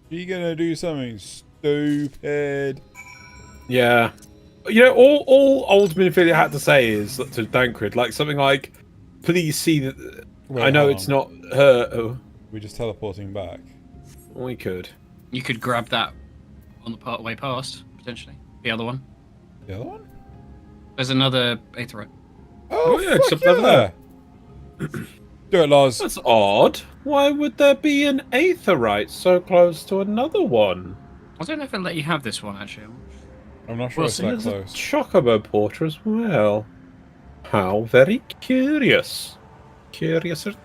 [SPEAKER 2] You gonna do something stupid?
[SPEAKER 3] Yeah. You know, all old Minfilia had to say is to Thancred, like something like, "Please see that."
[SPEAKER 2] Wait,
[SPEAKER 3] I know
[SPEAKER 2] hold
[SPEAKER 3] it's
[SPEAKER 2] on.
[SPEAKER 3] not her. Oh,
[SPEAKER 2] We're just teleporting back.
[SPEAKER 3] we could.
[SPEAKER 1] You could grab that on the part way past, potentially. The other one.
[SPEAKER 2] The other one?
[SPEAKER 1] There's another Aetherite.
[SPEAKER 2] Oh,
[SPEAKER 3] yeah,
[SPEAKER 2] fuck
[SPEAKER 3] except over
[SPEAKER 2] yeah. Do it, Lars.
[SPEAKER 3] That's odd. Why would there be an Aetherite so close to another one?
[SPEAKER 1] I don't know if it'll let you have this one, actually.
[SPEAKER 2] I'm not sure
[SPEAKER 3] Well,
[SPEAKER 2] it's
[SPEAKER 3] see,
[SPEAKER 2] that
[SPEAKER 3] there's a
[SPEAKER 2] close.
[SPEAKER 3] Chocobo Porter as well. How very curious. Curiouser.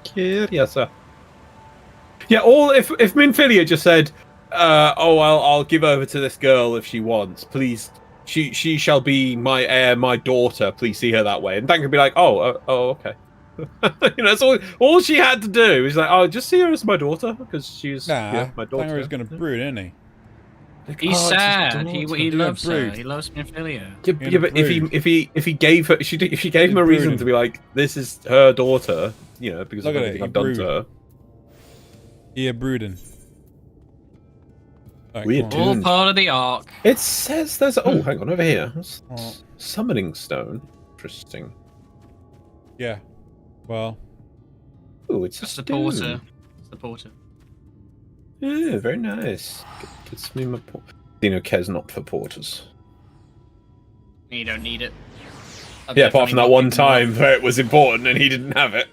[SPEAKER 3] Yeah, if Minfilia just said, I'll give over to this girl if she wants. Please, she shall be my heir, my daughter. Please see her that way. And Dan could be like, okay. You know, that's all she had to do is like, just see her as my daughter because she's my daughter.
[SPEAKER 2] Thanger's gonna brood, isn't he?
[SPEAKER 1] He's sad. He
[SPEAKER 2] He
[SPEAKER 1] loves her.
[SPEAKER 2] brood.
[SPEAKER 1] He loves Minfilia.
[SPEAKER 3] Yeah, but if he gave her, if she gave him a reason to be like, this is her daughter, you know, because
[SPEAKER 2] Look
[SPEAKER 3] of
[SPEAKER 2] at
[SPEAKER 3] everything
[SPEAKER 2] it,
[SPEAKER 3] I've done to her.
[SPEAKER 2] Yeah, brooding. Right,
[SPEAKER 3] Weird.
[SPEAKER 2] come on.
[SPEAKER 1] All part of the arc.
[SPEAKER 3] It says there's hang on over here. Summoning stone. Interesting.
[SPEAKER 2] Yeah. Well.
[SPEAKER 3] Oh, it's
[SPEAKER 1] Just
[SPEAKER 3] a
[SPEAKER 1] the porter.
[SPEAKER 3] stone.
[SPEAKER 1] It's the porter.
[SPEAKER 3] Yeah, very nice. Gets me my Dino cares not for porters.
[SPEAKER 1] You don't need it.
[SPEAKER 3] Yeah, apart from that one time where it was important and he didn't have it.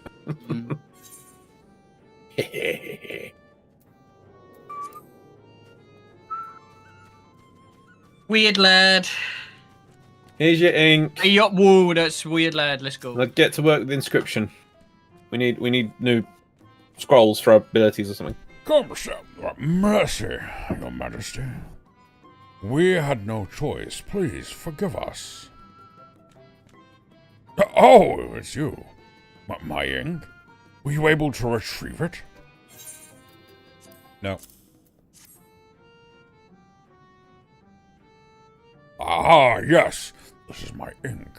[SPEAKER 1] Weird lad.
[SPEAKER 3] Here's your ink.
[SPEAKER 1] Hey, whoa, that's weird lad. Let's go.
[SPEAKER 3] Let's get to work with the inscription. We need new scrolls for our abilities or something.
[SPEAKER 10] Come, sir. Mercy, Your Majesty. We had no choice. Please forgive us. Oh, it's you. My ink? Were you able to retrieve it?
[SPEAKER 2] No.
[SPEAKER 10] Ah, yes. This is my ink.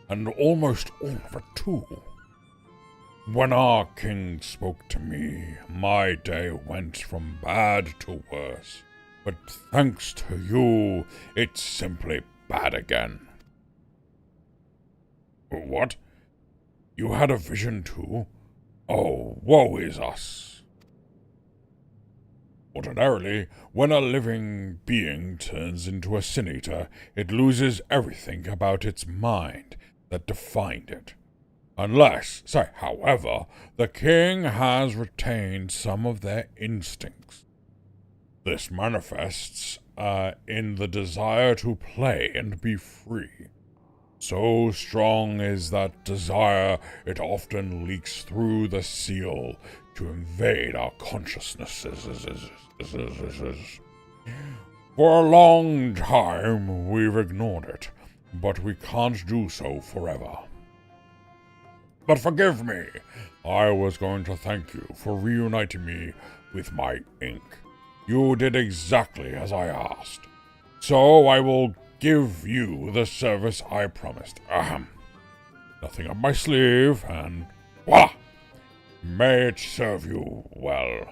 [SPEAKER 10] And almost all of it, too. When our king spoke to me, my day went from bad to worse. But thanks to you, it's simply bad again. What? You had a vision too? Oh, woe is us. Ordinarily, when a living being turns into a sin eater, it loses everything about its mind that defined it. However, the king has retained some of their instincts. This manifests in the desire to play and be free. So strong is that desire, it often leaks through the seal to invade our consciousnesses. For a long time, we've ignored it, but we can't do so forever. But forgive me, I was going to thank you for reuniting me with my ink. You did exactly as I asked. So I will give you the service I promised. Nothing up my sleeve, and voila! May it serve you well.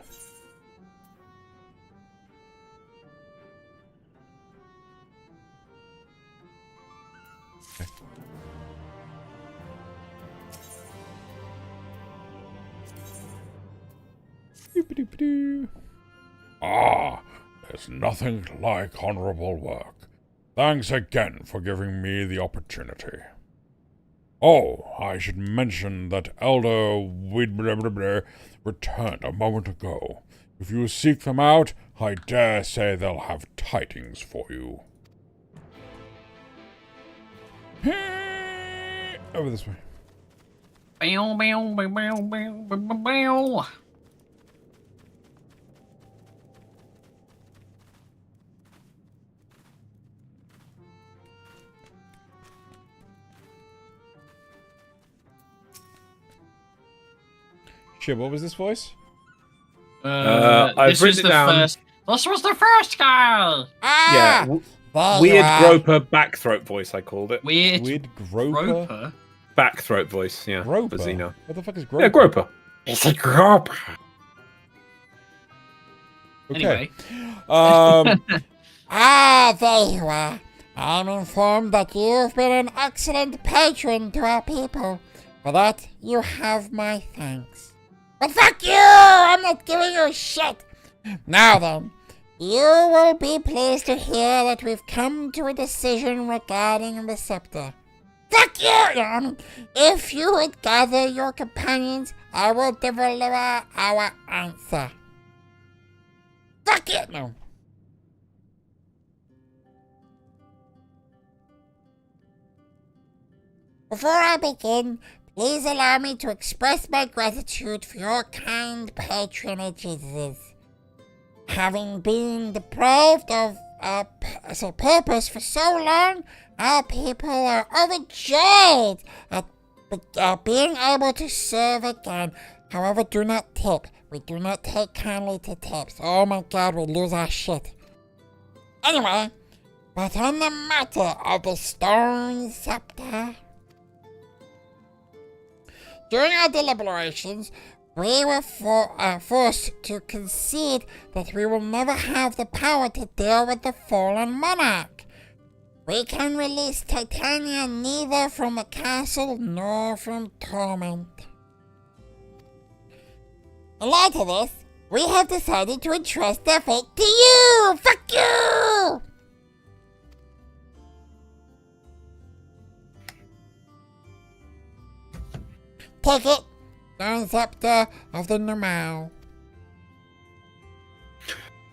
[SPEAKER 10] Ah, there's nothing like honorable work. Thanks again for giving me the opportunity. Oh, I should mention that Elder Widbribber returned a moment ago. If you seek them out, I dare say they'll have tidings for you. Over this way.
[SPEAKER 1] Bow, bow, bow, bow, bow, bow, bow.
[SPEAKER 2] Shit, what was this voice?
[SPEAKER 3] I've
[SPEAKER 1] this was
[SPEAKER 3] written
[SPEAKER 1] the
[SPEAKER 3] it down.
[SPEAKER 1] first. This was the first guy.
[SPEAKER 3] Yeah,
[SPEAKER 10] There
[SPEAKER 3] weird
[SPEAKER 10] you are.
[SPEAKER 3] groper backthroat voice, I called it.
[SPEAKER 1] Weird
[SPEAKER 2] Groper?
[SPEAKER 1] groper.
[SPEAKER 3] Backthroat voice, yeah.
[SPEAKER 2] Groper?
[SPEAKER 3] For Xeno.
[SPEAKER 2] What the fuck is Groper?
[SPEAKER 3] Yeah, groper.
[SPEAKER 11] It's a groper.
[SPEAKER 2] Okay.
[SPEAKER 1] Anyway.
[SPEAKER 10] There you are. I'm informed that you've been an excellent patron to our people. For that, you have my thanks. But fuck you! I'm not giving you shit! Now then, you will be pleased to hear that we've come to a decision regarding the scepter. Fuck you! If you would gather your companions, I will deliver our answer. Fuck it! No. Before I begin, please allow me to express my gratitude for your kind patronages. Having been deprived of our purpose for so long, our people are overjoyed at being able to serve again. However, do not tip. We do not take kindly to tips. Oh my god, we lose our shit. Anyway, but on the matter of the stone scepter, during our deliberations, we were forced to concede that we will never have the power to deal with the fallen monarch. We can release Titania neither from the castle nor from torment. In light of this, we have decided to entrust their fate to you! Fuck you! Take it, Stone Scepter of the Numau.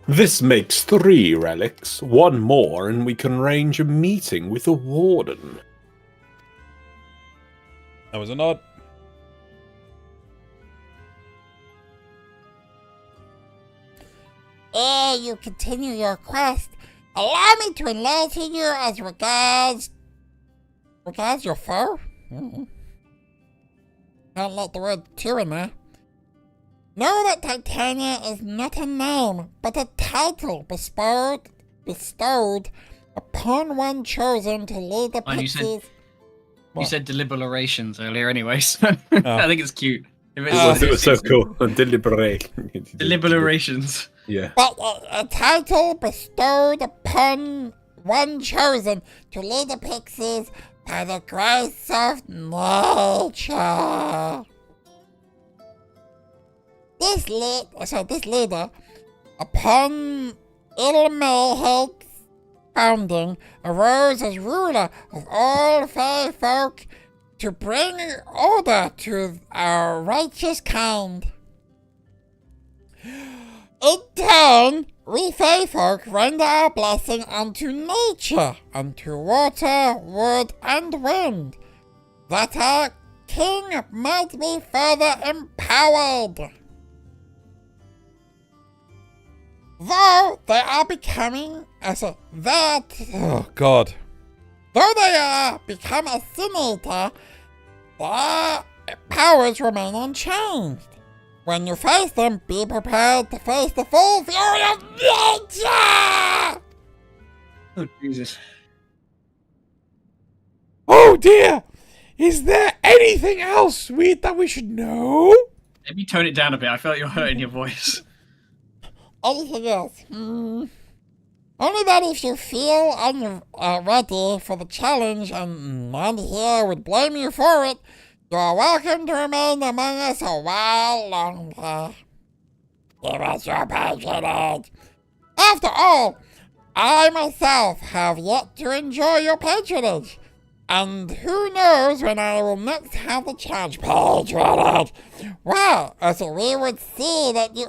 [SPEAKER 3] This makes 3 relics. 1 more, and we can arrange a meeting with the Warden.
[SPEAKER 2] That was a nod.
[SPEAKER 10] Ere you continue your quest, allow me to enlighten you as regards your foe? Can't let the word "to" in there. Know that Titania is not a name, but a title bestowed upon one chosen to lead the
[SPEAKER 1] And
[SPEAKER 10] pixies.
[SPEAKER 1] you said deliberations earlier anyway, so I think it's cute. If
[SPEAKER 3] It was so cool. Deliberate.
[SPEAKER 1] Deliberations.
[SPEAKER 3] Yeah.
[SPEAKER 10] But a title bestowed upon one chosen to lead the pixies by the grace of nature. This leader, upon Ilmahed's founding, arose as ruler of all fae folk to bring order to our righteous kind. In turn, we fae folk render our blessing unto nature, unto water, wood, and wind, that our king might be further empowered. Though they are becoming though they are become a sin eater, their powers remain unchanged. When you face them, be prepared to face the full fury of nature!
[SPEAKER 1] Oh, Jesus.
[SPEAKER 2] Oh dear! Is there anything else that we should know?
[SPEAKER 1] Maybe tone it down a bit. I feel like you're hurting your voice.
[SPEAKER 10] Anything else? Only that if you feel ready for the challenge and none here would blame you for it, you are welcome to remain among us a while longer. Give us your patronage. After all, I myself have yet to enjoy your patronage. And who knows when I will next have the charge page read. Well, so we would see that you...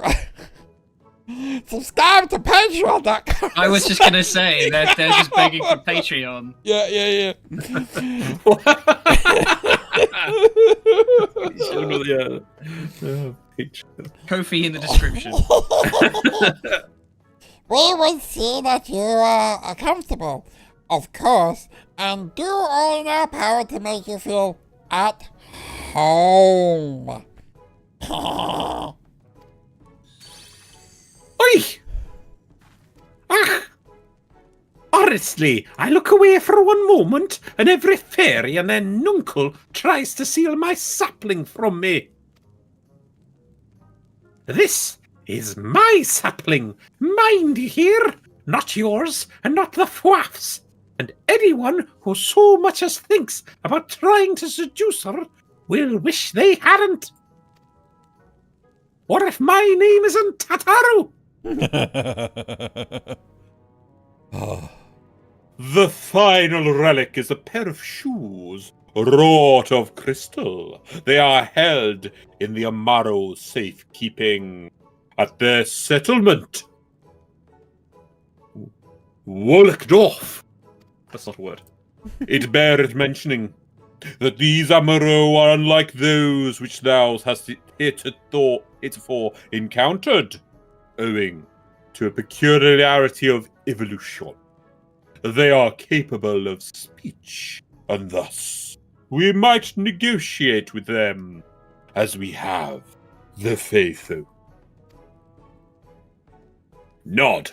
[SPEAKER 10] Subscribe to Patreon.com.
[SPEAKER 1] I was just gonna say that they're just begging for Patreon.
[SPEAKER 2] Yeah.
[SPEAKER 1] Kofi in the description.
[SPEAKER 10] We will see that you are comfortable, of course, and do all in our power to make you feel at home.
[SPEAKER 3] Oi! Ah! Honestly, I look away for one moment, and every fairy and their nuncle tries to steal my sapling from me. This is my sapling. Mine, do you hear? Not yours, and not the Fwaf's. And anyone who so much as thinks about trying to seduce her will wish they hadn't. What if my name isn't Tataru? The final relic is a pair of shoes, wrought of crystal. They are held in the Amaro safekeeping at their settlement. Wolkdorf. That's not a word. It beareth mentioning that these Amaro are unlike those which thou hast heretofore encountered, owing to a peculiarity of evolution. They are capable of speech, and thus we might negotiate with them, as we have the faithful. Nod.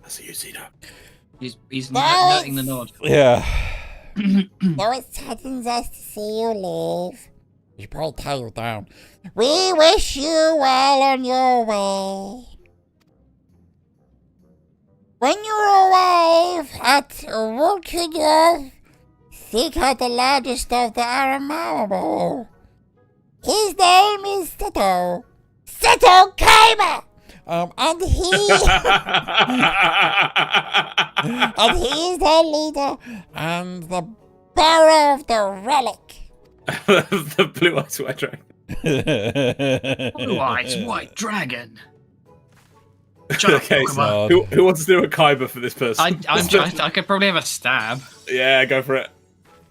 [SPEAKER 3] I see you, Zena.
[SPEAKER 1] He's noting the nod.
[SPEAKER 2] Yeah.
[SPEAKER 10] Though it saddens us to see you leave. You should probably tie you down. We wish you well on your way. When you arrive at Wulkidorf, seek out the largest of the Aramabo. His name is Seto. Seto Kaiba! And he's their leader and the bearer of the relic.
[SPEAKER 3] The blue eyes white dragon.
[SPEAKER 1] Blue eyes white dragon.
[SPEAKER 3] Okay, so who wants to do a Kaiba for this person?
[SPEAKER 1] I could probably have a stab.
[SPEAKER 3] Yeah, go for it.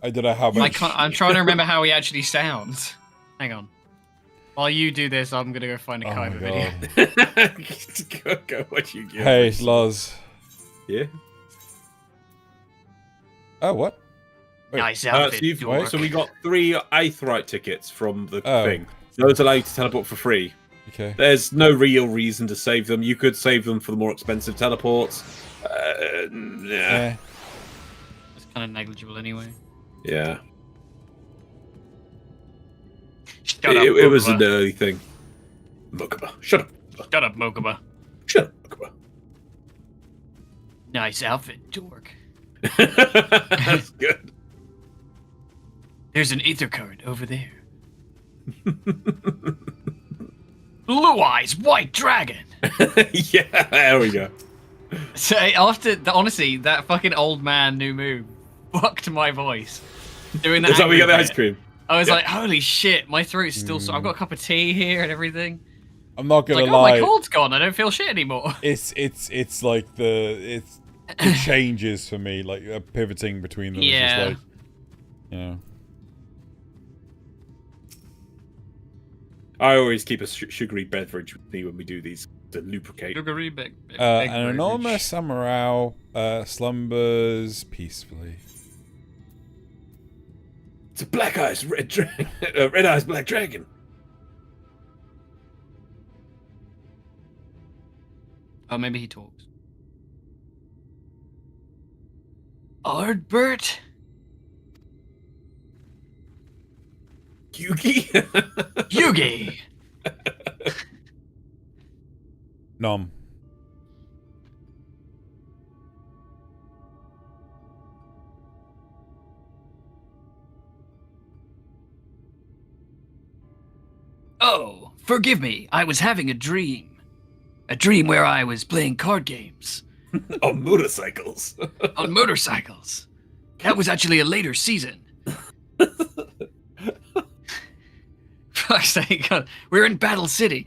[SPEAKER 2] I don't know how much.
[SPEAKER 1] I'm trying to remember how he actually sounds. Hang on. While you do this, I'm gonna go find a Kaiba video.
[SPEAKER 3] go what you give.
[SPEAKER 2] Hey, Loz.
[SPEAKER 3] Yeah.
[SPEAKER 2] Oh, what?
[SPEAKER 1] Wait. Nice outfit.
[SPEAKER 3] So we got 3 Aetheryte tickets from the thing. Those allow you to teleport for free.
[SPEAKER 2] Okay.
[SPEAKER 3] There's no real reason to save them. You could save them for the more expensive teleports. Yeah.
[SPEAKER 1] It's kind of negligible anyway.
[SPEAKER 3] Yeah.
[SPEAKER 1] It
[SPEAKER 3] was an early thing. Mokuba. Shut up.
[SPEAKER 1] Shut up, Mokuba.
[SPEAKER 3] Shut up, Mokuba.
[SPEAKER 1] Nice outfit, dork.
[SPEAKER 3] That's good.
[SPEAKER 1] There's an ether current over there. Blue eyes, white dragon.
[SPEAKER 3] Yeah, there we go.
[SPEAKER 1] So honestly, that fucking old man new move fucked my voice. Doing that.
[SPEAKER 3] Is that we got the ice cream?
[SPEAKER 1] I was like, holy shit, my throat's still sore. I've got a cup of tea here and everything.
[SPEAKER 2] I'm not gonna
[SPEAKER 1] lie. Oh, my cold's gone. I don't feel shit anymore.
[SPEAKER 2] It's like it changes for me, like pivoting between them.
[SPEAKER 1] Yeah.
[SPEAKER 2] Is just like, you know.
[SPEAKER 3] I always keep a sugary beverage with me when we do these to lubricate.
[SPEAKER 1] Sugary
[SPEAKER 2] an enormous Amarau slumbers peacefully.
[SPEAKER 3] It's a black eyes red dragon, red eyes black dragon.
[SPEAKER 1] Oh, maybe he talks. Ardbert?
[SPEAKER 3] Yugi?
[SPEAKER 1] Yugi!
[SPEAKER 2] Nom.
[SPEAKER 1] Oh, forgive me. I was having a dream. A dream where I was playing card games.
[SPEAKER 3] On motorcycles.
[SPEAKER 1] On motorcycles. That was actually a later season. Fuck's sake, God. We're in Battle City.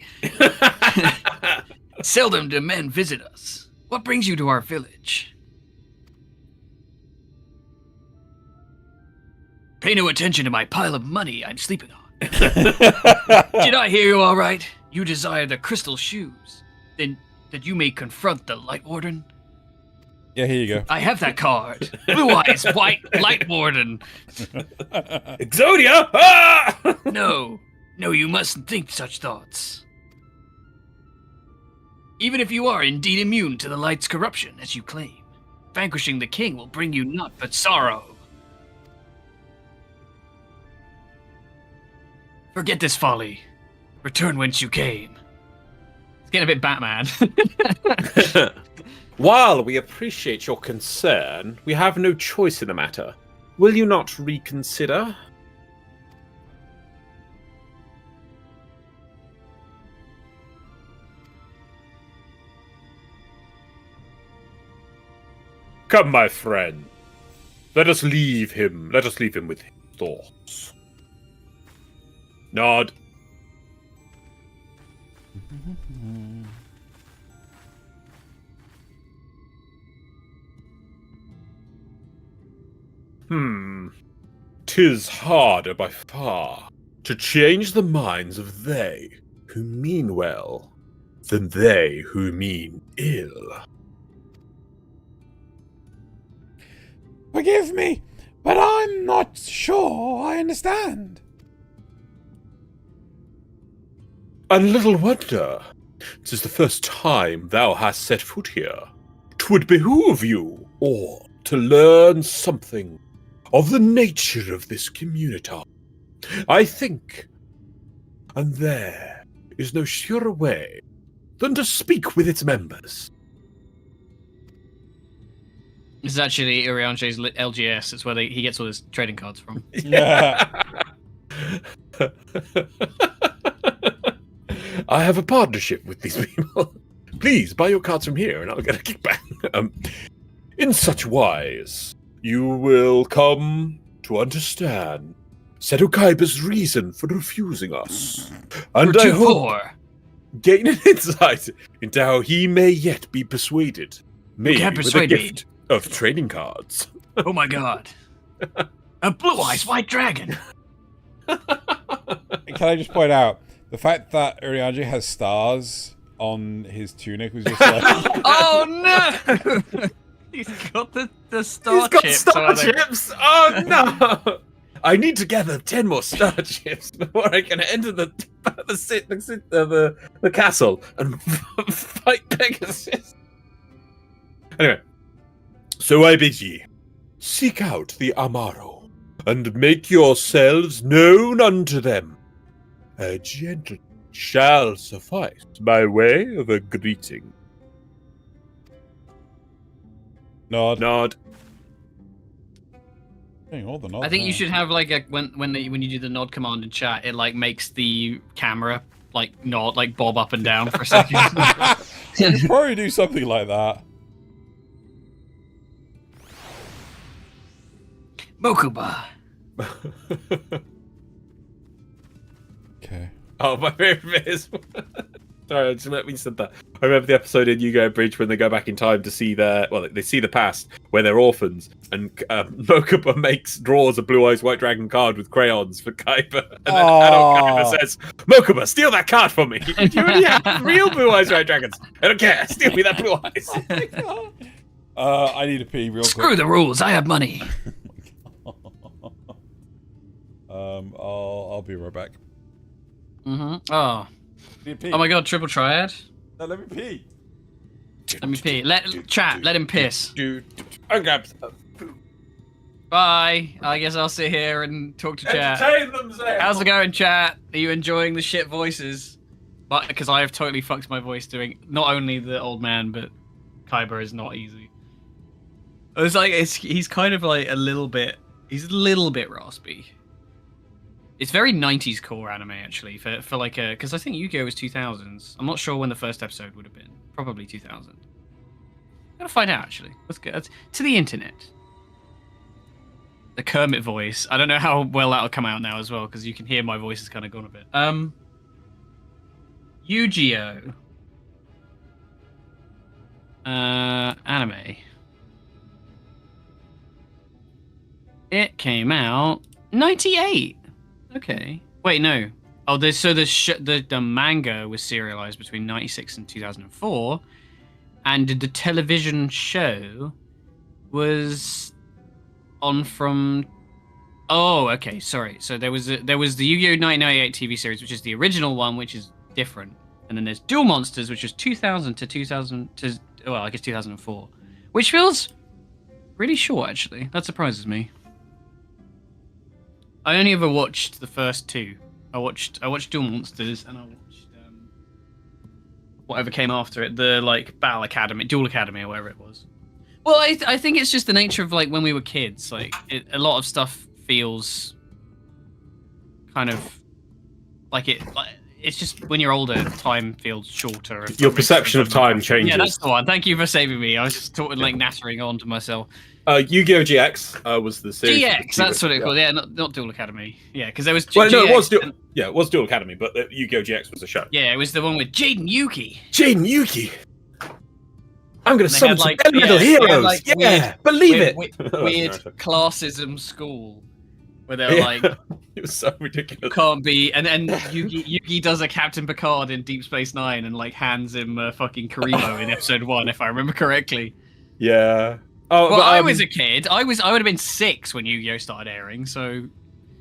[SPEAKER 1] Seldom do men visit us. What brings you to our village? Pay no attention to my pile of money I'm sleeping on. Did I hear you all right? You desire the crystal shoes. Then that you may confront the Light Warden?
[SPEAKER 2] Yeah, here you go.
[SPEAKER 1] I have that card. Blue Eyes White Light Warden.
[SPEAKER 3] Exodia! Ah!
[SPEAKER 1] No, you mustn't think such thoughts. Even if you are indeed immune to the light's corruption, as you claim, vanquishing the king will bring you naught but sorrow. Forget this folly. Return whence you came. It's getting a bit Batman.
[SPEAKER 3] While we appreciate your concern, we have no choice in the matter. Will you not reconsider? Come, my friend. Let us leave him with his thoughts. Nod. Tis harder by far to change the minds of they who mean well than they who mean ill.
[SPEAKER 2] Forgive me, but I'm not sure I understand.
[SPEAKER 3] And little wonder, 'tis the first time thou hast set foot here. 'Twould behoove you, or to learn something of the nature of this community. I think, and there is no surer way than to speak with its members.
[SPEAKER 1] This is actually Uriange's LGS. It's where he gets all his trading cards from.
[SPEAKER 2] Yeah.
[SPEAKER 3] I have a partnership with these people. Please buy your cards from here and I'll get a kickback. In such wise, you will come to understand Sedokaiba's reason for refusing us. And I hope gain an insight into how he may yet be persuaded. Me
[SPEAKER 1] can't
[SPEAKER 3] with
[SPEAKER 1] persuade
[SPEAKER 3] a
[SPEAKER 1] me.
[SPEAKER 3] gift of trading cards.
[SPEAKER 1] Oh my god. A Blue Eyes White Dragon.
[SPEAKER 2] Can I just point out the fact that Uriange has stars on his tunic was just like...
[SPEAKER 1] Oh no! He's got the star chips.
[SPEAKER 3] He's got star chips? Oh no! I need to gather 10 more star chips before I can enter the castle and fight Pegasus. Anyway, so I bid ye, seek out the Amaro, and make yourselves known unto them. A gentle shall suffice by way of a greeting. Nod.
[SPEAKER 2] Dang, all the nods
[SPEAKER 1] I think
[SPEAKER 2] now.
[SPEAKER 1] you should have like a when you do the nod command in chat, it like makes the camera like nod, like bob up and down for a second.
[SPEAKER 2] You could probably do something like that.
[SPEAKER 1] Mokuba.
[SPEAKER 2] Okay.
[SPEAKER 3] Oh, my favorite is... Sorry, I just let me said that. I remember the episode in Yu-Gi-Oh! Bridge when they go back in time to see they see the past where they're orphans, and Mokuba draws a Blue Eyes White Dragon card with crayons for Kaiba, and then adult Kaiba says, "Mokuba, steal that card from me. You already have real Blue Eyes White Dragons. I don't care. Steal me that Blue Eyes."
[SPEAKER 2] I need to pee real quick.
[SPEAKER 1] Screw the rules. I have money.
[SPEAKER 2] I'll be right back.
[SPEAKER 1] Oh. Oh my god, triple triad.
[SPEAKER 2] No, let me pee.
[SPEAKER 1] Let me pee. Let him piss.
[SPEAKER 3] Ungrab.
[SPEAKER 1] Bye. I guess I'll sit here and talk to chat.
[SPEAKER 3] Entertain them, Zale.
[SPEAKER 1] How's it going, chat? Are you enjoying the shit voices? But because I have totally fucked my voice doing not only the old man, but Kaiba is not easy. It's like he's kind of like a little bit. He's a little bit raspy. It's very 90s core anime actually for like a because I think Yu-Gi-Oh was 2000s. I'm not sure when the first episode would have been. Probably 2000. Gotta find out actually. Let's go to the internet. The Kermit voice. I don't know how well that'll come out now as well because you can hear my voice has kind of gone a bit. Yu-Gi-Oh. Anime. It came out 98. Okay. Wait, no. Oh, the manga was serialized between 96 and 2004, and the television show was on from. Oh, okay. Sorry. So there was the Yu-Gi-Oh 1998 TV series, which is the original one, which is different, and then there's Duel Monsters, which was 2000 to 2000 to I guess 2004, which feels really short actually. That surprises me. I only ever watched the first two. I watched Duel Monsters and I watched whatever came after it, the like Duel Academy or whatever it was. Well, I think it's just the nature of like when we were kids. Like a lot of stuff feels kind of like it. It's just when you're older, time feels shorter.
[SPEAKER 3] Your perception of time changes.
[SPEAKER 1] Yeah, that's the one. Thank you for saving me. I was just like nattering on to myself.
[SPEAKER 3] Yu-Gi-Oh! GX was the series.
[SPEAKER 1] GX, that's what it called. Yeah, not Duel Academy. Yeah, because there was.
[SPEAKER 3] It was Duel Academy, but Yu-Gi-Oh! GX was a show.
[SPEAKER 1] Yeah, it was the one with Jaden Yuki.
[SPEAKER 3] Jaden Yuki. I'm gonna summon some elemental heroes.
[SPEAKER 1] Like,
[SPEAKER 3] believe it.
[SPEAKER 1] Weird classism school where they're like,
[SPEAKER 3] it was so ridiculous.
[SPEAKER 1] You can't be, and Yugi does a Captain Picard in Deep Space Nine and like hands him fucking Karibo in episode 1, if I remember correctly.
[SPEAKER 3] Yeah.
[SPEAKER 1] Oh, well, I was a kid. I would have been 6 when Yu-Gi-Oh started airing. So.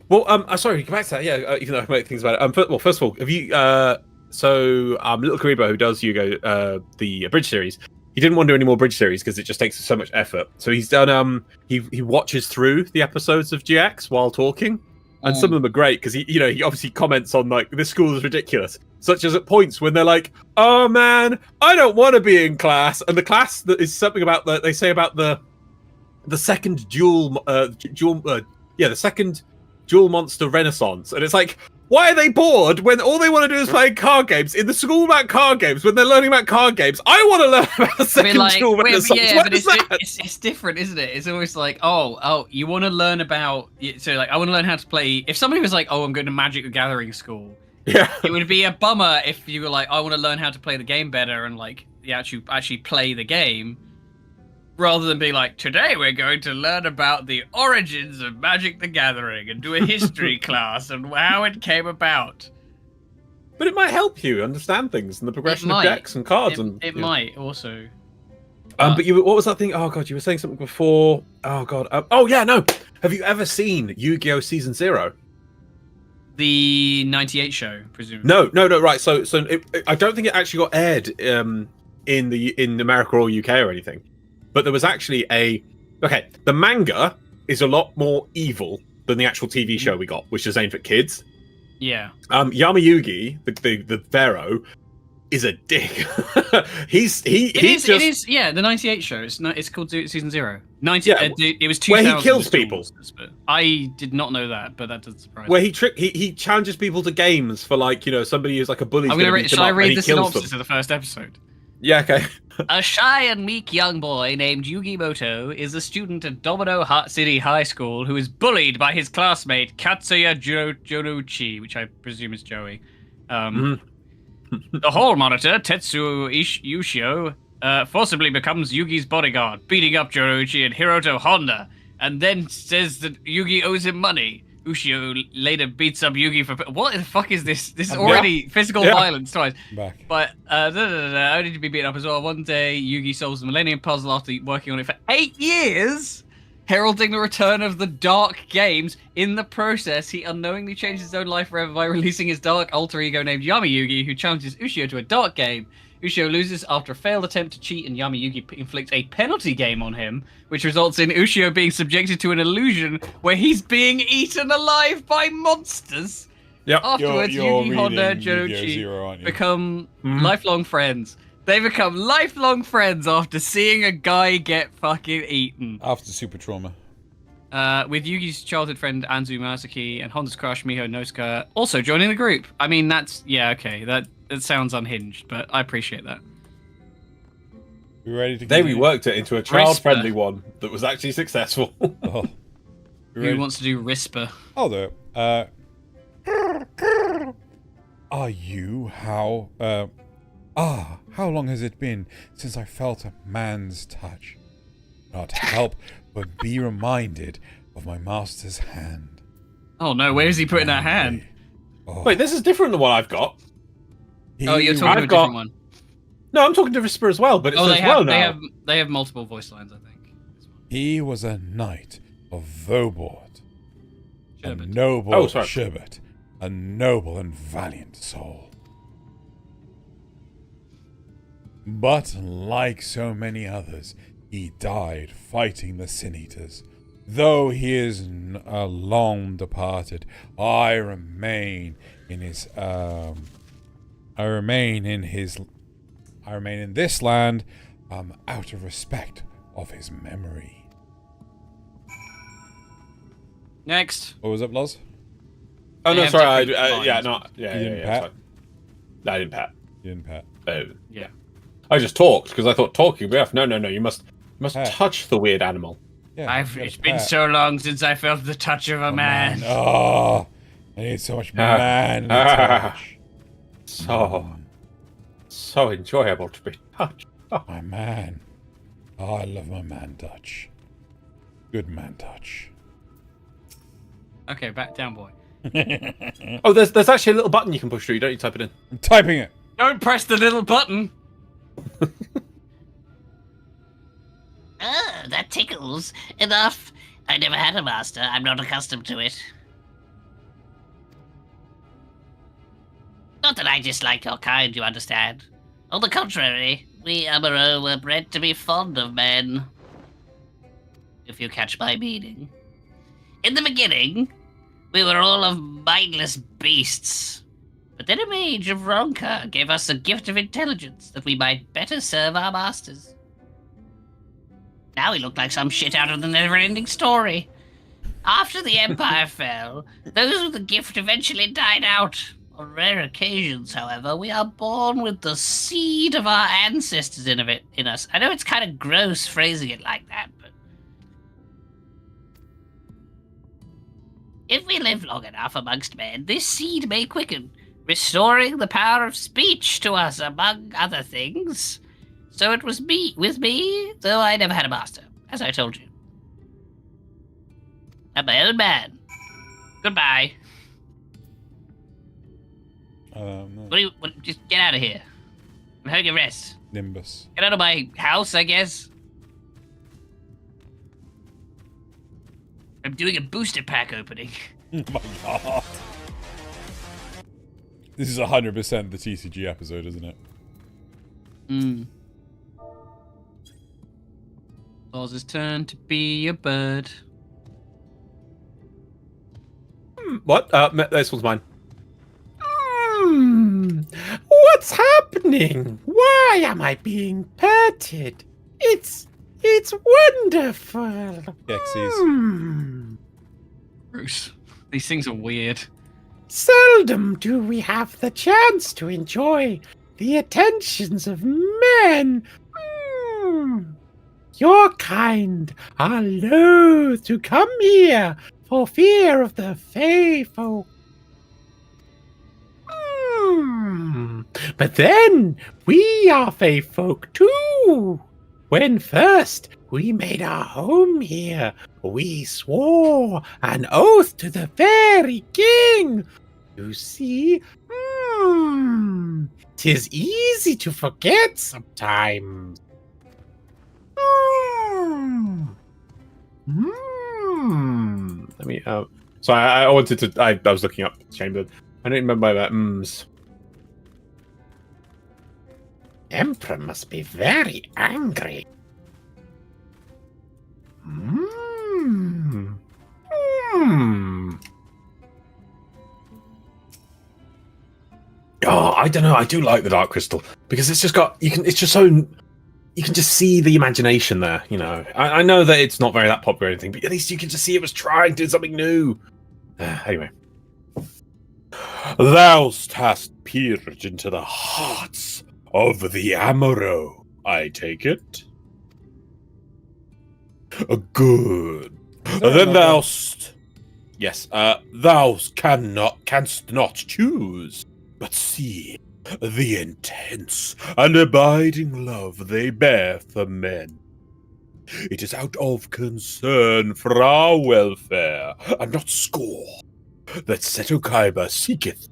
[SPEAKER 3] Well, sorry, come back to that. Yeah, even though I make things about it. First of all, have you? Little Karibo, who does Yu-Gi-Oh, the Bridge series, he didn't want to do any more Bridge series because it just takes so much effort. So he's done. He watches through the episodes of GX while talking, and some of them are great because he obviously comments on like this school is ridiculous, such as at points when they're like, "Oh man, I don't want to be in class," and the class that is something about they say about the second the second Duel Monster Renaissance, and it's like, why are they bored when all they want to do is play card games in the school about card games when they're learning about card games? I want to learn about the second Duel Renaissance.
[SPEAKER 1] Yeah, but it's different, isn't it? It's always like, oh, you want to learn about. So like, I want to learn how to play. If somebody was like, oh, I'm going to Magic the Gathering school,
[SPEAKER 3] yeah,
[SPEAKER 1] it would be a bummer if you were like, I want to learn how to play the game better and like you actually play the game. Rather than be like, today we're going to learn about the origins of Magic the Gathering and do a history class and how it came about.
[SPEAKER 3] But it might help you understand things and the progression of decks and cards.
[SPEAKER 1] It might also.
[SPEAKER 3] But what was that thing? Oh god, you were saying something before. Oh god. Have you ever seen Yu-Gi-Oh! Season 0?
[SPEAKER 1] The 98 show, presumably.
[SPEAKER 3] No. Right. So I don't think it actually got aired in America or UK or anything. But there was actually the manga is a lot more evil than the actual TV show we got, which is aimed at kids.
[SPEAKER 1] Yeah.
[SPEAKER 3] Yamayugi, the Pharaoh, is a dick. It is.
[SPEAKER 1] Yeah, the 98 show. It's called Season 0. It was 2000.
[SPEAKER 3] Where he kills people.
[SPEAKER 1] I did not know that, but that doesn't surprise me.
[SPEAKER 3] Where he challenges people to games for somebody who's like a bully.
[SPEAKER 1] Shall I read the synopsis of the first episode?
[SPEAKER 3] Yeah, okay.
[SPEAKER 1] A shy and meek young boy named Yugi Moto is a student at Domino City High School who is bullied by his classmate Katsuya Jonuchi, which I presume is Joey. The hall monitor, Tetsuo Ushio, forcibly becomes Yugi's bodyguard, beating up Jonuchi and Hiroto Honda, and then says that Yugi owes him money. Ushio later beats up Yugi for... What the fuck is this? This is already physical violence twice.
[SPEAKER 2] Back.
[SPEAKER 1] But only to be beaten up as well. One day, Yugi solves the Millennium Puzzle after working on it for 8 years, heralding the return of the dark games. In the process, he unknowingly changed his own life forever by releasing his dark alter ego named Yamayugi, who challenges Ushio to a dark game. Ushio loses after a failed attempt to cheat, and Yamayugi inflicts a penalty game on him, which results in Ushio being subjected to an illusion where he's being eaten alive by monsters.
[SPEAKER 3] Yep.
[SPEAKER 1] Afterwards, Yugi, Honda, and Jonuchi become lifelong friends. They become lifelong friends after seeing a guy get fucking eaten.
[SPEAKER 2] After super trauma.
[SPEAKER 1] With Yugi's childhood friend Anzu Masaki and Honda's crush Miho Nosuka also joining the group. I mean, that's okay. That sounds unhinged, but I appreciate that.
[SPEAKER 2] We ready to?
[SPEAKER 3] They reworked it into a child-friendly one that was actually successful.
[SPEAKER 2] Oh.
[SPEAKER 1] Who wants to do Risper?
[SPEAKER 2] I'll do it. Are you how long has it been since I felt a man's touch? Not help, but be reminded of my master's hand.
[SPEAKER 1] Oh no, where is he putting that hand?
[SPEAKER 2] Oh.
[SPEAKER 3] Wait, this is different than what I've got.
[SPEAKER 1] You're talking a different one.
[SPEAKER 3] No, I'm talking to Whisper as well, but it says well now.
[SPEAKER 1] They have multiple voice lines, I think.
[SPEAKER 2] He was a knight of Vobord. A
[SPEAKER 1] Sherbet.
[SPEAKER 2] noble
[SPEAKER 3] Sherbet.
[SPEAKER 2] A noble and valiant soul. But like so many others, he died fighting the Sin Eaters. Though he is long departed, I remain in this land, out of respect of his memory.
[SPEAKER 1] Next.
[SPEAKER 2] What was it, Loz?
[SPEAKER 3] Oh
[SPEAKER 1] They
[SPEAKER 3] no,
[SPEAKER 1] have
[SPEAKER 3] sorry.
[SPEAKER 1] different
[SPEAKER 3] Yeah,
[SPEAKER 1] lines.
[SPEAKER 3] no, yeah,
[SPEAKER 2] You
[SPEAKER 3] yeah,
[SPEAKER 2] didn't
[SPEAKER 3] yeah.
[SPEAKER 2] pat?
[SPEAKER 3] Sorry. No, I didn't pat.
[SPEAKER 2] You didn't pat.
[SPEAKER 3] Oh,
[SPEAKER 1] Yeah.
[SPEAKER 3] I just talked because I thought talking would be enough. No, you must
[SPEAKER 2] Pat.
[SPEAKER 3] touch the weird animal.
[SPEAKER 2] Yeah,
[SPEAKER 1] It's been so long since I felt the touch of a man.
[SPEAKER 2] Oh, I need so much manly touch.
[SPEAKER 3] So enjoyable to be touched. Oh.
[SPEAKER 2] My man. Oh, I love my man touch. Good man touch.
[SPEAKER 1] Okay, back down, boy.
[SPEAKER 3] Oh, there's actually a little button you can push through. You don't need to type it in.
[SPEAKER 2] I'm typing it.
[SPEAKER 1] Don't press the little button.
[SPEAKER 13] Oh, that tickles. Enough. I never had a master. I'm not accustomed to it. Not that I dislike your kind, you understand. On the contrary, we Amaro were bred to be fond of men. If you catch my meaning. In the beginning, we were all of mindless beasts. But then a mage of Ronka gave us a gift of intelligence that we might better serve our masters. Now we look like some shit out of the never-ending story. After the Empire fell, those with the gift eventually died out. On rare occasions, however, we are born with the seed of our ancestors in us. I know it's kind of gross phrasing it like that, but if we live long enough amongst men, this seed may quicken, restoring the power of speech to us, among other things. So it was with me, though I never had a master, as I told you. I'm my own man. Goodbye. Just get out of here. I'm having a rest.
[SPEAKER 2] Nimbus.
[SPEAKER 1] Get out of my house, I guess. I'm doing a booster pack opening.
[SPEAKER 2] Oh my god. This is 100% the TCG episode, isn't it?
[SPEAKER 1] Law's turn to be a bird.
[SPEAKER 3] What? This one's mine. What's happening? Why am I being petted? It's wonderful.
[SPEAKER 2] Xyz.
[SPEAKER 1] Bruce, these things are weird.
[SPEAKER 11] Seldom do we have the chance to enjoy the attentions of men. Your kind are loath to come here for fear of the Fey folk. But then we are Fey folk too. When first we made our home here, we swore an oath to the Fairy King. You see, 'tis easy to forget sometimes.
[SPEAKER 3] Let me. So I wanted to. I was looking up Chamber. I don't remember that.
[SPEAKER 11] Emperor must be very angry.
[SPEAKER 3] Oh, I don't know. I do like the Dark Crystal because it's just got. It's just so you can just see the imagination there. You know, I know that it's not very that popular or anything, but at least you can just see it was trying to do something new. Anyway. Thou hast peered into the hearts of the Amaro, I take it? Good. Then thou'st... Yes, thou canst not choose, but see the intense and abiding love they bear for men. It is out of concern for our welfare, and not score, that Seto Kaiba seeketh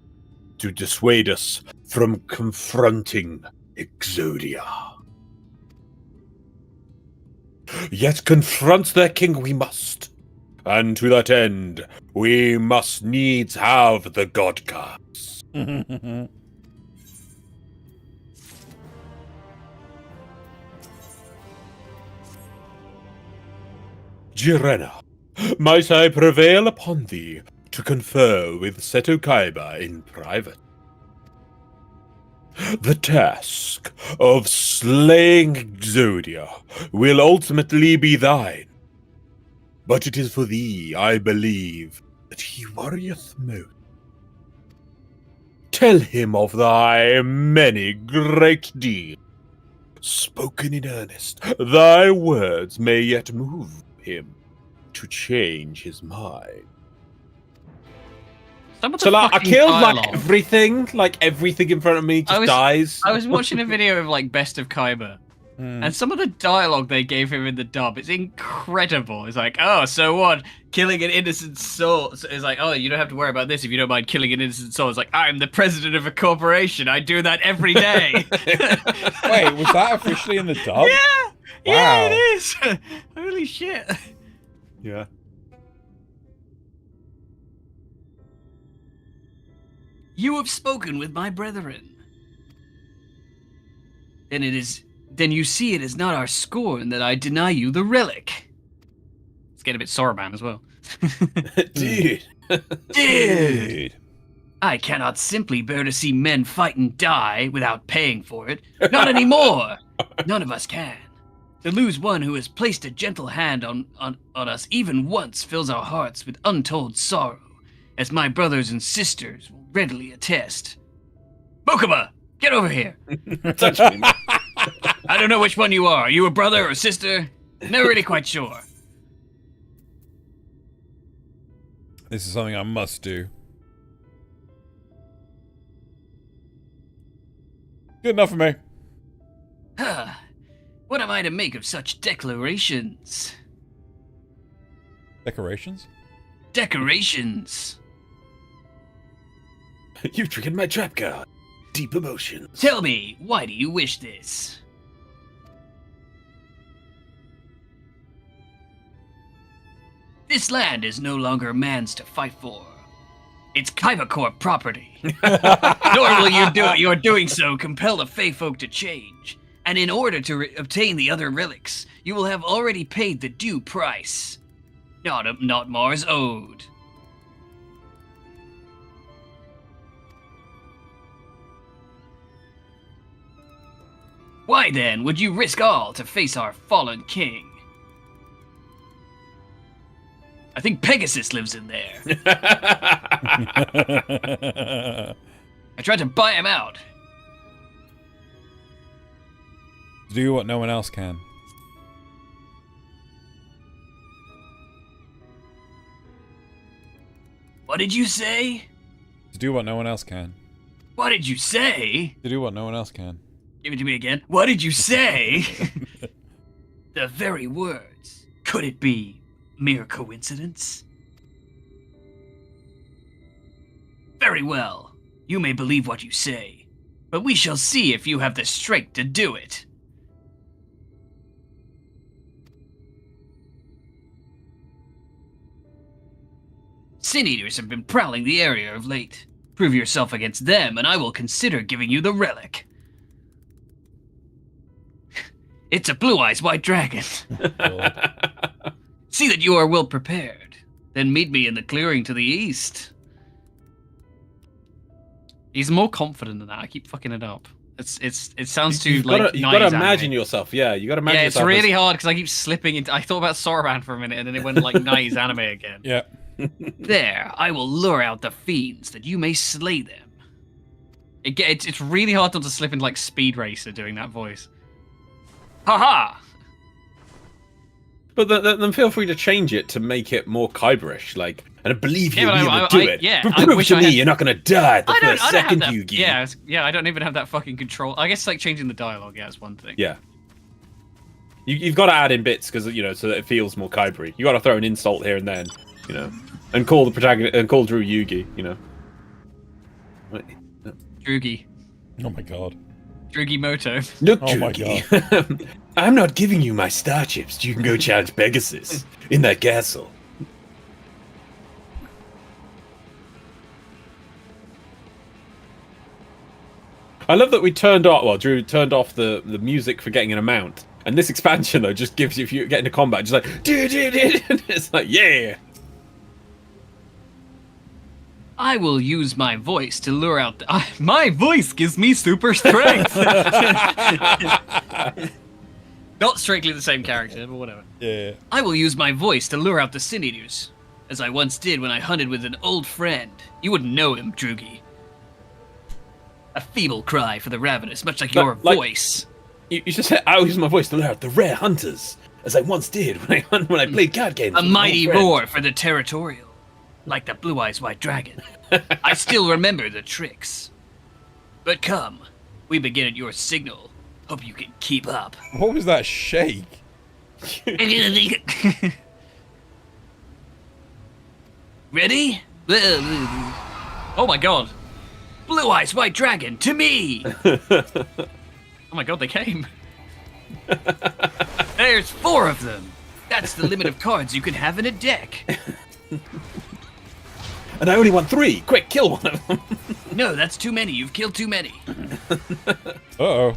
[SPEAKER 3] to dissuade us from confronting Exodia. Yet confront their king we must, and to that end we must needs have the god cards. Jirena, might I prevail upon thee to confer with Seto Kaiba in private? The task of slaying Exodia will ultimately be thine, but it is for thee, I believe, that he worrieth most. Tell him of thy many great deeds. Spoken in earnest, thy words may yet move him to change his mind. So like, I killed like everything in front of me just dies.
[SPEAKER 1] I was watching a video of like Best of Kaiba, and some of the dialogue they gave him in the dub is incredible. It's like, oh, so what? Killing an innocent soul. It's like, oh, you don't have to worry about this if you don't mind killing an innocent soul. It's like, I'm the president of a corporation. I do that every day.
[SPEAKER 2] Wait, was that officially in the dub?
[SPEAKER 1] Yeah, yeah, it is. Holy shit.
[SPEAKER 3] Yeah.
[SPEAKER 1] You have spoken with my brethren. Then you see it as not our scorn that I deny you the relic. It's getting a bit Soroban as well. Dude. I cannot simply bear to see men fight and die without paying for it. Not anymore. None of us can. To lose one who has placed a gentle hand on us even once fills our hearts with untold sorrow, as my brothers and sisters will readily attest. Mokuba, get over here.
[SPEAKER 3] Touch me.
[SPEAKER 1] I don't know which one you are. Are you a brother or a sister? Never really quite sure.
[SPEAKER 2] This is something I must do. Good enough for me.
[SPEAKER 1] What am I to make of such declarations?
[SPEAKER 2] Decorations?
[SPEAKER 1] Decorations.
[SPEAKER 3] You've triggered my trap card. Deep emotions.
[SPEAKER 1] Tell me, why do you wish this? This land is no longer man's to fight for. It's Kaiba Corp property. Nor will your doing so compel the Fey folk to change. And in order to obtain the other relics, you will have already paid the due price. Not Mars owed. Why then would you risk all to face our fallen king? I think Pegasus lives in there. I tried to buy him out.
[SPEAKER 2] Do what no one else can.
[SPEAKER 1] What did you say?
[SPEAKER 2] To do what no one else can.
[SPEAKER 1] What did you say?
[SPEAKER 2] To do what no one else can.
[SPEAKER 1] Give it to me again. What did you say? The very words. Could it be mere coincidence? Very well. You may believe what you say, but we shall see if you have the strength to do it. Sin Eaters have been prowling the area of late. Prove yourself against them, and I will consider giving you the relic. It's a blue-eyes white dragon. See that you are well prepared. Then meet me in the clearing to the east. He's more confident than that. I keep fucking it up. it sounds too
[SPEAKER 3] You've got
[SPEAKER 1] like
[SPEAKER 3] to
[SPEAKER 1] 90s
[SPEAKER 3] imagine
[SPEAKER 1] anime.
[SPEAKER 3] yourself. Yeah, you got to imagine.
[SPEAKER 1] Yeah, it's
[SPEAKER 3] yourself
[SPEAKER 1] really hard because I keep slipping into. I thought about Sauron for a minute, and then it went like 90s anime again.
[SPEAKER 2] Yeah.
[SPEAKER 1] There, I will lure out the fiends that you may slay them. It's really hard not to slip into like Speed Racer doing that voice. Haha!
[SPEAKER 3] But then feel free to change it to make it more Kyberish, like, and I believe
[SPEAKER 1] Yeah,
[SPEAKER 3] you'll
[SPEAKER 1] but
[SPEAKER 3] be able
[SPEAKER 1] I-
[SPEAKER 3] to do
[SPEAKER 1] I-
[SPEAKER 3] it.
[SPEAKER 1] yeah,
[SPEAKER 3] but
[SPEAKER 1] I
[SPEAKER 3] prove
[SPEAKER 1] wish
[SPEAKER 3] to
[SPEAKER 1] I
[SPEAKER 3] me
[SPEAKER 1] had-
[SPEAKER 3] you're not going to die at the
[SPEAKER 1] I
[SPEAKER 3] first
[SPEAKER 1] don't have
[SPEAKER 3] second,
[SPEAKER 1] that.
[SPEAKER 3] Yugi.
[SPEAKER 1] Yeah, I don't even have that fucking control. I guess like changing the dialogue. Yeah, that's one thing.
[SPEAKER 3] Yeah. You've got to add in bits because so that it feels more Kybery. You got to throw an insult here and then, and call the protagonist and call Drew Yugi.
[SPEAKER 1] Drugi.
[SPEAKER 2] Oh my god.
[SPEAKER 1] Drugi Moto.
[SPEAKER 3] Look,
[SPEAKER 2] Oh my
[SPEAKER 3] Drugi. I'm not giving you my star chips. You can go challenge Pegasus in that castle. I love that we Drew turned off the music for getting an amount. And this expansion, though, just gives you, if you get into combat, just like, it's like, yeah.
[SPEAKER 1] I will use my voice to lure out the... my voice gives me super strength! Not strictly the same character, but whatever.
[SPEAKER 2] Yeah.
[SPEAKER 1] I will use my voice to lure out the Sin Eaters, as I once did when I hunted with an old friend. You wouldn't know him, Drugi. A feeble cry for the ravenous, much like your voice.
[SPEAKER 3] You should say, I will use my voice to lure out the rare hunters, as I once did when I played card games.
[SPEAKER 1] A
[SPEAKER 3] with my
[SPEAKER 1] mighty
[SPEAKER 3] old friend.
[SPEAKER 1] roar for the territorial, like the Blue Eyes White Dragon. I still remember the tricks. But come, we begin at your signal. Hope you can keep up.
[SPEAKER 2] What was that shake?
[SPEAKER 1] Ready? Oh my god. Blue Eyes White Dragon, to me! Oh my god, they came. There's 4 of them. That's the limit of cards you can have in a deck.
[SPEAKER 3] And I only want 3. Quick, kill one of them.
[SPEAKER 1] No, that's too many. You've killed too many.
[SPEAKER 2] Uh-oh.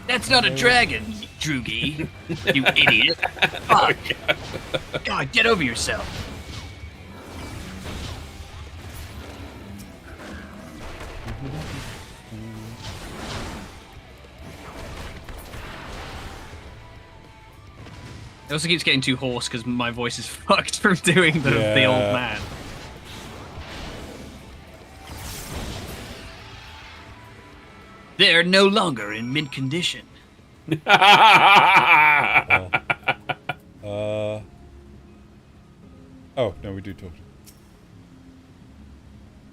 [SPEAKER 1] That's not a dragon, Drugi. You idiot. Fuck. God, get over yourself. It also keeps getting too hoarse because my voice is fucked from doing the old man. They're no longer in mint condition.
[SPEAKER 2] Oh, no, we do talk.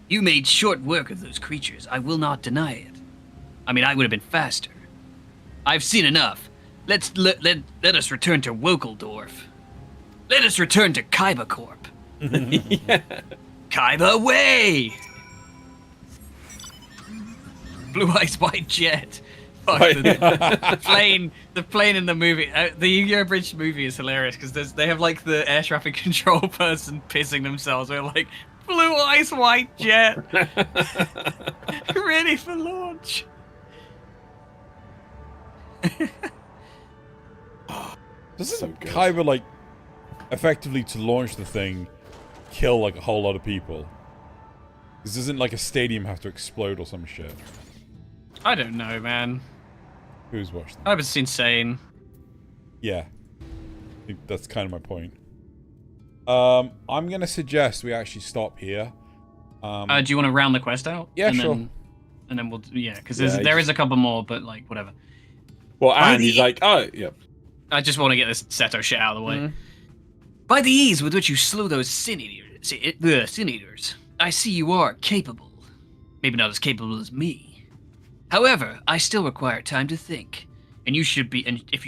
[SPEAKER 1] You made short work of those creatures. I will not deny it. I mean, I would have been faster. I've seen enough. Let us return to Wokeldorf. Let us return to Kaiba Corp.
[SPEAKER 3] Yeah.
[SPEAKER 1] Kaiba away! Blue Eyes White Jet. Fuck, the plane in the movie. The Yu-Gi-Oh! Bridge movie is hilarious because they have like the air traffic control person pissing themselves. They're like, Blue Eyes White Jet. Ready for launch.
[SPEAKER 2] Doesn't Kaiba, like, effectively to launch the thing, kill, like, a whole lot of people? This isn't like a stadium have to explode or some shit.
[SPEAKER 1] I don't know, man.
[SPEAKER 2] Who's watched that?
[SPEAKER 1] I was insane.
[SPEAKER 2] Yeah. I think that's kind of my point. I'm going to suggest we actually stop here.
[SPEAKER 1] Do you want to round the quest out?
[SPEAKER 2] Yeah,
[SPEAKER 1] and
[SPEAKER 2] sure.
[SPEAKER 1] And then we'll, because
[SPEAKER 3] Yeah,
[SPEAKER 1] there is a couple more, but like, whatever.
[SPEAKER 3] Well, and he's like, oh, yeah.
[SPEAKER 1] I just want to get this Seto shit out of the way. By the ease with which you slew those Sin Eaters, I see you are capable. Maybe not as capable as me. However, I still require time to think. And if you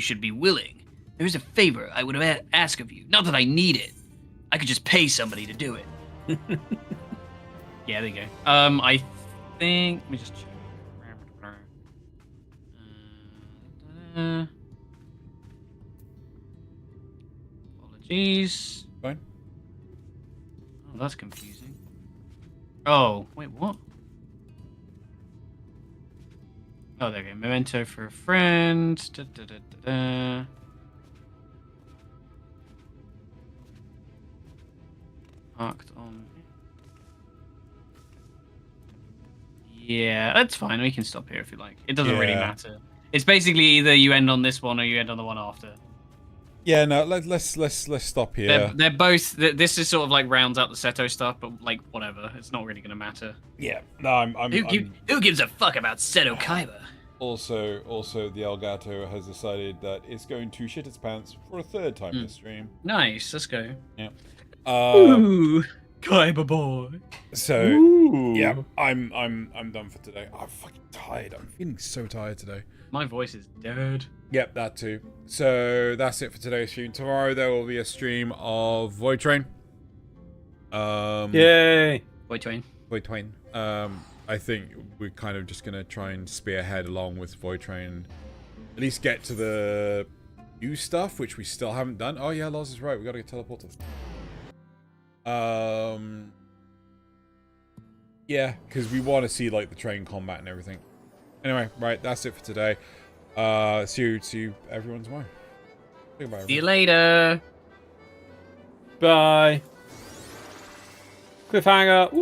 [SPEAKER 1] should be willing, there is a favor I would ask of you. Not that I need it. I could just pay somebody to do it. Yeah, there you go. I think... Let me just check. Apologies.
[SPEAKER 2] Fine.
[SPEAKER 1] Oh, that's confusing. Oh, wait, what? Oh, there we go. Memento for a friend. Da, da, da, da, da. Marked on. Yeah, that's fine. We can stop here if you like. It doesn't really
[SPEAKER 2] Yeah.
[SPEAKER 1] matter. It's basically either you end on this one or you end on the one after.
[SPEAKER 2] Yeah, no, let's stop here.
[SPEAKER 1] They're both. This is sort of like rounds out the Seto stuff, but like whatever. It's not really gonna matter.
[SPEAKER 2] Yeah, no, I'm
[SPEAKER 1] Who gives a fuck about Seto Kaiba?
[SPEAKER 2] Also, the Elgato has decided that it's going to shit its pants for a third time this stream.
[SPEAKER 1] Nice, let's go.
[SPEAKER 2] Yeah.
[SPEAKER 1] Ooh, Kaiba boy.
[SPEAKER 2] So
[SPEAKER 3] Ooh.
[SPEAKER 2] yeah, I'm done for today. I'm fucking tired. I'm feeling so tired today.
[SPEAKER 1] My voice is dead.
[SPEAKER 2] Yep, that too. So that's it for today's stream. Tomorrow there will be a stream of Void Train.
[SPEAKER 3] Yay!
[SPEAKER 1] Void Train.
[SPEAKER 2] Void Train. I think we're kind of just gonna try and spearhead along with Void Train, at least get to the new stuff, which we still haven't done. Oh yeah, Loz is right. We gotta get teleported. Yeah, because we want to see like the train combat and everything. Anyway, right, that's it for today. See you everyone tomorrow. Goodbye,
[SPEAKER 1] See you later.
[SPEAKER 3] Bye. Cliffhanger. Ooh.